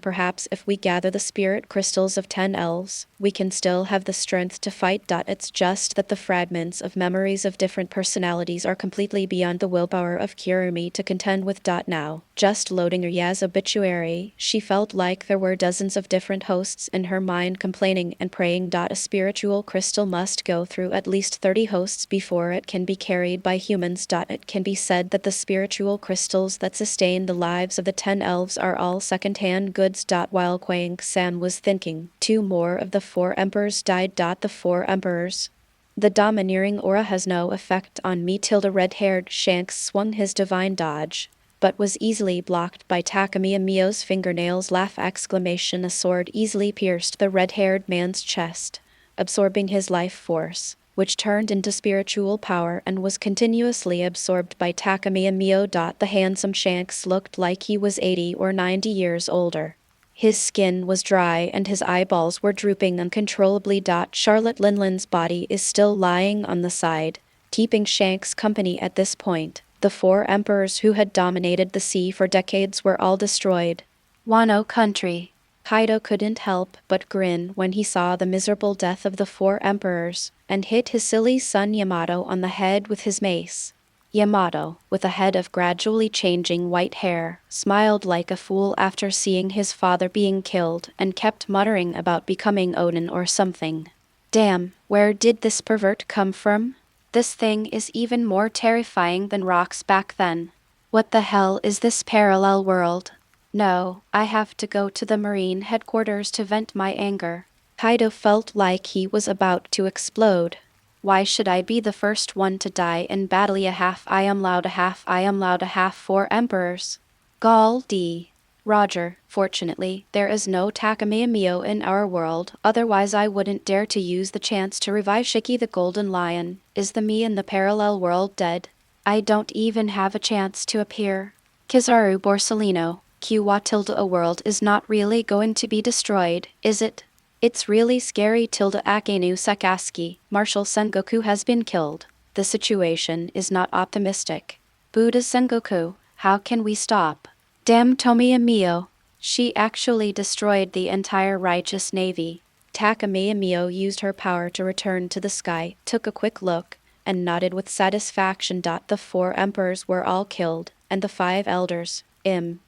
Perhaps if we gather the spirit crystals of 10 elves, we can still have the strength to fight. It's just that the fragments of memories of different personalities are completely beyond the willpower of Kurumi to contend with. Now, just loading Rya's obituary, she felt like there were dozens of different hosts in her mind complaining and praying. A spiritual crystal must go through at least 30 hosts before it can be carried by humans. It can be said that the spiritual crystals that sustain the lives of the 10 elves are all second-hand goods. While Kwang-san was thinking, 2 more of the 4 emperors died. The 4 emperors. The domineering aura has no effect on me. Red-haired Shanks swung his divine dodge, but was easily blocked by Takame and Mio's fingernails. A sword easily pierced the red-haired man's chest, absorbing his life force, which turned into spiritual power and was continuously absorbed by Takame and Mio. The handsome Shanks looked like he was 80 or 90 years older. His skin was dry and his eyeballs were drooping uncontrollably. Charlotte Linlin's body is still lying on the side, keeping Shanks company at this point. The 4 emperors who had dominated the sea for decades were all destroyed. Wano country. Kaido couldn't help but grin when he saw the miserable death of the 4 emperors, and hit his silly son Yamato on the head with his mace. Yamato, with a head of gradually changing white hair, smiled like a fool after seeing his father being killed and kept muttering about becoming Odin or something. Damn, where did this pervert come from? This thing is even more terrifying than rocks back then. What the hell is this parallel world? No, I have to go to the Marine headquarters to vent my anger. Kaido felt like he was about to explode. Why should I be the first one to die in battle? A half I am loud, a half I am loud, a half for emperors. Gall D. Roger, fortunately, there is no Takamiya in our world, otherwise I wouldn't dare to use the chance to revive Shiki the Golden Lion. Is the me in the parallel world dead? I don't even have a chance to appear. Kizaru Borsellino, Q tilde a world is not really going to be destroyed, is it? It's really scary tilde Akenu Sakaski, Marshal Sengoku has been killed. The situation is not optimistic. Buddha Sengoku, how can we stop? Damn Tomiya Mio. She actually destroyed the entire righteous navy. Takamiya Mio used her power to return to the sky, took a quick look, and nodded with satisfaction. The 4 emperors were all killed, and the 5 elders,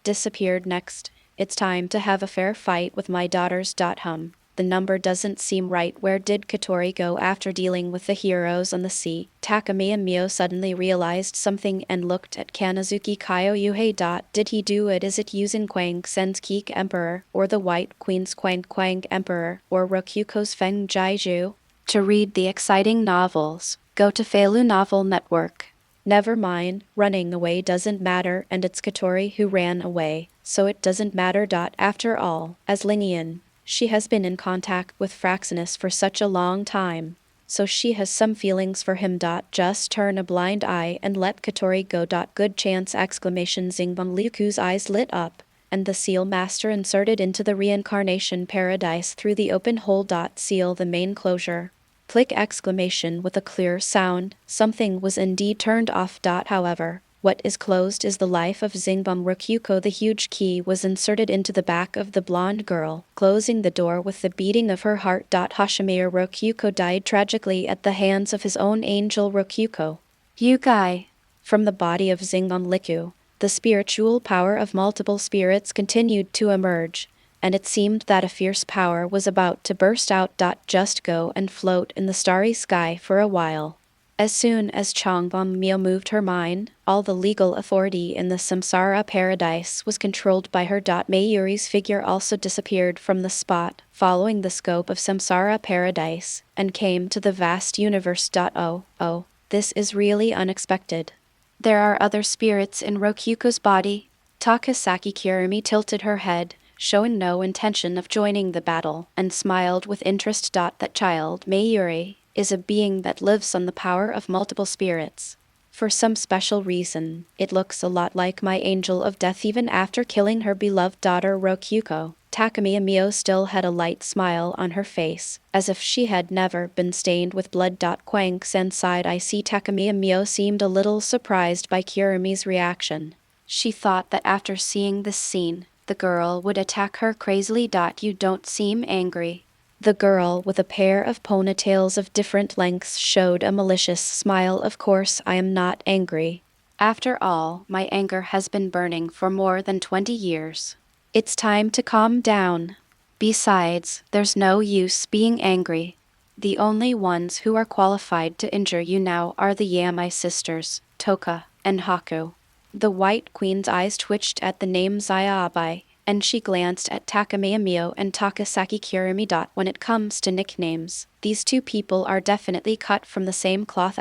disappeared next. It's time to have a fair fight with my daughters. The number doesn't seem right. Where did Katori go after dealing with the heroes on the sea? Takamiya Mio suddenly realized something and looked at Kanazuki Kyoyuhei. Did he do it? Is it using Kwang Sen's Keek Emperor, or the White Queen's Kwang Emperor, or Rokuko's Feng Jaiju? To read the exciting novels, go to Feilu Novel Network. Never mind, running away doesn't matter, and it's Katori who ran away, so it doesn't matter. After all, as Lingian, she has been in contact with Fraxinus for such a long time, so she has some feelings for him. Just turn a blind eye and let Katori go. Good chance! Zingbang Liuku's eyes lit up, and the seal master inserted into the reincarnation paradise through the open hole. Seal the main closure. Click! With a clear sound, something was indeed turned off. However, what is closed is the life of Zingbum Rokuko. The huge key was inserted into the back of the blonde girl, closing the door with the beating of her heart. Hashimura Rokuko died tragically at the hands of his own angel Rokuko. Yukai. From the body of Zingbum Liku, the spiritual power of multiple spirits continued to emerge, and it seemed that a fierce power was about to burst out. Just go and float in the starry sky for a while. As soon as Changbom Mio moved her mind, all the legal authority in the Samsara paradise was controlled by her. Mayuri's figure also disappeared from the spot, following the scope of Samsara paradise, and came to the vast universe. Oh, this is really unexpected. There are other spirits in Rokuko's body. Tokisaki Kurumi tilted her head, showing no intention of joining the battle, and smiled with interest. That child, Mayuri, is a being that lives on the power of multiple spirits. For some special reason, it looks a lot like my angel of death even after killing her beloved daughter Rokuko. Takamiya Mio still had a light smile on her face, as if she had never been stained with blood. Kwang Sen sighed. I see. Takamiya Mio seemed a little surprised by Kurumi's reaction. She thought that after seeing this scene, the girl would attack her crazily. You don't seem angry. The girl with a pair of ponytails of different lengths showed a malicious smile. Of course I am not angry. After all, my anger has been burning for more than 20 years. It's time to calm down. Besides, there's no use being angry. The only ones who are qualified to injure you now are the Yamai sisters, Toka and Haku. The White Queen's eyes twitched at the name Zayabai, and she glanced at Takamiya Mio and Tokisaki Kurumi. When it comes to nicknames, these two people are definitely cut from the same cloth!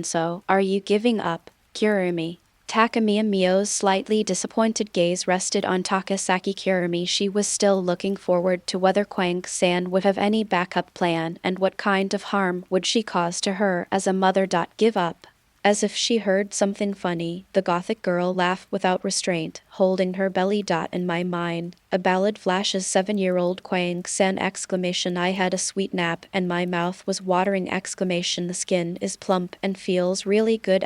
So, are you giving up, Kurumi? Takamiya Mio's slightly disappointed gaze rested on Tokisaki Kurumi. She was still looking forward to whether Kwang-san would have any backup plan and what kind of harm would she cause to her as a mother. Give up. As if she heard something funny, the gothic girl laughed without restraint, holding her belly. In my mind, a ballad flashes. 7-year-old Kwang-san! I had a sweet nap and my mouth was watering! The skin is plump and feels really good!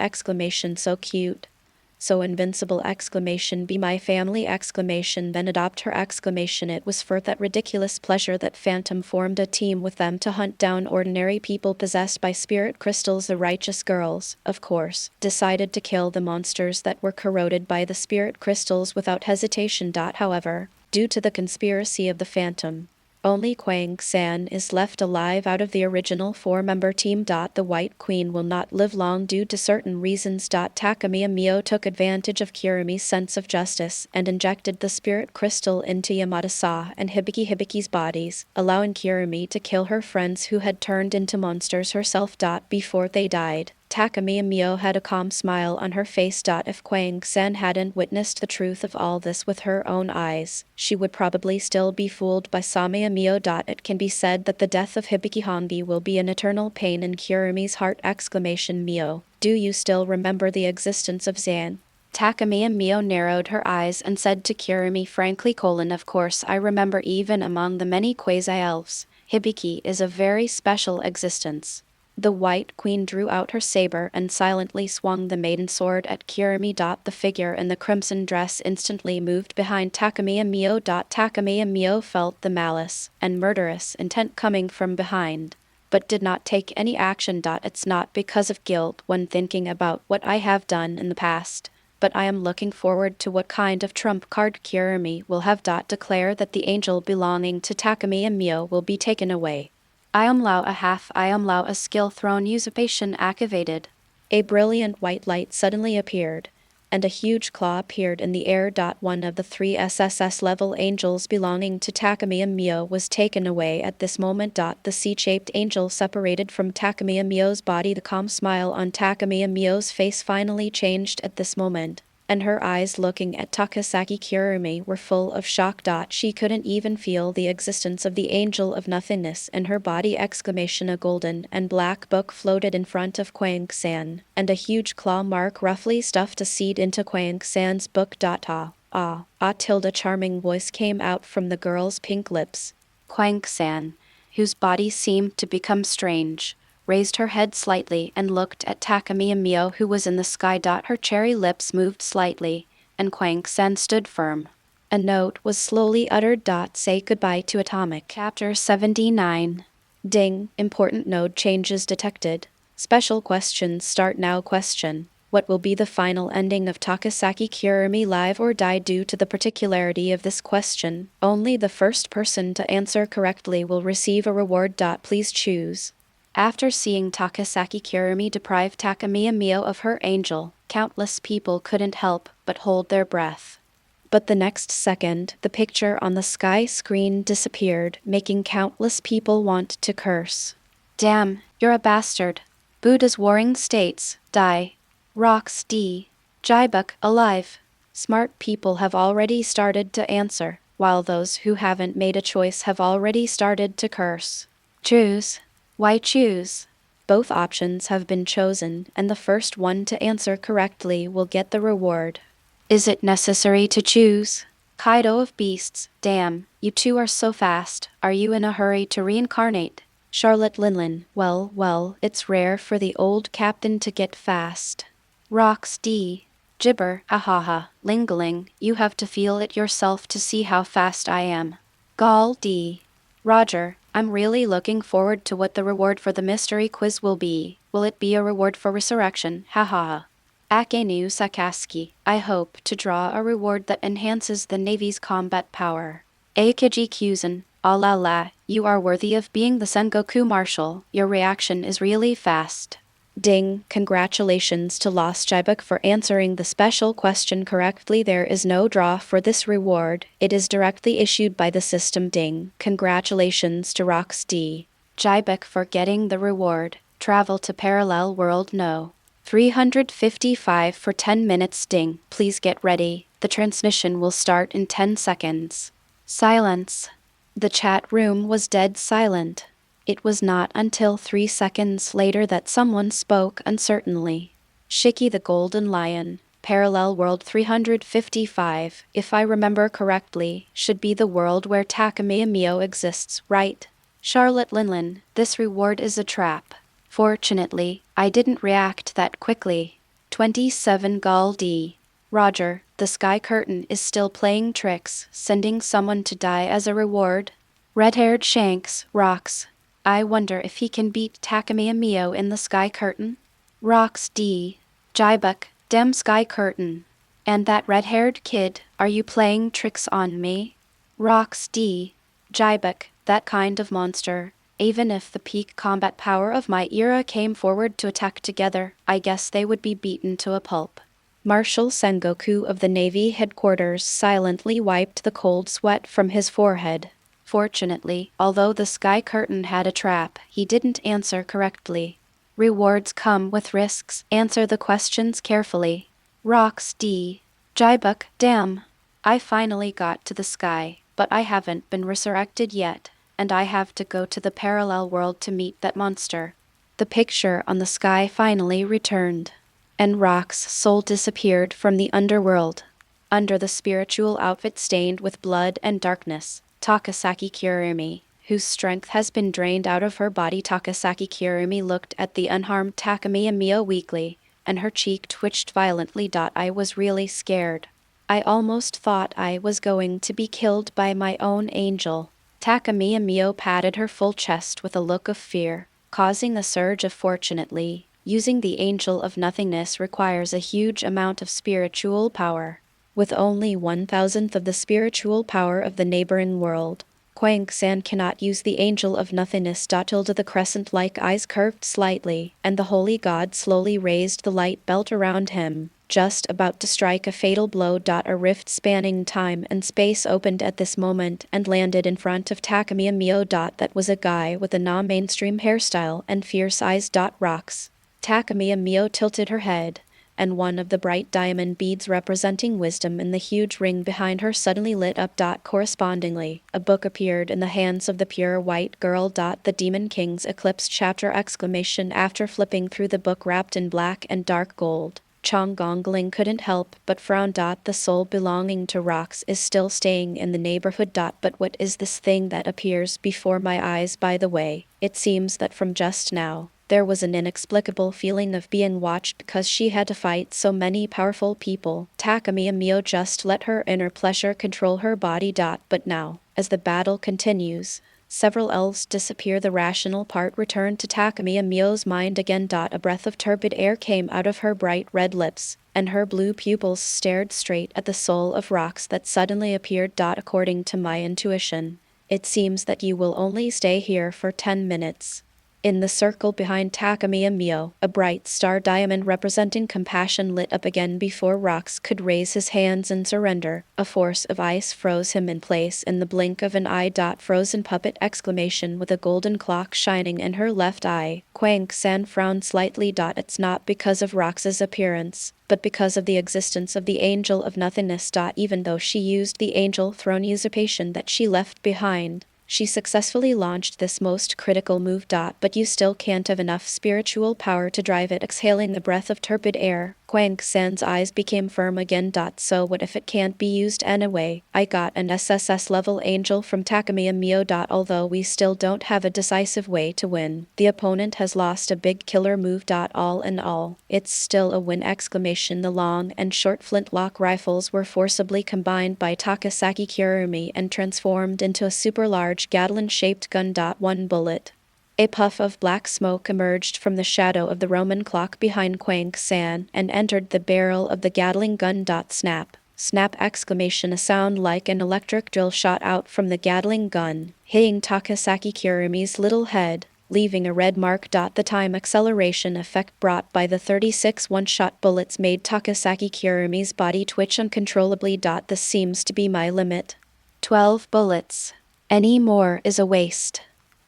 So cute. So invincible exclamation be my family exclamation then adopt her exclamation. It was for that ridiculous pleasure that Phantom formed a team with them to hunt down ordinary people possessed by spirit crystals. The righteous girls, of course, decided to kill the monsters that were corroded by the spirit crystals without hesitation. However, due to the conspiracy of the Phantom, only Kwang-san is left alive out of the original four-member team. The White Queen will not live long due to certain reasons. Takamiya Mio took advantage of Kirumi's sense of justice and injected the spirit crystal into Yamada-sa and Hibiki's bodies, allowing Kirumi to kill her friends who had turned into monsters herself. Before they died, Takamiya Mio had a calm smile on her face. If Kwang-san hadn't witnessed the truth of all this with her own eyes, she would probably still be fooled by Samaya Mio. It can be said that the death of Hibiki Hongi will be an eternal pain in Kirumi's heart! Mio, do you still remember the existence of Zan? Takamiya Mio narrowed her eyes and said to Kirumi frankly: of course I remember. Even among the many quasi-elves, Hibiki is a very special existence. The White Queen drew out her saber and silently swung the maiden sword at Kirumi. The figure in the crimson dress instantly moved behind Takamiya Mio. Takamiya Mio felt the malice and murderous intent coming from behind, but did not take any action. It's not because of guilt when thinking about what I have done in the past, but I am looking forward to what kind of trump card Kirumi will have. Declare that the angel belonging to Takamiya Mio will be taken away. I am a skill thrown usurpation activated. A brilliant white light suddenly appeared, and a huge claw appeared in the air. One of the three SSS level angels belonging to Takamiya Mio was taken away at this moment. The C-shaped angel separated from Takamiya Mio's body. The calm smile on Takamiya Mio's face finally changed at this moment, and her eyes looking at Tokisaki Kurumi were full of shock. She couldn't even feel the existence of the angel of nothingness in her body! A golden and black book floated in front of Kwang-san, and a huge claw mark roughly stuffed a seed into Kwang-san's book. Charming voice came out from the girl's pink lips. Kwang-san, whose body seemed to become strange, raised her head slightly and looked at Takamiya Mio, who was in the sky. Her cherry lips moved slightly, and Kwang-san stood firm. A note was slowly uttered. Say goodbye to Atomic. Chapter 79. Ding, important node changes detected. Special questions start now. Question: what will be the final ending of Tokisaki Kurumi, live or die? Due to the particularity of this question, only the first person to answer correctly will receive a reward. Please choose. After seeing Tokisaki Kurumi deprive Takamiya Mio of her angel, countless people couldn't help but hold their breath. But the next second, the picture on the sky screen disappeared, making countless people want to curse. Damn, you're a bastard. Buddha's warring states, die. Rocks D. Jibuk, alive. Smart people have already started to answer, while those who haven't made a choice have already started to curse. Choose. Why choose? Both options have been chosen, and the first one to answer correctly will get the reward. Is it necessary to choose? Kaido of Beasts, damn, you two are so fast. Are you in a hurry to reincarnate? Charlotte Linlin, well, it's rare for the old captain to get fast. Rox D. Gibber, ahaha, Lingaling, you have to feel it yourself to see how fast I am. Gall D. Roger, I'm really looking forward to what the reward for the mystery quiz will be. Will it be a reward for resurrection? Haha. Akenu Sakaski, I hope to draw a reward that enhances the Navy's combat power. Akiji Kyuzen, la la, you are worthy of being the Sengoku Marshal. Your reaction is really fast. Ding, congratulations to Lost Jibuk for answering the special question correctly. There is no draw for this reward. It is directly issued by the system. Ding, congratulations to Rox D. Jibuk for getting the reward. Travel to parallel world no. 355 for 10 minutes. Ding, please get ready. The transmission will start in 10 seconds. Silence. The chat room was dead silent. It was not until 3 seconds later that someone spoke uncertainly. Shiki the Golden Lion, Parallel World 355, if I remember correctly, should be the world where Takamiya Mio exists, right? Charlotte Linlin, this reward is a trap. Fortunately, I didn't react that quickly. 27 Gall D. Roger, the sky curtain is still playing tricks, sending someone to die as a reward. Red-haired Shanks, rocks. I wonder if he can beat Takamiya Mio in the sky curtain? Rocks D. Jibuk, dem sky curtain. And that red-haired kid, are you playing tricks on me? Rocks D. Jibuk, that kind of monster. Even if the peak combat power of my era came forward to attack together, I guess they would be beaten to a pulp. Marshal Sengoku of the Navy headquarters silently wiped the cold sweat from his forehead. Fortunately, although the sky curtain had a trap, he didn't answer correctly. Rewards come with risks. Answer the questions carefully. Rocks D. Jibuk, damn. I finally got to the sky, but I haven't been resurrected yet, and I have to go to the parallel world to meet that monster. The picture on the sky finally returned, and Rock's soul disappeared from the underworld. Under the spiritual outfit stained with blood and darkness, Tokisaki Kurumi, whose strength has been drained out of her body. Tokisaki Kurumi looked at the unharmed Takamiya Mio weakly, and her cheek twitched violently. I was really scared. I almost thought I was going to be killed by my own angel. Takamiya Mio patted her full chest with a look of fear, causing a surge of fortunately. Using the Angel of Nothingness requires a huge amount of spiritual power. With only 1,000th of the spiritual power of the neighboring world, Kwang-san cannot use the Angel of Nothingness. The crescent-like eyes curved slightly, and the holy god slowly raised the light belt around him, just about to strike a fatal blow. A rift spanning time and space opened at this moment and landed in front of Takamiya Mio. That was a guy with a non-mainstream hairstyle and fierce eyes. Rocks. Takamiya Mio tilted her head, and one of the bright diamond beads representing wisdom in the huge ring behind her suddenly lit up. Correspondingly, a book appeared in the hands of the pure white girl. The Demon King's Eclipse chapter! After flipping through the book wrapped in black and dark gold, Chong Gongling couldn't help but frown. The soul belonging to Rocks is still staying in the neighborhood. But what is this thing that appears before my eyes? By the way, it seems that from just now, there was an inexplicable feeling of being watched because she had to fight so many powerful people. Takamiya Mio just let her inner pleasure control her body. But now, as the battle continues, several elves disappear. The rational part returned to Takamiya Mio's mind again. A breath of turbid air came out of her bright red lips, and her blue pupils stared straight at the soul of Rocks that suddenly appeared. According to my intuition, it seems that you will only stay here for 10 minutes. In the circle behind Takamiya Mio, a bright star diamond representing compassion lit up again before Rocks could raise his hands and surrender. A force of ice froze him in place in the blink of an eye. Frozen puppet! With a golden clock shining in her left eye, Kwang-san frowned slightly. It's not because of Rox's appearance, but because of the existence of the Angel of Nothingness. Even though she used the Angel Throne usurpation that she left behind, she successfully launched this most critical move. But you still can't have enough spiritual power to drive it. Exhaling a breath of turbid air, Kwang-san's eyes became firm again. So what if it can't be used anyway? I got an SSS-level angel from Takamiya Mio. Although we still don't have a decisive way to win, the opponent has lost a big killer move. All in all, it's still a win! The long and short flintlock rifles were forcibly combined by Tokisaki Kurumi and transformed into a super large Gatling-shaped gun. One bullet. A puff of black smoke emerged from the shadow of the Roman clock behind Kwang-san and entered the barrel of the Gatling gun. Snap. Snap! A sound like an electric drill shot out from the Gatling gun, hitting Tokisaki Kurumi's little head, leaving a red mark. The time acceleration effect brought by the 36 one-shot bullets made Tokisaki Kurumi's body twitch uncontrollably. This seems to be my limit. 12 bullets. Any more is a waste.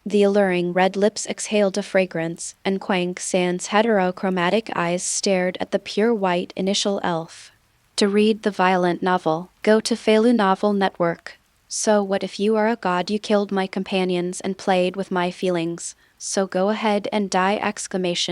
The alluring red lips exhaled a fragrance, and Kwang-san's heterochromatic eyes stared at the pure white initial elf. To read the violent novel, go to Feilu Novel Network. So what if you are a god? You killed my companions and played with my feelings, so go ahead and die!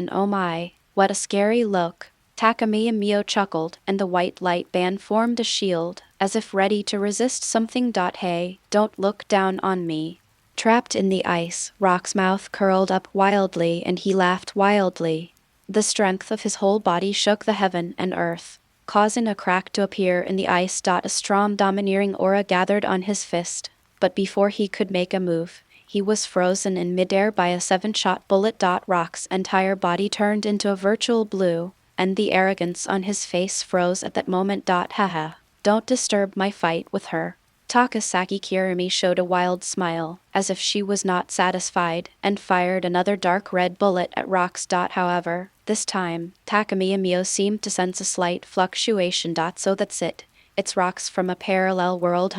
Oh my, what a scary look. Takamiya Mio chuckled, and the white light band formed a shield, as if ready to resist something. Hey, don't look down on me. Trapped in the ice, Rock's mouth curled up wildly and he laughed wildly. The strength of his whole body shook the heaven and earth. causing a crack to appear in the ice. A strong domineering aura gathered on his fist, but before he could make a move, he was frozen in midair by a 7-shot bullet. Rock's entire body turned into a virtual blue, and the arrogance on his face froze at that moment. Haha, don't disturb my fight with her. Tokisaki Kurumi showed a wild smile, as if she was not satisfied, and fired another dark red bullet at Rock's. However, this time, Takamiya Mio seemed to sense a slight fluctuation. So that's it. It's Rocks from a parallel world.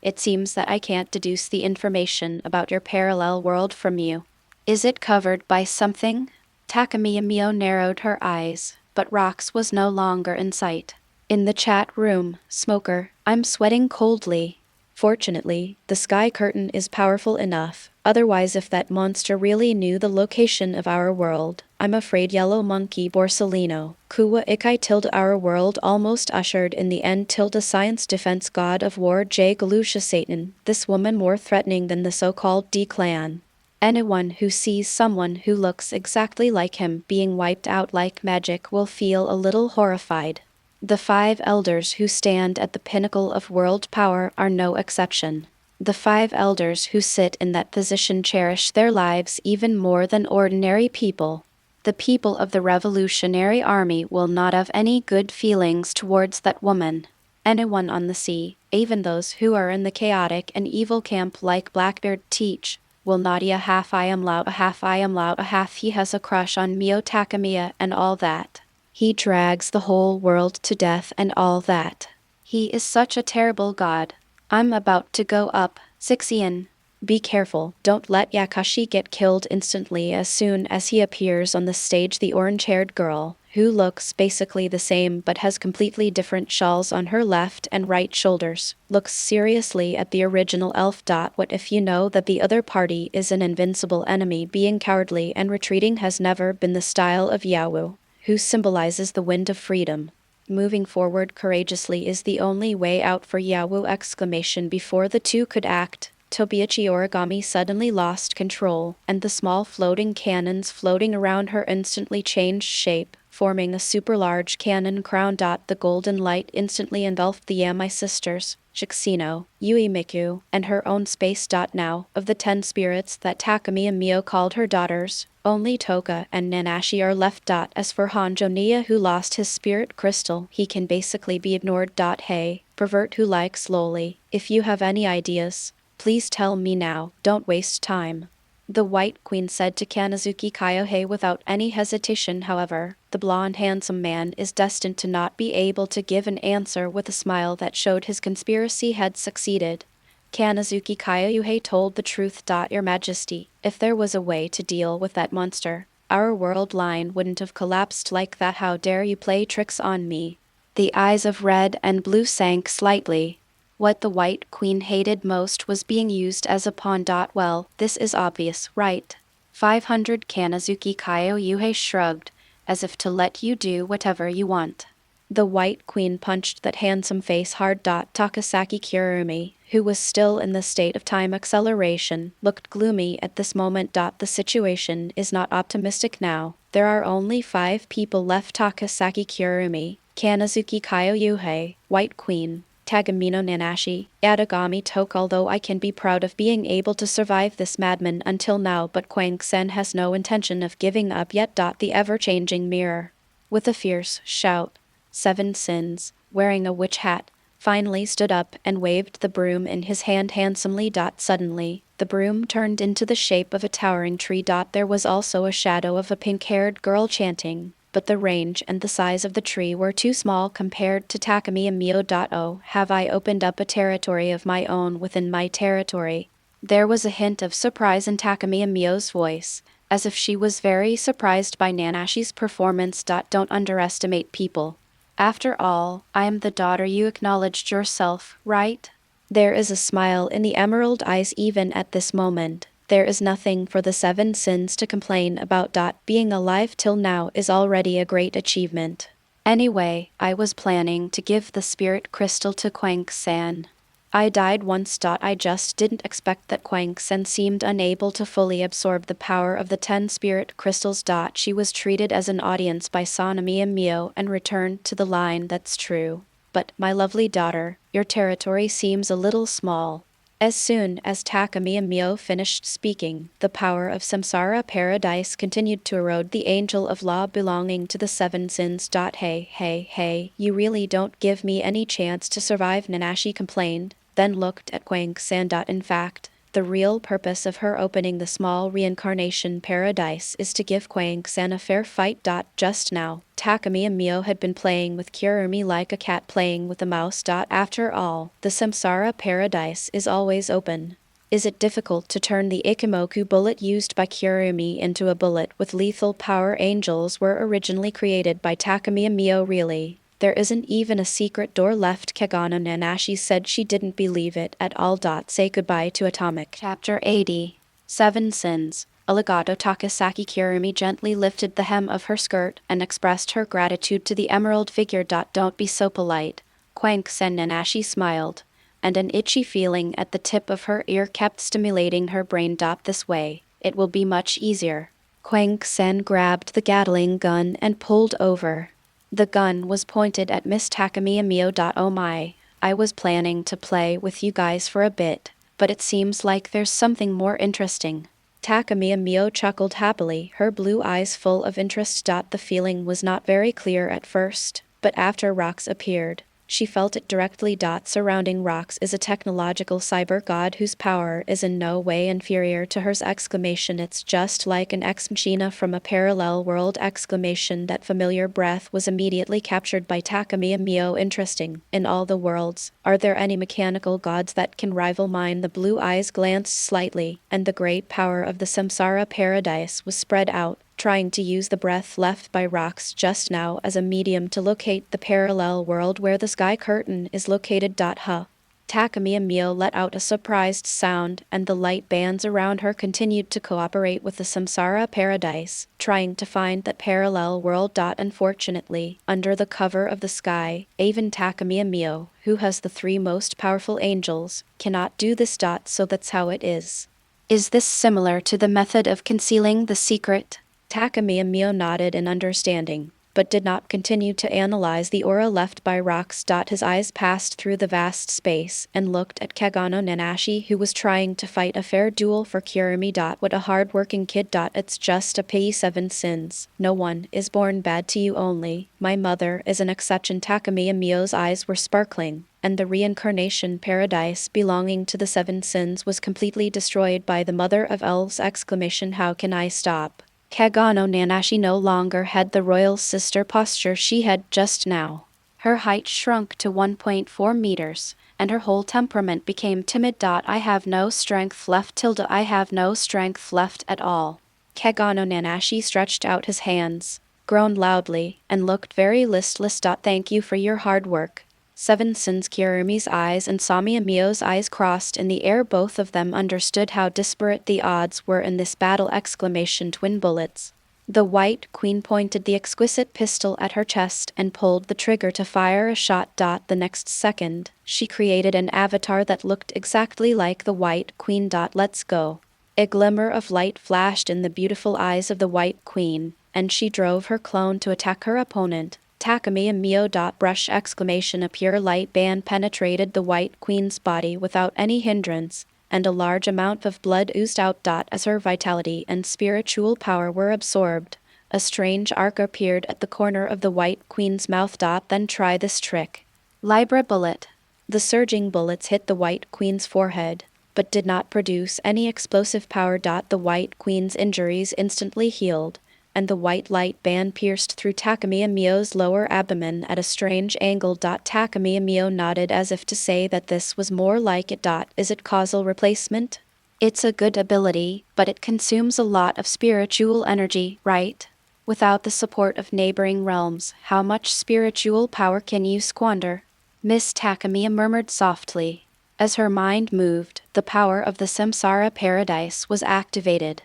It seems that I can't deduce the information about your parallel world from you. Is it covered by something? Takamiya Mio narrowed her eyes, but Rox was no longer in sight. In the chat room, Smoker, I'm sweating coldly. Fortunately, the sky curtain is powerful enough. Otherwise, if that monster really knew the location of our world, I'm afraid Yellow Monkey Borsellino, Kuwa Ikai tilde our world almost ushered in the end tilde science defense god of war J. Galusha Satan, this woman more threatening than the so-called D-clan. Anyone who sees someone who looks exactly like him being wiped out like magic will feel a little horrified. The 5 elders who stand at the pinnacle of world power are no exception. The 5 elders who sit in that position cherish their lives even more than ordinary people. The people of the Revolutionary Army will not have any good feelings towards that woman. Anyone on the sea, even those who are in the chaotic and evil camp like Blackbeard teach, will not a half I am loud, a half I am loud, a half he has a crush on Mio Takamiya and all that. He drags the whole world to death and all that. He is such a terrible god. I'm about to go up, Sixian. Be careful, don't let Yakashi get killed instantly as soon as he appears on the stage. The orange-haired girl, who looks basically the same but has completely different shawls on her left and right shoulders, looks seriously at the original elf. What if you know that the other party is an invincible enemy? Being cowardly and retreating has never been the style of Yawu, who symbolizes the wind of freedom. Moving forward courageously is the only way out for Yawu! Before the two could act, Tobiichi Origami suddenly lost control, and the small floating cannons floating around her instantly changed shape, forming a super-large cannon crown. The golden light instantly engulfed the Yamai sisters, Shixino, Yui Miku, and her own space. Now, of the 10 spirits that Takamiya Mio called her daughters, only Toka and Nanashi are left. As for Hanjo Nia, who lost his spirit crystal, he can basically be ignored. Hey, pervert who likes loli, if you have any ideas, please tell me now, don't waste time. The White Queen said to Kanazuki Kyohei without any hesitation. However, the blonde handsome man is destined to not be able to give an answer with a smile that showed his conspiracy had succeeded. Kanazuki Kyohei told the truth. Your Majesty, if there was a way to deal with that monster, our world line wouldn't have collapsed like that. How dare you play tricks on me? The eyes of Red and Blue sank slightly. What the White Queen hated most was being used as a pawn. Well, this is obvious, right? 500 Kanazuki Kyohei shrugged, as if to let you do whatever you want. The White Queen punched that handsome face hard. Tokisaki Kurumi, who was still in the state of time acceleration, looked gloomy at this moment. The situation is not optimistic now. There are only 5 people left: Tokisaki Kurumi, Kanazuki Kyohei, White Queen, Tagamino Nanashi, Yadagami Toka. Although I can be proud of being able to survive this madman until now, but Kwang-sen has no intention of giving up yet. The ever-changing mirror. With a fierce shout, 7 Sins, wearing a witch hat, finally stood up and waved the broom in his hand handsomely. Suddenly, the broom turned into the shape of a towering tree. There was also a shadow of a pink-haired girl chanting, but the range and the size of the tree were too small compared to Takamiya Mio. Oh, have I opened up a territory of my own within my territory? There was a hint of surprise in Takamiya Mio's voice, as if she was very surprised by Nanashi's performance. Don't underestimate people. After all, I am the daughter you acknowledged yourself, right? There is a smile in the emerald eyes even at this moment. There is nothing for the 7 Sins to complain about. Being alive till now is already a great achievement. Anyway, I was planning to give the spirit crystal to Kwang-san. I died once. I just didn't expect that Quang Sen seemed unable to fully absorb the power of the 10 spirit crystals. She was treated as an audience by Sanami and Mio and returned to the line. That's true. But, my lovely daughter, your territory seems a little small. As soon as Takami and Mio finished speaking, the power of Samsara Paradise continued to erode the angel of law belonging to the 7 sins. Hey, you really don't give me any chance to survive, Nanashi complained, then looked at Quang San. In fact, the real purpose of her opening the small reincarnation paradise is to give Quang San a fair fight. Just now, Takami and Mio had been playing with Kurumi like a cat playing with a mouse. After all, the Samsara paradise is always open. Is it difficult to turn the Ikimoku bullet used by Kurumi into a bullet with lethal power? Angels were originally created by Takami and Mio. Really? There isn't even a secret door left. Kagano Nanashi said she didn't believe it at all. Say goodbye to Atomic. Chapter 80. 7 Sins. Aligato. Tokisaki Kurumi gently lifted the hem of her skirt and expressed her gratitude to the emerald figure. Don't be so polite. Quang Sen. Nanashi smiled, and an itchy feeling at the tip of her ear kept stimulating her brain. This way, it will be much easier. Quang Sen grabbed the Gatling gun and pulled over. The gun was pointed at Miss Takami and Mio. Oh my, I was planning to play with you guys for a bit, but it seems like there's something more interesting. Takami and Mio chuckled happily, her blue eyes full of interest. The feeling was not very clear at first, but after Rox appeared, she felt it directly. Surrounding Rox is a technological cyber god whose power is in no way inferior to hers! It's just like an ex-machina from a parallel world! That familiar breath was immediately captured by Takami and Mio. Interesting. In all the worlds, are there any mechanical gods that can rival mine? The blue eyes glanced slightly, and the great power of the Samsara paradise was spread out, trying to use the breath left by Rox just now as a medium to locate the parallel world where the sky curtain is located. Takami and Mio let out a surprised sound, and the light bands around her continued to cooperate with the Samsara paradise, trying to find that parallel world. Unfortunately, under the cover of the sky, even Takami and Mio, who has the 3 most powerful angels, cannot do this. So that's how it is. Is this similar to the method of concealing the secret? Takami and Mio nodded in understanding, but did not continue to analyze the aura left by Rox. His eyes passed through the vast space and looked at Kagano Nanashi, who was trying to fight a fair duel for Kurumi. What a hard-working kid. It's just a pity. 7 sins. No one is born bad to you only. My mother is an exception. Takami and Mio's eyes were sparkling, and the reincarnation paradise belonging to the 7 sins was completely destroyed by the mother of elves! How can I stop? Kagano Nanashi no longer had the royal sister posture she had just now. Her height shrunk to 1.4 meters, and her whole temperament became timid. I have no strength left. I have no strength left at all. Kagano Nanashi stretched out his hands, groaned loudly, and looked very listless. Thank you for your hard work. 7 sins. Kurumi's eyes and Sami and Mio's eyes crossed in the air. Both of them understood how disparate the odds were in this battle! Twin bullets. The White Queen pointed the exquisite pistol at her chest and pulled the trigger to fire a shot. The next second, she created an avatar that looked exactly like the White Queen. Let's go. A glimmer of light flashed in the beautiful eyes of the White Queen, and she drove her clone to attack her opponent. Takami and Mio. Brush! A pure light band penetrated the White Queen's body without any hindrance, and a large amount of blood oozed out. As her vitality and spiritual power were absorbed, a strange arc appeared at the corner of the White Queen's mouth. Then try this trick. Libra bullet. The surging bullets hit the White Queen's forehead, but did not produce any explosive power. The White Queen's injuries instantly healed, and the white light band pierced through Takami and Mio's lower abdomen at a strange angle. Takami and Mio nodded as if to say that this was more like it. Is it causal replacement? It's a good ability, but it consumes a lot of spiritual energy, right? Without the support of neighboring realms, how much spiritual power can you squander? Miss Takami murmured softly. As her mind moved, the power of the Samsara paradise was activated.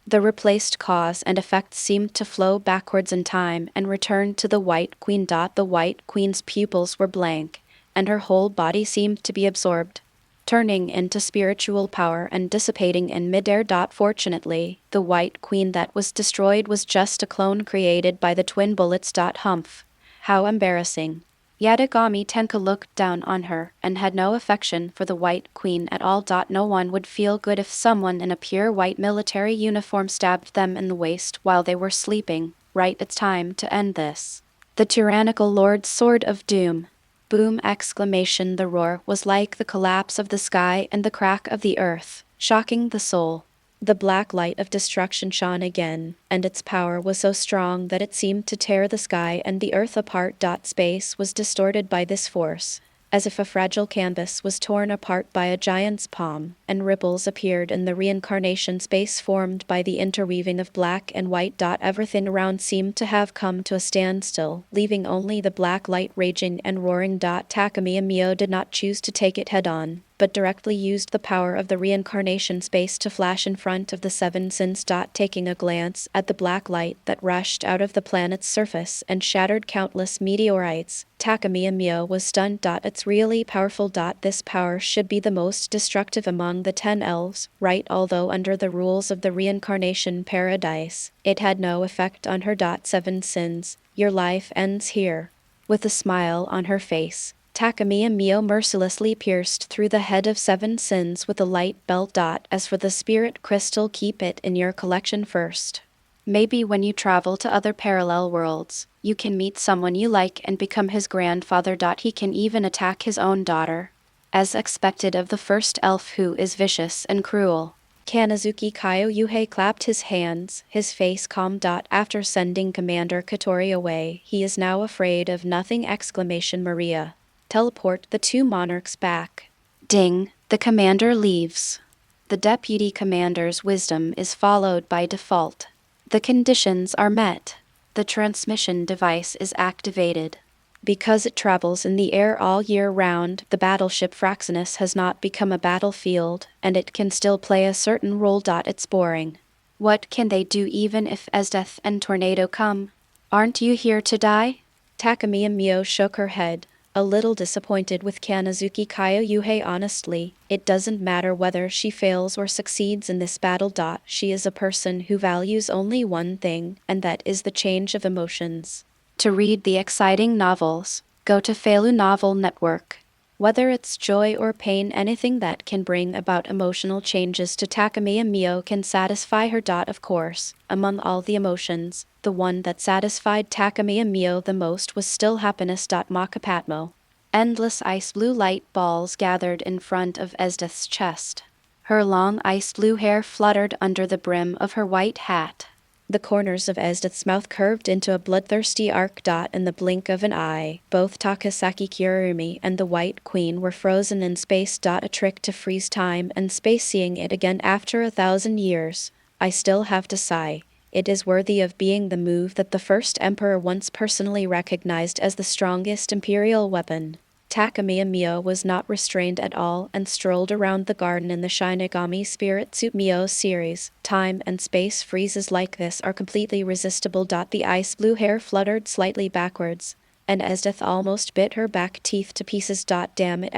The replaced cause and effect seemed to flow backwards in time and returned to the White Queen. The White Queen's pupils were blank, and her whole body seemed to be absorbed. turning into spiritual power and dissipating in midair. Fortunately, the White Queen that was destroyed was just a clone created by the twin bullets. Humph. How embarrassing. Yadagami Tenka looked down on her and had no affection for the White Queen at all. No one would feel good if someone in a pure white military uniform stabbed them in the waist while they were sleeping. Right, it's time to end this. The tyrannical Lord's Sword of Doom. Boom! Exclamation. The roar was like the collapse of the sky and the crack of the earth, shocking the soul. The black light of destruction shone again, and its power was so strong that it seemed to tear the sky and the earth apart. Space was distorted by this force, as if a fragile canvas was torn apart by a giant's palm, and ripples appeared in the reincarnation space formed by the interweaving of black and white. Everything around seemed to have come to a standstill, leaving only the black light raging and roaring. Takumi and Mio did not choose to take it head-on, but directly used the power of the reincarnation space to flash in front of the seven sins. Taking a glance at the black light that rushed out of the planet's surface and shattered countless meteorites, Takumi and Mio was stunned. It's really powerful. This power should be the most destructive among the 10 elves, right? Although under the rules of the reincarnation paradise, it had no effect on her. Seven sins, your life ends here. With a smile on her face, Takumi and Mio mercilessly pierced through the head of seven sins with a light belt. As for the spirit crystal, keep it in your collection first. Maybe when you travel to other parallel worlds, you can meet someone you like and become his grandfather. He can even attack his own daughter, as expected of the first elf who is vicious and cruel. Kanazuki Kyoyuhei clapped his hands, his face calm. After sending Commander Katori away, he is now afraid of nothing! Maria. Teleport the two monarchs back. Ding, the commander leaves. The deputy commander's wisdom is followed by default. The conditions are met. The transmission device is activated. Because it travels in the air all year round, the battleship Fraxinus has not become a battlefield, and it can still play a certain role. It's boring. What can they do even if Esdeath and Tornado come? Aren't you here to die? Takumi and Mio shook her head, a little disappointed with Kanazuki Kyoyuhei. Honestly, it doesn't matter whether she fails or succeeds in this battle. She is a person who values only one thing, and that is the change of emotions. To read the exciting novels, go to Feilu Novel Network. Whether it's joy or pain, anything that can bring about emotional changes to Takumi and Mio can satisfy her. Of course, among all the emotions, the one that satisfied Takumi and Mio the most was still happiness. Makapatmo. Endless ice blue light balls gathered in front of Esdeath's chest. Her long ice blue hair fluttered under the brim of her white hat. The corners of Esdeath's mouth curved into a bloodthirsty arc. In the blink of an eye, both Tokisaki Kurumi and the White Queen were frozen in space. A trick to freeze time and space, seeing it again after 1,000 years. I still have to sigh. It is worthy of being the move that the first emperor once personally recognized as the strongest imperial weapon. Takumi and Mio was not restrained at all and strolled around the garden in the Shinigami Spirit Suit Mio series. Time and space freezes like this are completely resistible. The ice blue hair fluttered slightly backwards, and Esdeath almost bit her back teeth to pieces. Damn it!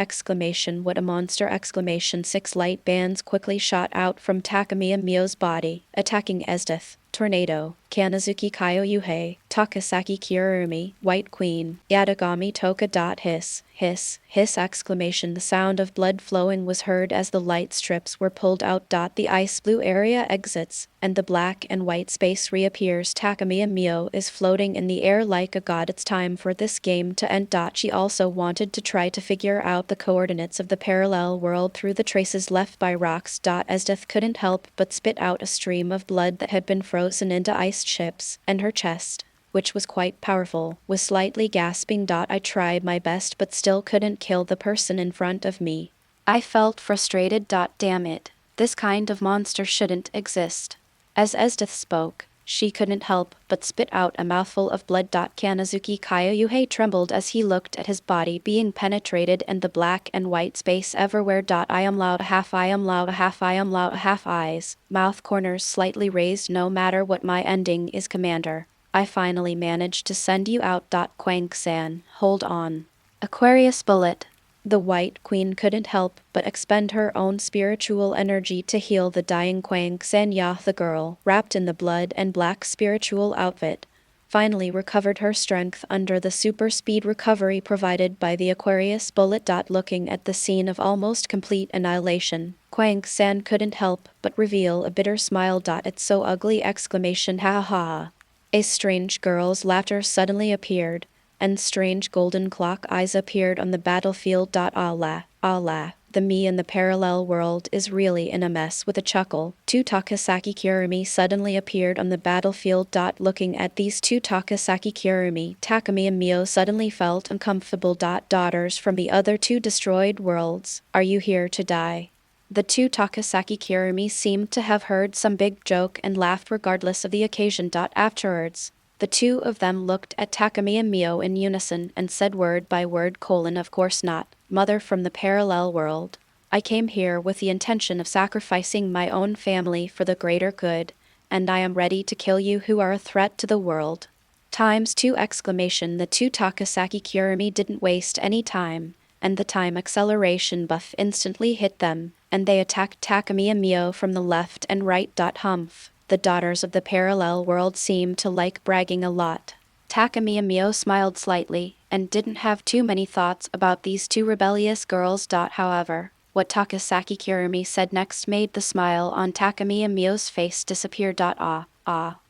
What a monster! 6 light bands quickly shot out from Takumi and Mio's body, attacking Esdeath, Tornado, Kanazuki Kyoyuhei, Tokisaki Kurumi, White Queen, Yadagami Toka. Hiss, hiss, hiss! The sound of blood flowing was heard as the light strips were pulled out. The ice blue area exits, and the black and white space reappears. Takumi and Mio is floating in the air like a god. It's time for this game to end. She also wanted to try to figure out the coordinates of the parallel world through the traces left by rocks. Esdeath couldn't help but spit out a stream of blood that had been frozen into ice chips, and her chest, which was quite powerful, was slightly gasping. I tried my best but still couldn't kill the person in front of me. I felt frustrated. Damn it. This kind of monster shouldn't exist. As Esdeath spoke, she couldn't help but spit out a mouthful of blood. Kanazuki Kyoyuhei trembled as he looked at his body being penetrated and the black and white space everywhere. I am loud, half I am loud, half I am loud, half eyes, mouth corners slightly raised. No matter what my ending is, Commander, I finally managed to send you out. Quang-san, hold on. Aquarius bullet. The White Queen couldn't help but expend her own spiritual energy to heal the dying Kwang Sanya. The girl, wrapped in the blood and black spiritual outfit, finally recovered her strength under the super speed recovery provided by the Aquarius bullet. Looking at the scene of almost complete annihilation, Kwang San couldn't help but reveal a bitter smile. It's so ugly! Exclamation! Ha ha! A strange girl's laughter suddenly appeared, and strange golden clock eyes appeared on the battlefield. Allah, Allah, the me in the parallel world is really in a mess. With a chuckle, two Tokisaki Kurumi suddenly appeared on the battlefield. Looking at these two Tokisaki Kurumi, Takumi and Mio suddenly felt uncomfortable. Daughters from the other two destroyed worlds, are you here to die? The two Tokisaki Kurumi seemed to have heard some big joke and laughed regardless of the occasion. Afterwards, the two of them looked at Takumi and Mio in unison and said word by word: of course not, mother from the parallel world. I came here with the intention of sacrificing my own family for the greater good, and I am ready to kill you who are a threat to the world. ×2! Exclamation! The two Takasaki Kurumi didn't waste any time, and the time acceleration buff instantly hit them, and they attacked Takumi and Mio from the left and right. Humph. The daughters of the parallel world seemed to like bragging a lot. Takumi and Mio smiled slightly, and didn't have too many thoughts about these two rebellious girls. However, what Takasaki Kurumi said next made the smile on Takumi and Mio's face disappear.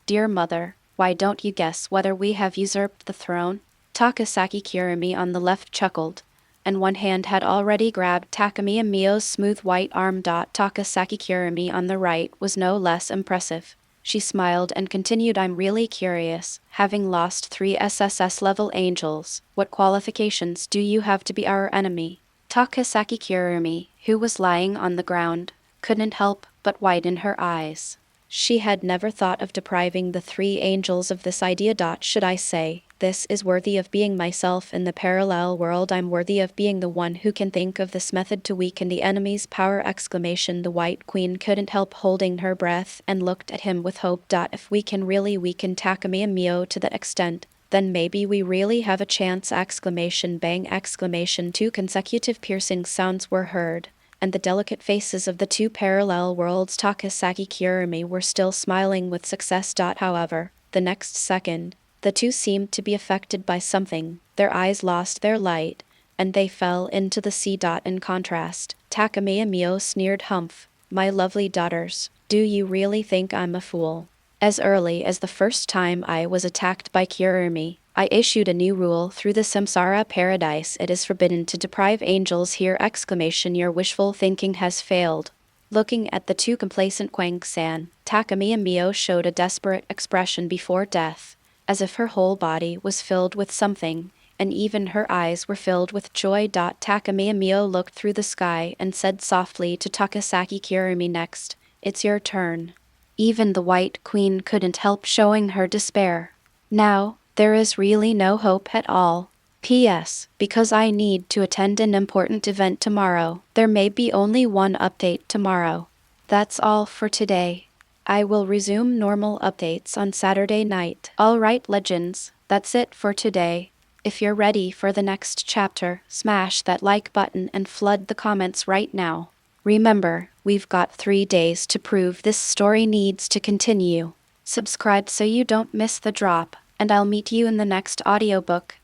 Dear mother, why don't you guess whether we have usurped the throne? Takasaki Kurumi on the left chuckled, and one hand had already grabbed Takumi and Mio's smooth white arm. Takasaki Kurumi on the right was no less impressive. She smiled and continued, I'm really curious, having lost 3 SSS-level angels, what qualifications do you have to be our enemy? Takasaki Kurumi, who was lying on the ground, couldn't help but widen her eyes. She had never thought of depriving the 3 angels of this idea. Should I say, this is worthy of being myself in the parallel world? I'm worthy of being the one who can think of this method to weaken the enemy's power! Exclamation! The White Queen couldn't help holding her breath and looked at him with hope. If we can really weaken Takumi and Mio to that extent, then maybe we really have a chance! Exclamation! Bang! Exclamation! 2 consecutive piercing sounds were heard, and the delicate faces of the 2 parallel worlds Takasaki Kurumi were still smiling with success. However, the next second, the 2 seemed to be affected by something, their eyes lost their light, and they fell into the sea. In contrast, Takumi and Mio sneered, Humph, my lovely daughters, do you really think I'm a fool? As early as the first time I was attacked by Kurumi, I issued a new rule through the Samsara paradise: it is forbidden to deprive angels here! Exclamation! Your wishful thinking has failed. Looking at the 2 complacent Kwang-san, Takumi and Mio showed a desperate expression before death, as if her whole body was filled with something, and even her eyes were filled with joy. Takumi and Mio looked through the sky and said softly to Takasaki Kurumi, next, it's your turn. Even the White Queen couldn't help showing her despair. Now, there is really no hope at all. P.S. Because I need to attend an important event tomorrow, there may be only one update tomorrow. That's all for today. I will resume normal updates on Saturday night. Alright legends, that's it for today. If you're ready for the next chapter, smash that like button and flood the comments right now. Remember, we've got 3 days to prove this story needs to continue. Subscribe so you don't miss the drop, and I'll meet you in the next audiobook.